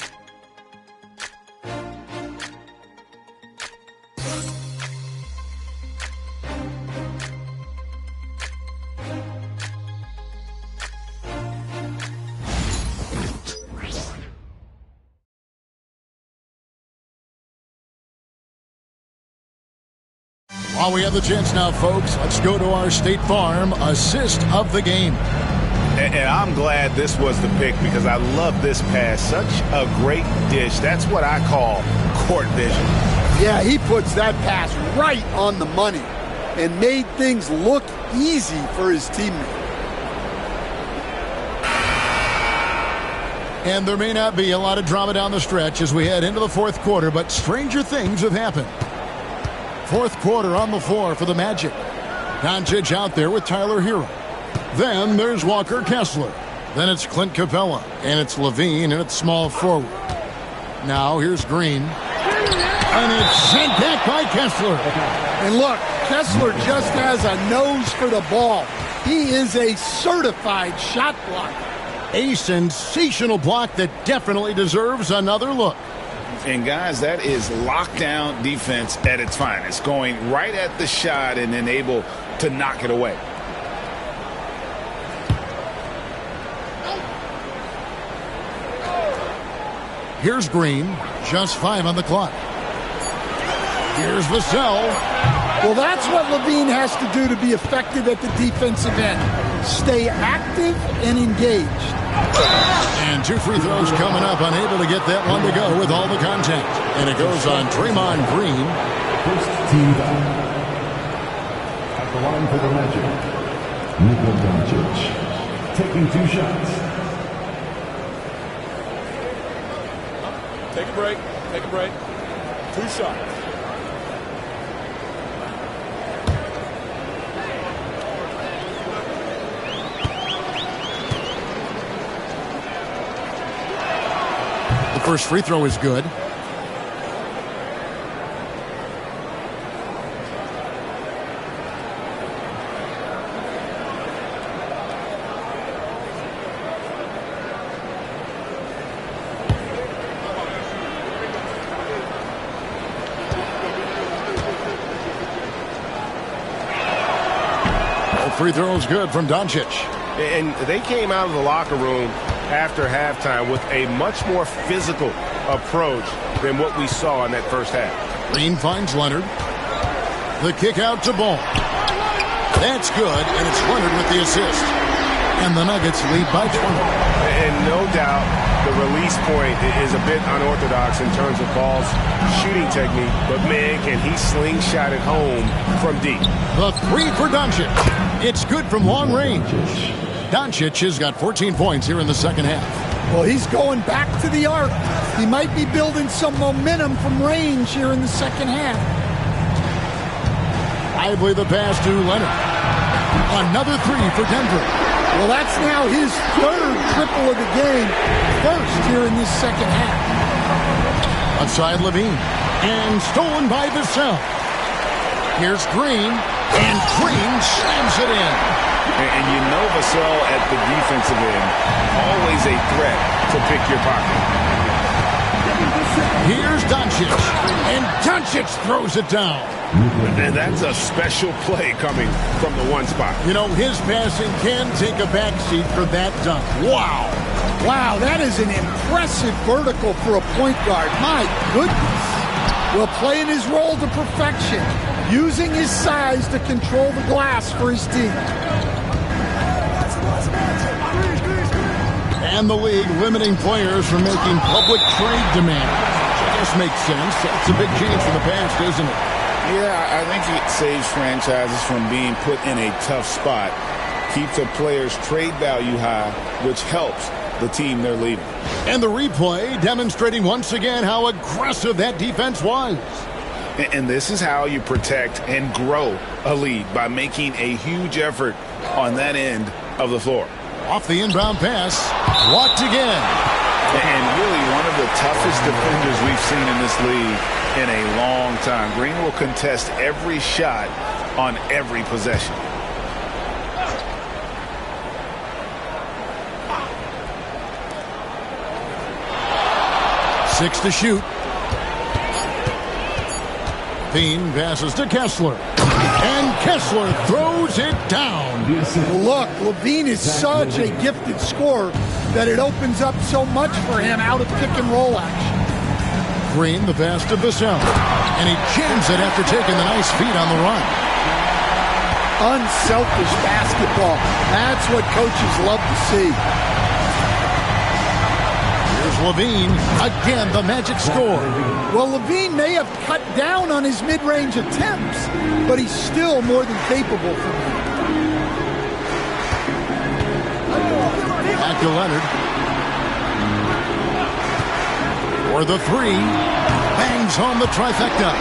While we have the chance now, folks, let's go to our State Farm assist of the game. And I'm glad this was the pick, because I love this pass. Such a great dish. That's what I call court vision. Yeah, he puts that pass right on the money and made things look easy for his teammate. And there may not be a lot of drama down the stretch as we head into the 4th quarter, but stranger things have happened. 4th quarter on the floor for the Magic. Doncic out there with Tyler Hero. Then there's Walker Kessler. Then it's Clint Capella. And it's Levine, and it's small forward. Now here's Green. And it's sent back by Kessler. And look, Kessler just has a nose for the ball. He is a certified shot blocker. A sensational block that definitely deserves another look. And guys, that is lockdown defense at its finest. Going right at the shot and then able to knock it away. Here's Green. Just 5 on the clock. Here's Vassell. Well, that's what Levine has to do to be effective at the defensive end. Stay active and engaged. And 2 free throws coming up, unable to get that one to go with all the contact. And it goes on Draymond Green. First team foul. At the line for the Magic, Nikola Doncic, taking 2 shots. Take a break. Take a break. 2 shots. The first free throw is good. Free throw is good from Doncic. And they came out of the locker room after halftime with a much more physical approach than what we saw in that first half. Green finds Leonard. The kick out to Ball. That's good, and it's Leonard with the assist. And the Nuggets lead by 20. And no doubt, the release point is a bit unorthodox in terms of ball's shooting technique, but man, can he slingshot it home from deep. The three for Doncic. It's good from long range. Doncic has got 14 points here in the second half. Well, he's going back to the arc. He might be building some momentum from range here in the second half. Lively the pass to Leonard. Another three for Denver. Well, that's now his third triple of the game. First here in this second half. Outside Levine. And stolen by Vassell. Here's Green. And Green slams it in. And you know Vassell at the defensive end, always a threat to pick your pocket. Here's Doncic. And Doncic throws it down. And that's a special play coming from the one spot. You know, his passing can take a backseat for that dunk. Wow. Wow, that is an impressive vertical for a point guard. My goodness. Well, playing his role to perfection, using his size to control the glass for his team. And the league limiting players from making public trade demands. Which I guess makes sense. That's a big change from the past, isn't it? Yeah, I think it saves franchises from being put in a tough spot, keeps a player's trade value high, which helps the team they're leading. And the replay demonstrating once again how aggressive that defense was. And this is how you protect and grow a lead, by making a huge effort on that end of the floor. Off the inbound pass, blocked again. And really one of the toughest defenders we've seen in this league in a long time. Green will contest every shot on every possession. Six to shoot. Bean passes to Kessler. And Kessler throws it down. Look, Levine is such a gifted scorer that it opens up so much for him out of pick and roll action. Green, the pass to Vassell. And he jams it after taking the nice feed on the run. Unselfish basketball. That's what coaches love to see. Here's Levine. Again, the magic score. Well, Levine may have cut down on his mid-range attempts, but he's still more than capable from that. Back to Leonard. For the three. Bangs home the trifecta.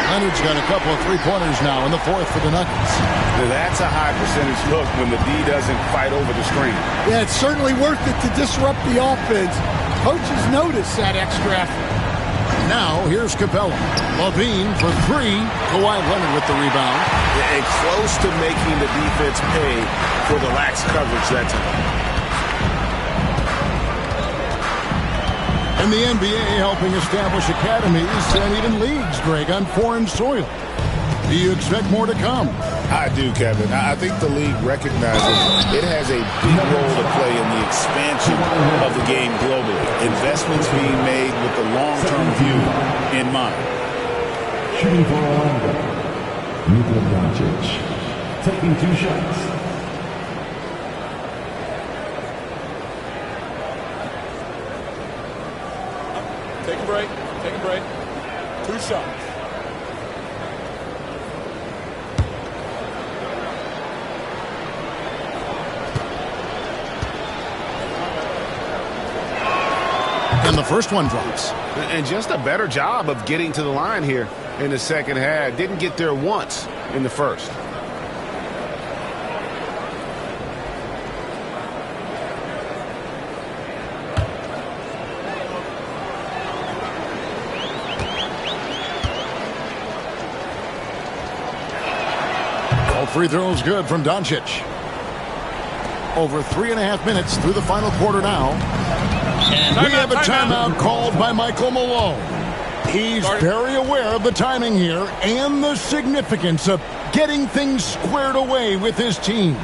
Leonard's got a couple of three-pointers now in the fourth for the Nuggets. That's a high percentage look when the D doesn't fight over the screen. Yeah, it's certainly worth it to disrupt the offense. Coaches notice that extra effort. Now, here's Capella. Levine for three. Kawhi Leonard with the rebound. And close to making the defense pay for the lax coverage that time. And the NBA helping establish academies and even leagues, Greg, on foreign soil. Do you expect more to come? I do, Kevin. I think the league recognizes it has a big role to play in the expansion of the game globally. Investments being made with the long-term view in mind. Shooting for Orlando, Luka Doncic, taking 2 shots. Take a break. Take a break. 2 shots. And the first one drops. And just a better job of getting to the line here in the second half. Didn't get there once in the first. All free throws good from Doncic. Over 3.5 minutes through the final quarter now. And we have a timeout called by Michael Malone. He's very aware of the timing here and the significance of getting things squared away with his team.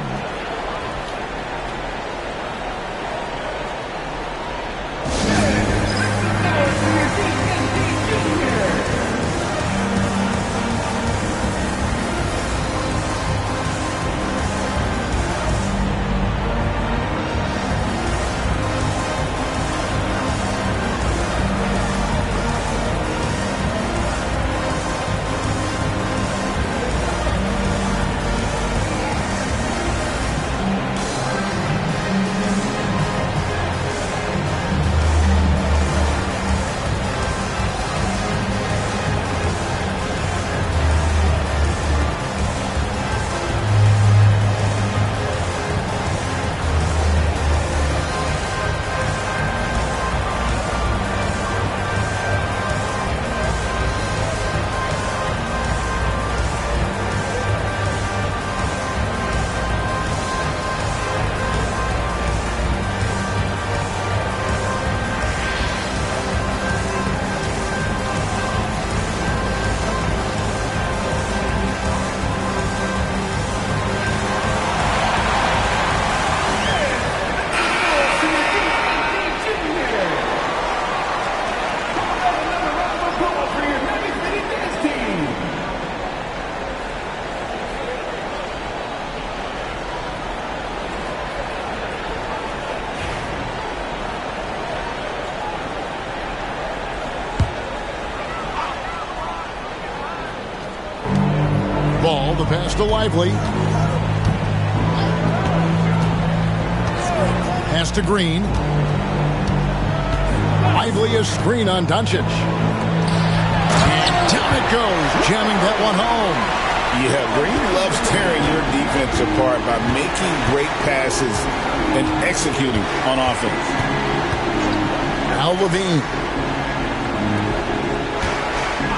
ball. The pass to Lively. Pass to Green. Lively is screen on Doncic. And down it goes, jamming that one home. Yeah, Green loves tearing your defense apart by making great passes and executing on offense. Now Levine.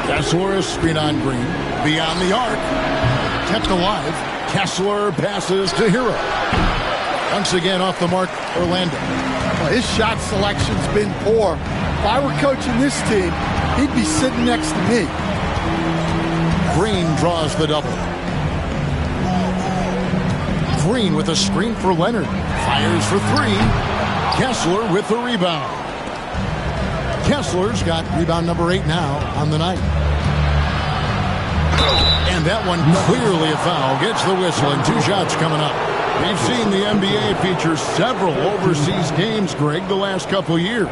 Kessler is screen on Green. Beyond the arc. Kept alive. Kessler passes to Hero. Once again off the mark, Orlando. Well, his shot selection's been poor. If I were coaching this team, he'd be sitting next to me. Green draws the double. Green with a screen for Leonard. Fires for three. Kessler with the rebound. Kessler's got rebound number 8 now on the night. And that one clearly a foul. Gets the whistle and 2 shots coming up. We've seen the NBA feature several overseas games, Greg, the last couple years.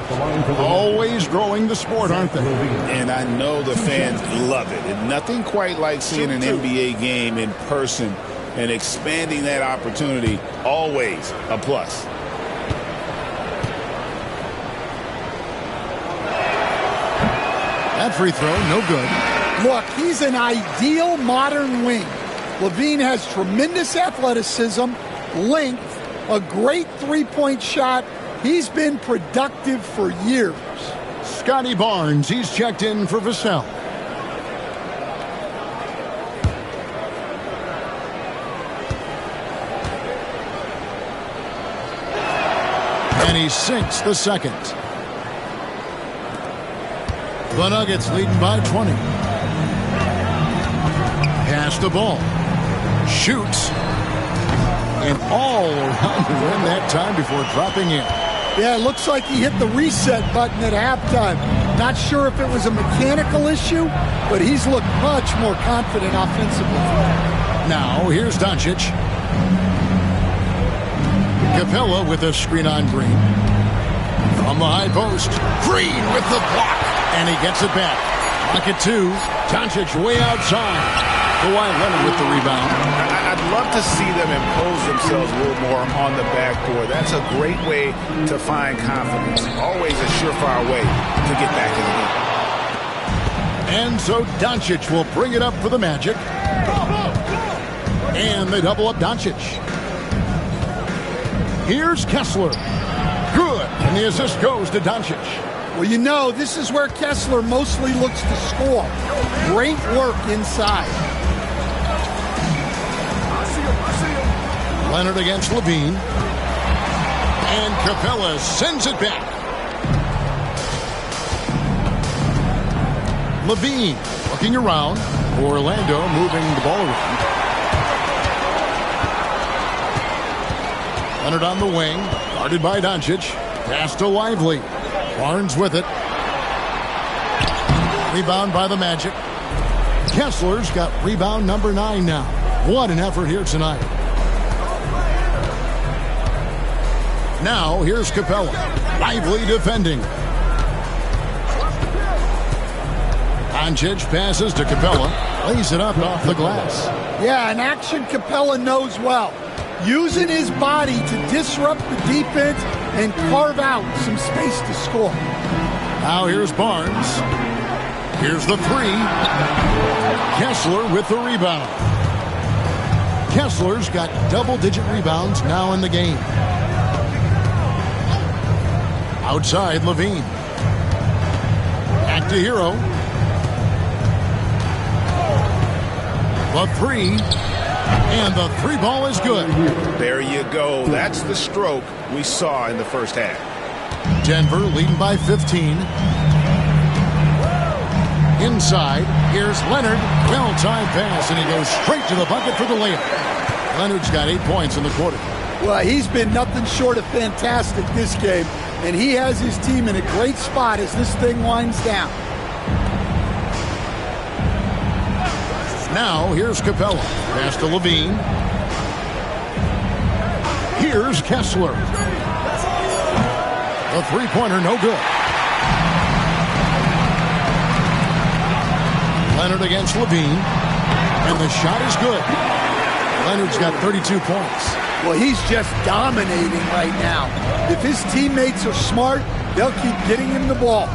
Always growing the sport, aren't they? And I know the fans love it. And nothing quite like seeing an NBA game in person and expanding that opportunity. Always a plus. That free throw, no good. Look, he's an ideal modern wing. Levine has tremendous athleticism, length, a great three-point shot. He's been productive for years. Scotty Barnes, he's checked in for Vassell. And he sinks the second. The Nuggets leading by 20. Pass the ball. Shoots. And all around the rim that time before dropping in. Yeah, it looks like he hit the reset button at halftime. Not sure if it was a mechanical issue, but he's looked much more confident offensively. Now, here's Doncic. Capella with a screen on Green. From the high post. Green with the block. And he gets it back. Lock it 2. Doncic way outside. Kawhi Leonard with the rebound. I'd love to see them impose themselves a little more on the backboard. That's a great way to find confidence. Always a surefire way to get back in the game. And so Doncic will bring it up for the Magic. And they double up Doncic. Here's Kessler. Good. And the assist goes to Doncic. Well, you know, this is where Kessler mostly looks to score. Great work inside. Leonard against Levine. And Capella sends it back. Levine looking around. Orlando moving the ball around. Leonard on the wing. Guarded by Doncic. Pass to Lively. Barnes with it. Rebound by the Magic. Kessler's got rebound number 9 now. What an effort here tonight. Now, here's Capella. Lively defending. Doncic passes to Capella. Lays it up off the glass. Yeah, an action Capella knows well. Using his body to disrupt the defense and carve out some space to score. Now here's Barnes. Here's the 3. Kessler with the rebound. Kessler's got double-digit rebounds now in the game. Outside, Levine. Back to Hero. The 3. And the 3 ball is good. There you go. That's the stroke we saw in the first half. Denver leading by 15. Inside, here's Leonard. Well-timed pass, and he goes straight to the bucket for the layup. Leonard's got 8 points in the quarter. Well, he's been nothing short of fantastic this game, and he has his team in a great spot as this thing winds down. Now, here's Capella. Pass to Levine. Here's Kessler. The three-pointer, no good. Leonard against Levine. And the shot is good. Leonard's got 32 points. Well, he's just dominating right now. If his teammates are smart, they'll keep getting him the ball.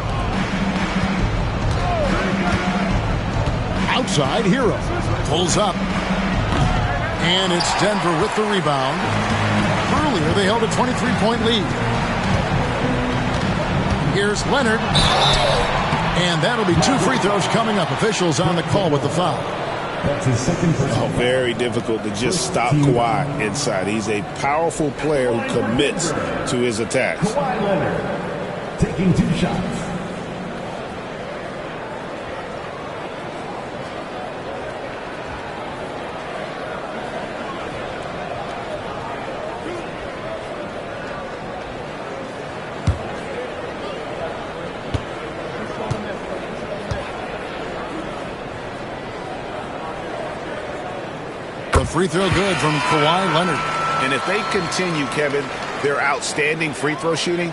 Outside, Hero pulls up. And it's Denver with the rebound. Earlier, they held a 23-point lead. Here's Leonard. And that'll be 2 free throws coming up. Officials on the call with the foul. That's his second foul. Very difficult to just stop Kawhi inside. He's a powerful player who commits to his attacks. Kawhi Leonard taking 2 shots. Free throw good from Kawhi Leonard. And if they continue, Kevin, their outstanding free throw shooting,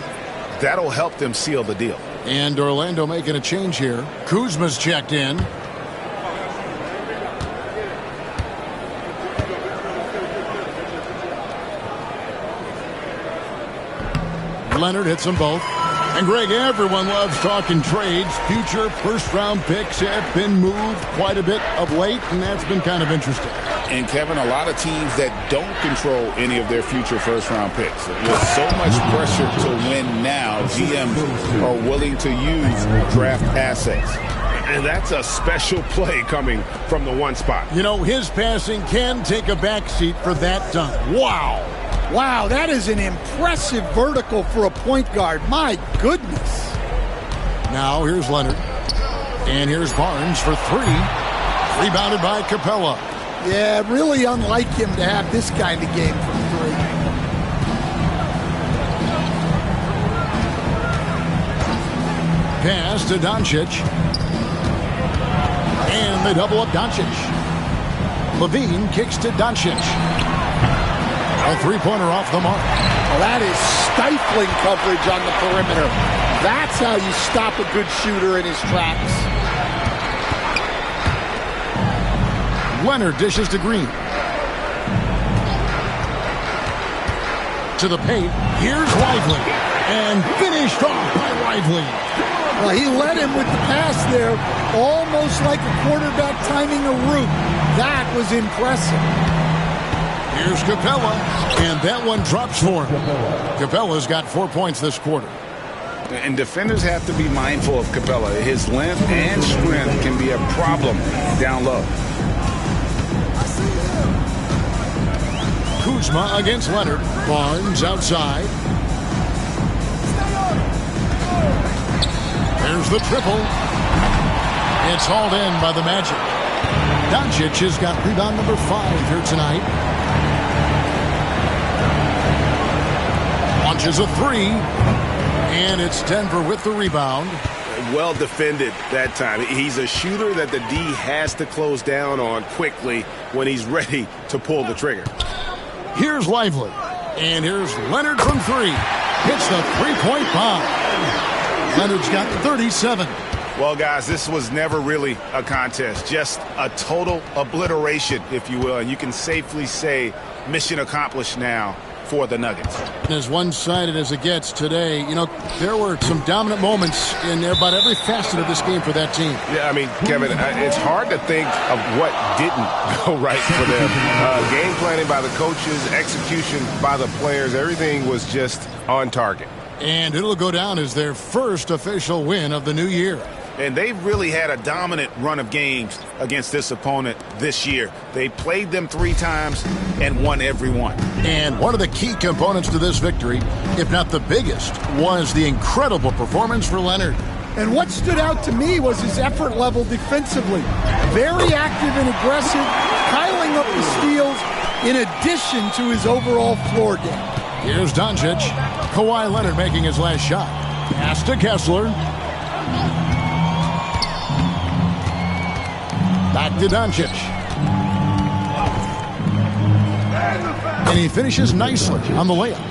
that'll help them seal the deal. And Orlando making a change here. Kuzma's checked in. Leonard hits them both. And Greg, everyone loves talking trades. Future first-round picks have been moved quite a bit of late, and that's been kind of interesting. And, Kevin, a lot of teams that don't control any of their future first-round picks. With so much pressure to win now, GMs are willing to use draft assets. And that's a special play coming from the 1 spot. You know, his passing can take a backseat for that dunk. Wow. Wow, that is an impressive vertical for a point guard. My goodness. Now here's Leonard. And here's Barnes for 3. Rebounded by Capella. Yeah, really unlike him to have this kind of game from 3. Pass to Doncic. And they double up Doncic. Levine kicks to Doncic. A 3-pointer off the mark. Well, that is stifling coverage on the perimeter. That's how you stop a good shooter in his tracks. Leonard dishes to Green. To the paint. Here's Lively. And finished off by Lively. Well, he led him with the pass there, almost like a quarterback timing a route. That was impressive. Here's Capella, and that one drops for him. Capella's got 4 points this quarter. And defenders have to be mindful of Capella. His length and strength can be a problem down low. Kuzma against Leonard. Barnes outside. There's the triple. It's hauled in by the Magic. Doncic has got rebound number 5 here tonight. Launches a 3. And it's Denver with the rebound. Well defended that time. He's a shooter that the D has to close down on quickly when he's ready to pull the trigger. Here's Lively. And here's Leonard from 3. Hits the 3-point bomb. Leonard's got 37. Well, guys, this was never really a contest. Just a total obliteration, if you will. And you can safely say mission accomplished now for the Nuggets. As one-sided as it gets today, you know, there were some dominant moments in about every facet of this game for that team. Yeah, I mean, Kevin, it's hard to think of what didn't go right for them. Game planning by the coaches, execution by the players, everything was just on target. And it'll go down as their first official win of the new year. And they've really had a dominant run of games against this opponent this year. They played them 3 times and won every one. And one of the key components to this victory, if not the biggest, was the incredible performance for Leonard. And what stood out to me was his effort level defensively. Very active and aggressive, piling up the steals in addition to his overall floor game. Here's Doncic. Kawhi Leonard making his last shot. Pass to Kessler. Back to Doncic. And he finishes nicely on the layup.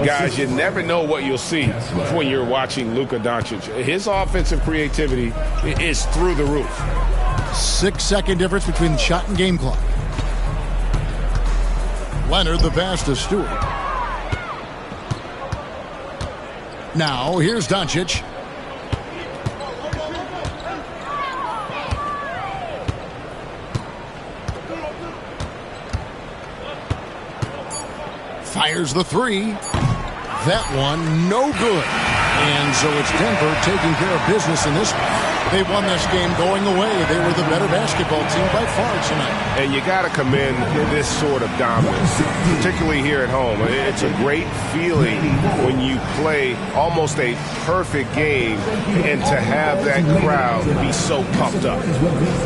Guys, you never know what you'll see when you're watching Luka Doncic. His offensive creativity is through the roof. 6-second difference between the shot and game clock. Leonard, the pass to Stewart. Now, here's Doncic. Fires the three. That one, no good. And so it's Denver taking care of business in this one. They won this game going away. They were the better basketball team by far tonight. And you got to commend this sort of dominance, particularly here at home. It's a great feeling when you play almost a perfect game and to have that crowd be so pumped up.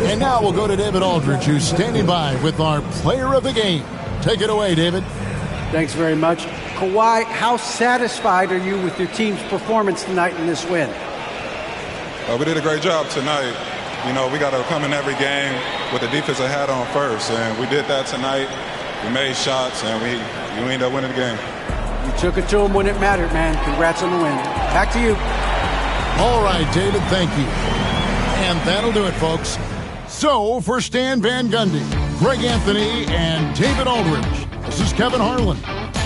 And now we'll go to David Aldridge, who's standing by with our player of the game. Take it away, David. Thanks very much. Kawhi, how satisfied are you with your team's performance tonight in this win? We did a great job tonight. You know, we got to come in every game with the defensive hat on first, and we did that tonight. We made shots, and we ended up winning the game. You took it to them when it mattered, man. Congrats on the win. Back to you. All right, David, thank you. And that'll do it, folks. So, for Stan Van Gundy, Greg Anthony, and David Aldridge, this is Kevin Harlan.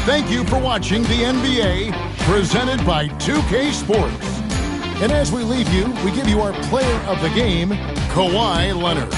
Thank you for watching the NBA, presented by 2K Sports. And as we leave you, we give you our player of the game, Kawhi Leonard.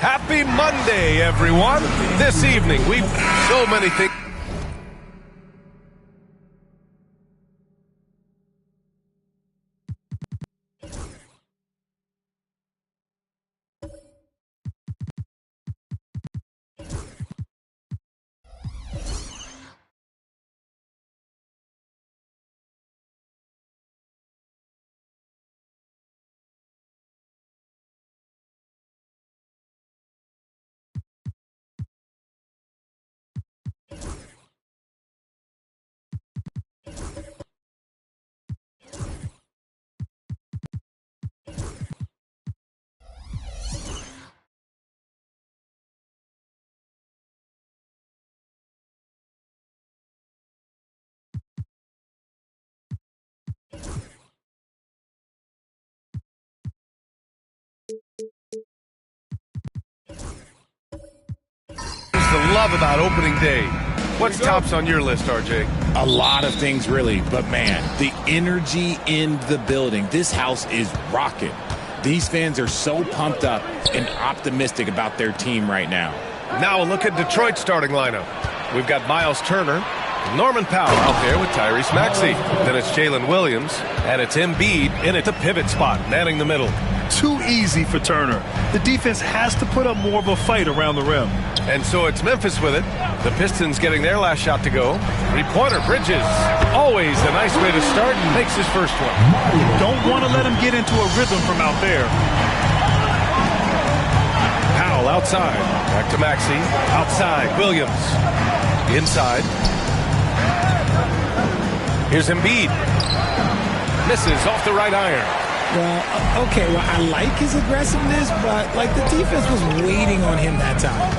Happy Monday, everyone. This evening, we've so many things. The love about opening day. What's tops on your list, RJ? A lot of things, really. But, man, the energy in the building. This house is rocking. These fans are so pumped up and optimistic about their team right now. Now a look at Detroit's starting lineup. We've got Miles Turner, Norman Powell out there with Tyrese Maxey. Then it's Jalen Williams, and it's Embiid in at the pivot spot, manning the middle. Too easy for Turner. The defense has to put up more of a fight around the rim. And so it's Memphis with it. The Pistons getting their last shot to go. Three-pointer, Bridges. Always a nice way to start. Makes his first one. Don't want to let him get into a rhythm from out there. Powell outside. Back to Maxey. Outside. Williams. Inside. Here's Embiid. Misses off the right iron. Well, okay, well, I like his aggressiveness, but, like, the defense was waiting on him that time.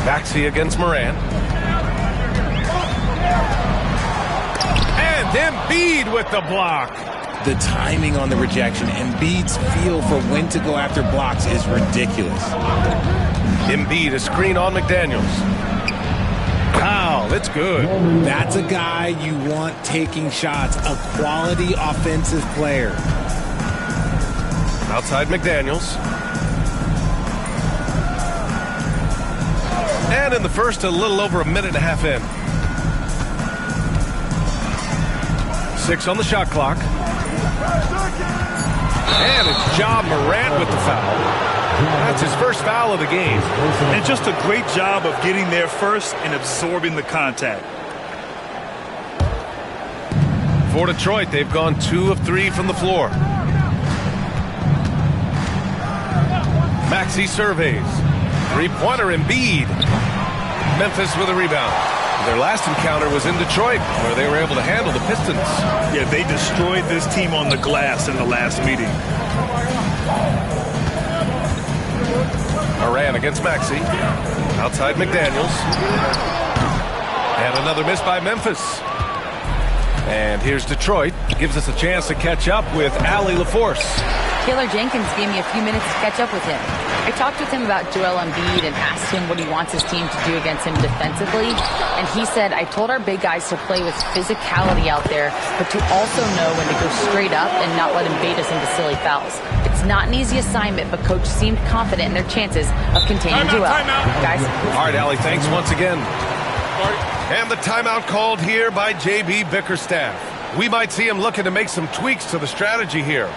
Maxey against Moran. And Embiid with the block. The timing on the rejection, Embiid's feel for when to go after blocks is ridiculous. Embiid, a screen on McDaniels. Wow, that's good. That's a guy you want taking shots, a quality offensive player. Outside McDaniels. And in the first, a little over a minute and a half in. 6 on the shot clock. And it's Ja Morant with the foul. That's his first foul of the game. And just a great job of getting there first and absorbing the contact. For Detroit, they've gone 2 of 3 from the floor. Maxey surveys. Three-pointer Embiid. Memphis with a rebound. Their last encounter was in Detroit, where they were able to handle the Pistons. Yeah, they destroyed this team on the glass in the last meeting. Moran against Maxey. Outside McDaniels. And another miss by Memphis. And here's Detroit. Gives us a chance to catch up with Allie LaForce. Taylor Jenkins gave me a few minutes to catch up with him. I talked with him about Joel Embiid and asked him what he wants his team to do against him defensively. And he said, I told our big guys to play with physicality out there, but to also know when to go straight up and not let him bait us into silly fouls. It's not an easy assignment, but coach seemed confident in their chances of containing Joel. Guys. All right, Allie, thanks once again. And the timeout called here by J.B. Bickerstaff. We might see him looking to make some tweaks to the strategy here.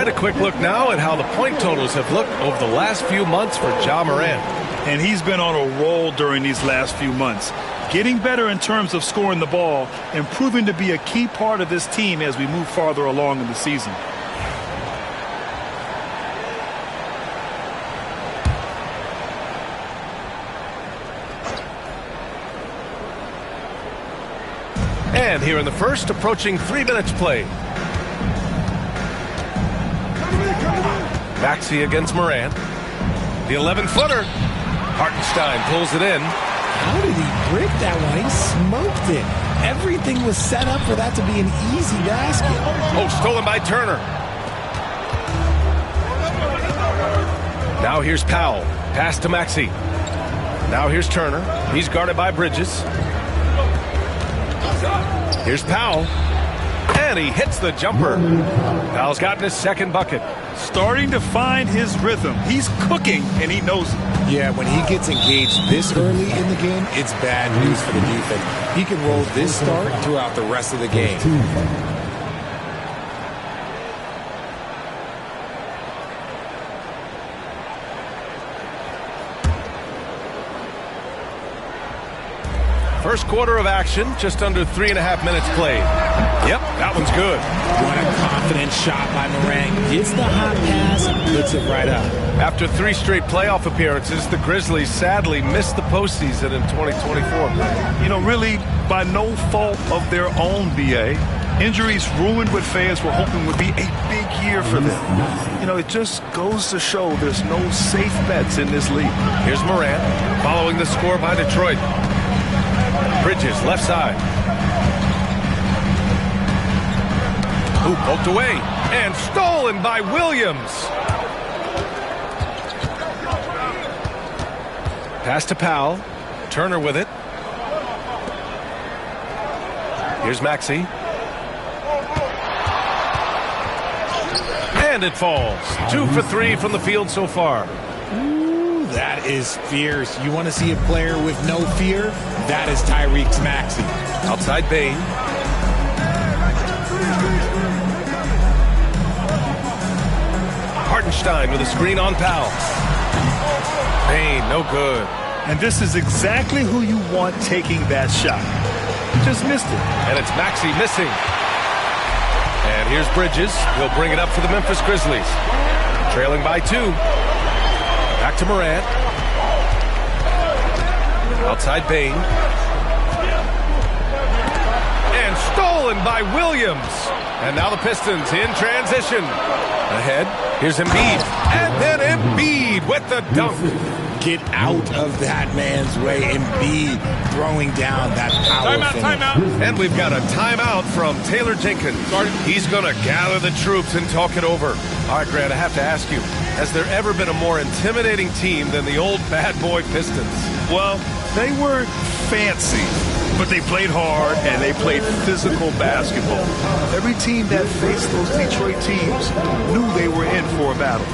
A quick look now at how the point totals have looked over the last few months for Ja Morant. And he's been on a roll during these last few months. Getting better in terms of scoring the ball and proving to be a key part of this team as we move farther along in the season. And here in the first, approaching 3 minutes played. Maxey against Moran. The 11-footer. Hartenstein pulls it in. How did he break that one? He smoked it. Everything was set up for that to be an easy basket. Oh, stolen by Turner. Now here's Powell. Pass to Maxey. Now here's Turner. He's guarded by Bridges. Here's Powell. And he hits the jumper. Powell's gotten his second bucket. Starting to find his rhythm. He's cooking, and he knows it. Yeah, when he gets engaged this early in the game, it's bad news for the defense. He can roll this start throughout the rest of the game. First quarter of action, just under 3.5 minutes played. Yep, that one's good. What a confident shot by Moran. Gets the hot pass, puts it right up. After 3 straight playoff appearances, the Grizzlies sadly missed the postseason in 2024. You know, really by no fault of their own, BA. Injuries ruined what fans were hoping would be a big year for them. You know, it just goes to show there's no safe bets in this league. Here's Moran following the score by Detroit. Bridges, left side. Ooh, poked away. And stolen by Williams. Pass to Powell. Turner with it. Here's Maxey. And it falls. 2 for 3 from the field so far. Ooh, that is fierce. You want to see a player with no fear? That is Tyrese Maxey. Outside Bane. Hartenstein with a screen on Powell. Payne, no good. And this is exactly who you want taking that shot. Just missed it. And it's Maxey missing. And here's Bridges. He'll bring it up for the Memphis Grizzlies. Trailing by 2. Back to Morant. Outside Bane. And stolen by Williams. And now the Pistons in transition. Ahead, here's Embiid. And then Embiid with the dunk. Get out of that man's way. Embiid throwing down that power finish. Timeout. And we've got a timeout from Taylor Jenkins. He's going to gather the troops and talk it over. All right, Grant, I have to ask you, has there ever been a more intimidating team than the old bad boy Pistons? Well, they weren't fancy, but they played hard and they played physical basketball. Every team that faced those Detroit teams knew they were in for a battle.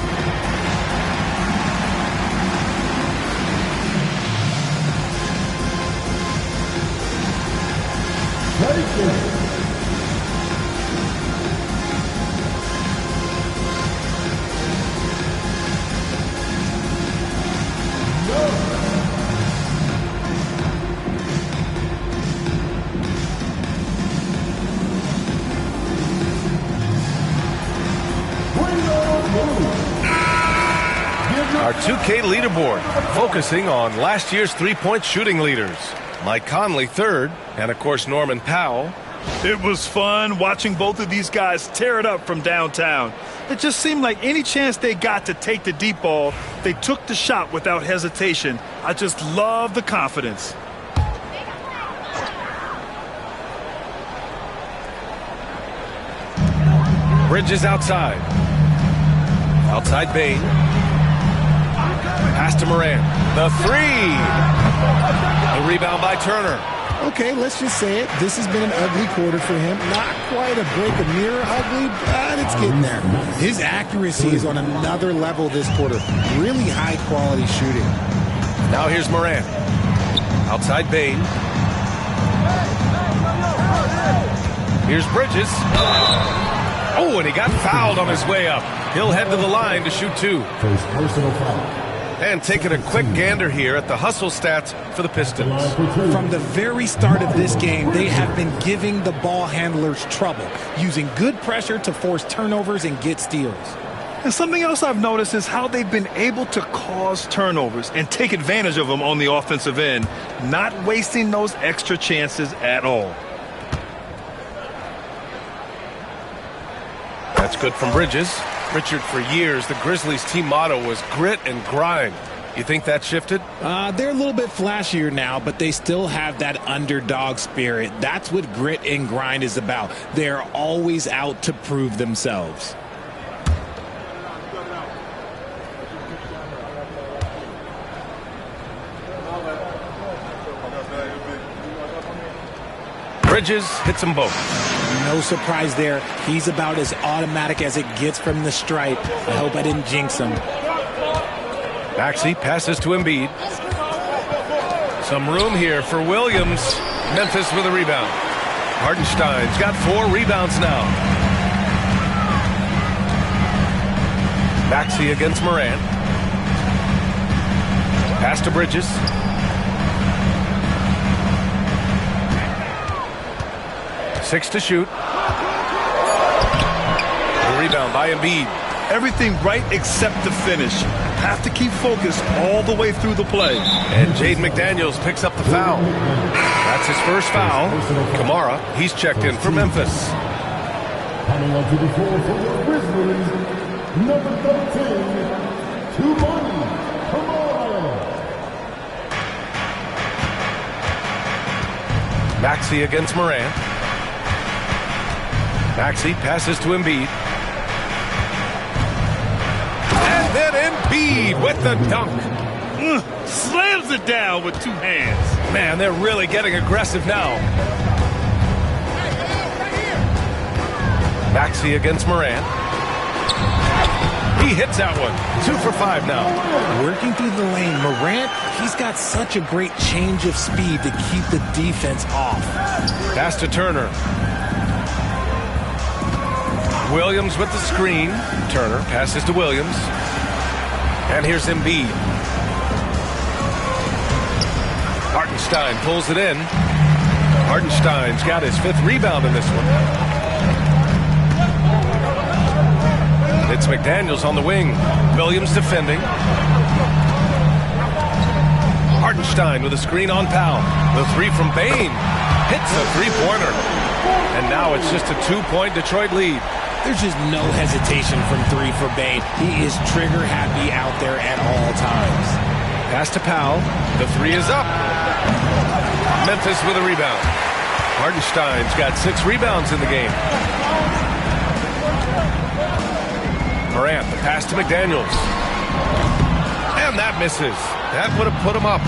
Our 2K leaderboard, focusing on last year's three-point shooting leaders. Mike Conley third, and of course Norman Powell. It was fun watching both of these guys tear it up from downtown. It just seemed like any chance they got to take the deep ball, they took the shot without hesitation. I just love the confidence. Bridges outside. Outside Bane. Pass to Morant. The 3. The rebound by Turner. Okay, let's just say it. This has been an ugly quarter for him. Not quite a break of mirror ugly, but it's getting there. His accuracy is on another level this quarter. Really high quality shooting. Now here's Morant. Outside Bane. Here's Bridges. Oh, and he got fouled on his way up. He'll head to the line to shoot 2. Personal foul. And taking a quick gander here at the hustle stats for the Pistons. From the very start of this game, they have been giving the ball handlers trouble, using good pressure to force turnovers and get steals. And something else I've noticed is how they've been able to cause turnovers and take advantage of them on the offensive end, not wasting those extra chances at all. That's good from Bridges. Richard, for years, the Grizzlies' team motto was grit and grind. You think that shifted? They're a little bit flashier now, but they still have that underdog spirit. That's what grit and grind is about. They're always out to prove themselves. Bridges hits them both. No surprise there. He's about as automatic as it gets from the stripe. I hope I didn't jinx him. Maxey passes to Embiid. Some room here for Williams. Memphis with a rebound. Hartenstein's got 4 rebounds now. Maxey against Morant. Pass to Bridges. Six to shoot. The rebound by Embiid. Everything right except the finish. Have to keep focused all the way through the play. And Jaden McDaniels picks up the foul. That's his first foul. Kamara, he's checked in for Memphis. Coming onto the floor for the Grizzlies, number 13, Toumani Kamara. Maxey against Morant. Maxey passes to Embiid. And then Embiid with the dunk. Slams it down with 2 hands. Man, they're really getting aggressive now. Maxey against Morant. He hits that one. 2 for 5 now. Working through the lane, Morant, he's got such a great change of speed to keep the defense off. Pass to Turner. Williams with the screen. Turner passes to Williams. And here's Embiid. Hartenstein pulls it in. Hartenstein's got his 5th rebound in this one. It's McDaniels on the wing. Williams defending. Hartenstein with a screen on Powell. The 3 from Bane. Hits a 3-pointer. And now it's just a 2-point Detroit lead. There's just no hesitation from 3 for Bane. He is trigger happy out there at all times. Pass to Powell. The 3 is up. Memphis with a rebound. Hartenstein's got 6 rebounds in the game. Morant, the pass to McDaniels. And that misses. That would have put him up.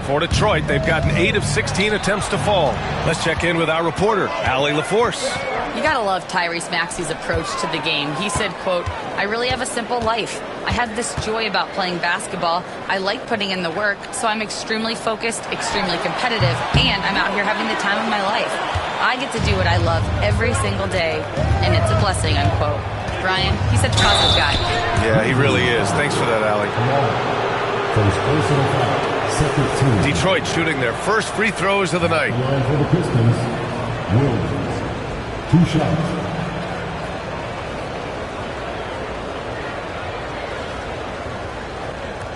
For Detroit, they've gotten 8 of 16 attempts to fall. Let's check in with our reporter, Allie LaForce. You gotta love Tyrese Maxey's approach to the game. He said, quote, "I really have a simple life. I have this joy about playing basketball. I like putting in the work, so I'm extremely focused, extremely competitive, and I'm out here having the time of my life. I get to do what I love every single day, and it's a blessing," unquote. Brian, he's such a positive guy. Yeah, he really is. Thanks for that, Allie. Detroit shooting their first free throws of the night. For the Pistons, Williams. 2 shots.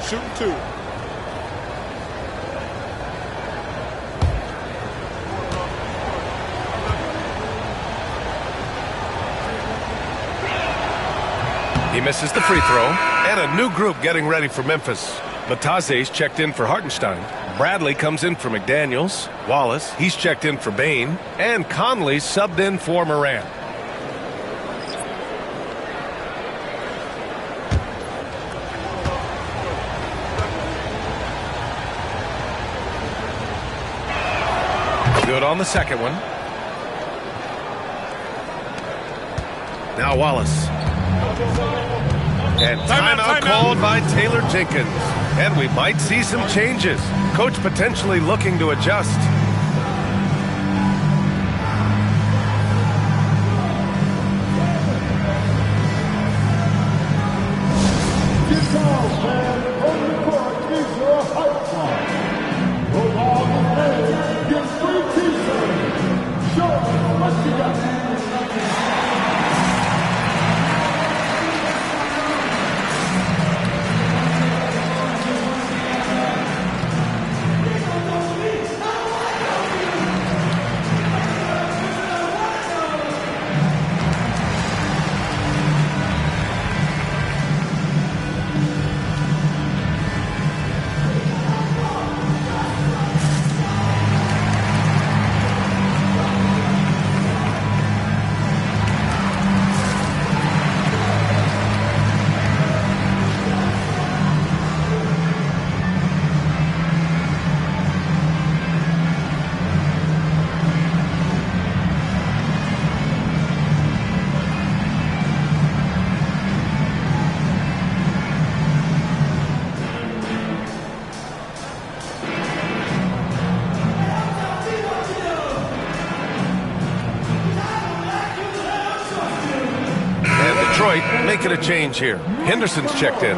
Shooting 2. He misses the free throw. And a new group getting ready for Memphis. Mataze's checked in for Hartenstein. Bradley comes in for McDaniels. Wallace, he's checked in for Bane. And Conley subbed in for Morant. Good on the second one. Now Wallace. And timeout called by Taylor Jenkins. And we might see some changes. Coach potentially looking to adjust. This house, man, on the court is your hype song. Go all the way, get free t-shirts. Show us what you got. Making a change here. Henderson's checked in.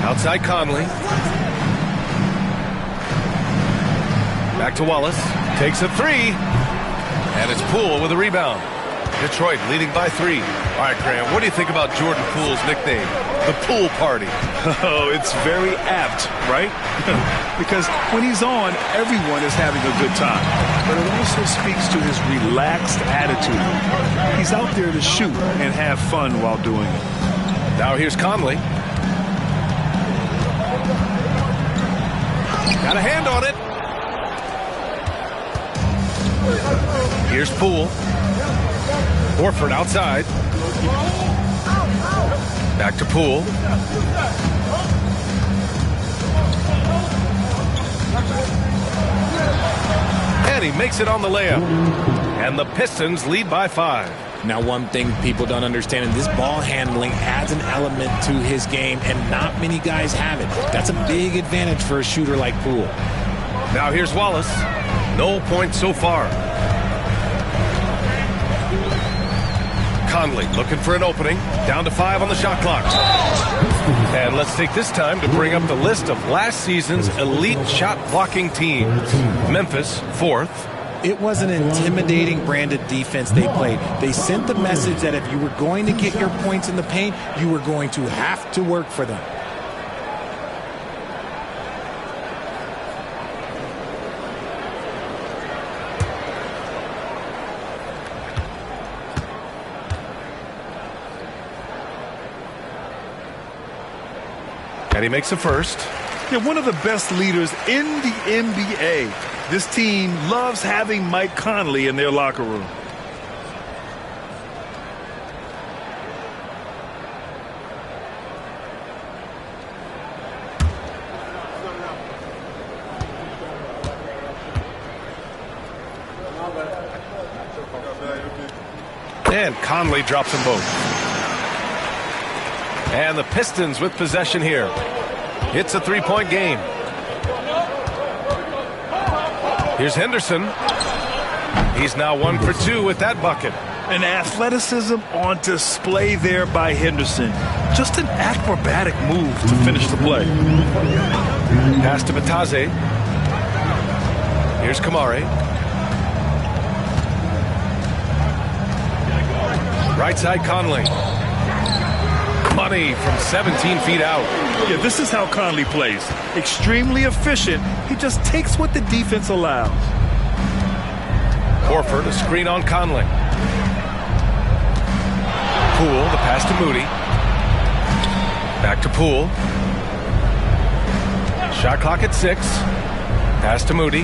Outside Conley. Back to Wallace. Takes a 3. And it's Poole with a rebound. Detroit leading by 3. All right, Graham, what do you think about Jordan Poole's nickname, the Poole Party? Oh, it's very apt, right? Because when he's on, everyone is having a good time. But it also speaks to his relaxed attitude. He's out there to shoot and have fun while doing it. Now here's Conley. Got a hand on it. Here's Poole. Horford outside. Back to Poole. And he makes it on the layup. And the Pistons lead by 5. Now, one thing people don't understand, and this ball handling adds an element to his game, and not many guys have it. That's a big advantage for a shooter like Poole. Now here's Wallace. No points so far. Conley looking for an opening. Down to 5 on the shot clock. And let's take this time to bring up the list of last season's elite shot blocking teams. Memphis, 4th. It was an intimidating brand of defense they played. They sent the message that if you were going to get your points in the paint, you were going to have to work for them. And he makes a first. Yeah, one of the best leaders in the NBA. This team loves having Mike Conley in their locker room. And Conley drops them both. And the Pistons with possession here. It's a 3-point game. Here's Henderson. He's now 1 for 2 with that bucket. An athleticism on display there by Henderson. Just an acrobatic move to finish the play. Pass to Batase. Here's Kamari. Right side Conley. Money from 17 feet out. Yeah, this is how Conley plays. Extremely efficient. He just takes what the defense allows. Horford, a screen on Conley. Poole, the pass to Moody. Back to Poole. Shot clock at 6. Pass to Moody.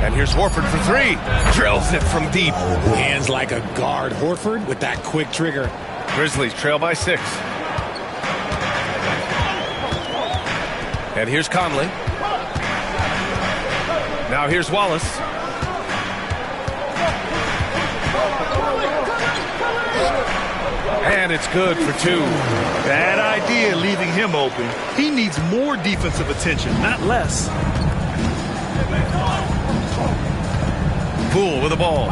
And here's Horford for 3. Drills it from deep. Hands like a guard. Horford with that quick trigger. Grizzlies trail by 6. And here's Conley. Now here's Wallace. And it's good for 2. Bad idea leaving him open. He needs more defensive attention, not less. Poole with the ball.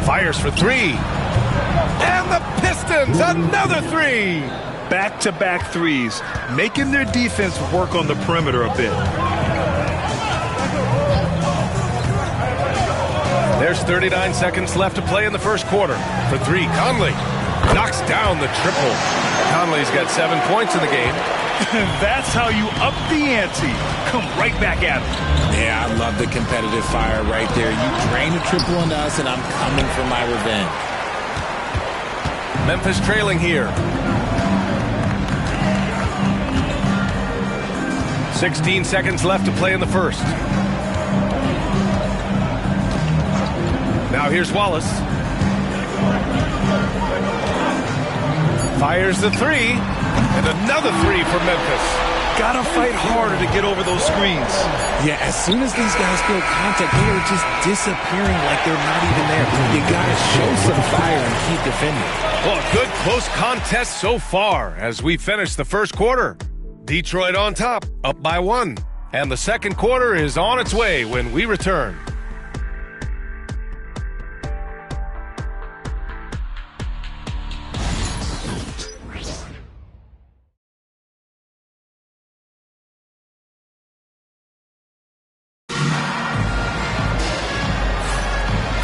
Fires for 3. And the Pistons, another 3. Back-to-back threes, making their defense work on the perimeter a bit. There's 39 seconds left to play in the first quarter. For 3, Conley knocks down the triple. Conley's got 7 points in the game. That's how you up the ante. Come right back at it. Yeah, I love the competitive fire right there. You drain a triple on us, and I'm coming for my revenge. Memphis trailing here. 16 seconds left to play in the first. Now here's Wallace. Fires the 3. And another 3 for Memphis. Gotta fight harder to get over those screens. Yeah, as soon as these guys feel contact, they are just disappearing like they're not even there. You gotta show some fire and keep defending. Well, a good close contest so far as we finish the first quarter. Detroit on top, up by 1. And the second quarter is on its way when we return.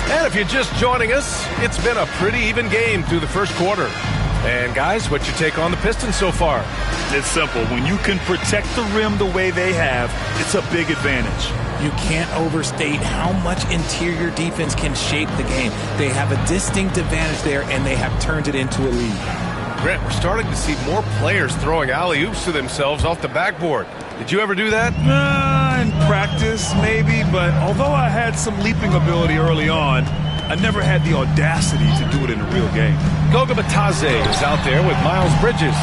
And if you're just joining us, it's been a pretty even game through the first quarter. And guys, what's your take on the Pistons so far? It's simple. When you can protect the rim the way they have, it's a big advantage. You can't overstate how much interior defense can shape the game. They have a distinct advantage there, and they have turned it into a lead. Grant, we're starting to see more players throwing alley-oops to themselves off the backboard. Did you ever do that? In practice, maybe, but although I had some leaping ability early on, I never had the audacity to do it in a real game. Goga Bitadze is out there with Miles Bridges.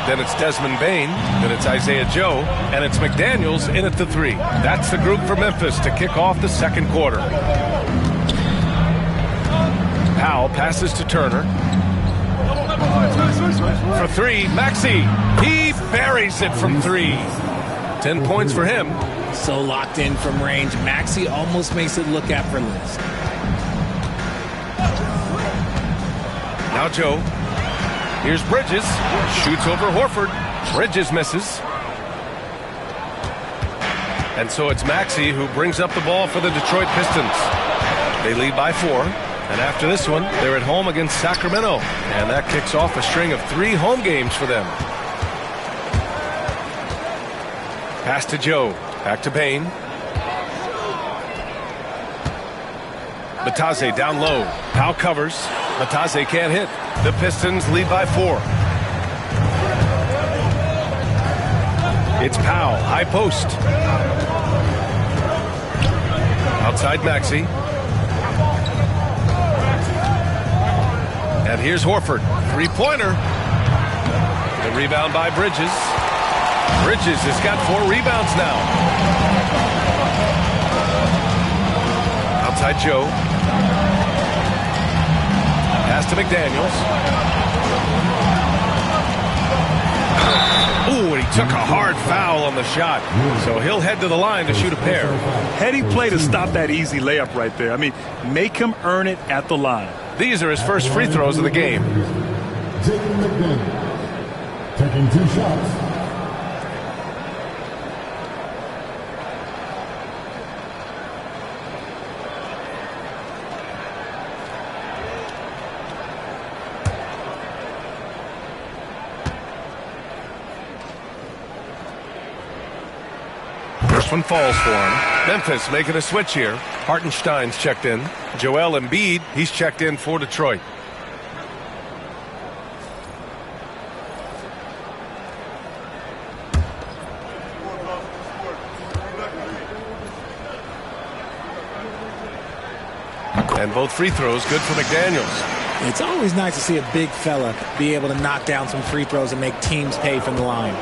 Then it's Desmond Bain. Then it's Isaiah Joe. And it's McDaniels in at the 3. That's the group for Memphis to kick off the second quarter. Powell passes to Turner. For 3, Maxey. He buries it from 3. 10 points for him. So locked in from range. Maxey almost makes it look effortless. Now Joe. Here's Bridges. Shoots over Horford. Bridges misses. And so it's Maxey who brings up the ball for the Detroit Pistons. They lead by 4. And after this one, they're at home against Sacramento. And that kicks off a string of 3 home games for them. Pass to Joe. Back to Bain. Bitadze down low. Powell covers. Bitadze can't hit. The Pistons lead by 4. It's Powell. High post. Outside Maxey. And here's Horford. 3-pointer. The rebound by Bridges. Bridges has got 4 rebounds now. Outside Joe. Pass to McDaniels. Ooh, and he took a hard foul on the shot. So he'll head to the line to shoot a pair. Heady play to stop that easy layup right there. I mean, make him earn it at the line. These are his first free throws of the game. Jaden McDaniel taking 2 shots. First one falls for him. Memphis making a switch here. Hartenstein's checked in. Joel Embiid, he's checked in for Detroit. And both free throws good for McDaniels. It's always nice to see a big fella be able to knock down some free throws and make teams pay from the line.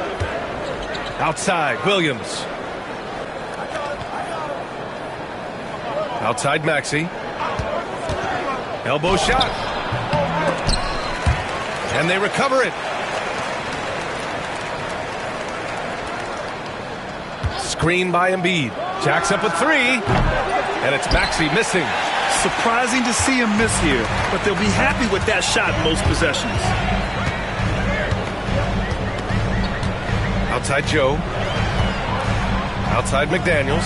Outside, Williams. Outside Maxey. Elbow shot. And they recover it. Screen by Embiid. Jacks up a 3. And it's Maxey missing. Surprising to see him miss here, but they'll be happy with that shot most possessions. Outside Joe. Outside McDaniels.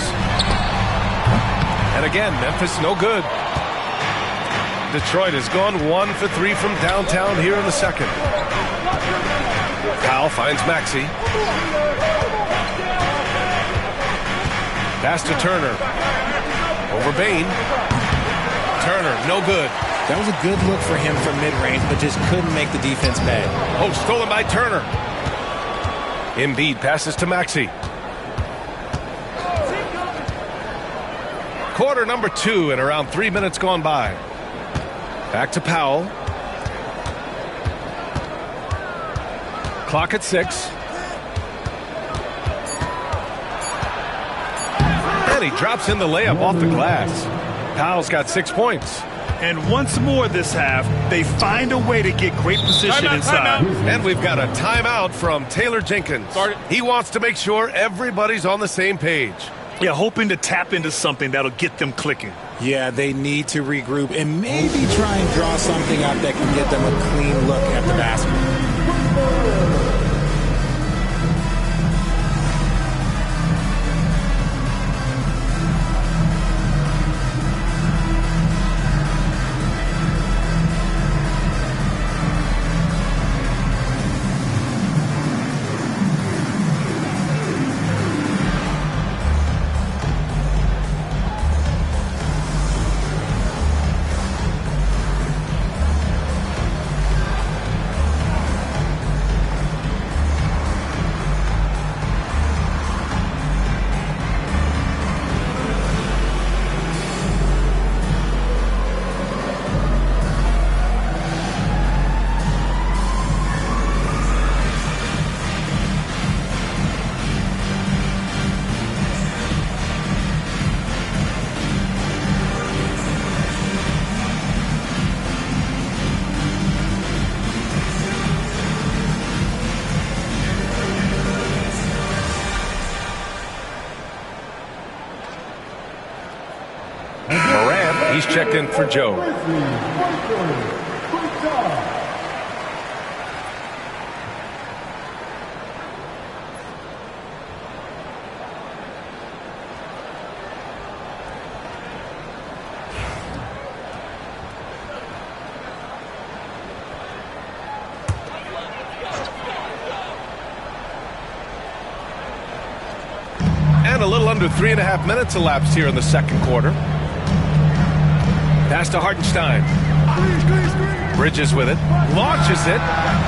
And again, Memphis no good. Detroit has gone 1 for 3 from downtown here in the second. Powell finds Maxey. Pass to Turner. Over Bain. Turner, no good. That was a good look for him from mid-range, but just couldn't make the defense pay. Oh, stolen by Turner. Embiid passes to Maxey. Quarter number 2 and around 3 minutes gone by. Back to Powell. Clock at 6. And he drops in the layup off the glass. Powell's got 6 points. And once more this half, they find a way to get great position inside. And we've got a timeout from Taylor Jenkins. He wants to make sure everybody's on the same page. Yeah, hoping to tap into something that'll get them clicking. Yeah, they need to regroup and maybe try and draw something up that can get them a clean look at the basket. He's checked in for Joe. A little under 3.5 minutes elapsed here in the second quarter. Pass to Hartenstein. Bridges with it. Launches it.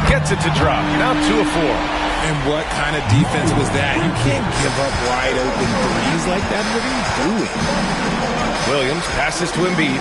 Gets it to drop. Now 2 of 4. And what kind of defense was that? You can't give up wide open threes like that. What are you doing? Williams passes to Embiid.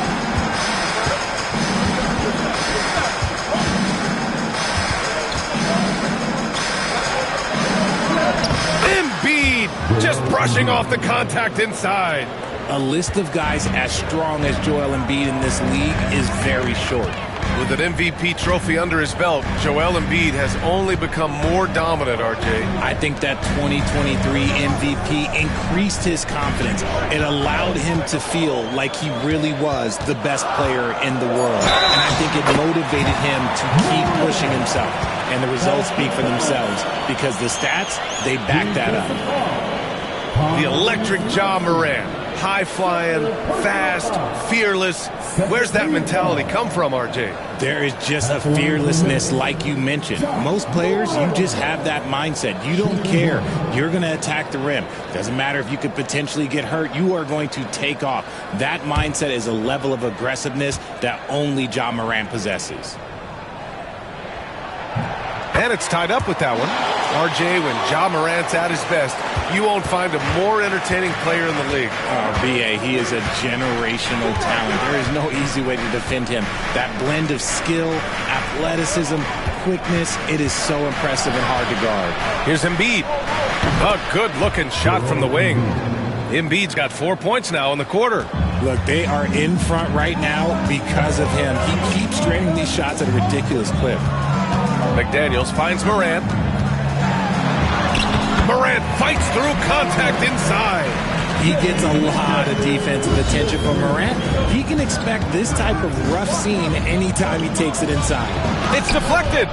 Just brushing off the contact inside. A list of guys as strong as Joel Embiid in this league is very short. With an MVP trophy under his belt, Joel Embiid has only become more dominant, RJ. I think that 2023 MVP increased his confidence. It allowed him to feel like he really was the best player in the world. And I think it motivated him to keep pushing himself. And the results speak for themselves because the stats, they back that up. The electric Ja Morant. High-flying, fast, fearless. Where's that mentality come from, RJ? There is just a fearlessness like you mentioned. Most players, you just have that mindset. You don't care. You're going to attack the rim. Doesn't matter if you could potentially get hurt. You are going to take off. That mindset is a level of aggressiveness that only Ja Morant possesses. And it's tied up with that one. RJ, when Ja Morant's at his best, you won't find a more entertaining player in the league. BA, he is a generational talent. There is no easy way to defend him. That blend of skill, athleticism, quickness, it is so impressive and hard to guard. Here's Embiid. A good-looking shot from the wing. Embiid's got 4 points now in the quarter. Look, they are in front right now because of him. He keeps draining these shots at a ridiculous clip. McDaniels finds Morant. Morant fights through contact inside. He gets a lot of defensive attention from Morant. He can expect this type of rough scene anytime he takes it inside. It's deflected.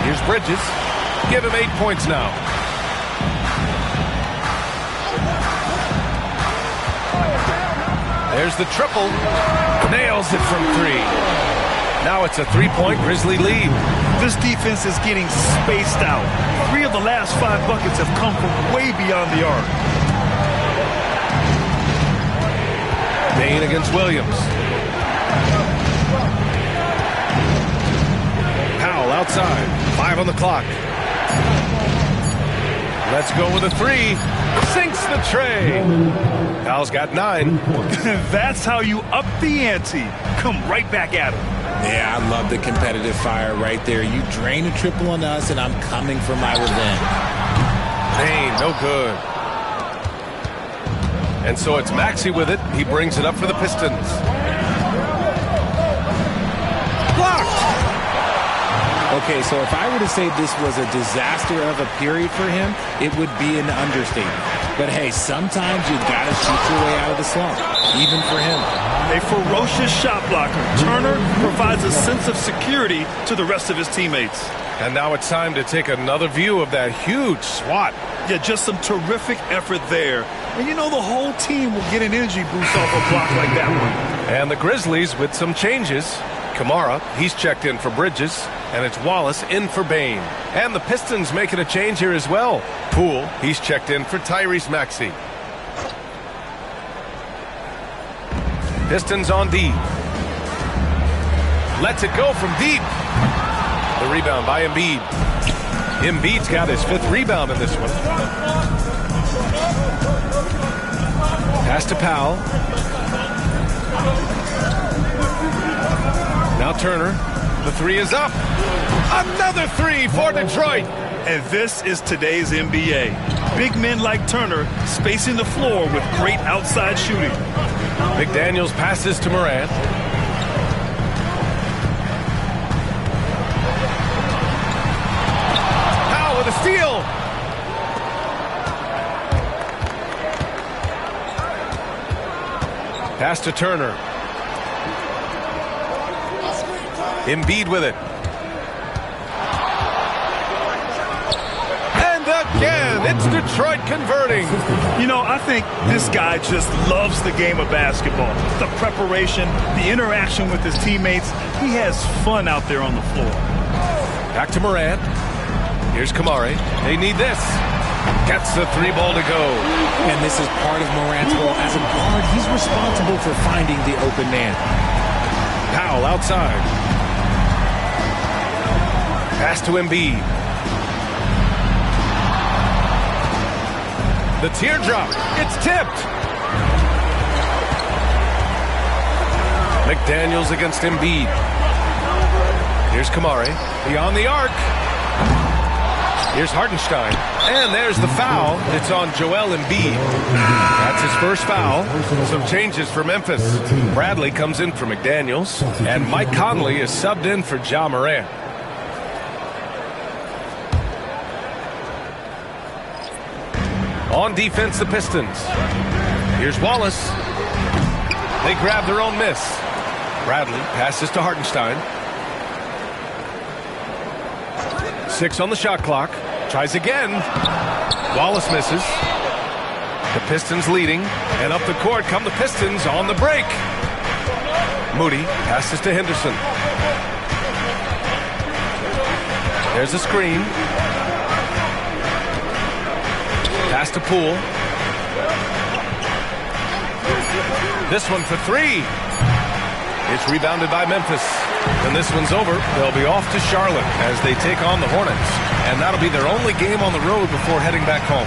Here's Bridges. Give him 8 points now. There's the triple. Nails it from 3. Now it's a 3-point Grizzly lead. This defense is getting spaced out. 3 of the last 5 buckets have come from way beyond the arc. Bane against Williams. Powell outside. 5 on the clock. Let's go with a 3. Sinks the tray. Powell's got 9. That's how you up the ante. Come right back at him. Yeah, I love the competitive fire right there. You drain a triple on us, and I'm coming for my revenge. Bane, no good. And so it's Maxey with it. He brings it up for the Pistons. Blocked! Okay, so if I were to say this was a disaster of a period for him, it would be an understatement. But hey, sometimes you gotta shoot your way out of the slump, even for him. A ferocious shot blocker. Turner provides a sense of security to the rest of his teammates. And now it's time to take another view of that huge swat. Yeah, just some terrific effort there. And you know the whole team will get an energy boost off a block like that one. And the Grizzlies with some changes. Kamara, he's checked in for Bridges, and it's Wallace in for Bane. And the Pistons making a change here as well. Poole, he's checked in for Tyrese Maxey. Pistons on D. Lets it go from deep. The rebound by Embiid. Embiid's got his 5th rebound in this one. Pass to Powell. Now Turner. The 3 is up. Another 3 for Detroit. And this is today's NBA. Big men like Turner spacing the floor with great outside shooting. McDaniels passes to Morant. Powell with a steal. Pass to Turner. Embiid with it. And again, it's Detroit converting. You know, I think this guy just loves the game of basketball. The preparation, the interaction with his teammates. He has fun out there on the floor. Back to Morant. Here's Kamari. They need this. Gets the 3 ball to go. And this is part of Morant's role. As a guard, he's responsible for finding the open man. Powell outside. Pass to Embiid. The teardrop. It's tipped. McDaniels against Embiid. Here's Kamari. Beyond the arc. Here's Hartenstein. And there's the foul. It's on Joel Embiid. That's his first foul. Some changes for Memphis. Bradley comes in for McDaniels. And Mike Conley is subbed in for Ja Morant. On defense, the Pistons. Here's Wallace. They grab their own miss. Bradley passes to Hartenstein. 6 on the shot clock. Tries again. Wallace misses. The Pistons leading. And up the court come the Pistons on the break. Moody passes to Henderson. There's a screen. Pass to Poole. This one for 3. It's rebounded by Memphis. And this one's over. They'll be off to Charlotte as they take on the Hornets. And that'll be their only game on the road before heading back home.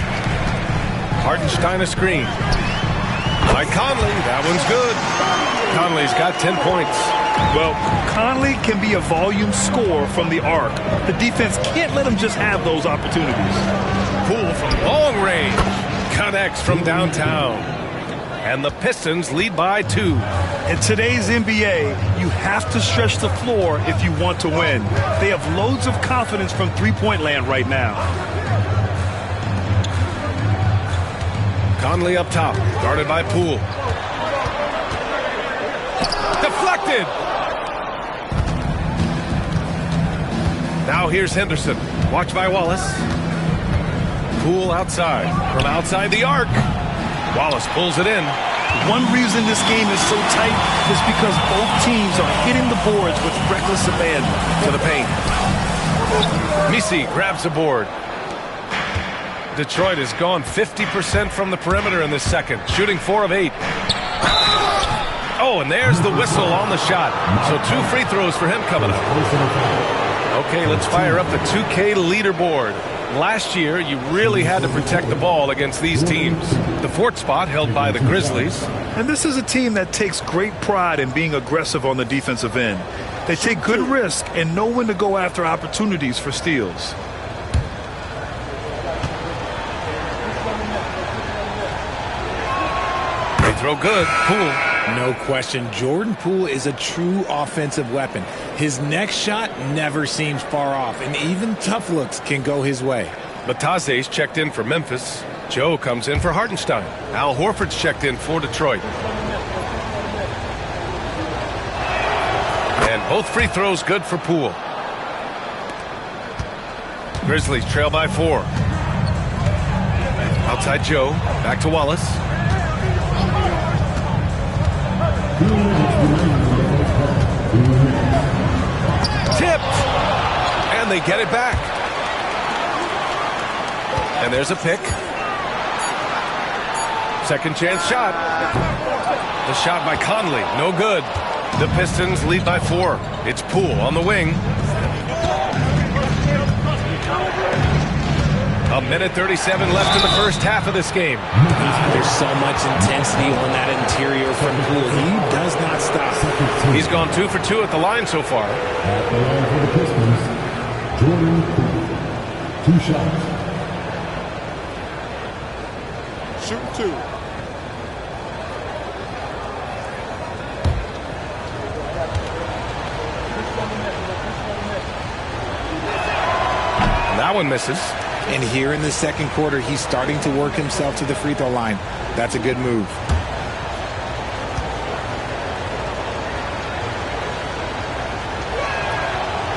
Hartenstein a screen. By Conley. That one's good. Conley's got 10 points. Well, Conley can be a volume scorer from the arc. The defense can't let him just have those opportunities. Poole from long range. Connects from downtown. And the Pistons lead by 2. In today's NBA, you have to stretch the floor if you want to win. They have loads of confidence from three-point land right now. Conley up top, guarded by Poole. Deflected! Now here's Henderson. Watched by Wallace. Poole outside. From outside the arc. Wallace pulls it in. One reason this game is so tight is because both teams are hitting the boards with reckless abandon. To the paint. Misi grabs the board. Detroit has gone 50% from the perimeter in this second, shooting 4 of 8. Oh, and there's the whistle on the shot. So 2 free throws for him coming up. Okay, let's fire up the 2K leaderboard. Last year, you really had to protect the ball against these teams. The 4th spot held by the Grizzlies. And this is a team that takes great pride in being aggressive on the defensive end. They take good risk and know when to go after opportunities for steals. They throw good. Poole. No question, Jordan Poole is a true offensive weapon. His next shot never seems far off, and even tough looks can go his way. Batase's checked in for Memphis. Joe comes in for Hartenstein. Al Horford's checked in for Detroit. And both free throws good for Poole. Grizzlies trail by 4. Outside Joe. Back to Wallace. Tipped. And they get it back. And there's a pick. Second chance shot. The shot by Conley. No good. The Pistons lead by 4. It's Poole on the wing. A minute 37 left in the first half of this game. There's so much intensity on that interior from Poole. He does not stop. He's gone 2 for 2 at the line so far. At the line for the Pistons, Jordan Poole. 2 shots. Shoot 2. That one misses. And here in the second quarter, he's starting to work himself to the free throw line. That's a good move.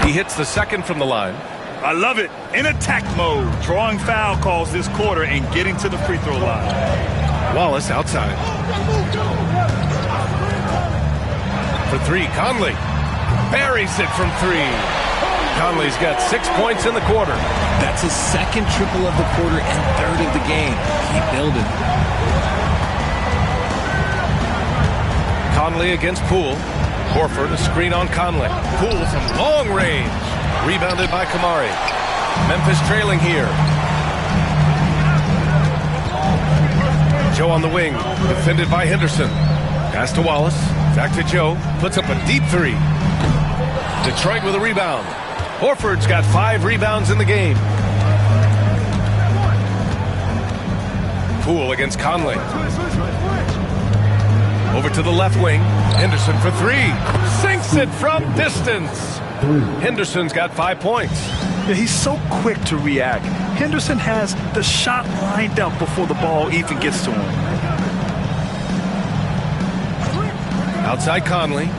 He hits the second from the line. I love it. In attack mode, drawing foul calls this quarter and getting to the free throw line. Wallace outside. For three, Conley. Buries it from three. Conley's got 6 points in the quarter. That's his second triple of the quarter and third of the game. Keep building. Conley against Poole. Horford, a screen on Conley. Poole from long range. Rebounded by Kamari. Memphis trailing here. Joe on the wing. Defended by Henderson. Pass to Wallace. Back to Joe. Puts up a deep three. Detroit with a rebound. Horford's got 5 rebounds in the game. Poole against Conley. Over to the left wing. Henderson for 3. Sinks it from distance. Henderson's got 5 points. Yeah, he's so quick to react. Henderson has the shot lined up before the ball even gets to him. Outside Conley.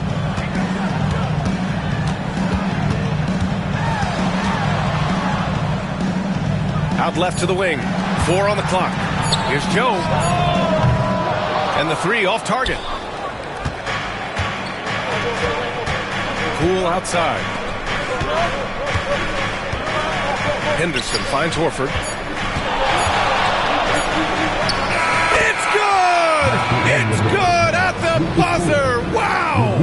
Out left to the wing. 4 on the clock. Here's Joe. And the 3 off target. Poole outside. Henderson finds Horford. It's good! It's good at the buzzer! Wow!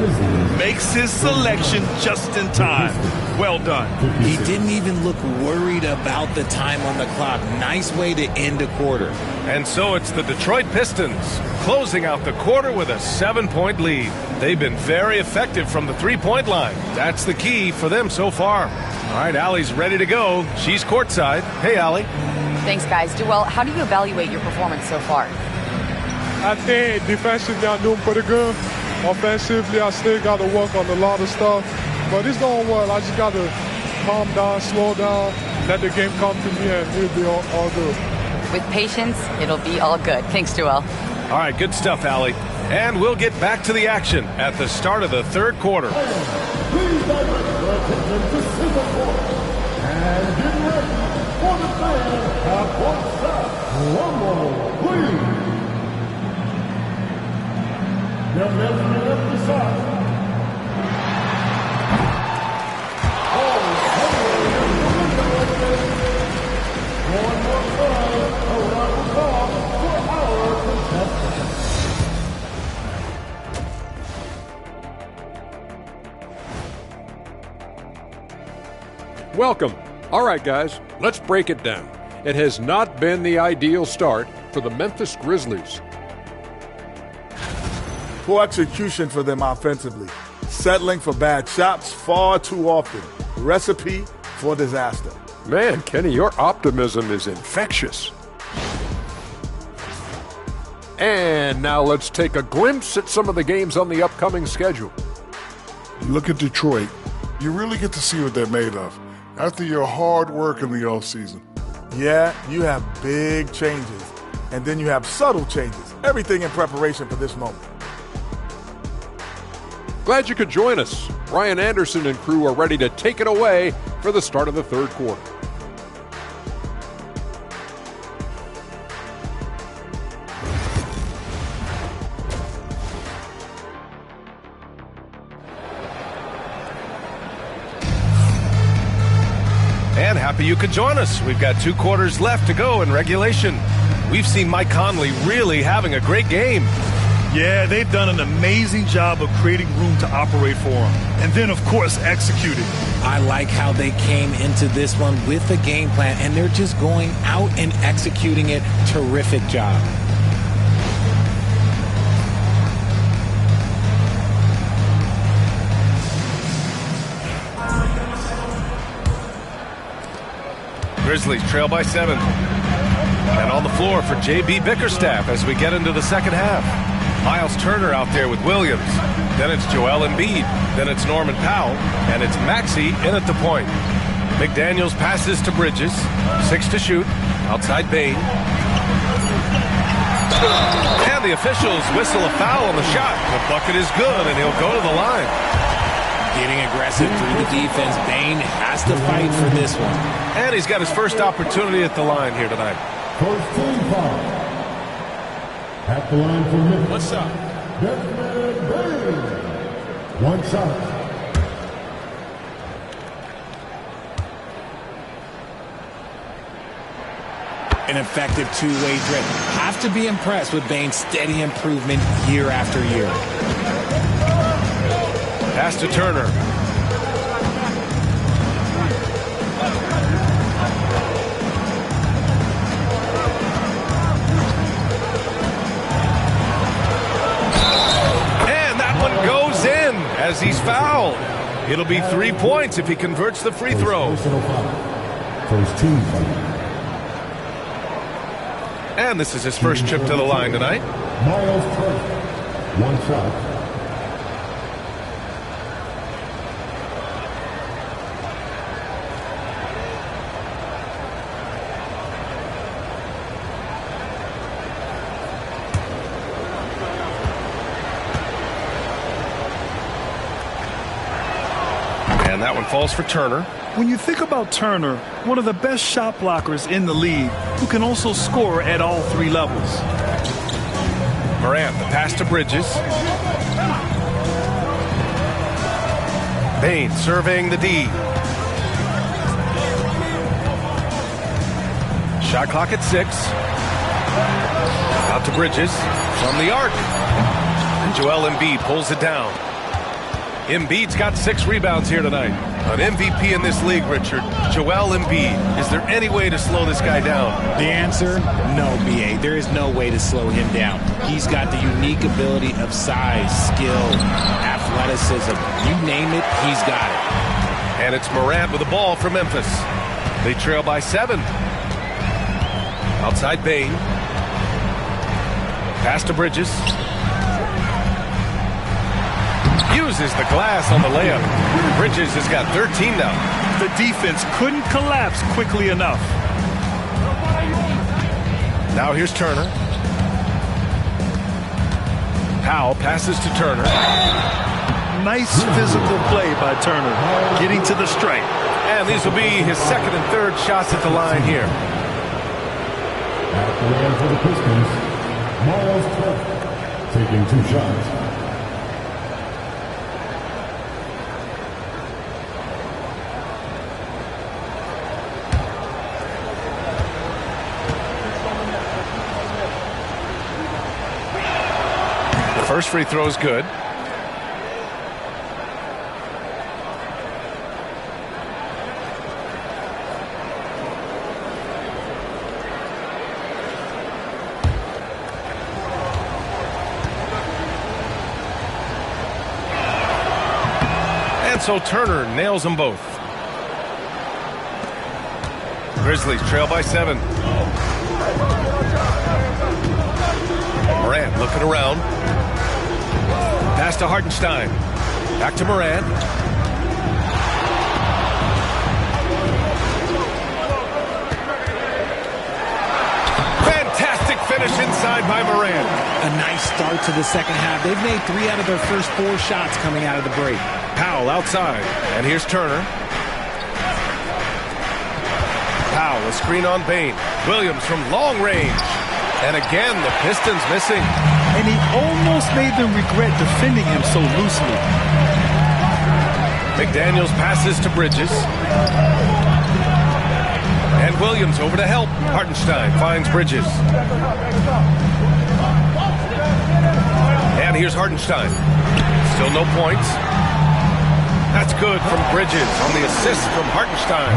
Makes his selection just in time. Well done. He didn't even look worried about the time on the clock. Nice way to end a quarter. And so it's the Detroit Pistons closing out the quarter with a 7-point lead. They've been very effective from the three-point line. That's the key for them so far. All right, Allie's ready to go. She's courtside. Hey, Allie. Thanks, guys. Joel, how do you evaluate your performance so far? I think defensively I'm doing pretty good. Offensively, I still got to work on a lot of stuff. But it's going well. I just got to calm down, slow down, let the game come to me, and it'll be all good. With patience, it'll be all good. Thanks, Joel. All right, good stuff, Allie. And we'll get back to the action at the start of the third quarter. Please direct your attention to Singapore and get ready for the fans half-court set. Rumble, please. Your measurement of the shot. One more time, a round of applause for our contestants. Welcome. All right, guys, let's break it down. It has not been the ideal start for the Memphis Grizzlies. Poor execution for them offensively. Settling for bad shots far too often. Recipe for disaster. Man, Kenny, your optimism is infectious. And now let's take a glimpse at some of the games on the upcoming schedule. You look at Detroit, you really get to see what they're made of after your hard work in the offseason. Yeah, you have big changes, and then you have subtle changes. Everything in preparation for this moment. Glad you could join us. Ryan Anderson and crew are ready to take it away for the start of the third quarter. And happy you could join us. We've got 2 quarters left to go in regulation. We've seen Mike Conley really having a great game. Yeah, they've done an amazing job of creating room to operate for him. And then, of course, executing. I like how they came into this one with a game plan, and they're just going out and executing it. Terrific job. Grizzlies trail by 7. And on the floor for J.B. Bickerstaff as we get into the second half. Miles Turner out there with Williams. Then it's Joel Embiid. Then it's Norman Powell. And it's Maxey in at the point. McDaniels passes to Bridges. 6 to shoot. Outside Bane. And the officials whistle a foul on the shot. The bucket is good, and he'll go to the line. Getting aggressive through the defense. Bane has to fight for this one. And he's got his first opportunity at the line here tonight. First team foul. At the line for Memphis. What's up? Desmond Bane. One shot. An effective two-way drip. Have to be impressed with Bane's steady improvement year after year. Pass to Turner. And that one goes in as he's fouled. It'll be 3 points if he converts the free throw. First team foul. And this is his first trip to the line tonight. Miles Turner. One shot. And that one falls for Turner. When you think about Turner, one of the best shot blockers in the league, who can also score at all 3 levels. Morant, the pass to Bridges. Bane surveying the D. Shot clock at 6. Out to Bridges from the arc. And Joel Embiid pulls it down. Embiid's got 6 rebounds here tonight. An MVP in this league, Richard. Joel Embiid. Is there any way to slow this guy down? The answer, no, B.A. There is no way to slow him down. He's got the unique ability of size, skill, athleticism. You name it, he's got it. And it's Morant with the ball for Memphis. They trail by 7. Outside Bane. Pass to Bridges. Uses the glass on the layup. Bridges has got 13 now. The defense couldn't collapse quickly enough. Now here's Turner. Powell passes to Turner. Nice physical play by Turner, getting to the stripe. And these will be his second and third shots at the line here. At the line for the Pistons, Miles Turner taking 2 shots. First free throw is good. And so Turner nails them both. Grizzlies trail by 7. Morant looking around. Pass to Hartenstein. Back to Morant. Fantastic finish inside by Morant. A nice start to the second half. They've made 3 out of their first 4 shots coming out of the break. Powell outside. And here's Turner. Powell, a screen on Bane. Williams from long range. And again, the Pistons missing. And he almost made them regret defending him so loosely. McDaniels passes to Bridges. And Williams over to help. Hartenstein finds Bridges. And here's Hartenstein. Still no points. That's good from Bridges on the assist from Hartenstein.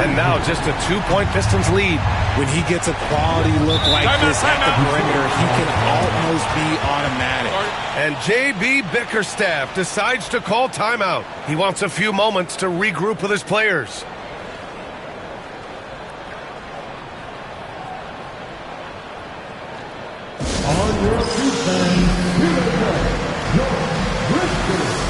And now just a 2-point Pistons lead. When he gets a quality look like this at the perimeter, he can almost be automatic. And J.B. Bickerstaff decides to call timeout. He wants a few moments to regroup with his players. On your feet, fans, here they go. Your Grizzlies.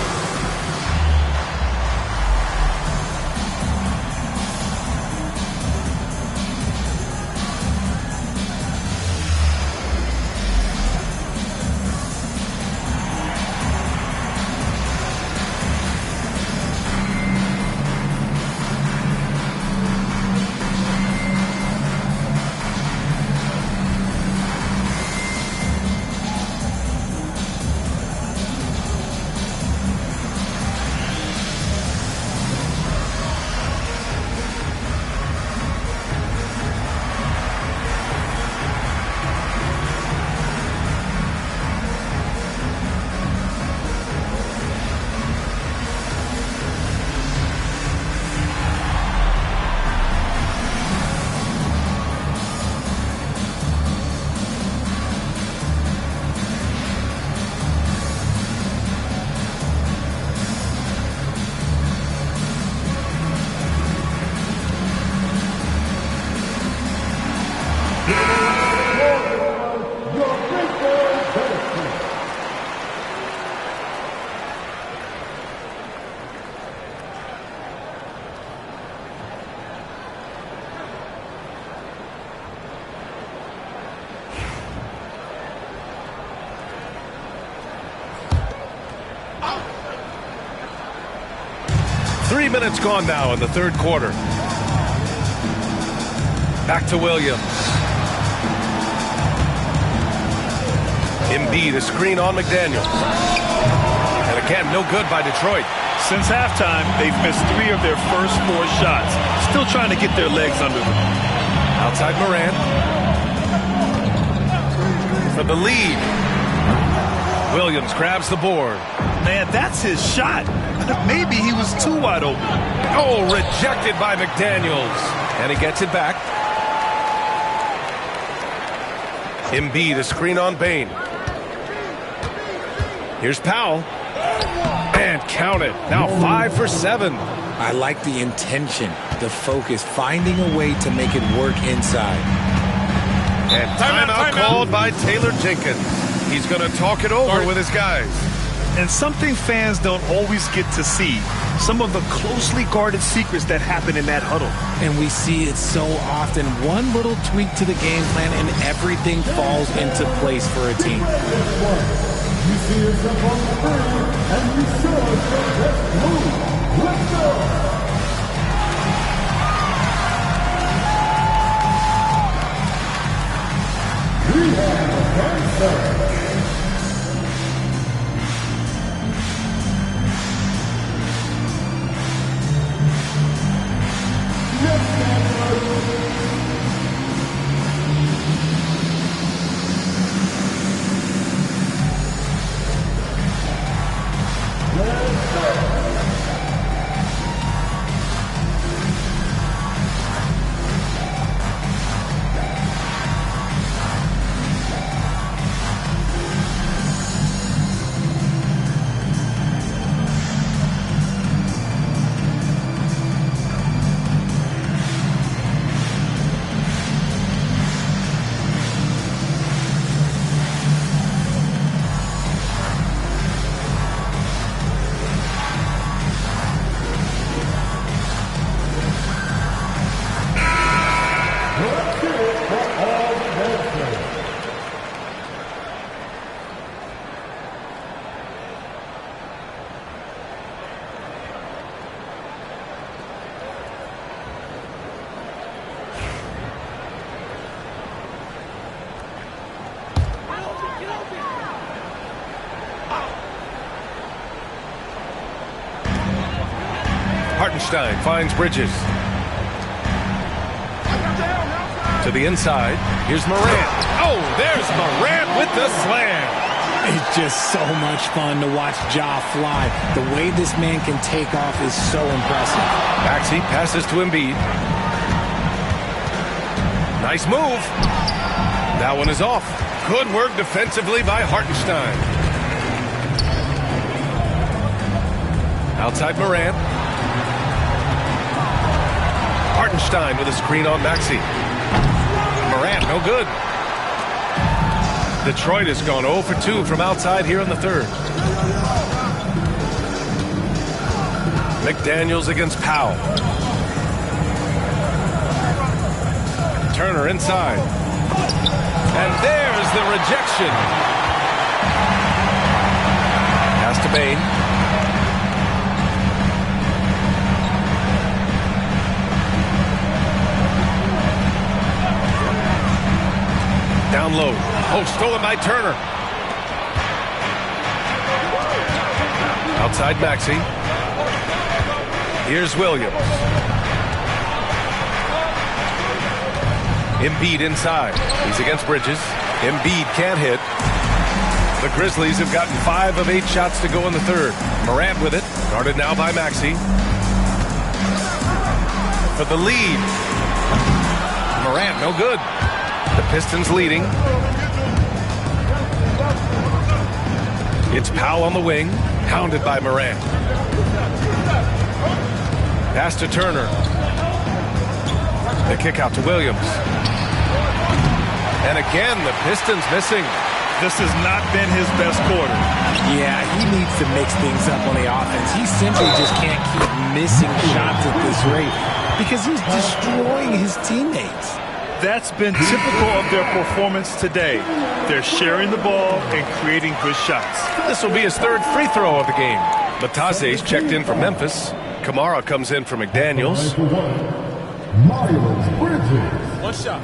3 minutes gone now in the third quarter. Back to Williams. Embiid, a screen on McDaniels. And again, no good by Detroit. Since halftime, they've missed 3 of their first 4 shots. Still trying to get their legs under them. Outside Morant. For the lead. Williams grabs the board. Man, that's his shot. Maybe he was too wide open. Oh, rejected by McDaniels. And he gets it back. Embiid, a screen on Bane. Here's Powell. And count it. Now 5 for 7. I like the intention, the focus, finding a way to make it work inside. And timeout called by Taylor Jenkins. He's going to talk it over with his guys. And something fans don't always get to see, some of the closely guarded secrets that happen in that huddle. And we see it so often. One little tweak to the game plan and everything falls into place for a team. You see yourself on the screen, and you show us your best move. Let's go! We have a cancer. Hartenstein finds Bridges. To the inside. Here's Morant. Oh, there's Morant with the slam. It's just so much fun to watch Ja fly. The way this man can take off is so impressive. Maxey passes to Embiid. Nice move. That one is off. Good work defensively by Hartenstein. Outside Morant. Hartenstein with a screen on Maxey. Morant, no good. Detroit has gone 0 for 2 from outside here in the third. McDaniels against Powell. Turner inside. And there's the rejection. Pass to Bane. Down low. Oh, stolen by Turner. Outside Maxey. Here's Williams. Embiid inside. He's against Bridges. Embiid can't hit. The Grizzlies have gotten 5 of 8 shots to go in the third. Morant with it. Guarded now by Maxey. For the lead. Morant, no good. The Pistons leading. It's Powell on the wing, hounded by Morant. Pass to Turner. The kick out to Williams. And again, the Pistons missing. This has not been his best quarter. Yeah, he needs to mix things up on the offense. He simply just can't keep missing shots at this rate because he's destroying his teammates. That's been typical of their performance today. They're sharing the ball and creating good shots. This will be his third free throw of the game. Batase's checked in for Memphis. Kamara comes in for McDaniels. Miles Bridges. One shot.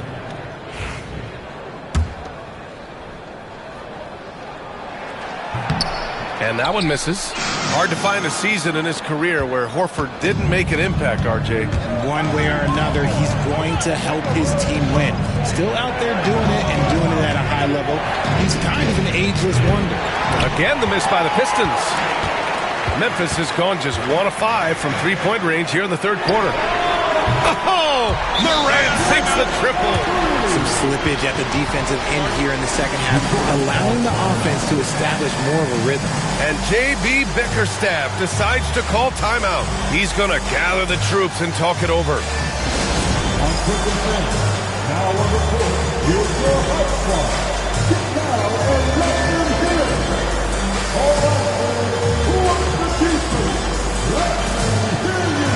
And that one misses. Hard to find a season in his career where Horford didn't make an impact, RJ. One way or another, he's going to help his team win. Still out there doing it and doing it at a high level. He's kind of an ageless wonder. Again, the miss by the Pistons. Memphis has gone just 1 of 5 from three-point range here in the third quarter. Oh, Morant sinks the triple. Some slippage at the defensive end here in the second half, allowing the offense to establish more of a rhythm. And J.B. Bickerstaff decides to call timeout. He's going to gather the troops and talk it over. On second base, now on the court, here's your high squad. Get down and let them hear it. All right, who wants the defense? Let them hear you.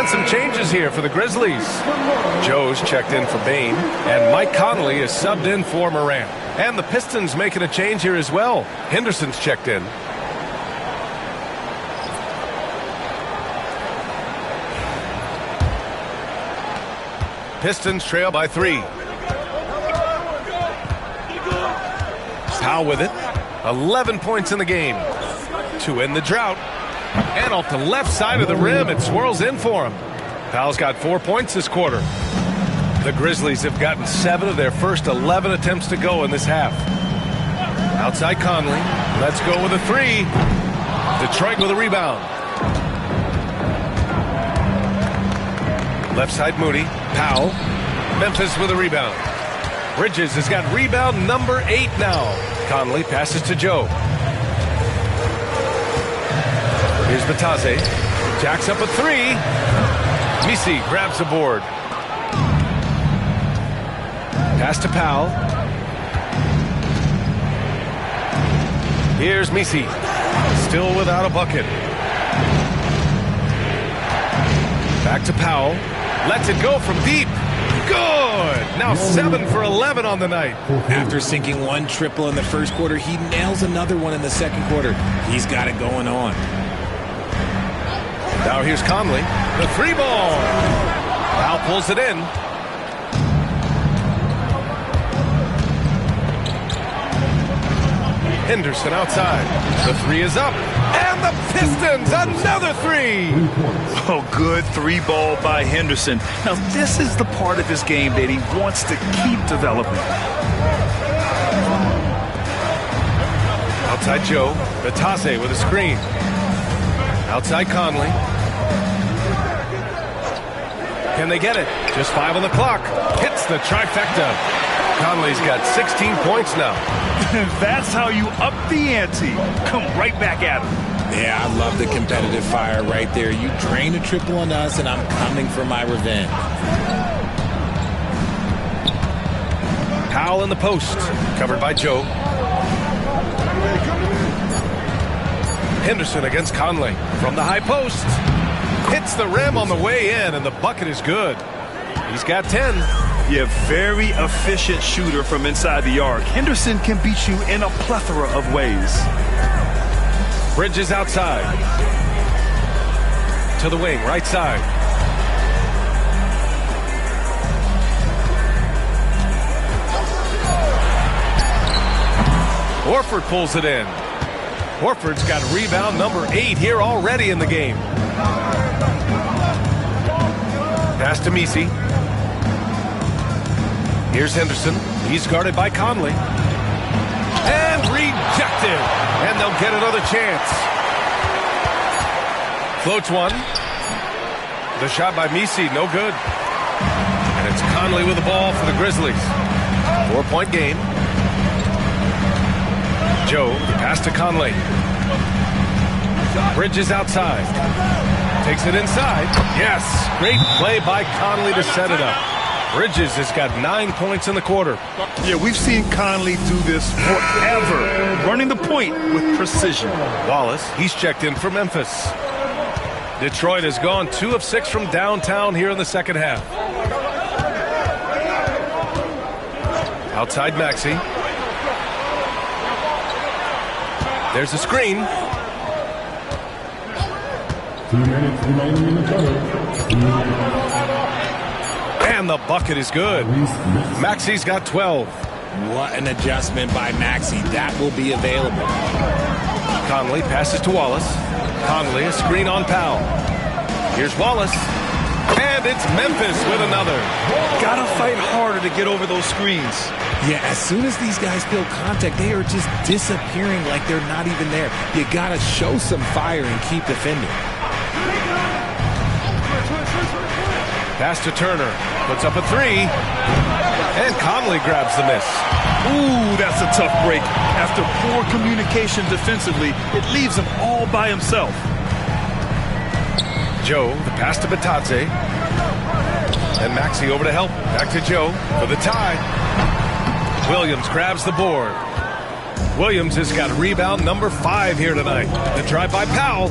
Some changes here for the Grizzlies. Joe's checked in for Bane, and Mike Conley is subbed in for Morant. And the Pistons making a change here as well. Henderson's checked in. Pistons trail by 3. Powell with it. 11 points in the game to end the drought. And off the left side of the rim, it swirls in for him. Powell's got 4 points this quarter. The Grizzlies have gotten 7 of their first 11 attempts to go in this half. Outside Conley. Let's go with a 3. Detroit with a rebound. Left side Moody. Powell. Memphis with a rebound. Bridges has got rebound number 8 now. Conley passes to Joe. Here's Batase. Jacks up a 3. Misi grabs the board. Pass to Powell. Here's Misi. Still without a bucket. Back to Powell. Lets it go from deep. Good! Now 7 for 11 on the night. After sinking 1 triple in the first quarter, he nails another one in the second quarter. He's got it going on. Now here's Conley. The 3 ball. Powell pulls it in. Henderson outside. The 3 is up. And the Pistons, another 3. Oh, good 3 ball by Henderson. Now, this is the part of his game that he wants to keep developing. Outside Joe. Batase with a screen. Outside Conley. Can they get it? Just 5 on the clock. Hits the trifecta. Conley's got 16 points now. That's how you up the ante. Come right back at him. Yeah, I love the competitive fire right there. You drain a triple on us, and I'm coming for my revenge. Powell in the post. Covered by Joe. Henderson against Conley. From the high post. Hits the rim on the way in, and the bucket is good. He's got 10. Yeah, very efficient shooter from inside the arc. Henderson can beat you in a plethora of ways. Bridges outside. To the wing, right side. Horford pulls it in. Horford's got rebound number 8 here already in the game. Pass to Misi. Here's Henderson. He's guarded by Conley. And rejected. And they'll get another chance. Floats one. The shot by Misi, no good. And it's Conley with the ball for the Grizzlies. 4-point game. Joe, pass to Conley. Bridges outside. Takes it inside. Yes, great play by Conley to set it up. Bridges has got 9 points in the quarter. Yeah, we've seen Conley do this forever, running the point with precision. Wallace, he's checked in for Memphis. Detroit has gone 2 of 6 from downtown here in the second half. Outside Maxey. There's a screen. 2 minutes remaining in the quarter. And the bucket is good. Maxey's got 12. What an adjustment by Maxey. That will be available. Conley passes to Wallace. Conley, a screen on Powell. Here's Wallace. And it's Memphis with another. Gotta fight harder to get over those screens. Yeah, as soon as these guys feel contact, they are just disappearing like they're not even there. You gotta show some fire and keep defending. Pass to Turner. Puts up a 3. And Conley grabs the miss. Ooh, that's a tough break. After poor communication defensively, it leaves him all by himself. Joe, the pass to Batadze. And Maxey over to help. Back to Joe for the tie. Williams grabs the board. Williams has got rebound number 5 here tonight. The drive by Powell.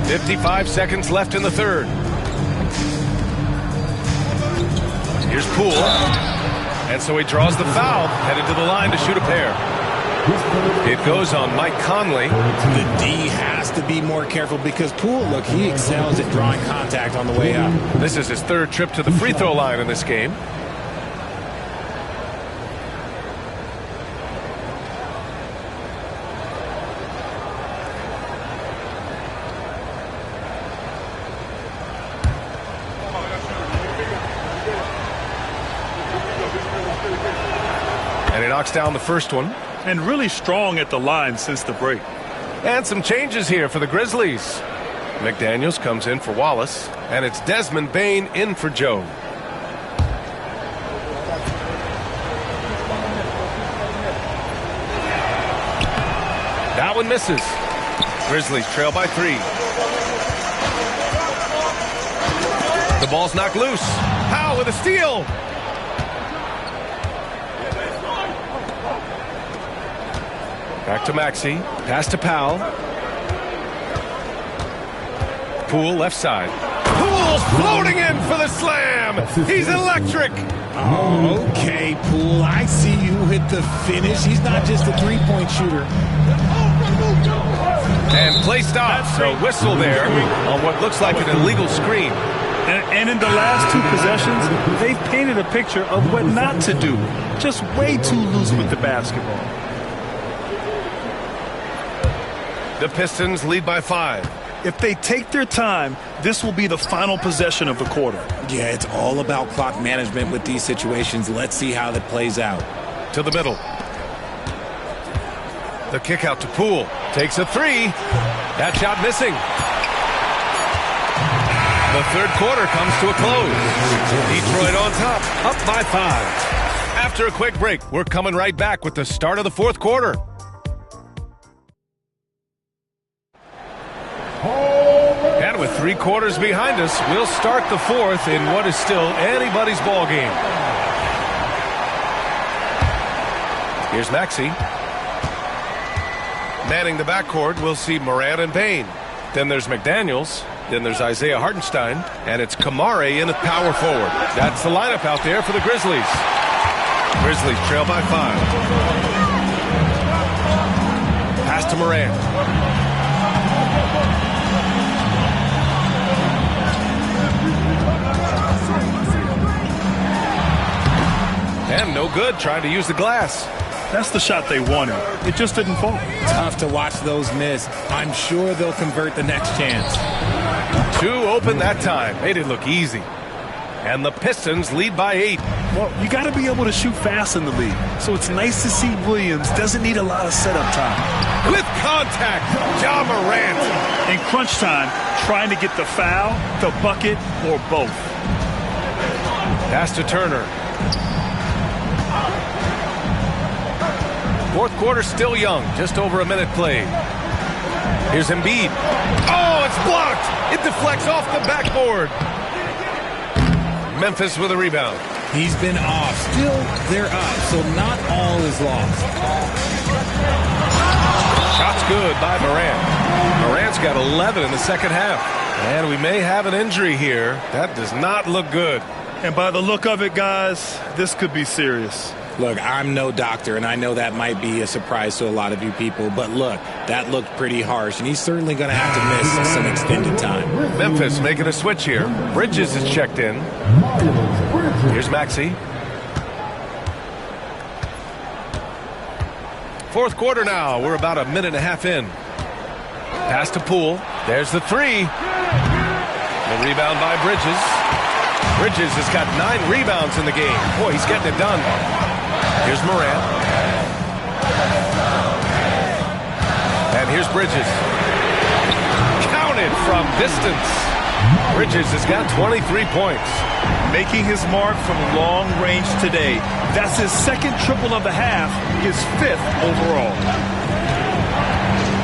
55 seconds left in the third. Here's Poole. And so he draws the foul, headed to the line to shoot a pair. It goes on Mike Conley. The D has to be more careful because Poole, look, he excels at drawing contact on the way up. This is his 3rd trip to the free throw line in this game. And he knocks down the first one. And really strong at the line since the break. And some changes here for the Grizzlies. McDaniels comes in for Wallace. And it's Desmond Bane in for Joe. That one misses. Grizzlies trail by 3. The ball's knocked loose. Powell with a steal. Back to Maxey. Pass to Powell. Poole left side. Poole floating in for the slam. He's electric. Oh, okay, Poole. I see you hit the finish. He's not just a three-point shooter. And play stops. So whistle there on what looks like an illegal screen. And in the last 2 possessions, they've painted a picture of what not to do. Just way too loose with the basketball. The Pistons lead by 5. If they take their time, this will be the final possession of the quarter. Yeah, it's all about clock management with these situations. Let's see how that plays out. To the middle. The kick out to Poole. Takes a 3. That shot missing. The third quarter comes to a close. Detroit on top, up by 5. After a quick break, we're coming right back with the start of the fourth quarter. And with 3 quarters behind us, we'll start the fourth in what is still anybody's ball game. Here's Maxey. Manning the backcourt, we'll see Morant and Bane. Then there's McDaniels. Then there's Isaiah Hartenstein. And it's Kamare in at power forward. That's the lineup out there for the Grizzlies. Grizzlies trail by 5. Pass to Morant. And no good, trying to use the glass. That's the shot they wanted. It just didn't fall. Tough to watch those miss. I'm sure they'll convert the next chance. 2 open that time. Made it look easy. And the Pistons lead by 8. Well, you got to be able to shoot fast in the league. So it's nice to see Williams doesn't need a lot of setup time. With contact, Ja Morant. In crunch time, trying to get the foul, the bucket, or both. Pass to Turner. Fourth quarter still young, just over a minute played. Here's Embiid. Oh, it's It's blocked. It deflects off the backboard. Memphis with a rebound. He's been off. Still, they're up, so not all is lost. Shot's good by Morant. Morant's got 11 in the second half. And we may have an injury here. That does not look good. And by the look of it, guys, this could be serious. Look, I'm no doctor, and I know that might be a surprise to a lot of you people, but look, that looked pretty harsh, and he's certainly going to have to miss some extended time. Memphis making a switch here. Bridges is checked in. Here's Maxey. Fourth quarter now. We're about a minute and a half in. Pass to Poole. There's the three. The rebound by Bridges. Bridges has got 9 rebounds in the game. Boy, he's getting it done. Here's Morant. And here's Bridges. Counted from distance. Bridges has got 23 points. Making his mark from long range today. That's his second triple of the half, his 5th overall.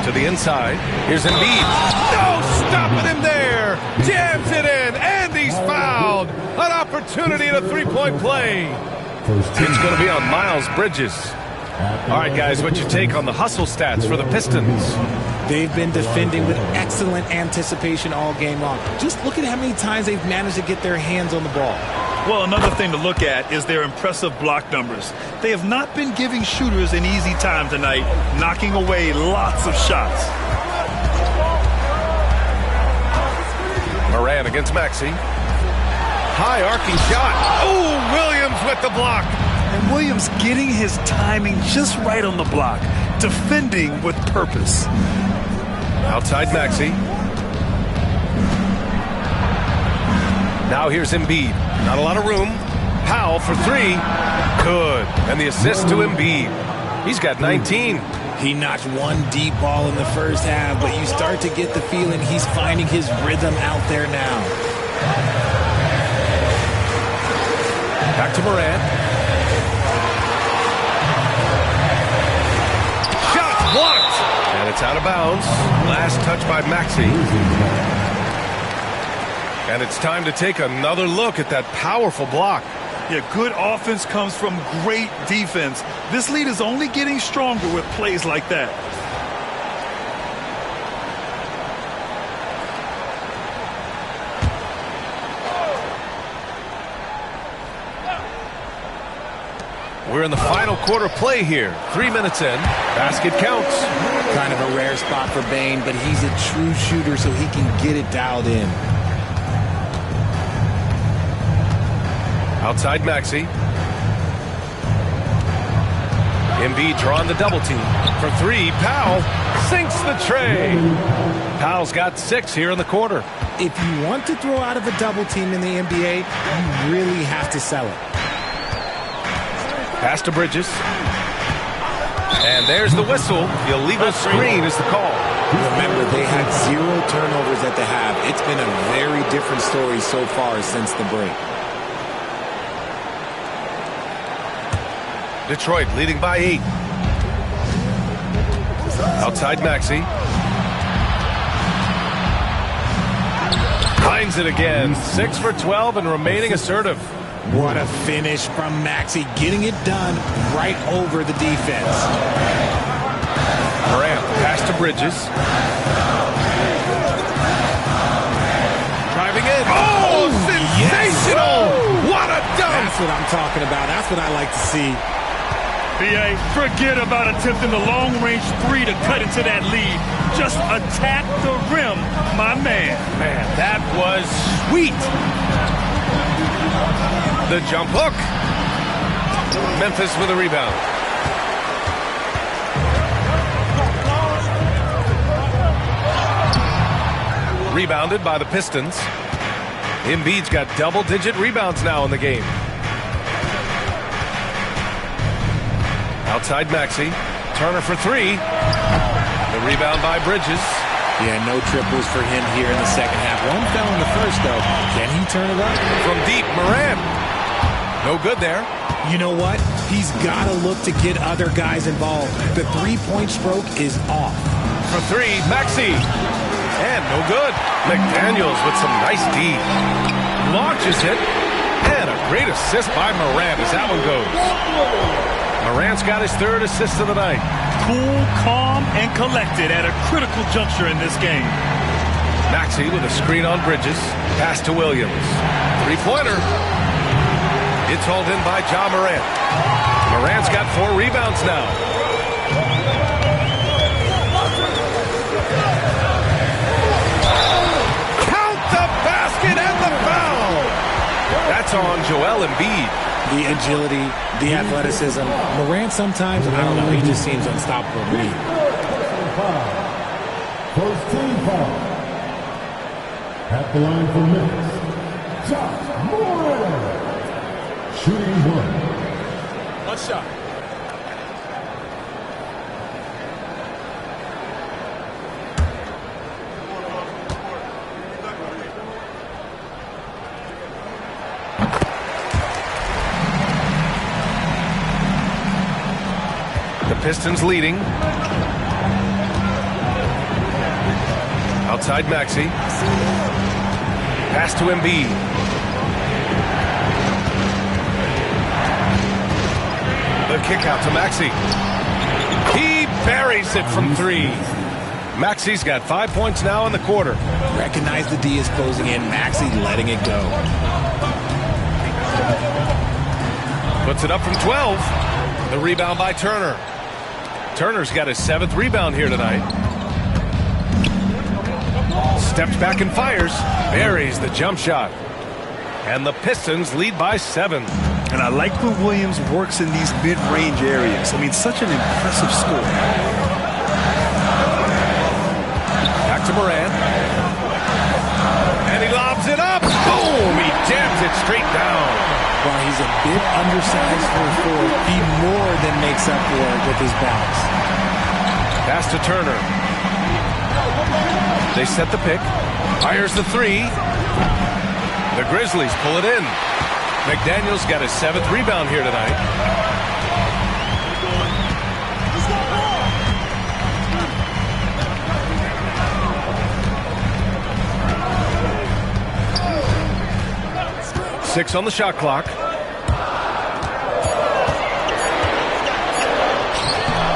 To the inside. Here's Embiid. No stopping him there. Jams it in, and he's fouled. An opportunity at a three-point play. It's going to be on Miles Bridges. All right, guys, what's your take on the hustle stats for the Pistons? They've been defending with excellent anticipation all game long. Just look at how many times they've managed to get their hands on the ball. Well, another thing to look at is their impressive block numbers. They have not been giving shooters an easy time tonight, knocking away lots of shots. Morant against Maxey. High arcing shot. Oh, Williams with the block. And Williams getting his timing just right on the block. Defending with purpose. Outside Maxey. Now here's Embiid. Not a lot of room. Powell for 3. Good. And the assist to Embiid. He's got 19. He notched one deep ball in the first half, but you start to get the feeling he's finding his rhythm out there now. Back to Morant. Shot blocked. And it's out of bounds. Last touch by Maxey. And it's time to take another look at that powerful block. Yeah, good offense comes from great defense. This lead is only getting stronger with plays like that. We're in the final quarter play here. 3 minutes in. Basket counts. Kind of a rare spot for Bane, but he's a true shooter, so he can get it dialed in. Outside Maxey. Embiid drawing the double team. For 3, Powell sinks the tray. Powell's got 6 here in the quarter. If you want to throw out of a double team in the NBA, you really have to sell it. Pass to Bridges. And there's the whistle. The illegal screen is the call. Remember, they had 0 turnovers at the half. It's been a very different story so far since the break. Detroit leading by 8. Outside Maxey. Finds it again. 6 for 12 and remaining assertive. What a finish from Maxey, getting it done right over the defense. Morant, pass to Bridges. Driving in. Oh, sensational! Yes. What a dunk! That's what I'm talking about. That's what I like to see. B.A., forget about attempting the long-range 3 to cut into that lead. Just attack the rim, my man. Man, that was sweet. The jump hook. Memphis with a rebound. Rebounded by the Pistons. Embiid's got double-digit rebounds now in the game. Outside Maxey. Turner for 3. The rebound by Bridges. Yeah, no triples for him here in the second half. One fell in the first, though. Can he turn it up? From deep, Morant. No good there. You know what? He's got to look to get other guys involved. The three-point stroke is off. For 3, Maxey. And no good. McDaniels with some nice D. Launches it. And a great assist by Morant as that one goes. Morant's got his third assist of the night. Cool, calm, and collected at a critical juncture in this game. Maxey with a screen on Bridges. Pass to Williams. Three-pointer. It's hauled in by Ja Morant. Morant's got 4 rebounds now. Count the basket and the foul. That's on Joel Embiid. The agility, the athleticism. Morant sometimes, I don't know, he just seems unstoppable to me. First team foul. At the line for Memphis, Ja Morant. Shooting 1. One shot. The Pistons leading. Outside Maxey. Pass to Embiid. The kick out to Maxey. He buries it from 3. Maxey's got 5 points now in the quarter. Recognize the D is closing in. Maxey letting it go. Puts it up from 12. The rebound by Turner. Turner's got his 7th rebound here tonight. Steps back and fires. Buries the jump shot. And the Pistons lead by 7. And I like when Williams works in these mid-range areas. I mean, such an impressive score. Back to Morant. And he lobs it up. Boom! He jams it straight down. While he's a bit undersized for a forward, he more than makes up for it with his bounce. Pass to Turner. They set the pick. Fires the 3. The Grizzlies pull it in. McDaniels got his 7th rebound here tonight. Six on the shot clock.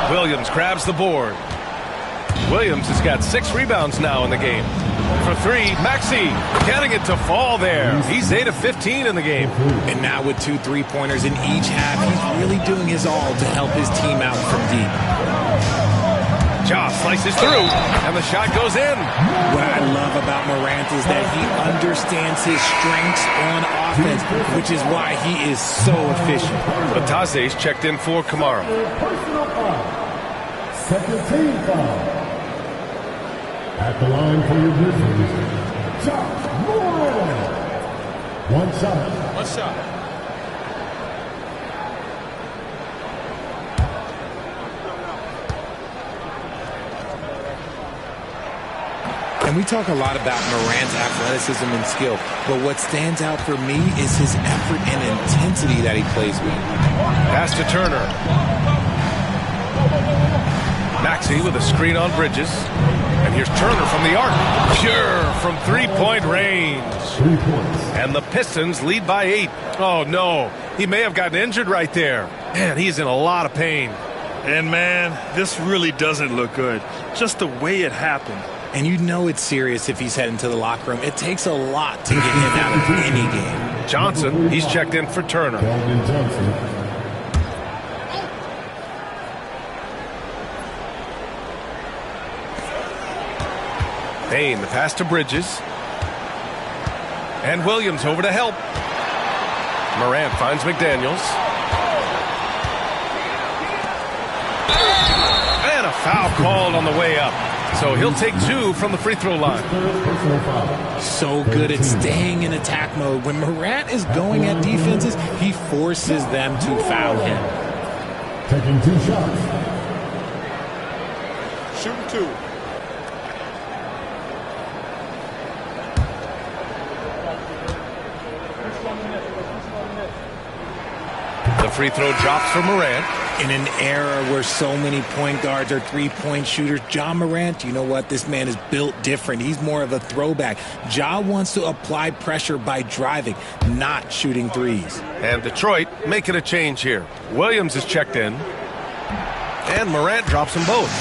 Williams grabs the board. Williams has got 6 rebounds now in the game. For 3, Maxey getting it to fall there. He's 8 of 15 in the game. And now with 2 3-pointers in each half, he's really doing his all to help his team out from deep. Ja slices through, and the shot goes in. What I love about Morant is that he understands his strengths on offense, which is why he is so efficient. Batase's checked in for Kamara. Personal foul. Second team foul. At the line for your Grizzlies, Ja Morant. One shot. One shot. And we talk a lot about Morant's athleticism and skill, but what stands out for me is his effort and intensity that he plays with. Pass to Turner. Maxey with a screen on Bridges. And here's Turner from the arc. Pure from 3-point range. 3 points. And the Pistons lead by 8. Oh, no. He may have gotten injured right there. Man, he's in a lot of pain. And, man, this really doesn't look good. Just the way it happened. And you know it's serious if he's heading to the locker room. It takes a lot to get him out of any game. Johnson, he's checked in for Turner. Keldon Johnson. Payne, the pass to Bridges. And Williams over to help. Morant finds McDaniels. And a foul called on the way up. So he'll take 2 from the free throw line. So good at staying in attack mode. When Morant is going at defenses, he forces them to foul him. Taking 2 shots. Shooting 2. The free throw drops for Morant. In an era where so many point guards are three-point shooters, Ja Morant, you know what? This man is built different. He's more of a throwback. Ja wants to apply pressure by driving, not shooting threes. And Detroit making a change here. Williams is checked in. And Morant drops them both.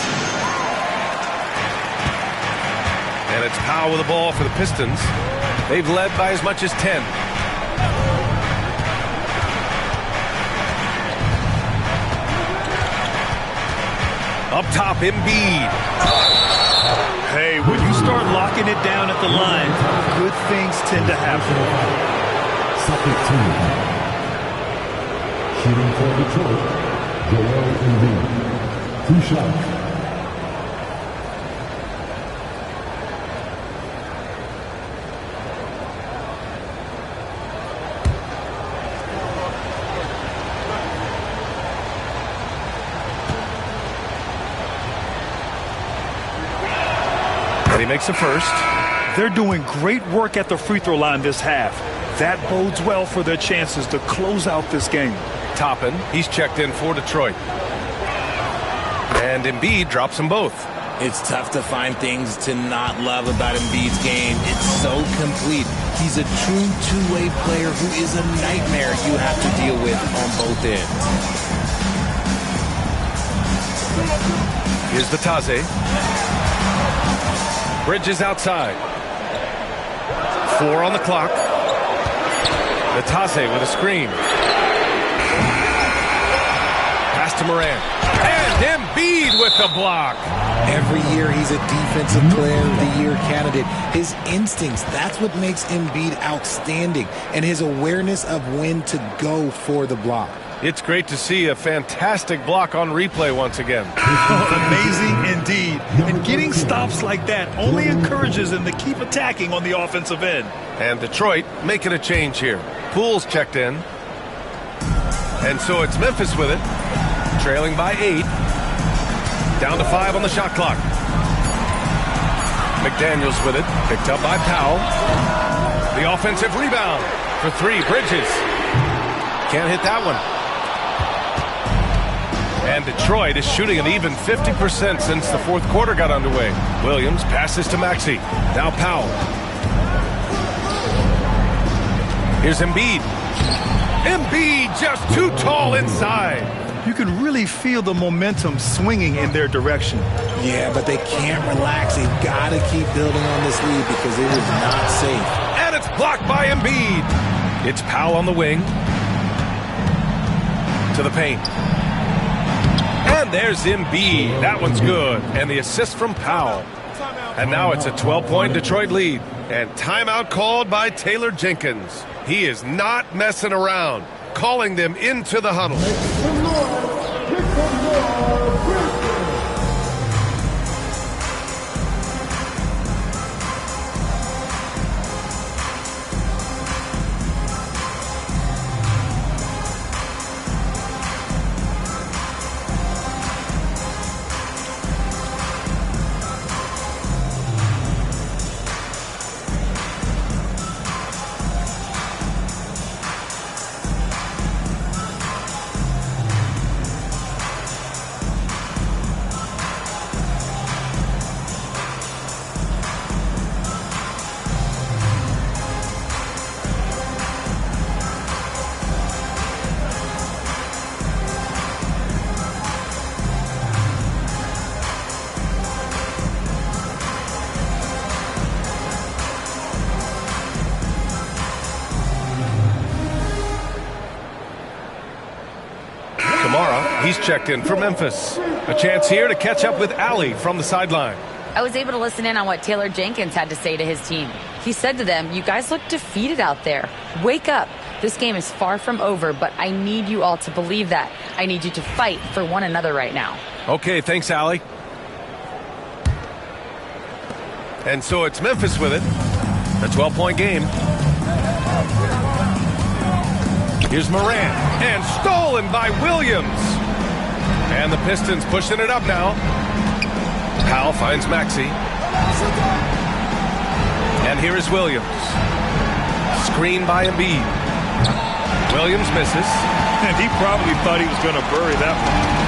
And it's Powell with the ball for the Pistons. They've led by as much as 10. Up top, Embiid. Hey, when you start locking it down at the line, good things tend to happen. Second team. Shooting for Detroit, Joel Embiid. 2 shots. And he makes the first. They're doing great work at the free throw line this half. That bodes well for their chances to close out this game. Toppin, he's checked in for Detroit. And Embiid drops them both. It's tough to find things to not love about Embiid's game. It's so complete. He's a true two-way player who is a nightmare you have to deal with on both ends. Here's Vitesse. Bridges outside. 4 on the clock. Vitesse with a screen. Pass to Morant. And Embiid with the block. Every year he's a defensive player of the year candidate. His instincts, that's what makes Embiid outstanding. And his awareness of when to go for the block. It's great to see a fantastic block on replay once again. Amazing indeed. And getting stops like that only encourages him to keep attacking on the offensive end. And Detroit making a change here. Poole's checked in. And so it's Memphis with it. Trailing by 8. Down to 5 on the shot clock. McDaniels with it. Picked up by Powell. The offensive rebound for 3. Bridges. Can't hit that one. And Detroit is shooting an even 50% since the fourth quarter got underway. Williams passes to Maxey. Now Powell. Here's Embiid. Embiid just too tall inside. You can really feel the momentum swinging in their direction. Yeah, but they can't relax. They've got to keep building on this lead because it is not safe. And it's blocked by Embiid. It's Powell on the wing. To the paint. And there's Embiid. That one's good. And the assist from Powell. And now it's a 12-point Detroit lead. And timeout called by Taylor Jenkins. He is not messing around. Calling them into the huddle. He's checked in for Memphis. A chance here to catch up with Allie from the sideline. I was able to listen in on what Taylor Jenkins had to say to his team. He said to them, "You guys look defeated out there. Wake up. This game is far from over, but I need you all to believe that. I need you to fight for one another right now." Okay, thanks, Allie. And so it's Memphis with it. A 12-point game. Here's Morant. And stolen by Williams. And the Pistons pushing it up now. Powell finds Maxey. And here is Williams. Screen by Embiid. Williams misses. And he probably thought he was going to bury that one.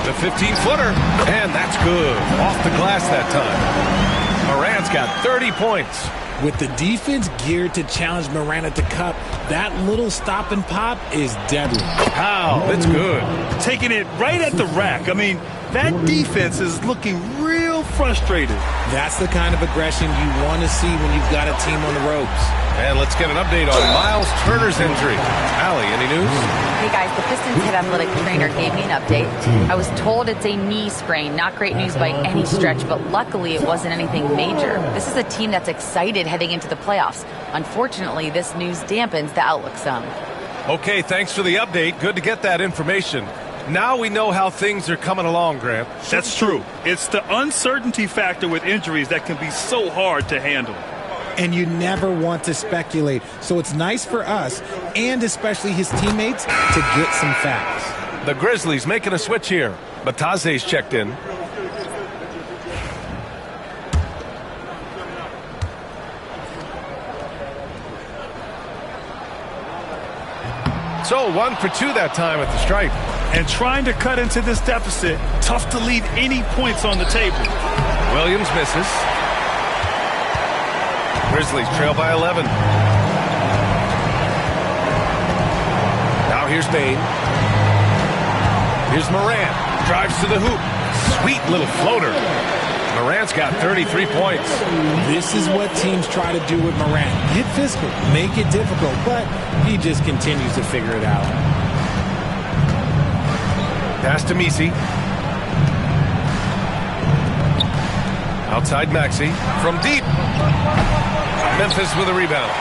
The 15-footer, and that's good. Off the glass that time. Morant's got 30 points. With the defense geared to challenge Morant at the cup, that little stop and pop is deadly. How? That's good. Taking it right at the rack. I mean, that defense is looking real frustrated. That's the kind of aggression you want to see when you've got a team on the ropes. And let's get an update on Miles Turner's injury. Allie, any news? Hey guys, the Pistons head athletic trainer gave me an update. I was told it's a knee sprain. Not great news by any stretch, but luckily it wasn't anything major. This is a team that's excited heading into the playoffs. Unfortunately, this news dampens the outlook some. Okay, thanks for the update. Good to get that information. Now we know how things are coming along, Grant. That's true. It's the uncertainty factor with injuries that can be so hard to handle. And you never want to speculate. So it's nice for us, and especially his teammates, to get some facts. The Grizzlies making a switch here. Bataze's checked in. So 1 for 2 that time at the stripe. And trying to cut into this deficit, tough to leave any points on the table. Williams misses. Grizzlies trail by 11. Now here's Bane. Here's Morant. Drives to the hoop. Sweet little floater. Morant's got 33 points. This is what teams try to do with Morant. Get physical, make it difficult, but he just continues to figure it out. Pass to Messi. Outside Maxey. From deep. Memphis with a rebound.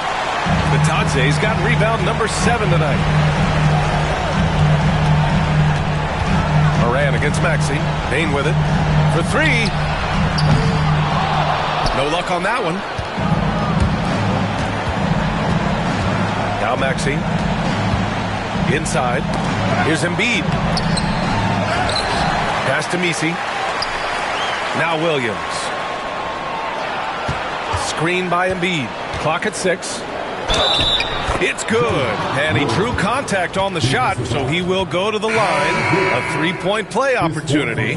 Bataze's got rebound number 7 tonight. Morant against Maxey. Bane with it. For 3. No luck on that one. Now Maxey. Inside. Here's Embiid. Pass to Messi. Now Williams. Screen by Embiid. Clock at 6. It's good. And he drew contact on the shot, so he will go to the line. A 3-point play opportunity.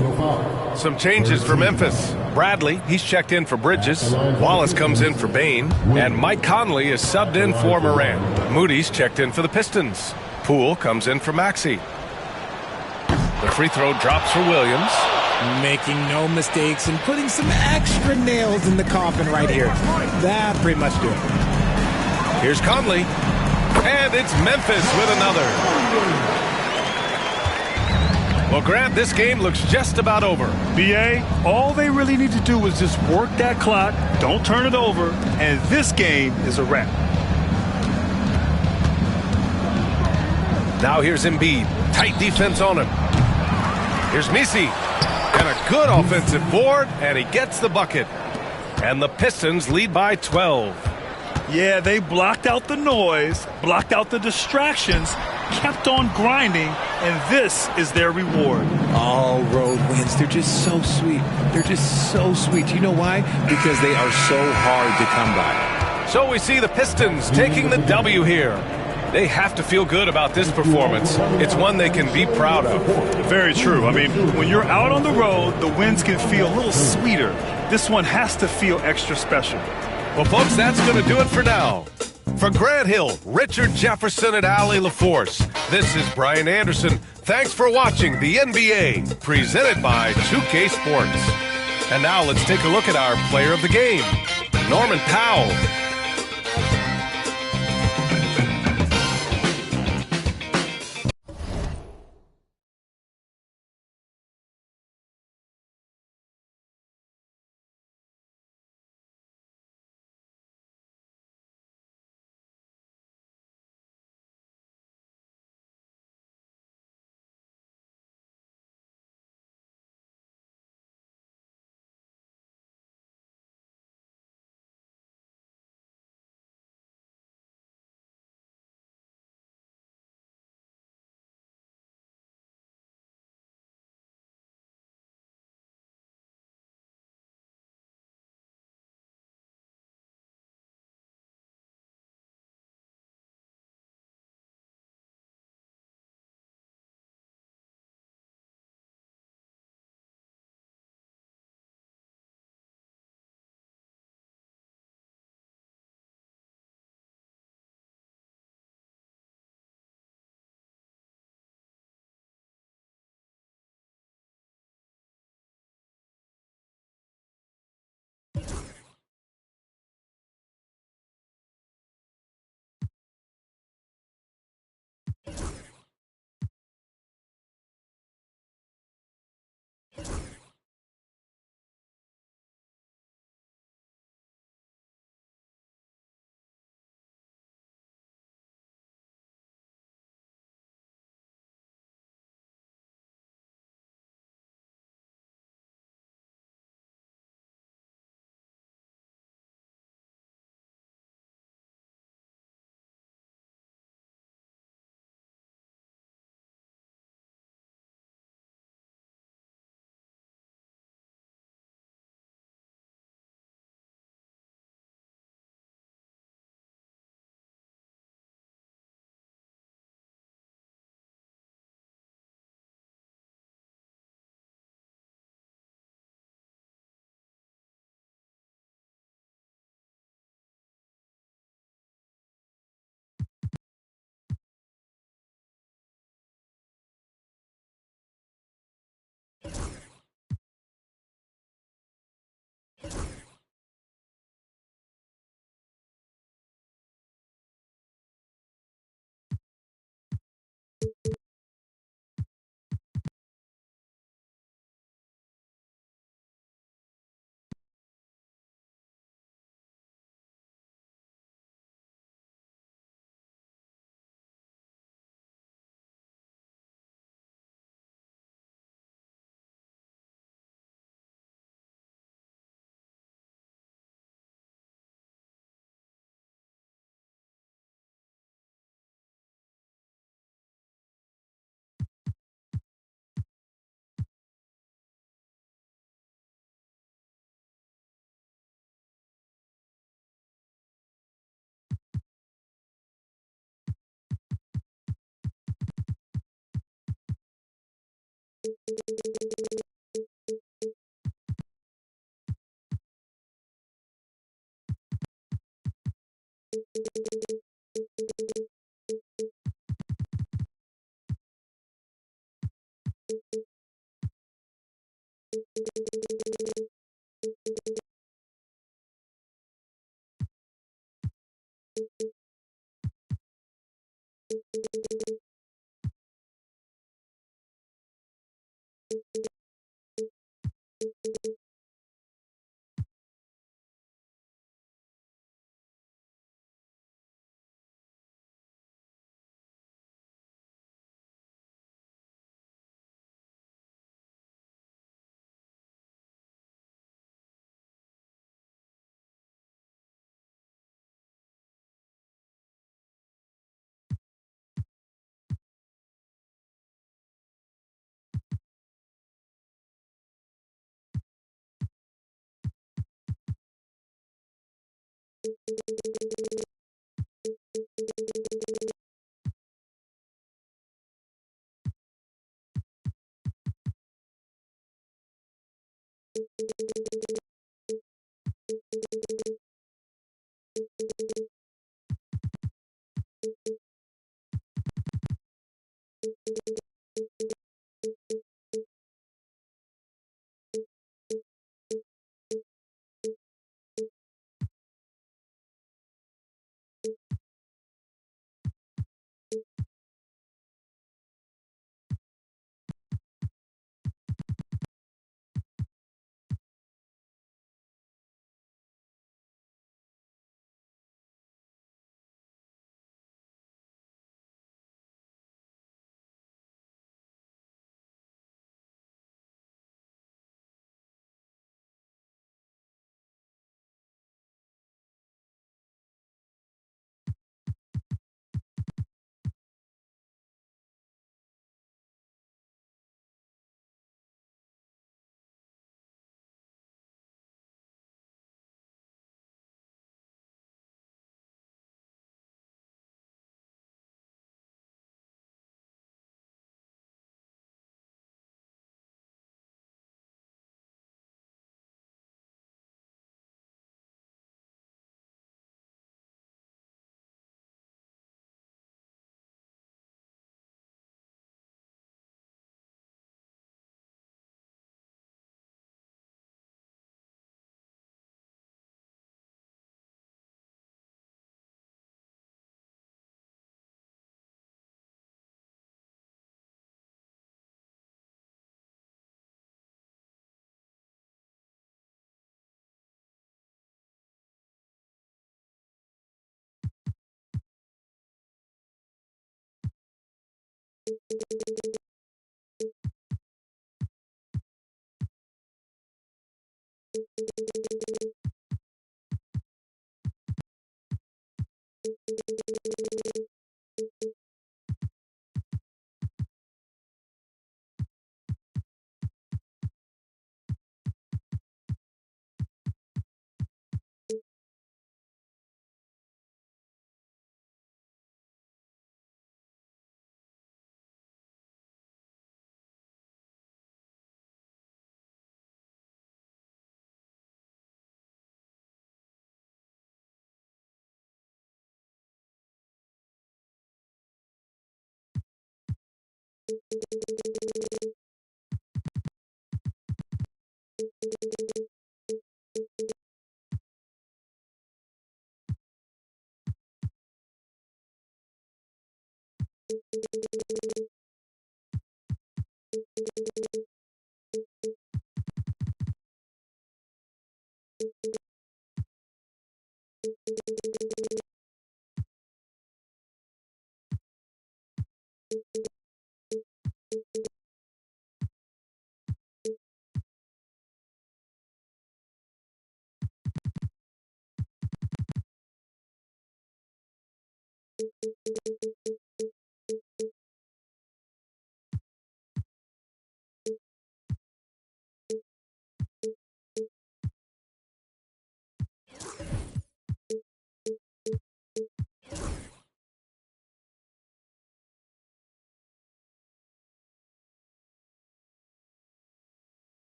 Some changes for Memphis. Bradley, he's checked in for Bridges. Wallace comes in for Bane. And Mike Conley is subbed in for Morant. Moody's checked in for the Pistons. Poole comes in for Maxey. The free throw drops for Williams. Making no mistakes and putting some extra nails in the coffin right here. That pretty much do it. Here's Conley. And it's Memphis with another. Well, Grant, this game looks just about over. BA, all they really need to do is just work that clock, don't turn it over, and this game is a wrap. Now here's Embiid. Tight defense on him. Here's Messi. And a good offensive board, and he gets the bucket. And the Pistons lead by 12. Yeah, they blocked out the noise, blocked out the distractions, kept on grinding, and this is their reward. All road wins. They're just so sweet. They're just so sweet. You know why? Because they are so hard to come by. So we see the Pistons taking the W here. They have to feel good about this performance. It's one they can be proud of. Very true. I mean, when you're out on the road, the wins can feel a little sweeter. This one has to feel extra special. Well, folks, that's going to do it for now. For Grant Hill, Richard Jefferson, and Allie LaForce, this is Brian Anderson. Thanks for watching the NBA, presented by 2K Sports. And now let's take a look at our player of the game, Norman Powell.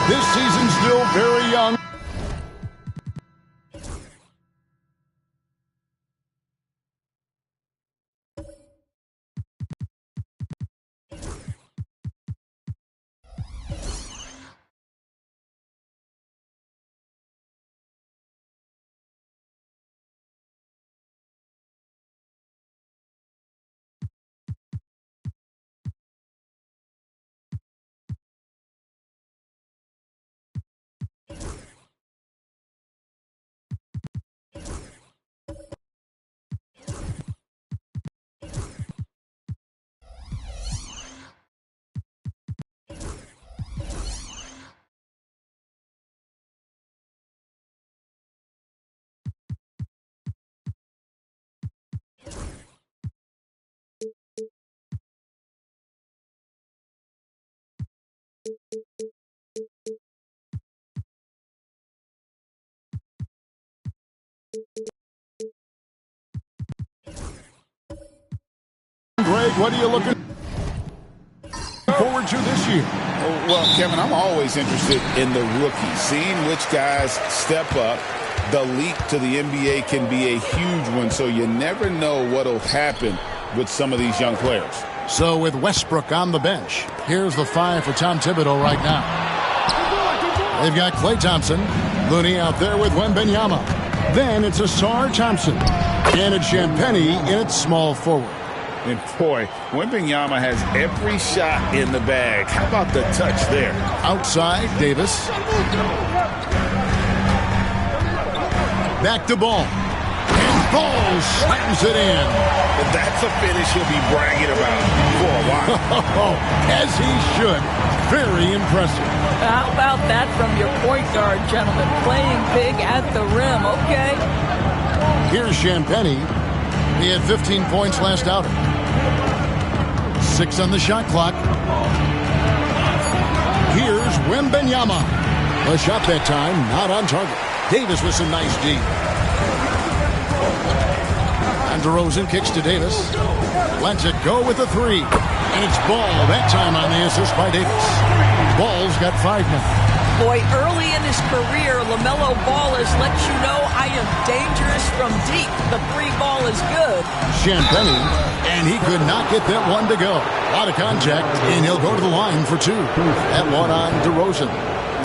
This season's still very young. Greg, what are you looking forward to this year? Well, Kevin, I'm always interested in the rookies, seeing which guys step up. The leap to the NBA can be a huge one, so you never know what will happen with some of these young players. So with Westbrook on the bench, here's the 5 for Tom Thibodeau right now. They've got Klay Thompson, Looney out there with Wembanyama. Then it's Ausar Thompson, and it's Champagnie in its small forward. And boy, Wembanyama has every shot in the bag. How about the touch there? Outside, Davis. Back to Ball. And Ball slams it in. And that's a finish he'll be bragging about for a while. As he should. Very impressive. How about that from your point guard, gentlemen? Playing big at the rim, okay? Here's Champagnie. He had 15 points last outing. 6 on the shot clock. Here's Wembanyama. A shot that time, not on target. Davis with some nice D. And DeRozan kicks to Davis. Lets it go with a 3. And it's Ball that time on the assist by Davis. Ball's got 5 now. Boy, early in his career, LaMelo Ball has let you know I am dangerous from deep. The 3 ball is good. Champagnie, and he could not get that one to go. A lot of contact, and he'll go to the line for 2. That one on DeRozan.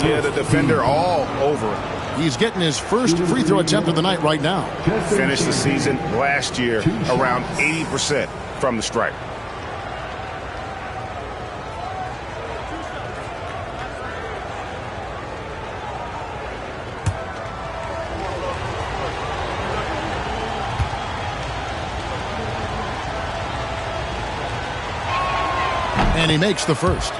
Yeah, the defender all over it. He's getting his first free throw attempt of the night right now. Finished the season last year around 80% from the stripe. And he makes the first.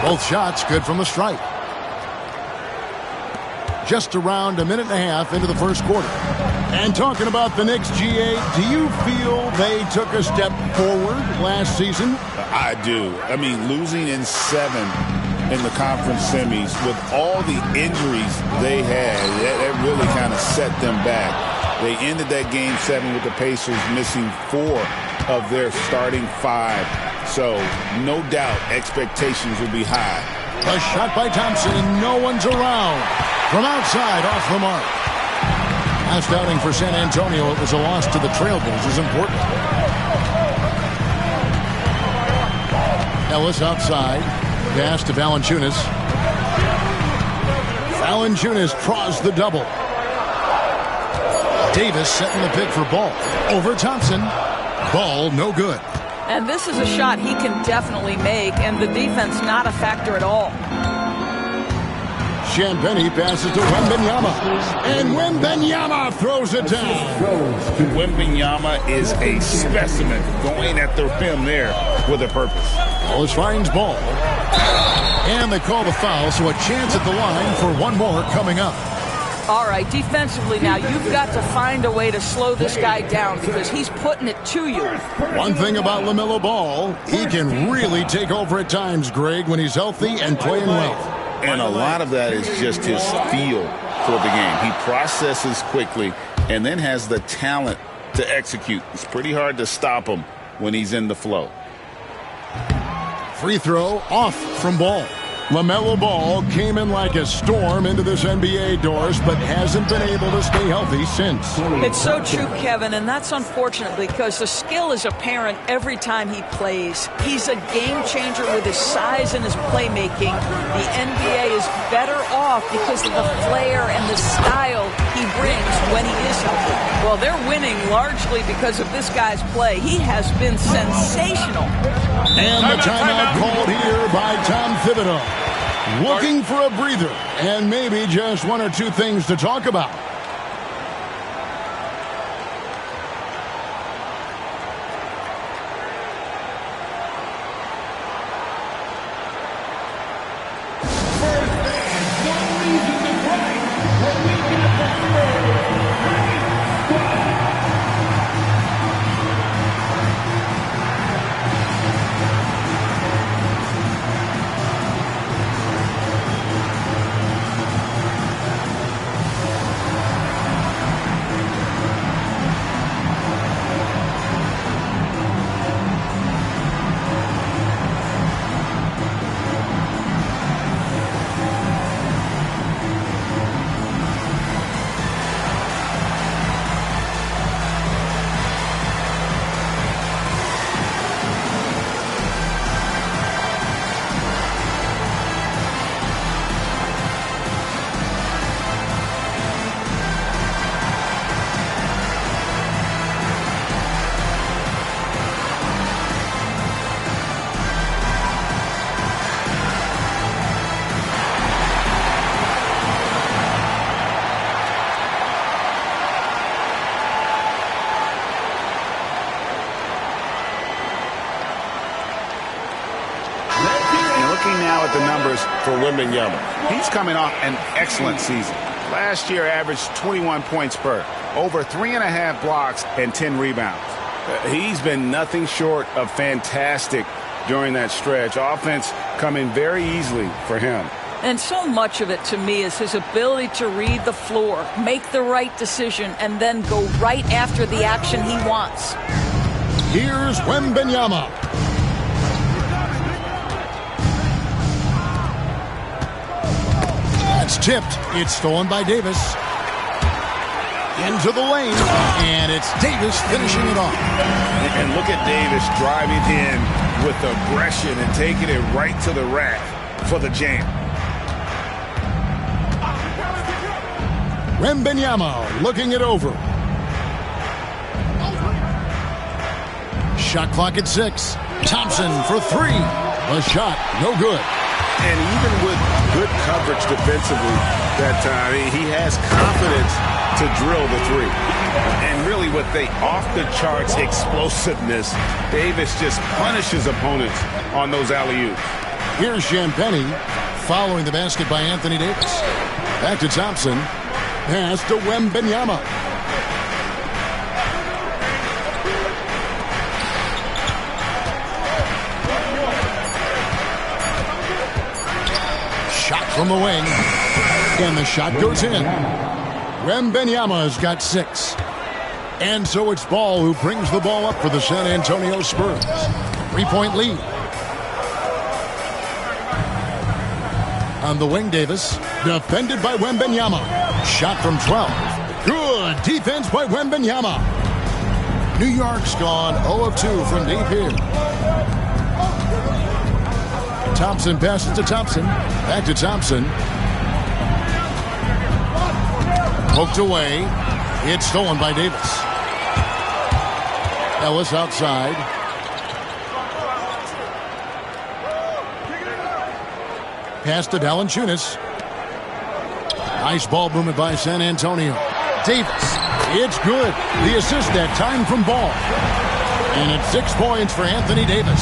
Both shots good from the stripe. Just around a minute and a half into the first quarter. And talking about the Knicks, GA, do you feel they took a step forward last season? I do. I mean, losing in 7 in the conference semis with all the injuries they had, that really kind of set them back. They ended that game 7 with the Pacers missing 4 of their starting 5. So, no doubt, expectations will be high. A shot by Thompson, and no one's around. From outside, off the mark. Last outing for San Antonio, it was a loss to the Trailblazers in Portland. Ellis outside. Pass to Valanciunas. Valanciunas draws the double. Davis setting the pick for Ball. Over Thompson. Ball no good. And this is a shot he can definitely make, and the defense not a factor at all. Champagnie passes to Wembanyama. And Wembanyama throws it down. Wembanyama is a specimen going at the rim there with a purpose. Ellis finds Ball. And they call the foul, so a chance at the line for one more coming up. All right, defensively now, you've got to find a way to slow this guy down because he's putting it to you. One thing about LaMelo Ball, he can really take over at times, Greg, when he's healthy and playing well. And a lot of that is just his feel for the game. He processes quickly and then has the talent to execute. It's pretty hard to stop him when he's in the flow. Free throw off from Ball. LaMelo Ball came in like a storm into this NBA doors, but hasn't been able to stay healthy since. It's so true, Kevin, and that's unfortunate because the skill is apparent every time he plays. He's a game changer with his size and his playmaking. The NBA is better off because of the flair and the style he brings when he is healthy. Well, they're winning largely because of this guy's play. He has been sensational. And the timeout called here by Tom Thibodeau. Looking for a breather and maybe just one or two things to talk about. The numbers for Wembanyama. He's coming off an excellent season. Last year averaged 21 points per, over 3.5 blocks and 10 rebounds. He's been nothing short of fantastic during that stretch. Offense coming very easily for him. And so much of it to me is his ability to read the floor, make the right decision, and then go right after the action he wants. Here's Wembanyama. It's tipped. It's stolen by Davis. Into the lane. And it's Davis finishing it off. And look at Davis driving in with aggression and taking it right to the rack for the jam. Wembanyama looking it over. Shot clock at 6. Thompson for 3. A shot, no good. And even with good coverage defensively that time, he has confidence to drill the 3. And really with the off-the-charts explosiveness, Davis just punishes opponents on those alley-oops. Here's Champagnie following the basket by Anthony Davis. Back to Thompson. Pass to Wembanyama. Shot from the wing. And the shot goes in. Wembanyama's got 6. And so it's Ball who brings the ball up for the San Antonio Spurs. 3-point lead. On the wing, Davis. Defended by Wembanyama. Shot from 12. Good defense by Wembanyama. New York's gone 0 of 2 from deep here. Thompson passes to Thompson. Back to Thompson. Poked away. It's stolen by Davis. Ellis outside. Pass to Valanciunas. Nice ball movement by San Antonio. Davis. It's good. The assist that time from Ball. And it's 6 points for Anthony Davis.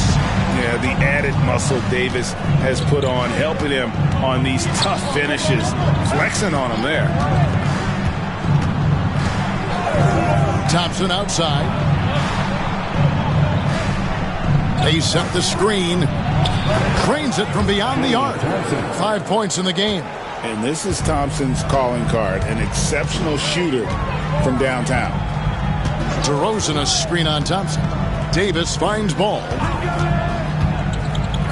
Yeah, the added muscle Davis has put on, helping him on these tough finishes. Flexing on him there. Thompson outside. They set the screen. Trains it from beyond the arc. 5 points in the game. And this is Thompson's calling card. An exceptional shooter from downtown. DeRozan a screen on Thompson. Davis finds Ball.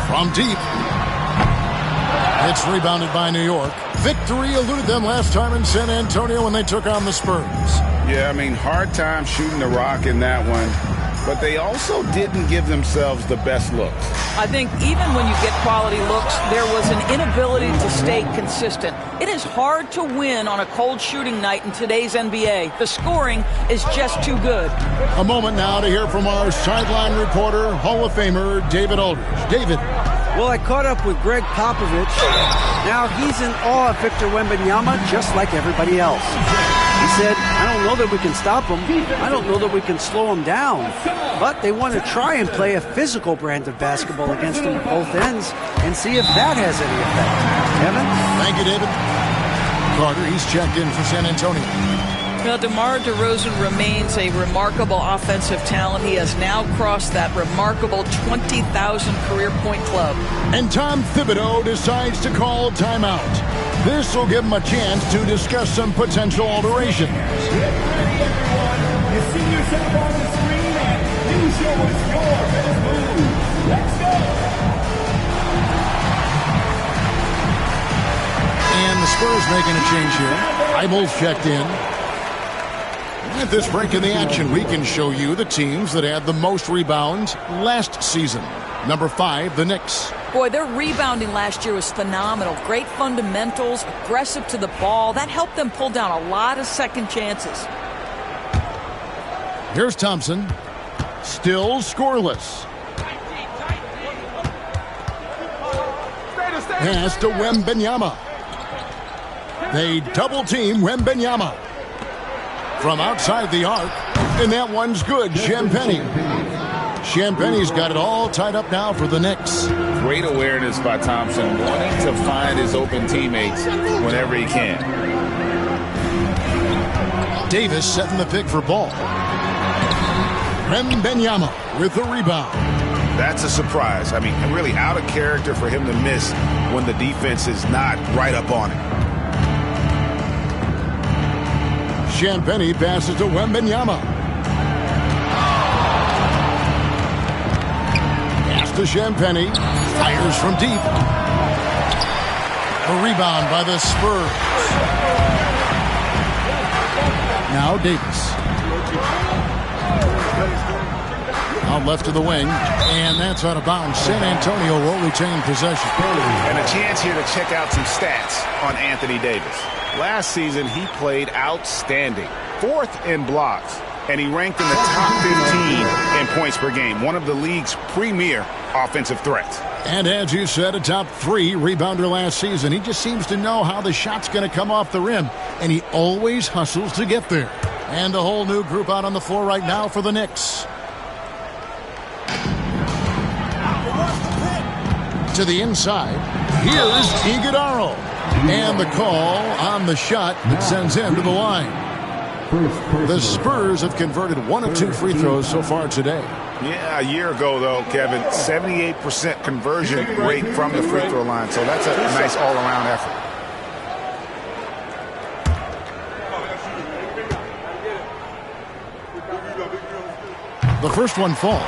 From deep. It's rebounded by New York. Victory eluded them last time in San Antonio when they took on the Spurs. Yeah, I mean, hard time shooting the rock in that one. But they also didn't give themselves the best looks. I think even when you get quality looks, there was an inability to stay consistent. It is hard to win on a cold shooting night in today's NBA. The scoring is just too good. A moment now to hear from our sideline reporter, Hall of Famer David Aldridge. David. Well, I caught up with Greg Popovich. Now he's in awe of Victor Wembanyama just like everybody else. He said, I don't know that we can stop him. I don't know that we can slow him down. But they want to try and play a physical brand of basketball against him at both ends and see if that has any effect. Kevin? Thank you, David. Carter, he's checked in for San Antonio. Now, DeMar DeRozan remains a remarkable offensive talent. He has now crossed that remarkable 20,000 career point club. And Tom Thibodeau decides to call timeout. This will give him a chance to discuss some potential alterations. Get ready, everyone. You see yourself on the screen and you show us your best move. Let's go. And the Spurs making a change here. Eibel's checked in. At this break in the action, we can show you the teams that had the most rebounds last season. Number 5, the Knicks. Boy, their rebounding last year was phenomenal. Great fundamentals, aggressive to the ball. That helped them pull down a lot of second chances. Here's Thompson. Still scoreless. Pass to Wembanyama. They double team Wembanyama. From outside the arc, and that one's good. Champagnie. Champagnie's got it all tied up now for the Knicks. Great awareness by Thompson, wanting to find his open teammates whenever he can. Davis setting the pick for Ball. Wembanyama with the rebound. That's a surprise. I mean, really out of character for him to miss when the defense is not right up on him. Champagnie passes to Wembanyama. Pass to Champagnie. Fires from deep. A rebound by the Spurs. Now Davis. Out left of the wing. And that's out of bounds. San Antonio will retain possession. And a chance here to check out some stats on Anthony Davis. Last season, he played outstanding. 4th in blocks, and he ranked in the top 15 in points per game. One of the league's premier offensive threats. And as you said, a top 3 rebounder last season. He just seems to know how the shot's going to come off the rim, and he always hustles to get there. And a whole new group out on the floor right now for the Knicks. To the inside, here's Iguodala. And the call on the shot that sends him to the line. The Spurs have converted 1 of 2 free throws so far today. Yeah, a year ago, though, Kevin, 78% conversion rate from the free throw line. So that's a nice all-around effort. The first one falls.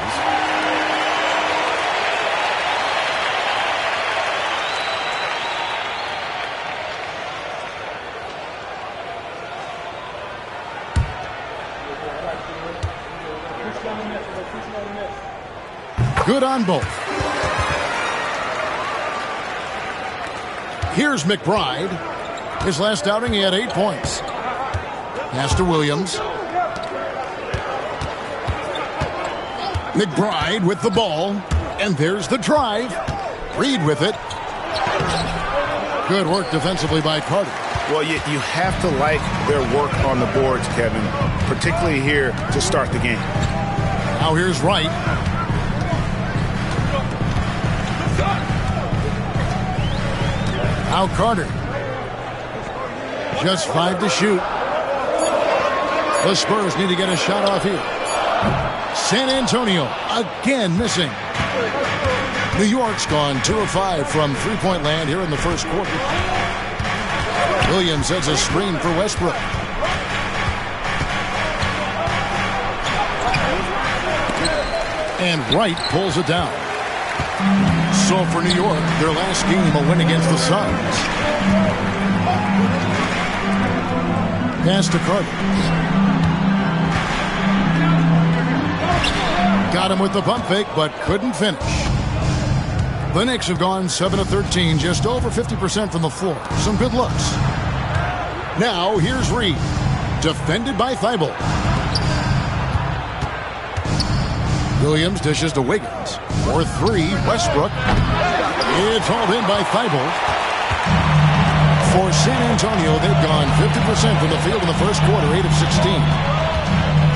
Good on both. Here's McBride. His last outing, he had 8 points. Pass to Williams. McBride with the ball. And there's the drive. Reed with it. Good work defensively by Carter. Well, you have to like their work on the boards, Kevin, particularly here to start the game. Now here's Wright. Now Carter. Just 5 to shoot. The Spurs need to get a shot off here. San Antonio again missing. New York's gone 2 of 5 from three-point land here in the first quarter. Williams sets a screen for Westbrook. And Wright pulls it down. So for New York, their last game a win against the Suns. Pass to Carter. Got him with the pump fake, but couldn't finish. The Knicks have gone 7 of 13, just over 50% from the floor. Some good looks. Now here's Reed, defended by Thibault. Williams dishes to Wiggins. For 3, Westbrook. It's hauled in by Thibault. For San Antonio, they've gone 50% from the field in the first quarter, 8 of 16.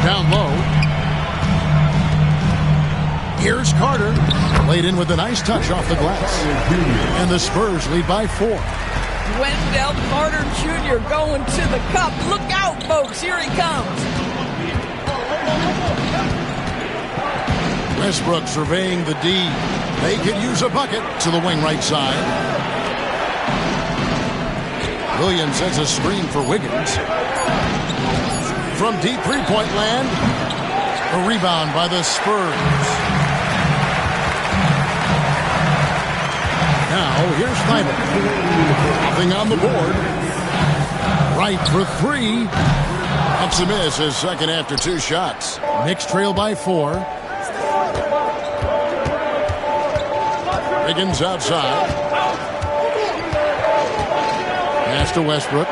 Down low. Here's Carter. Laid in with a nice touch off the glass. And the Spurs lead by 4. Wendell Carter Jr. going to the cup. Look out, folks. Here he comes. Westbrook surveying the D. They could use a bucket to the wing right side. Williams sets a screen for Wiggins. From deep three-point land, a rebound by the Spurs. Now, here's Thibault. Nothing on the board. Right for 3. That's a miss. His second after 2 shots. Knicks trail by 4. Wiggins outside. Pass to Westbrook.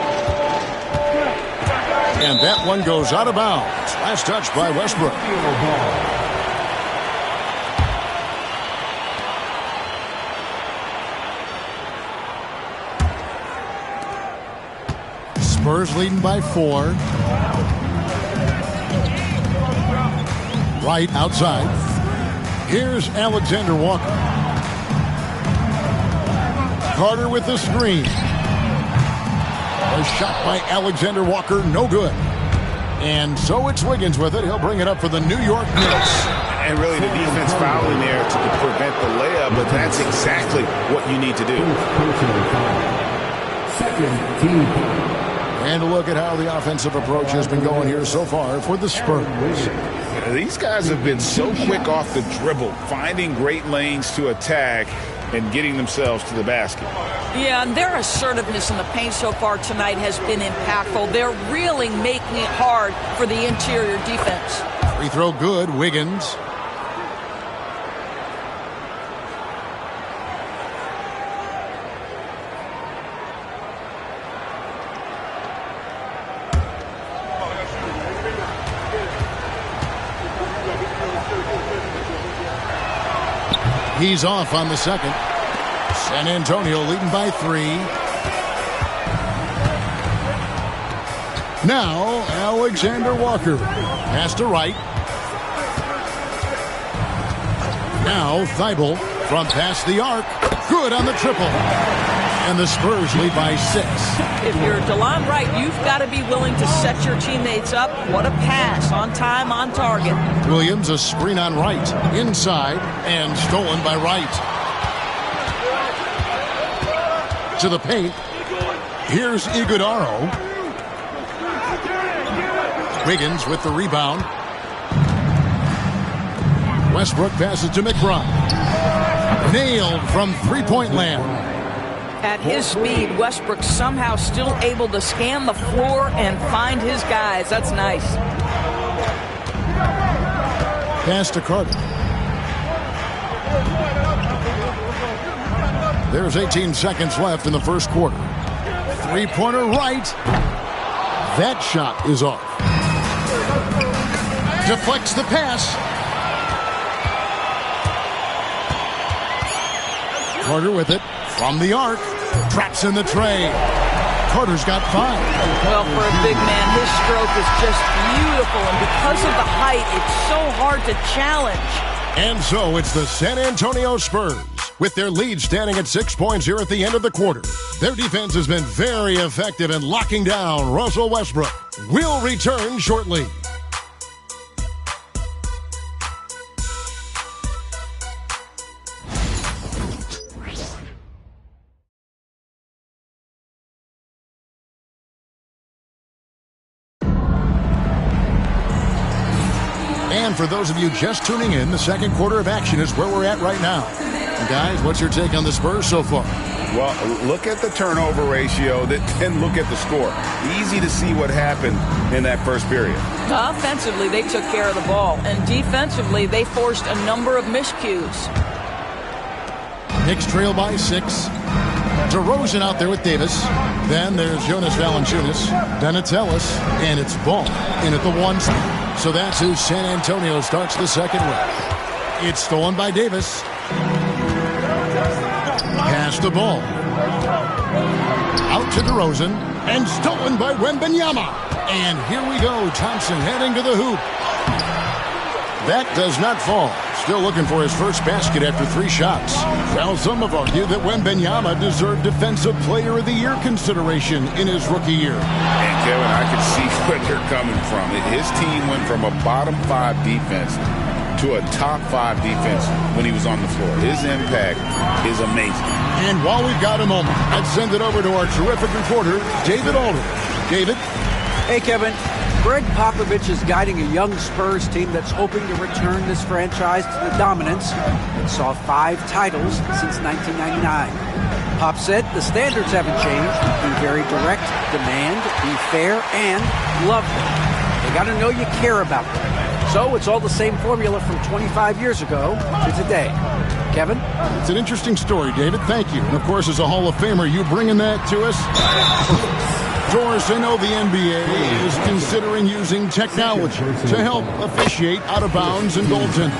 And that one goes out of bounds. Last touch by Westbrook. Spurs leading by 4. Right outside. Here's Alexander Walker. Carter with the screen. A shot by Alexander Walker, no good. And so it's Wiggins with it. He'll bring it up for the New York Knicks. And really the defense fouling there to prevent the layup, but that's exactly what you need to do. Second team. And a look at how the offensive approach has been going here so far for the Spurs. These guys have been so quick off the dribble, finding great lanes to attack and getting themselves to the basket. Yeah, and their assertiveness in the paint so far tonight has been impactful. They're really making it hard for the interior defense. Free throw good, Wiggins. He's off on the second. San Antonio leading by 3. Now, Alexander Walker. Pass to Wright. Now, Thibault from past the arc. Good on the triple. And the Spurs lead by 6. If you're DeLon Wright, you've got to be willing to set your teammates up. What a pass. On time, on target. Williams, a screen on Wright. Inside, and stolen by Wright. To the paint. Here's Iguodaro. Wiggins with the rebound. Westbrook passes to McBride. Nailed from three-point land. At his speed, Westbrook somehow still able to scan the floor and find his guys. That's nice. Pass to Carter. There's 18 seconds left in the first quarter. Three-pointer right. That shot is off. Deflects the pass. Carter with it from the arc. Traps in the tray. Carter's got 5. Well, for a big man, his stroke is just beautiful. And because of the height, it's so hard to challenge. And so it's the San Antonio Spurs, with their lead standing at 6 points here at the end of the quarter. Their defense has been very effective in locking down Russell Westbrook. We'll return shortly. And for those of you just tuning in, the second quarter of action is where we're at right now. And guys, what's your take on the Spurs so far? Well, look at the turnover ratio, then look at the score. Easy to see what happened in that first period. Offensively, they took care of the ball. And defensively, they forced a number of miscues. Knicks trail by 6. DeRozan out there with Davis. Then there's Jonas Valanciunas. Then it's Ellis. And it's Ball in at the 1 spot. So that's who San Antonio starts the second with. It's stolen by Davis. Pass the ball. Out to DeRozan. And stolen by Wembanyama. And here we go. Thompson heading to the hoop. That does not fall. Still looking for his first basket after 3 shots. Well, some have argued that Wembanyama deserved Defensive Player of the Year consideration in his rookie year. And Kevin, I can see where they're coming from. His team went from a bottom 5 defense to a top 5 defense when he was on the floor. His impact is amazing. And while we've got a moment, let's send it over to our terrific reporter, David Aldridge. David? Hey, Kevin. Greg Popovich is guiding a young Spurs team that's hoping to return this franchise to the dominance that saw 5 titles since 1999. Pop said the standards haven't changed. Be very direct, demand, be fair, and love them. They got to know you care about them. So it's all the same formula from 25 years ago to today. Kevin? It's an interesting story, David. Thank you. And, of course, as a Hall of Famer, you bringing that to us? Doris, I know the NBA is considering using technology to help officiate out of bounds and goaltending.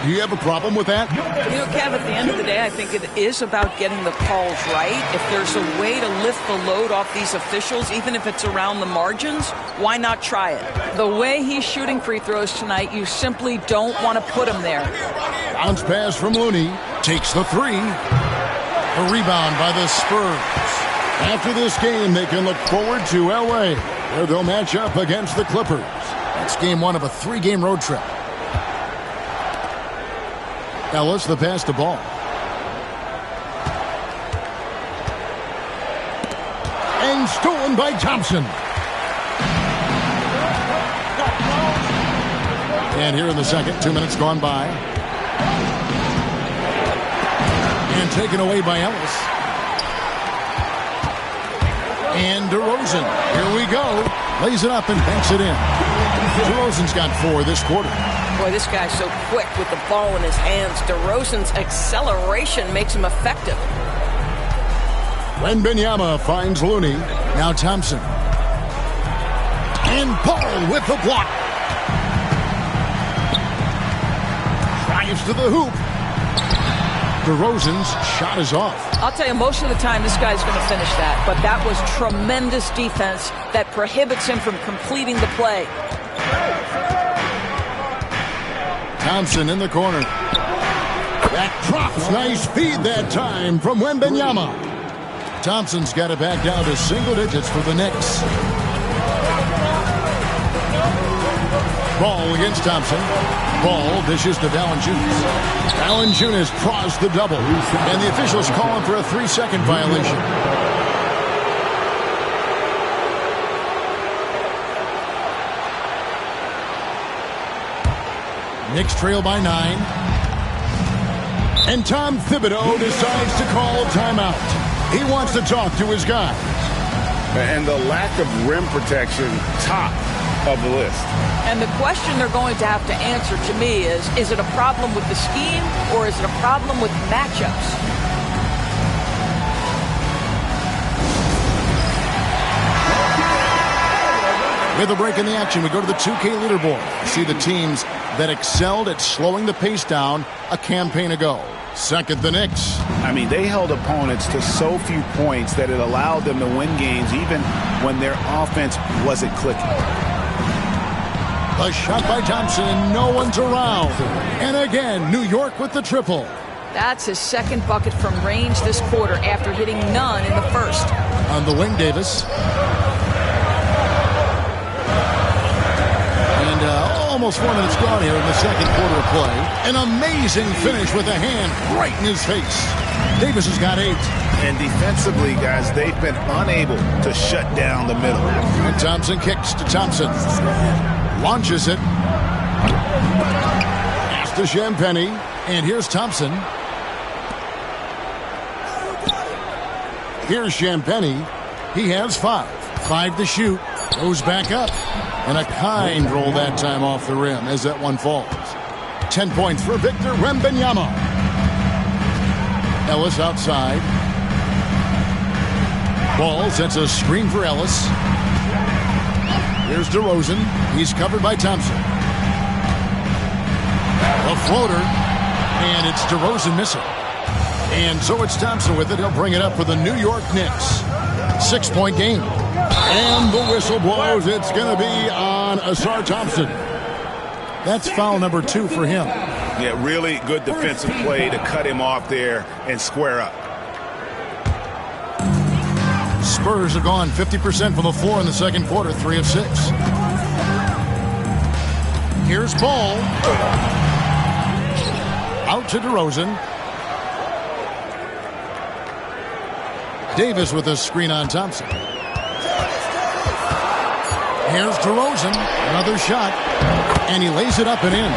Do you have a problem with that? You know, Kev, at the end of the day, I think it is about getting the calls right. If there's a way to lift the load off these officials, even if it's around the margins, why not try it? The way he's shooting free throws tonight, you simply don't want to put him there. Bounce pass from Looney. Takes the 3. A rebound by the Spurs. After this game, they can look forward to L.A., where they'll match up against the Clippers. That's game 1 of a 3-game road trip. Ellis, the pass to Ball. And stolen by Thompson. And here in the second, 2 minutes gone by. And taken away by Ellis. And DeRozan, here we go. Lays it up and banks it in. DeRozan's got 4 this quarter. Boy, this guy's so quick with the ball in his hands. DeRozan's acceleration makes him effective. Wembanyama finds Looney. Now Thompson. And Paul with the block. Drives to the hoop. DeRozan's shot is off. I'll tell you, most of the time this guy's going to finish that. But that was tremendous defense that prohibits him from completing the play. Thompson in the corner. That drops. Nice feed that time from Wembanyama. Thompson's got it back down to single digits for the Knicks. Ball against Thompson. Ball dishes to Valanciunas. Valanciunas draws the double. And the officials calling for a 3-second violation. Knicks trail by 9. And Tom Thibodeau decides to call timeout. He wants to talk to his guys. And the lack of rim protection, top of the list. And the question they're going to have to answer to me is it a problem with the scheme or is it a problem with matchups? With a break in the action, we go to the 2K leaderboard. See the teams that excelled at slowing the pace down a campaign ago. Second, the Knicks. I mean, they held opponents to so few points that it allowed them to win games even when their offense wasn't clicking. A shot by Thompson, and no one's around. And again, New York with the triple. That's his second bucket from range this quarter after hitting none in the first. On the wing, Davis. And almost 4 minutes gone here in the second quarter of play. An amazing finish with a hand right in his face. Davis has got 8. And defensively, guys, they've been unable to shut down the middle. And Thompson kicks to Thompson. Launches it. Pass to Champagnie. And here's Thompson. Here's Champagnie. He has 5. 5 to shoot. Goes back up. And a kind roll that time off the rim as that one falls. 10 points for Victor Wembanyama. Ellis outside. Ball sets a screen for Ellis. Here's DeRozan. He's covered by Thompson. A floater. And it's DeRozan missing. And so it's Thompson with it. He'll bring it up for the New York Knicks. 6-point game. And the whistle blows. It's going to be on Ausar Thompson. That's foul number 2 for him. Yeah, really good defensive play to cut him off there and square up. Spurs have gone 50% from the floor in the second quarter, 3 of 6. Here's Ball. Out to DeRozan. Davis with a screen on Thompson. Here's DeRozan. Another shot. And he lays it up and in.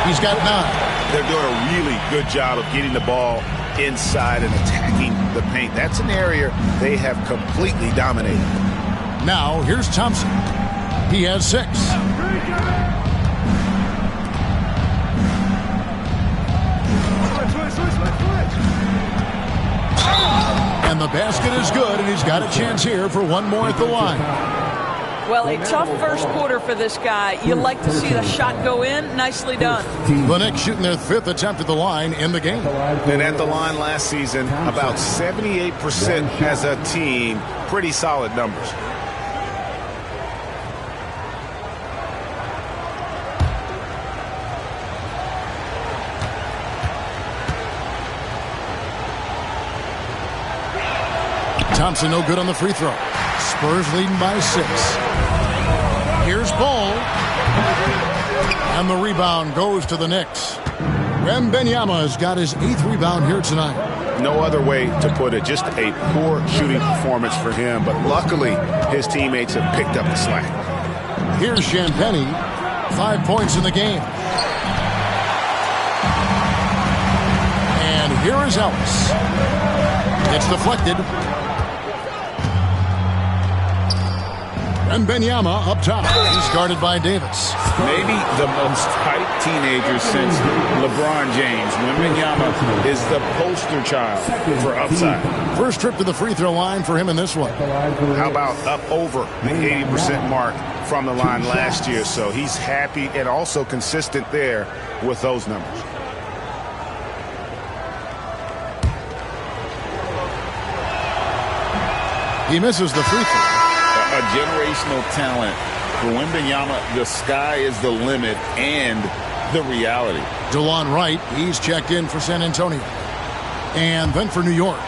He's got 9. They're doing a really good job of getting the ball inside and attacking the paint. That's an area they have completely dominated. Now, here's Thompson. He has 6. And the basket is good, and he's got a chance here for one more at the line. Well, a tough first quarter for this guy. You like to see the shot go in. Nicely done. The Knicks shooting their 5th attempt at the line in the game. And at the line last season, about 78% as a team. Pretty solid numbers. Thompson no good on the free throw. Spurs leading by 6. Here's Ball. And the rebound goes to the Knicks. Wembanyama has got his 8th rebound here tonight. No other way to put it. Just a poor shooting performance for him. But luckily, his teammates have picked up the slack. Here's Champagnie. 5 points in the game. And here is Ellis. It's deflected. Wembanyama up top. He's guarded by Davis. Maybe the most hyped teenager since LeBron James. Wembanyama is the poster child for upside. First trip to the free throw line for him in this one. How about up over the 80% mark from the line last year? So he's happy and also consistent there with those numbers. He misses the free throw. A generational talent. For Wembanyama, the sky is the limit and the reality. DeLon Wright, he's checked in for San Antonio. And then for New York,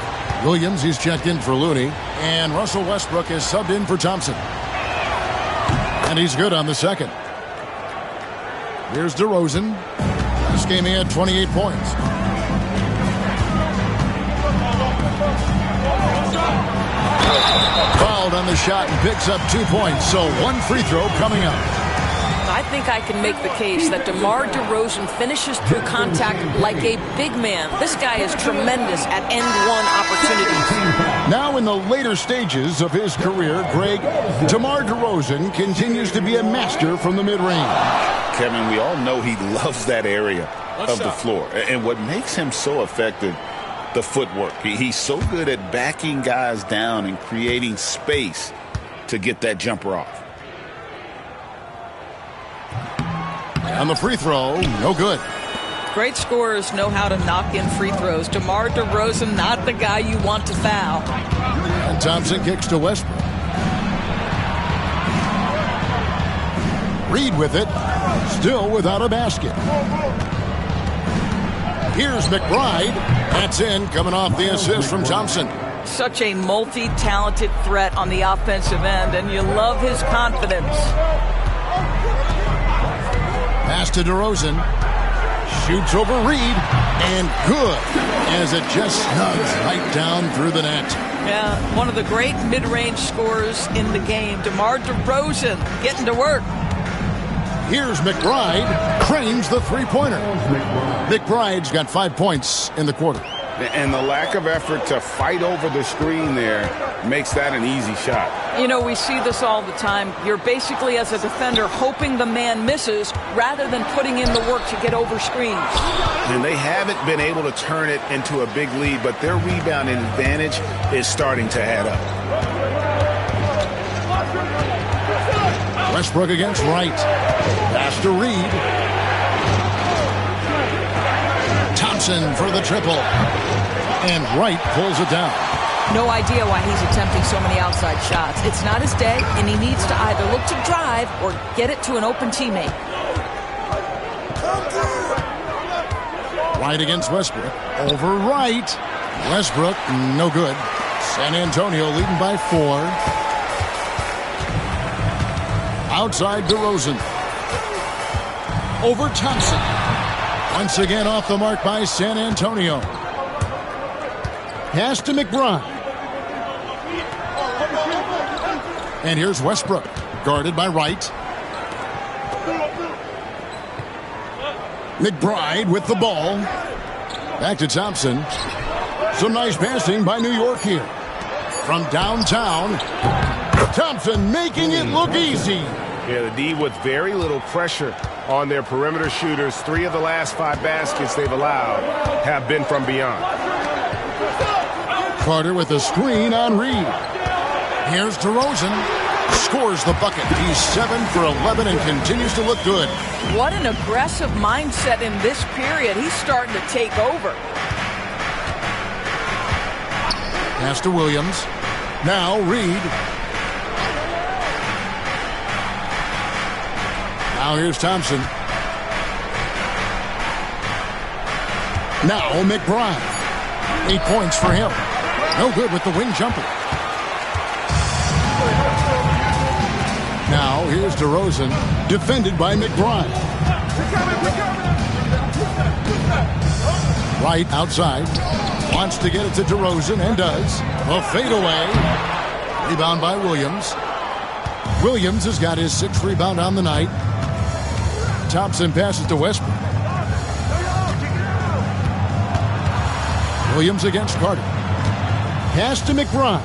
Williams, he's checked in for Looney. And Russell Westbrook is subbed in for Thompson. And he's good on the second. Here's DeRozan. This game he had 28 points. Fouled on the shot and picks up 2 points. So 1 free throw coming up. I think I can make the case that DeMar DeRozan finishes through contact like a big man. This guy is tremendous at end one opportunities. Now in the later stages of his career, Greg, DeMar DeRozan continues to be a master from the mid-range. Kevin, we all know he loves that area of the floor. And what makes him so effective, the footwork. He's so good at backing guys down and creating space to get that jumper off. On the free throw, no good. Great scorers know how to knock in free throws. DeMar DeRozan, not the guy you want to foul. And Thompson kicks to Westbrook. Reed with it, still without a basket. Here's McBride. That's in, coming off the assist from Thompson. Such a multi-talented threat on the offensive end, and you love his confidence. Pass to DeRozan. Shoots over Reed, and good, as it just snugs right down through the net. Yeah, one of the great mid-range scorers in the game. DeMar DeRozan getting to work. Here's McBride, trains the three-pointer. McBride's got 5 points in the quarter. And the lack of effort to fight over the screen there makes that an easy shot. You know, we see this all the time. You're basically, as a defender, hoping the man misses rather than putting in the work to get over screens. And they haven't been able to turn it into a big lead, but their rebounding advantage is starting to add up. Westbrook against Wright. Pass to Reed. Thompson for the triple. And Wright pulls it down. No idea why he's attempting so many outside shots. It's not his day, and he needs to either look to drive or get it to an open teammate. Wright against Westbrook. Over Wright. Westbrook, no good. San Antonio leading by 4. Outside DeRozan. Over Thompson. Once again off the mark by San Antonio. Pass to McBride. And here's Westbrook, guarded by Wright. McBride with the ball. Back to Thompson. Some nice passing by New York here. From downtown, Thompson making it look easy. Yeah, the D with very little pressure on their perimeter shooters. 3 of the last 5 baskets they've allowed have been from beyond. Carter with a screen on Reed. Here's DeRozan. Scores the bucket. He's 7 for 11 and continues to look good. What an aggressive mindset in this period. He's starting to take over. Pass to Williams. Now Reed. Now here's Thompson. Now McBride. 8 points for him. No good with the wing jumper. Now here's DeRozan, defended by McBride. Right outside. Wants to get it to DeRozan and does. A fadeaway. Rebound by Williams. Williams has got his 6th rebound on the night. Thompson passes to Westbrook. Williams against Carter. Pass to McBride.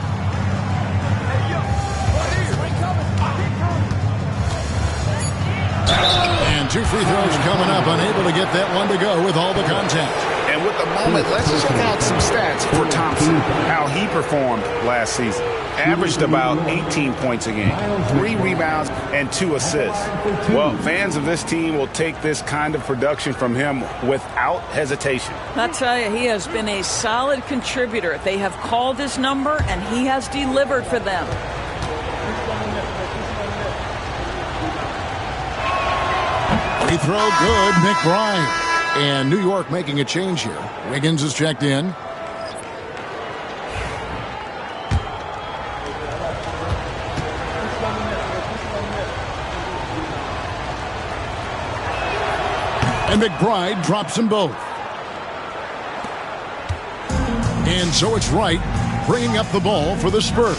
And 2 free throws coming up. Unable to get that one to go with all the contact. And with the moment, let's check out some stats for Thompson. How he performed last season. Averaged about 18 points a game, 3 rebounds, and 2 assists. Well, fans of this team will take this kind of production from him without hesitation. I tell you, he has been a solid contributor. They have called his number, and he has delivered for them. Free throw good, McBride. And New York making a change here. Wiggins is checked in. And McBride drops them both. And so it's Wright bringing up the ball for the Spurs.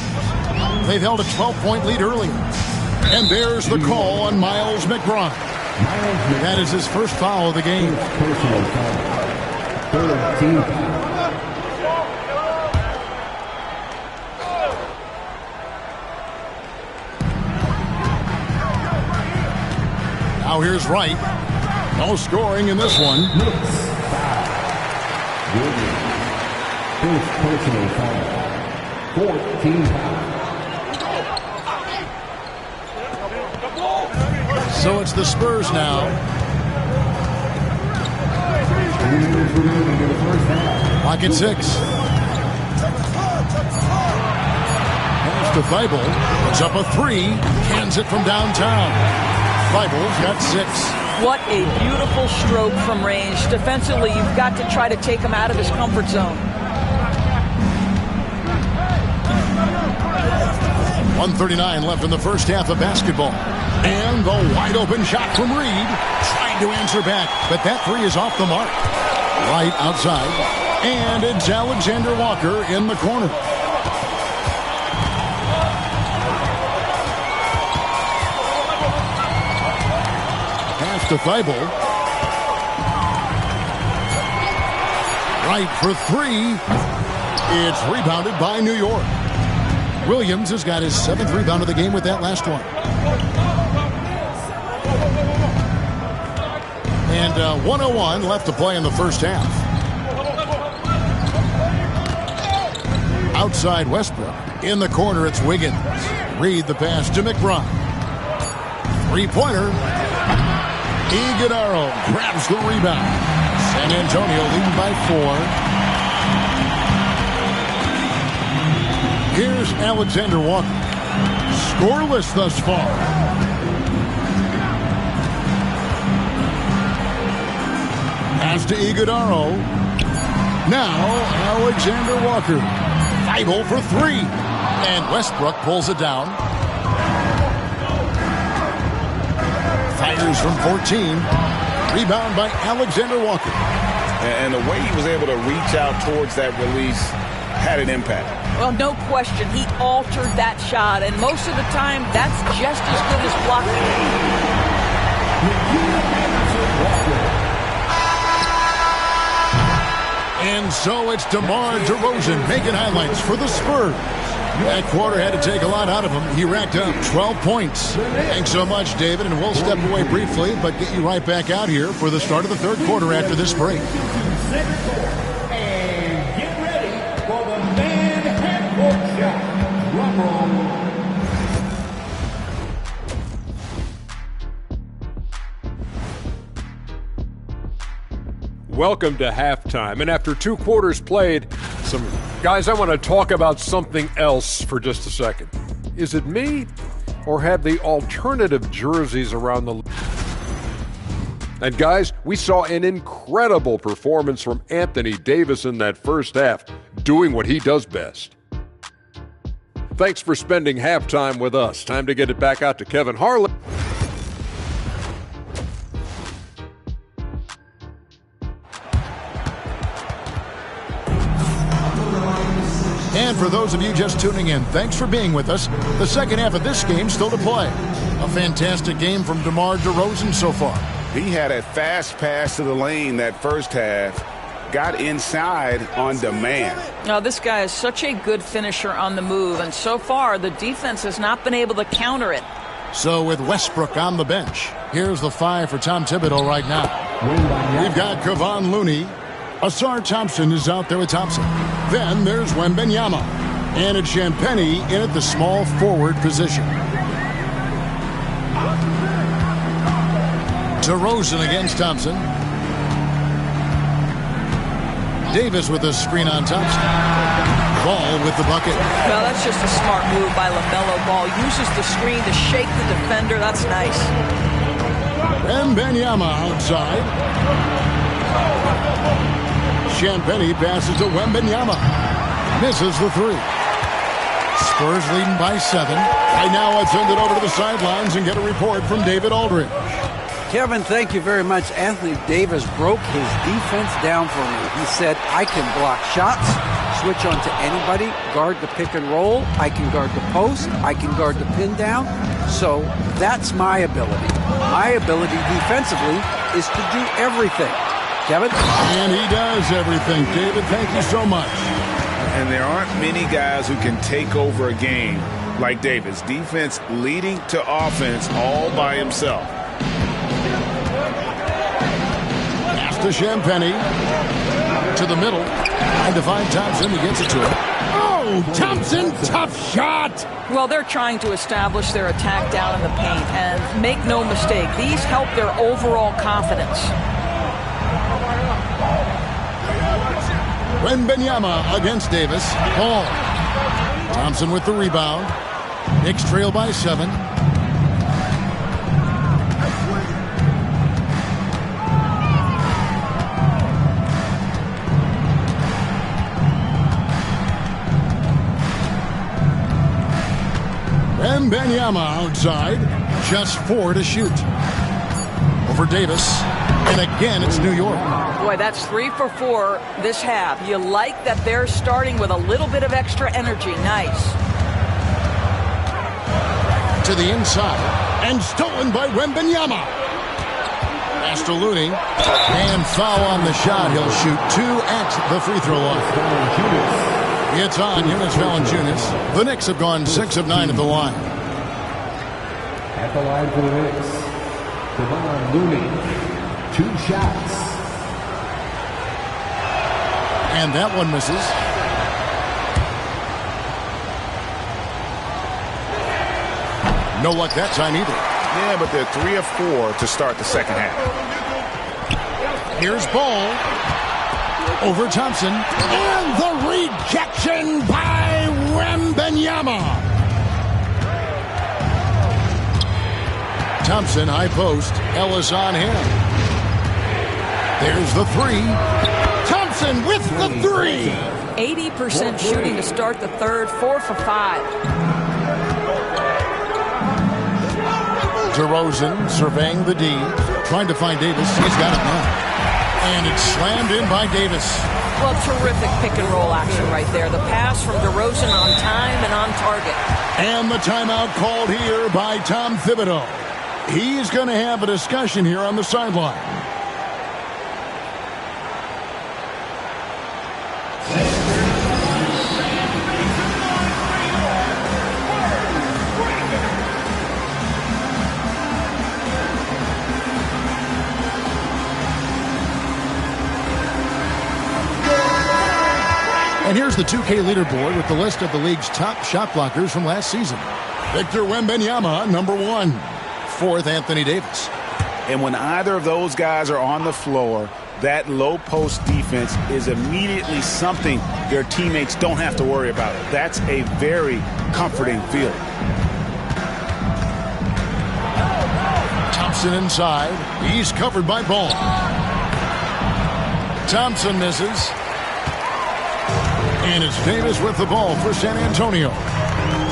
They've held a 12-point lead earlier. And there's the call on Miles McBride. That is his first foul of the game. Now here's Wright. No scoring in this one. Personal foul. 14 foul. So it's the Spurs now Clock at 6. Pass to Thibault. Puts up a 3. Cans it from downtown. Thibault's got 6. What a beautiful stroke from range. Defensively, you've got to try to take him out of his comfort zone. 1:39 left in the first half of basketball. And the wide open shot from Reed. Trying to answer back, but that 3 is off the mark. Right outside. And it's Alexander Walker in the corner. Pass to Thibault. Right for 3. It's rebounded by New York. Williams has got his 7th rebound of the game with that last one. And 1:01 left to play in the first half. Outside Westbrook. In the corner, it's Wiggins. Reed the pass to McBride. Three-pointer. Iguodala grabs the rebound. San Antonio leading by 4. Here's Alexander Walker. Scoreless thus far. Pass to Iguodala. Now Alexander Walker. Thibault for 3. And Westbrook pulls it down. Fires from 14. Rebound by Alexander Walker. And the way he was able to reach out towards that release had an impact. Well, no question. He altered that shot, and most of the time, that's just as good as blocking. And so it's DeMar DeRozan making highlights for the Spurs. That quarter had to take a lot out of him. He racked up 12 points. Thanks so much, David, and we'll step away briefly, but get you right back out here for the start of the third quarter after this break. Welcome to halftime. And after 2 quarters played, guys, I want to talk about something else for just a second. Is it me, or have the alternative jerseys around the league? And guys, we saw an incredible performance from Anthony Davis in that first half, doing what he does best. Thanks for spending halftime with us. Time to get it back out to Kevin Harlan. And for those of you just tuning in, thanks for being with us. The second half of this game still to play. A fantastic game from DeMar DeRozan so far. He had a fast pass to the lane that first half. Got inside on demand. Now, this guy is such a good finisher on the move, and so far the defense has not been able to counter it. So with Westbrook on the bench, here's the 5 for Tom Thibodeau right now. We've got Kevon Looney. Asar Thompson is out there with Thompson. Then there's Wembanyama. And it's Champagnie in at the small forward position. DeRozan against Thompson. Davis with a screen on Thompson. Ball with the bucket. Well, that's just a smart move by LaMelo Ball. Uses the screen to shake the defender. That's nice. Wembanyama outside. Champagnie passes to Wembanyama. Misses the 3. Spurs leading by 7. Right now, let's send it over to the sidelines and get a report from David Aldridge. Kevin, thank you very much. Anthony Davis broke his defense down for me. He said, I can block shots, switch on to anybody, guard the pick and roll, I can guard the post, I can guard the pin down. So that's my ability. My ability defensively is to do everything. Kevin? And he does everything. David, thank you so much. And there aren't many guys who can take over a game like Davis. Defense leading to offense all by himself. Pass to Champagnie. To the middle. Trying to find Thompson. He gets it to him. Oh, Thompson, tough shot. Well, they're trying to establish their attack down in the paint. And make no mistake, these help their overall confidence. Wembanyama against Davis. Ball. Thompson with the rebound. Knicks trail by 7. Wembanyama outside. Just 4 to shoot. Over Davis. And again, it's New York. Boy, that's 3 for 4 this half. You like that they're starting with a little bit of extra energy. Nice. To the inside. And stolen by Wembanyama. Pass to Looney. And foul on the shot. He'll shoot 2 at the free throw line. It's on Jonas Valanciunas. The Knicks have gone 6 of 9 at the line. At the line for the Knicks, Kevon Looney. 2 shots. And that one misses. No luck that time either. Yeah, but they're 3 of 4 to start the second half. Here's Ball. Over Thompson. And the rejection by Wembanyama. Thompson, high post. Ellis on him. There's the 3. Thompson with the 3. 80% shooting to start the third. 4 for 5. DeRozan surveying the D. Trying to find Davis. He's got it now. And it's slammed in by Davis. Well, terrific pick and roll action right there. The pass from DeRozan on time and on target. And the timeout called here by Tom Thibodeau. He's going to have a discussion here on the sideline. And here's the 2K leaderboard with the list of the league's top shot blockers from last season. Victor Wembanyama, number 1. 4th, Anthony Davis. And when either of those guys are on the floor, that low post defense is immediately something their teammates don't have to worry about. That's a very comforting feeling. Thompson inside. He's covered by Ball. Thompson misses. And it's Davis with the ball for San Antonio.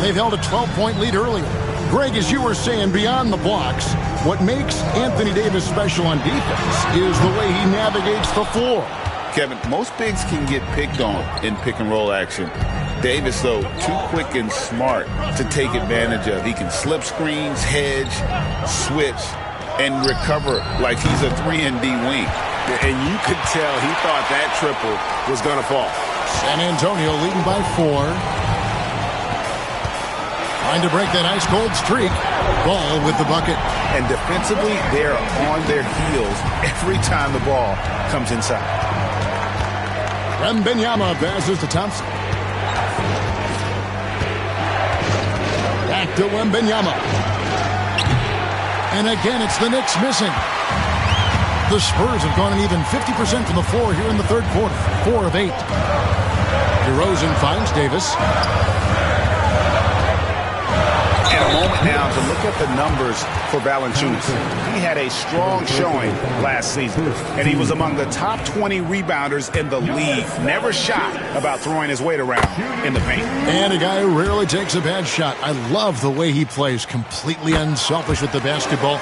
They've held a 12-point lead earlier. Greg, as you were saying, beyond the blocks, what makes Anthony Davis special on defense is the way he navigates the floor. Kevin, most bigs can get picked on in pick-and-roll action. Davis, though, too quick and smart to take advantage of. He can slip screens, hedge, switch, and recover like he's a 3-and-D wing. And you could tell he thought that triple was going to fall. San Antonio leading by 4. Trying to break that ice-cold streak. Ball with the bucket. And defensively, they're on their heels every time the ball comes inside. Wembanyama passes to Thompson. Back to Wembanyama. And again, it's the Knicks missing. The Spurs have gone an even 50% from the floor here in the third quarter. 4 of 8. DeRozan finds Davis. In a moment now to look at the numbers for Valanciunas. He had a strong showing last season, and he was among the top 20 rebounders in the league. Never shy about throwing his weight around in the paint. And a guy who rarely takes a bad shot. I love the way he plays, completely unselfish with the basketball.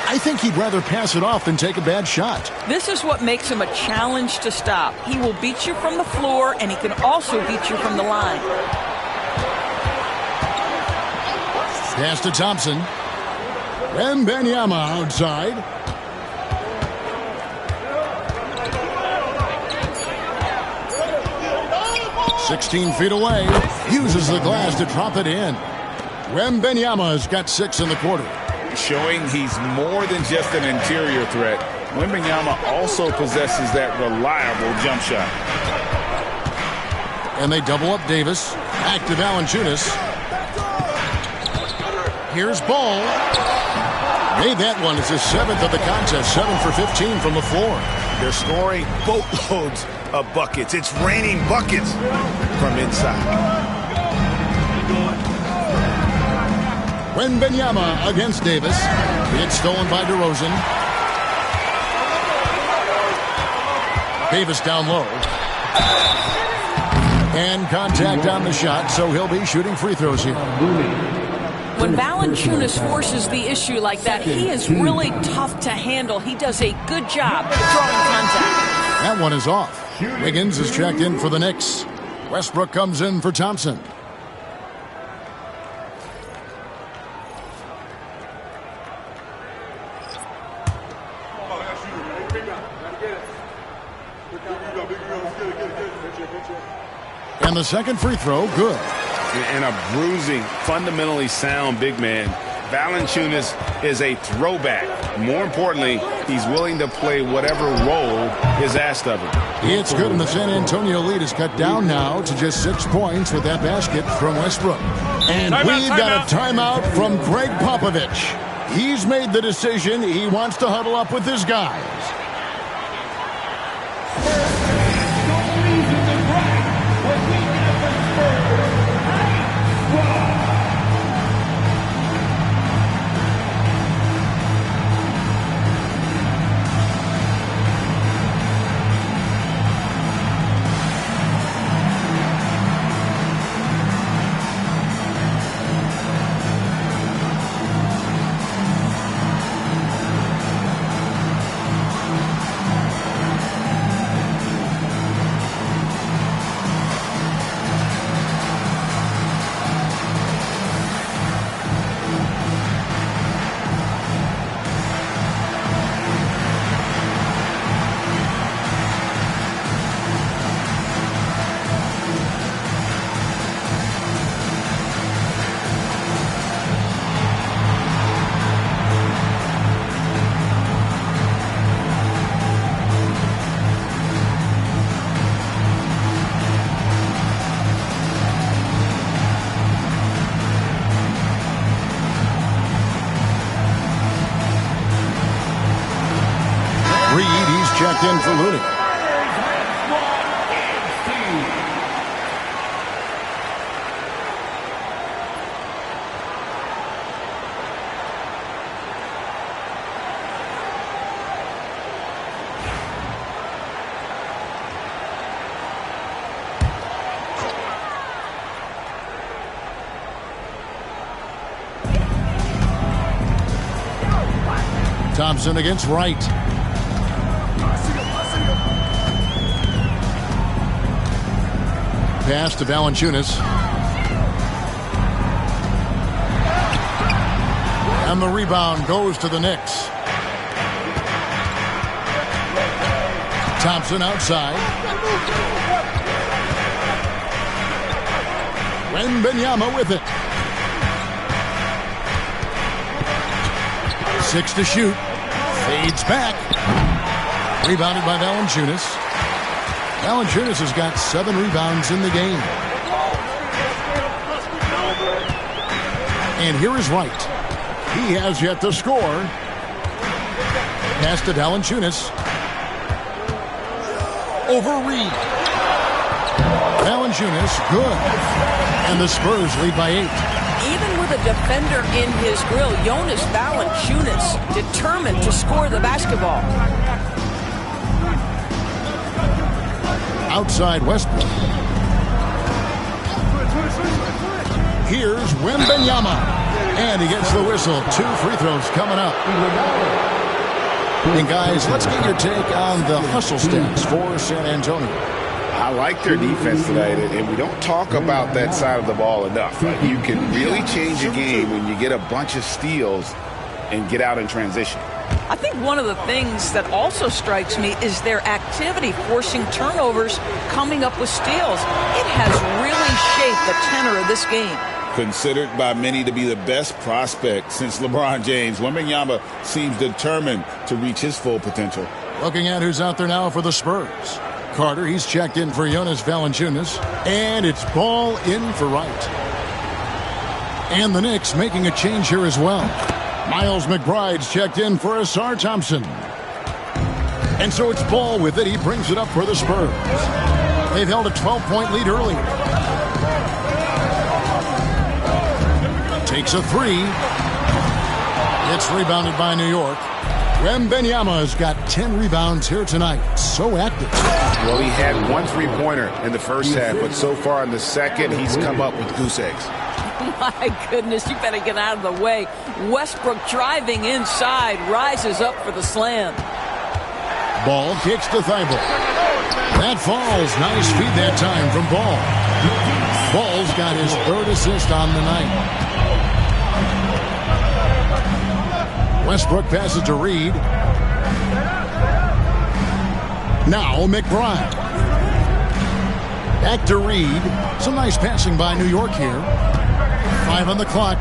I think he'd rather pass it off than take a bad shot. This is what makes him a challenge to stop. He will beat you from the floor, and he can also beat you from the line. Pass to Thompson. Wembanyama outside. "16 feet away. Uses the glass to drop it in. Wembanyama's got 6 in the quarter. Showing he's more than just an interior threat. Wembanyama also possesses that reliable jump shot. And they double up Davis. Back to Valanciunas. Here's Ball. Made that one. It's his 7th of the contest. 7 for 15 from the floor. They're scoring boatloads of buckets. It's raining buckets from inside. Wembanyama against Davis. It's stolen by DeRozan. Davis down low. And contact on the shot, so he'll be shooting free throws here. When Valanciunas forces the issue like that, he is really tough to handle. He does a good job drawing contact. That one is off. Wiggins is checked in for the Knicks. Westbrook comes in for Thompson. And the second free throw, good. And a bruising, fundamentally sound big man. Valanciunas is a throwback. More importantly, he's willing to play whatever role is asked of him. It's good, and the San Antonio lead is cut down now to just 6 points with that basket from Westbrook. And we've got a timeout from Greg Popovich. He's made the decision. He wants to huddle up with his guys. Checked in for Looney. Thompson against Wright. Pass to Valanciunas. And the rebound goes to the Knicks. Thompson outside. Wembanyama with it. 6 to shoot. Fades back. Rebounded by Valanciunas. Valanciunas has got 7 rebounds in the game. And here is Wright. He has yet to score. Pass to Valanciunas. Over Reed. Valanciunas, good. And the Spurs lead by 8. Even with a defender in his grill, Jonas Valanciunas determined to score the basketball. Outside Westbrook. Here's Wembanyama. And he gets the whistle. 2 free throws coming up. And guys, let's get your take on the hustle stats for San Antonio. I like their defense tonight, and we don't talk about that side of the ball enough. You can really change a game when you get a bunch of steals and get out in transition. I think one of the things that also strikes me is their activity, forcing turnovers, coming up with steals. It has really shaped the tenor of this game. Considered by many to be the best prospect since LeBron James, Wembanyama seems determined to reach his full potential. Looking at who's out there now for the Spurs. Carter, he's checked in for Jonas Valanciunas. And it's ball in for Wright. And the Knicks making a change here as well. Miles McBride's checked in for Asar Thompson. And so it's Ball with it. He brings it up for the Spurs. They've held a 12-point lead earlier. Takes a three. It's rebounded by New York. Wembanyama's got 10 rebounds here tonight. So active. Well, he had one three-pointer in the first half, but so far in the second, he's come up with goose eggs. My goodness, you better get out of the way. Westbrook driving inside, rises up for the slam. Ball kicks to Thibault. That falls. Nice feed that time from Ball. Ball's got his third assist on the night. Westbrook passes to Reed. Now McBride. Back to Reed. Some nice passing by New York here. 5 on the clock.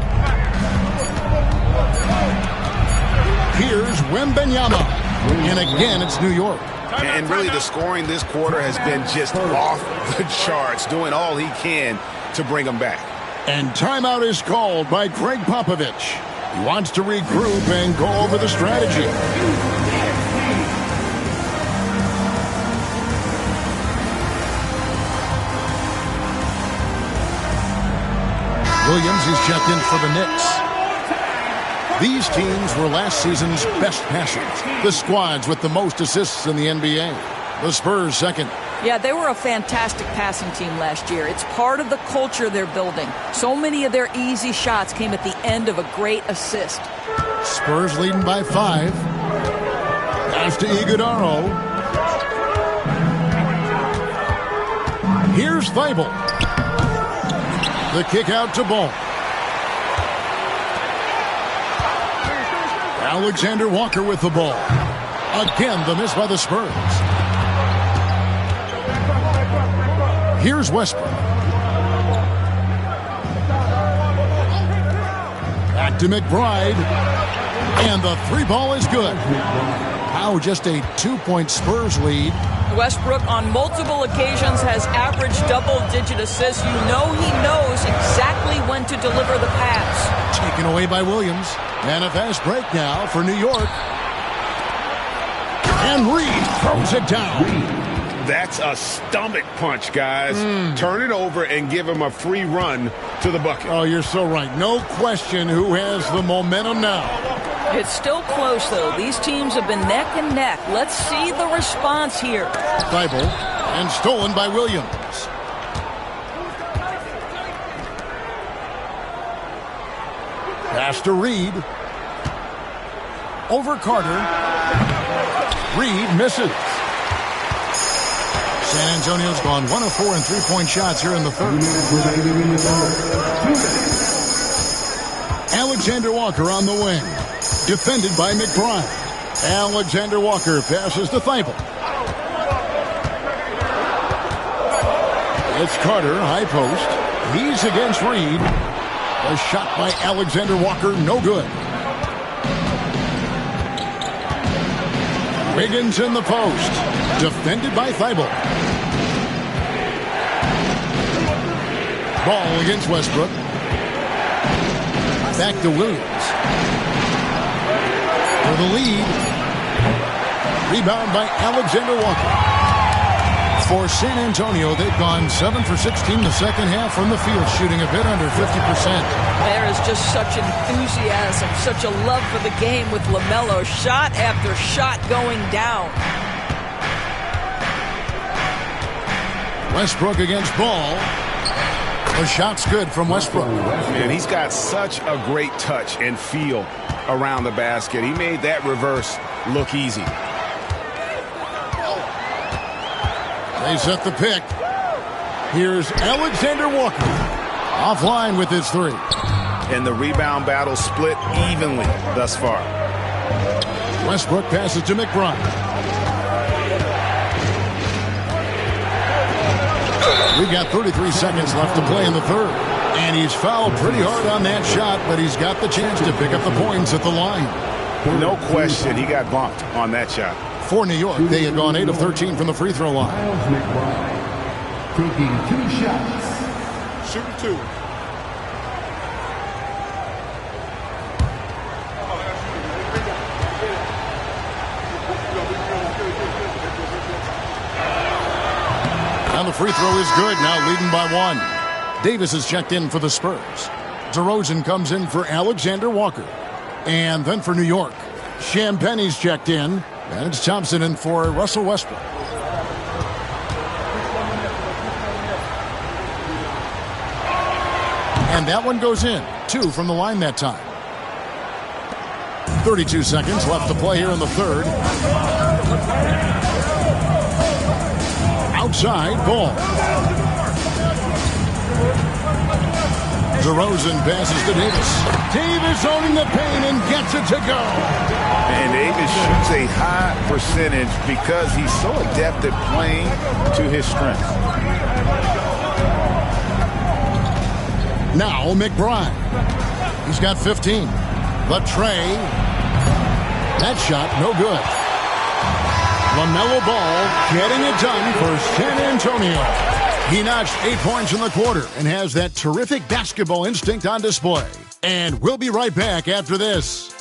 Here's Wembanyama. And again, it's New York. And really, the scoring this quarter has been just off the charts, doing all he can to bring them back. And timeout is called by Greg Popovich. He wants to regroup and go over the strategy. Williams is checked in for the Knicks. These teams were last season's best passers. The squads with the most assists in the NBA. The Spurs second. Yeah, they were a fantastic passing team last year. It's part of the culture they're building. So many of their easy shots came at the end of a great assist. Spurs leading by 5. Pass to Iguodala. Here's Thibault. The kick out to Ball. Alexander Walker with the ball. Again, the miss by the Spurs. Here's Westbrook. Back to McBride. And the three ball is good. Now just a 2-point Spurs lead. Westbrook on multiple occasions has averaged double-digit assists. You know he knows exactly when to deliver the pass. Taken away by Williams. And a fast break now for New York. And Reed throws it down. That's a stomach punch, guys. Turn it over and give him a free run to the bucket. Oh, you're so right. No question who has the momentum now. It's still close, though. These teams have been neck and neck. Let's see the response here. Thibault, and stolen by Williams. Pass to Reed. Over Carter. Reed misses. San Antonio's gone 1 of 4 in three-point shots here in the third. Alexander Walker on the wing. Defended by McBride. Alexander Walker passes to Thibault. It's Carter, high post. He's against Reed. A shot by Alexander Walker, no good. Wiggins in the post. Defended by Thibault. Ball against Westbrook. Back to Williams. For the lead. Rebound by Alexander Walker. For San Antonio, they've gone 7 for 16 the second half from the field, shooting a bit under 50%. There is just such enthusiasm, such a love for the game with LaMelo. Shot after shot going down. Westbrook against Ball. The shot's good from Westbrook. Man, he's got such a great touch and feel around the basket. He made that reverse look easy. They set the pick. Here's Alexander Walker. Offline with his three. And the rebound battle split evenly thus far. Westbrook passes to McBride. We've got 33 seconds left to play in the third. And he's fouled pretty hard on that shot, but he's got the chance to pick up the points at the line. No question, he got bumped on that shot. For New York, they had gone 8 of 13 from the free throw line. Taking 2 shots. Shooting 2. free throw is good, now leading by 1. Davis is checked in for the Spurs. DeRozan comes in for Alexander Walker. And then for New York, Champagnie's checked in, and it's Thompson in for Russell Westbrook. And that one goes in. 2 from the line that time. 32 seconds left to play here in the third. Outside, Ball. DeRozan passes to Davis. Davis owning the paint and gets it to go. And Davis shoots a high percentage because he's so adept at playing to his strengths. Now McBride. He's got 15. The tray. That shot, no good. LaMelo Ball getting it done for San Antonio. He notched 8 points in the quarter and has that terrific basketball instinct on display. And we'll be right back after this.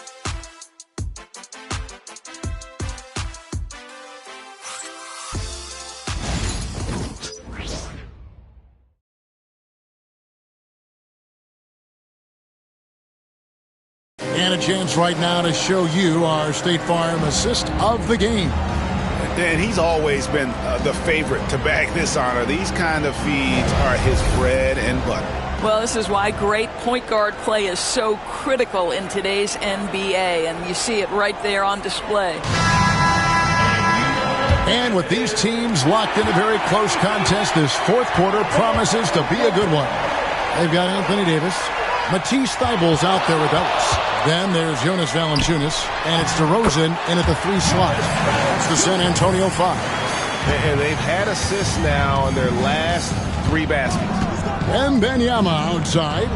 And a chance right now to show you our State Farm assist of the game. And he's always been the favorite to bag this honor. These kind of feeds are his bread and butter. Well, this is why great point guard play is so critical in today's NBA, and you see it right there on display. And with these teams locked in a very close contest, this fourth quarter promises to be a good one. They've got Anthony Davis. Matisse Thybulle's out there with Ellis. Then there's Jonas Valanciunas, and it's DeRozan in at the 3 slot. It's the San Antonio 5. And they've had assists now in their last 3 baskets. Wembanyama outside.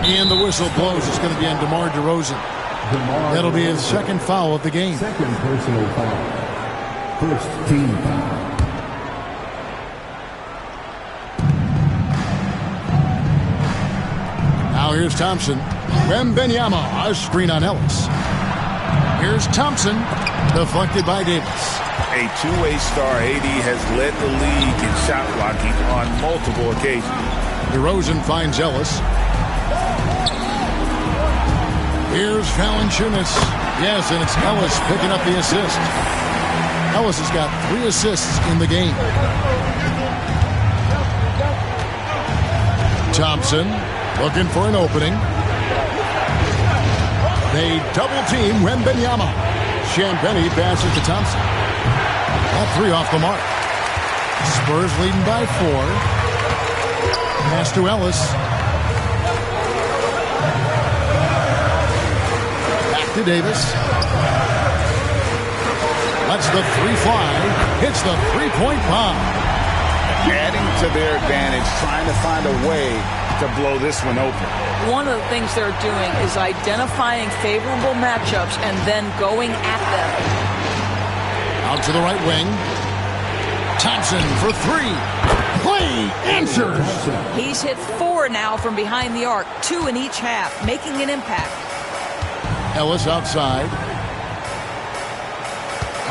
And the whistle blows. It's going to be on DeMar DeRozan. That'll be his second foul of the game. Second personal foul. First team foul. Now here's Thompson. Wembanyama, a screen on Ellis. Here's Thompson, deflected by Davis. A two-way star, AD has led the league in shot blocking on multiple occasions. DeRozan finds Ellis. Here's Valanciunas. Yes, and it's Ellis picking up the assist. Ellis has got 3 assists in the game. Thompson looking for an opening. They double-team Wembanyama. Champagnie passes to Thompson. All 3 off the mark. Spurs leading by 4. Pass to Ellis. Back to Davis. Lets the 3 fly. Hits the 3-point bomb. Adding to their advantage, trying to find a way to blow this one open. One of the things they're doing is identifying favorable matchups and then going at them. Out to the right wing. Thompson for 3. Play answers. He's hit 4 now from behind the arc, 2 in each half, making an impact. Ellis outside.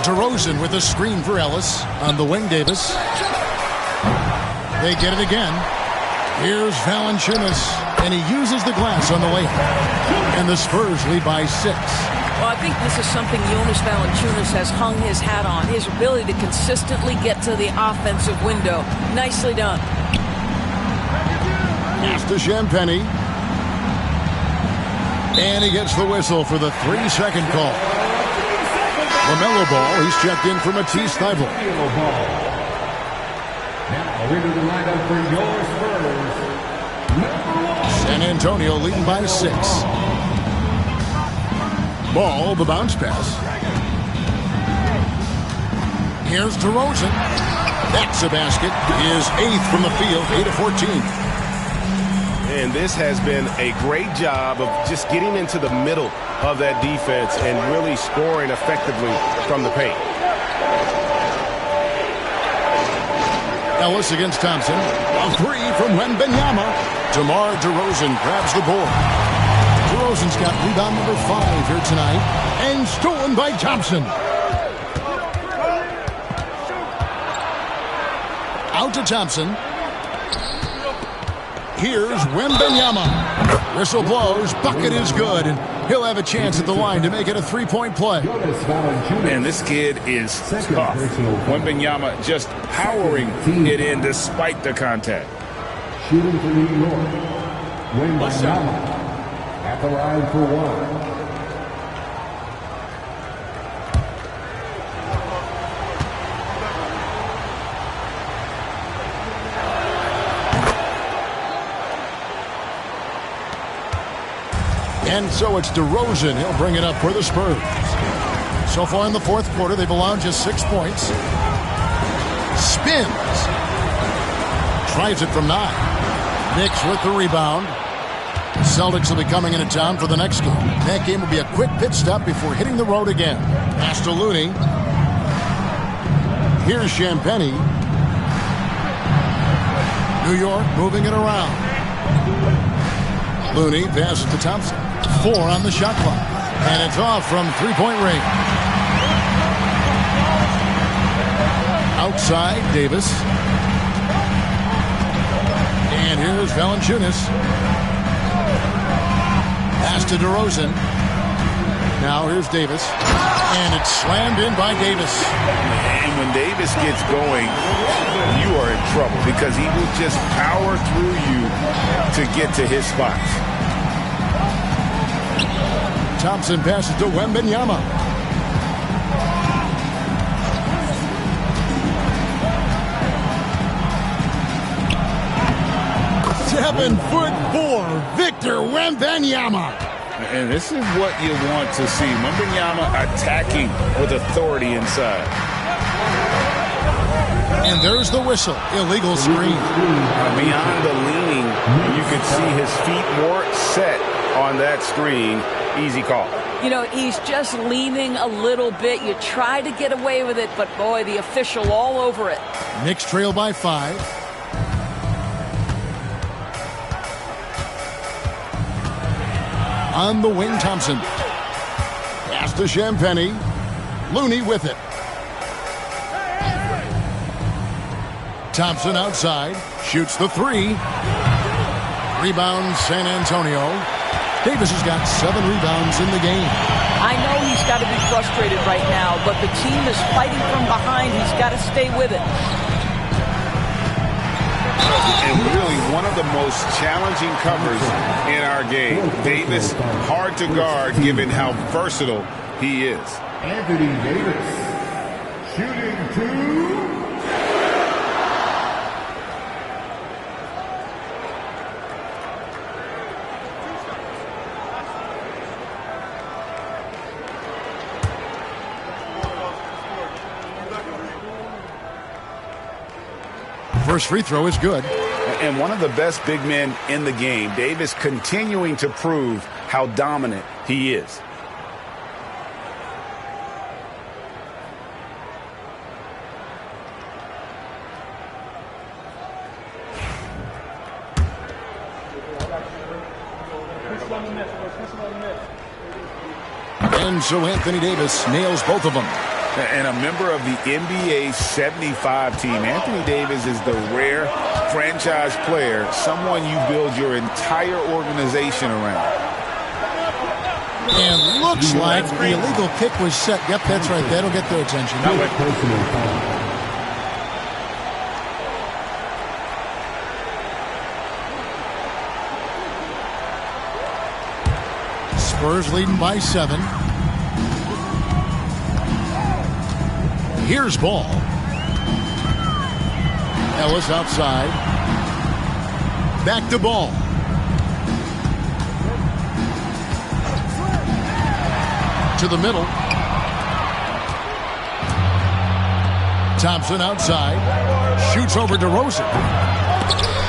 DeRozan with a screen for Ellis. On the wing, Davis. They get it again. Here's Valanciunas, and he uses the glass on the layup. And the Spurs lead by 6. Well, I think this is something Jonas Valanciunas has hung his hat on, his ability to consistently get to the offensive window. Nicely done. Pass to Champagnie. And he gets the whistle for the 3-second call. LaMelo Ball, he's checked in for Matisse Thybulle. Now into the lineup for your Spurs. San Antonio leading by 6. Ball, the bounce pass. Here's DeRozan. That's a basket. His 8th from the field, 8 of 14. And this has been a great job of just getting into the middle of that defense and really scoring effectively from the paint. Ellis against Thompson. A 3 from Wembanyama. DeMar DeRozan grabs the board. DeRozan's got rebound number 5 here tonight. And stolen by Thompson. Out to Thompson. Here's Wembanyama. Whistle blows. Bucket is good. And he'll have a chance at the line to make it a three-point play. Man, this kid is tough. Wembanyama just powering it in despite the contact. Shooting for New York, Wembanyama at the line for one. And so it's DeRozan. He'll bring it up for the Spurs. So far in the fourth quarter, they've allowed just 6 points. Spins. Tries it from 9. Knicks with the rebound. Celtics will be coming into town for the next game. That game will be a quick pit stop before hitting the road again. Pass to Looney. Here's Champagnie. New York moving it around. Looney passes to Thompson. 4 on the shot clock. And it's off from three-point range. Outside, Davis. And here's Valanciunas. Pass to DeRozan. Now here's Davis. And it's slammed in by Davis. And when Davis gets going, you are in trouble because he will just power through you to get to his spots. Thompson passes to Wembanyama. .7'4", Victor Wembanyama. And this is what you want to see. Wembanyama attacking with authority inside. And there's the whistle. Illegal screen. Beyond the leaning, you can see his feet more set on that screen. Easy call. You know, he's just leaning a little bit. You try to get away with it, but boy, the official all over it. Knicks trail by 5. On the wing, Thompson. Pass to Champagnie. Looney with it. Thompson outside. Shoots the 3. Rebound, San Antonio. Davis has got 7 rebounds in the game. I know he's got to be frustrated right now, but the team is fighting from behind. He's got to stay with it. And really one of the most challenging covers in our game. Davis, hard to guard given how versatile he is. Anthony Davis, shooting 2. First free throw is good. And one of the best big men in the game. Davis continuing to prove how dominant he is. And so Anthony Davis nails both of them. And a member of the NBA 75 team. Anthony Davis is the rare franchise player, someone you build your entire organization around. And looks like the illegal kick was set. Yep, that's right. That'll get their attention. Spurs leading by 7. Here's Ball. Ellis outside. Back to Ball. To the middle. Thompson outside. Shoots over DeRozan.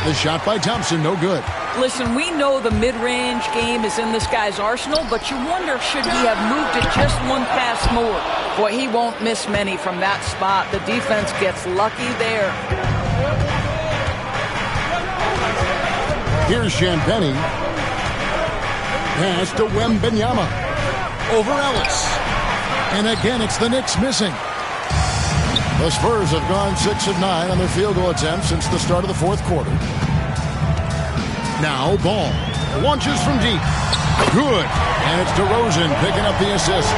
The shot by Thompson, no good. Listen, we know the mid-range game is in this guy's arsenal, but you wonder, should he have moved it just one pass more? Boy, he won't miss many from that spot. The defense gets lucky there. Here's Champagnie. Pass to Wembanyama. Over Ellis. And again, it's the Knicks missing. The Spurs have gone 6 of 9 on their field goal attempts since the start of the fourth quarter. Now Ball launches from deep. Good. And it's DeRozan picking up the assist.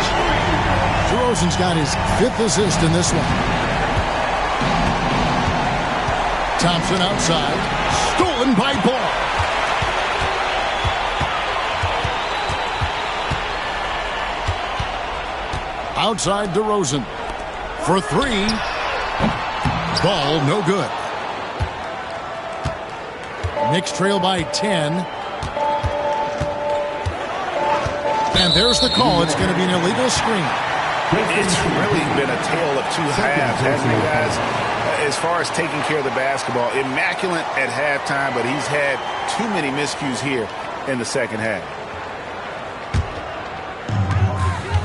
DeRozan's got his 5th assist in this one. Thompson outside. Stolen by Ball. Outside DeRozan. For 3. Ball no good. Knicks trail by 10. And there's the call. It's going to be an illegal screen. It's really been a tale of two halves, hasn't it, guys? As far as taking care of the basketball, immaculate at halftime, but he's had too many miscues here in the second half.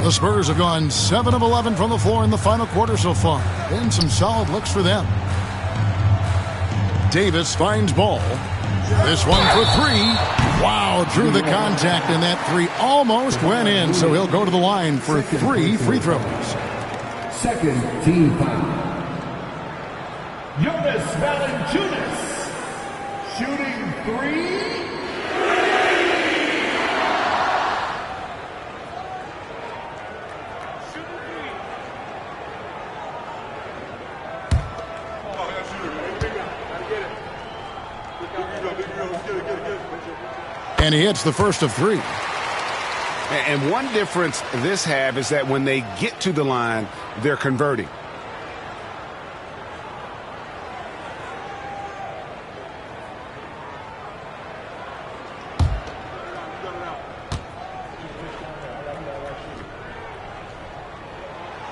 The Spurs have gone 7 of 11 from the floor in the final quarter so far. Been some solid looks for them. Davis finds Ball. This one for 3. Wow, drew the contact, and that 3 almost went in, so he'll go to the line for 3 free throws. Second team foul. Jonas Valanciunas shooting 3. And he hits the first of 3. And one difference this half is that when they get to the line, they're converting.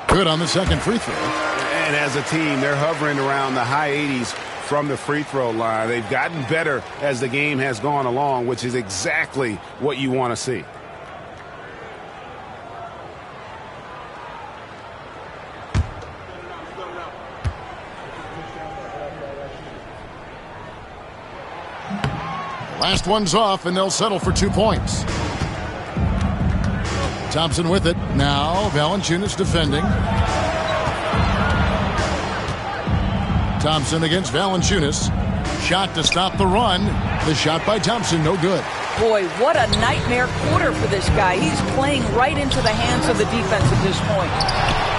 Good on the second free throw. And as a team, they're hovering around the high 80s from the free throw line. They've gotten better as the game has gone along, which is exactly what you want to see. Last one's off, and they'll settle for 2 points. Thompson with it. Now Valanciunas defending. Thompson against Valanciunas. Shot to stop the run. The shot by Thompson, no good. Boy, what a nightmare quarter for this guy. He's playing right into the hands of the defense at this point.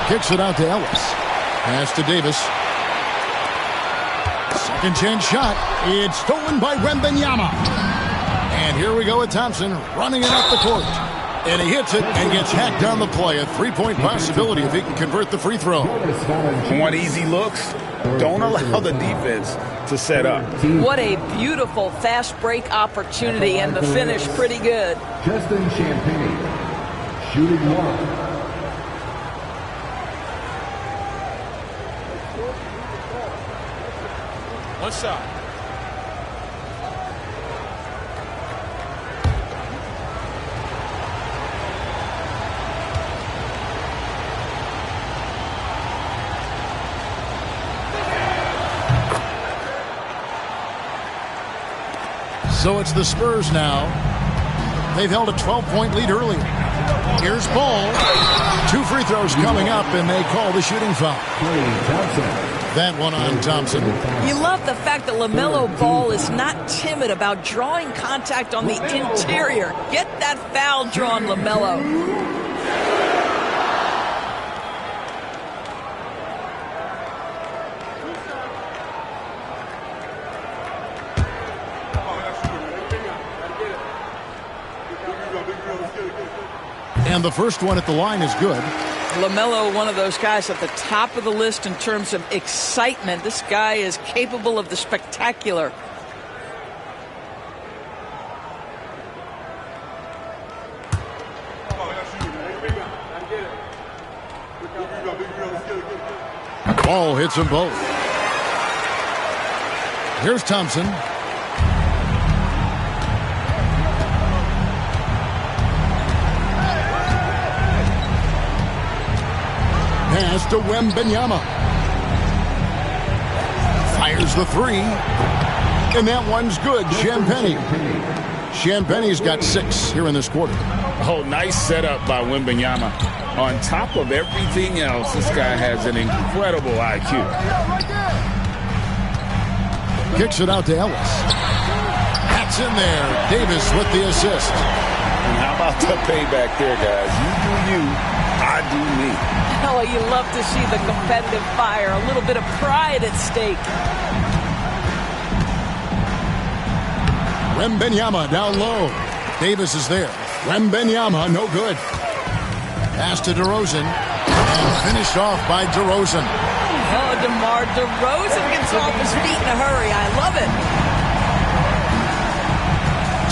Kicks it out to Ellis. Pass to Davis. Second chance shot. It's stolen by Wembanyama. And here we go with Thompson running it up the court. And he hits it and gets hacked down the play. A 3-point possibility if he can convert the free throw. Want easy looks? Don't allow the defense to set up. What a beautiful fast break opportunity, and the finish pretty good. Justin Champagne shooting 1. One shot. So it's the Spurs now. They've held a 12-point lead earlier. Here's Ball. 2 free throws coming up, and they call the shooting foul. That one on Thompson. You love the fact that LaMelo Ball is not timid about drawing contact on the interior. Get that foul drawn, LaMelo. And the first one at the line is good. LaMelo, one of those guys at the top of the list in terms of excitement. This guy is capable of the spectacular. Ball hits them both. Here's Thompson. Pass to Wembanyama. Fires the 3. And that one's good. Champagne's got 6 here in this quarter. Oh, nice setup by Wembanyama. On top of everything else, this guy has an incredible IQ. Kicks it out to Ellis. That's in there. Davis with the assist. And how about the payback there, guys? You do you, I do me. Oh, you love to see the competitive fire. A little bit of pride at stake. Wembanyama down low. Davis is there. Wembanyama, no good. Pass to DeRozan. And finished off by DeRozan. Oh, DeMar DeRozan gets off his feet in a hurry. I love it.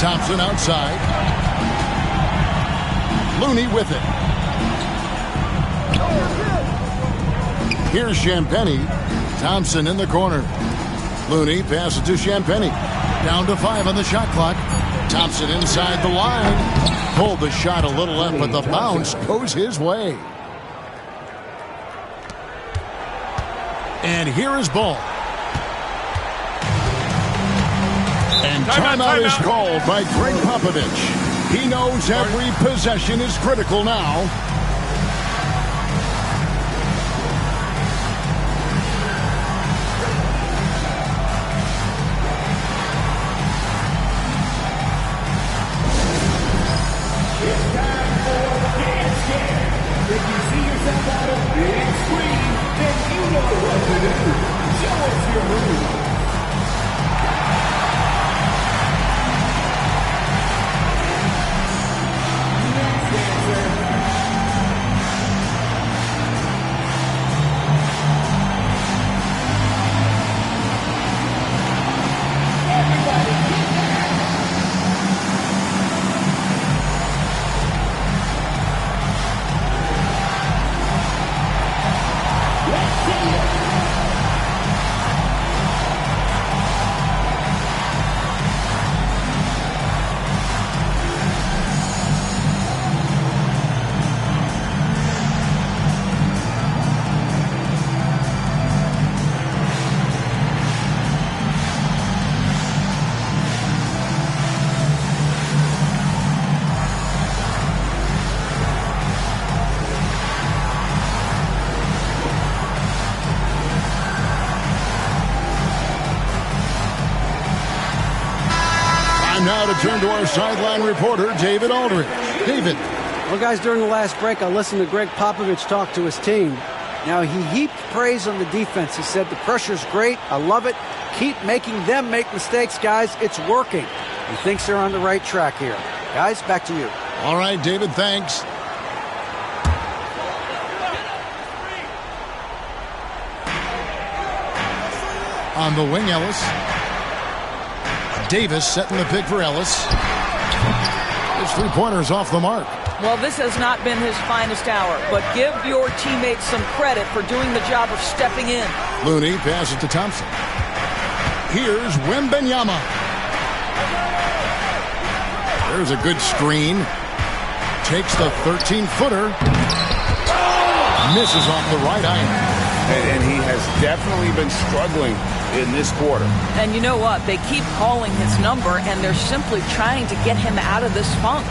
Thompson outside. Looney with it. Here's Champagnie. Thompson in the corner. Looney passes to Champagnie. Down to 5 on the shot clock. Thompson inside the line. Pulled the shot a little left, but the bounce goes his way. And here is Ball. And timeout is called by Greg Popovich. He knows every possession is critical now. If you see yourself on a big screen, then you know what to do. Show us your move. Now to turn to our sideline reporter, David Aldridge. David. Well, guys, during the last break, I listened to Greg Popovich talk to his team. Now, he heaped praise on the defense. He said, the pressure's great. I love it. Keep making them make mistakes, guys. It's working. He thinks they're on the right track here. Guys, back to you. All right, David, thanks. On the wing, Ellis. Davis setting the pick for Ellis. His three-pointer's off the mark. Well, this has not been his finest hour, but give your teammates some credit for doing the job of stepping in. Looney passes to Thompson. Here's Wembanyama. There's a good screen. Takes the 13-footer. Misses off the right iron. And he has definitely been struggling in this quarter. And you know what? They keep calling his number, and they're simply trying to get him out of this funk.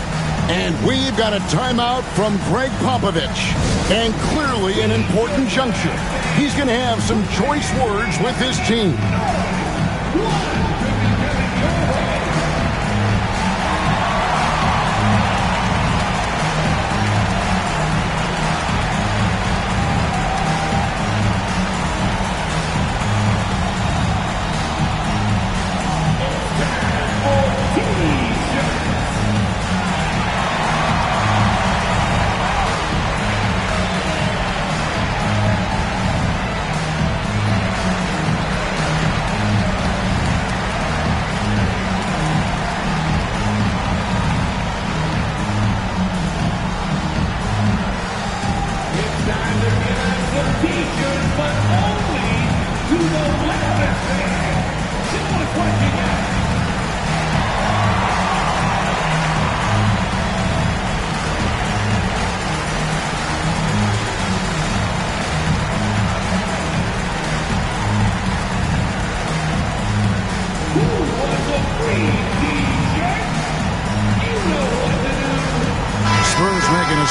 And we've got a timeout from Greg Popovich. And clearly an important juncture. He's going to have some choice words with his team.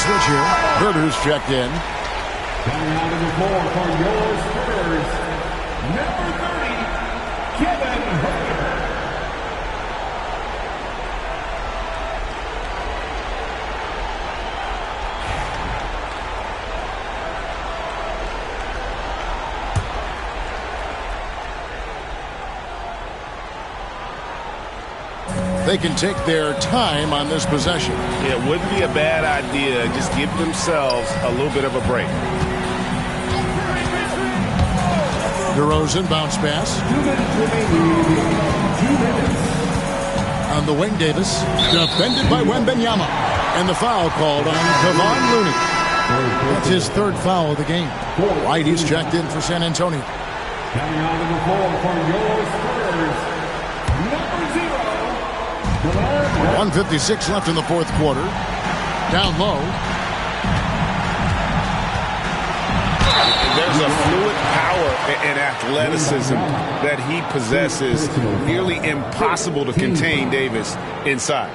switch here. Herter's checked in. Coming out of the floor for your Spurs, number 30, Kevin Herter. They can take their time on this possession. It wouldn't be a bad idea. Just give themselves a little bit of a break. DeRozan bounce pass. 2 minutes remaining. 2 minutes. On the wing, Davis. Defended by Wembanyama. And the foul called on Kevon Looney. That's his third foul of the game. White, he's checked in for San Antonio. Coming out of the floor for your Spurs, number 0. 1:56 left in the fourth quarter. Down low. There's a fluid power and athleticism that he possesses. Nearly impossible to contain Davis inside.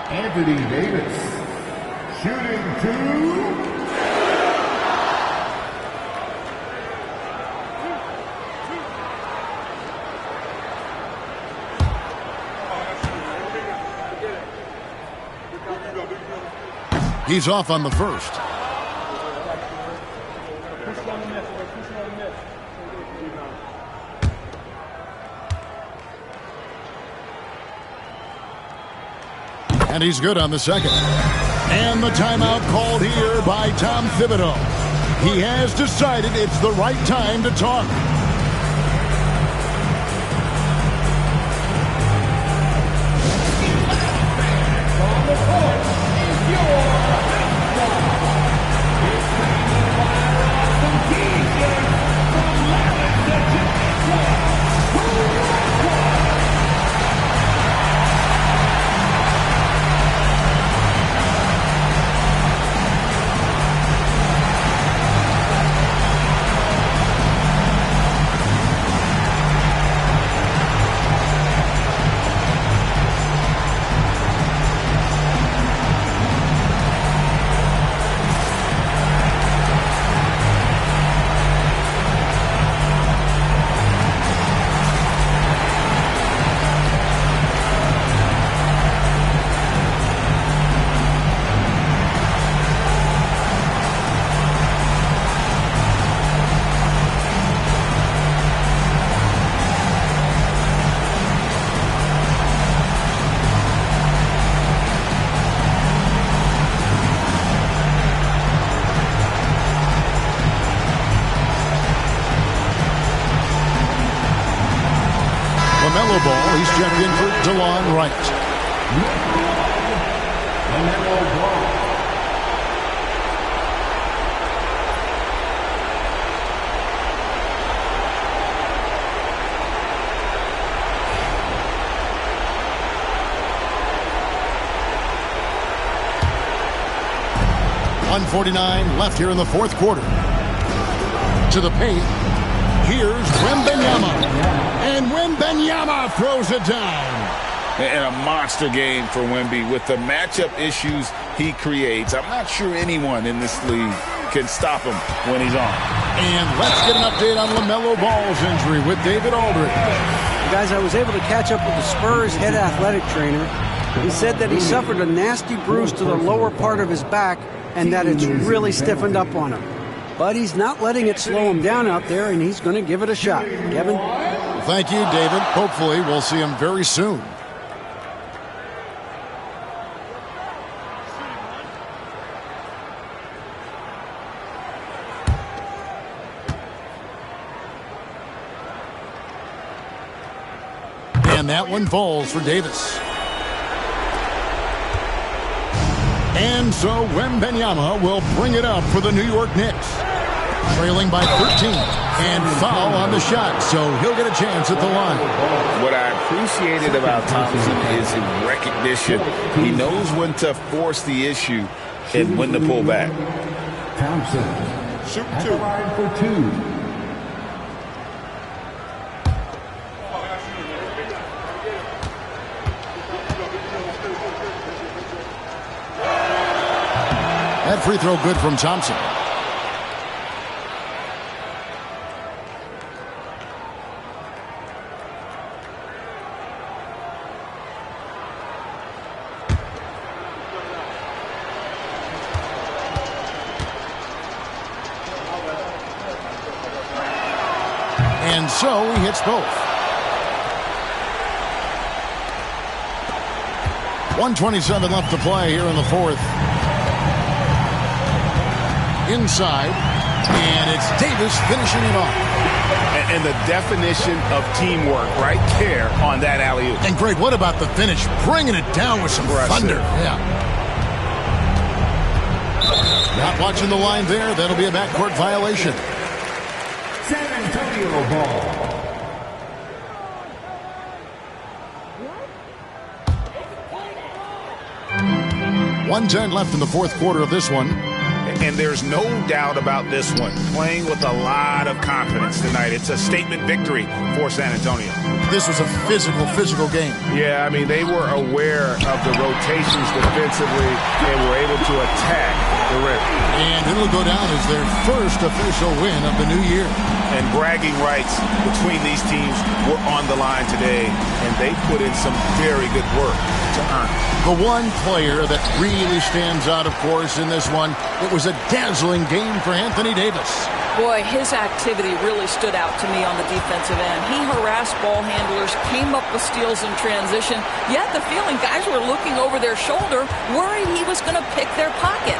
Anthony Davis shooting 2. He's off on the first. And he's good on the second. And the timeout called here by Tom Thibodeau. He has decided it's the right time to talk. LaMelo Ball. He's checked in for DeLon Wright. LaMelo Ball. .149 left here in the fourth quarter. To the paint. Here's Wembanyama. And Wembanyama throws it down. And a monster game for Wemby with the matchup issues he creates. I'm not sure anyone in this league can stop him when he's on. And let's get an update on LaMelo Ball's injury with David Aldridge. Guys, I was able to catch up with the Spurs head athletic trainer. He said that he suffered a nasty bruise to the lower part of his back and that it's really stiffened up on him. But he's not letting it slow him down out there, and he's going to give it a shot. Kevin? Thank you, David. Hopefully we'll see him very soon. And that one falls for Davis. And so Wembanyama will bring it up for the New York Knicks. Trailing by 13. And foul on the shot, so he'll get a chance at the line. What I appreciated about Thompson is his recognition. He knows when to force the issue and when to pull back. Thompson. Shoot At two. the line for 2. That free throw good from Thompson. And so he hits both. 1:27 left to play here in the fourth. Inside, and it's Davis finishing it off. And the definition of teamwork right there on that alley-oop. And Greg, what about the finish? Bringing it down with some thunder. Yeah. Not watching the line there. That'll be a backcourt violation. San Antonio ball. .110 left in the fourth quarter of this one. And there's no doubt about this one. Playing with a lot of confidence tonight. It's a statement victory for San Antonio. This was a physical game. Yeah, I mean, they were aware of the rotations defensively and were able to attack the rim. And it'll go down as their first official win of the new year. And bragging rights between these teams were on the line today, and they put in some very good work to earn it. The one player that really stands out, of course, in this one, it was a dazzling game for Anthony Davis. Boy, his activity really stood out to me on the defensive end. He harassed ball handlers, came up with steals in transition. You had the feeling guys were looking over their shoulder, worried he was going to pick their pocket.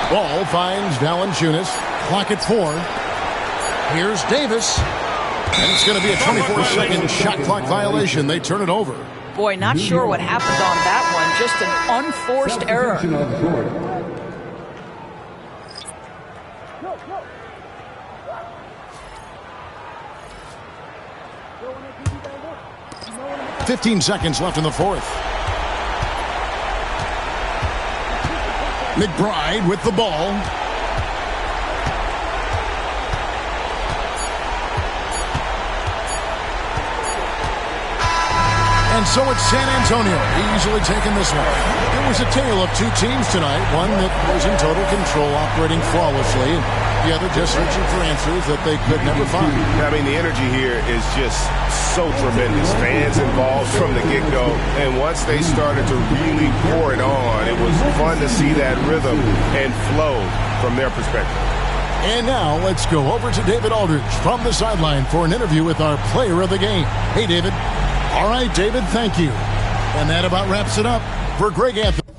Ball finds Valanciunas. Clock at 4. Here's Davis. And it's going to be a 24-second shot clock violation. They turn it over. Boy, not sure what happened on that one. Just an unforced error. 15 seconds left in the fourth. McBride with the ball. And so it's San Antonio easily taking this one. It was a tale of two teams tonight. One that was in total control, operating flawlessly. And the other just searching for answers that they could never find. I mean, the energy here is just so tremendous. Fans involved from the get-go. And once they started to really pour it on, it was fun to see that rhythm and flow from their perspective. And now let's go over to David Aldridge from the sideline for an interview with our player of the game. Hey, David. All right, David, thank you. And that about wraps it up for Greg Anthony.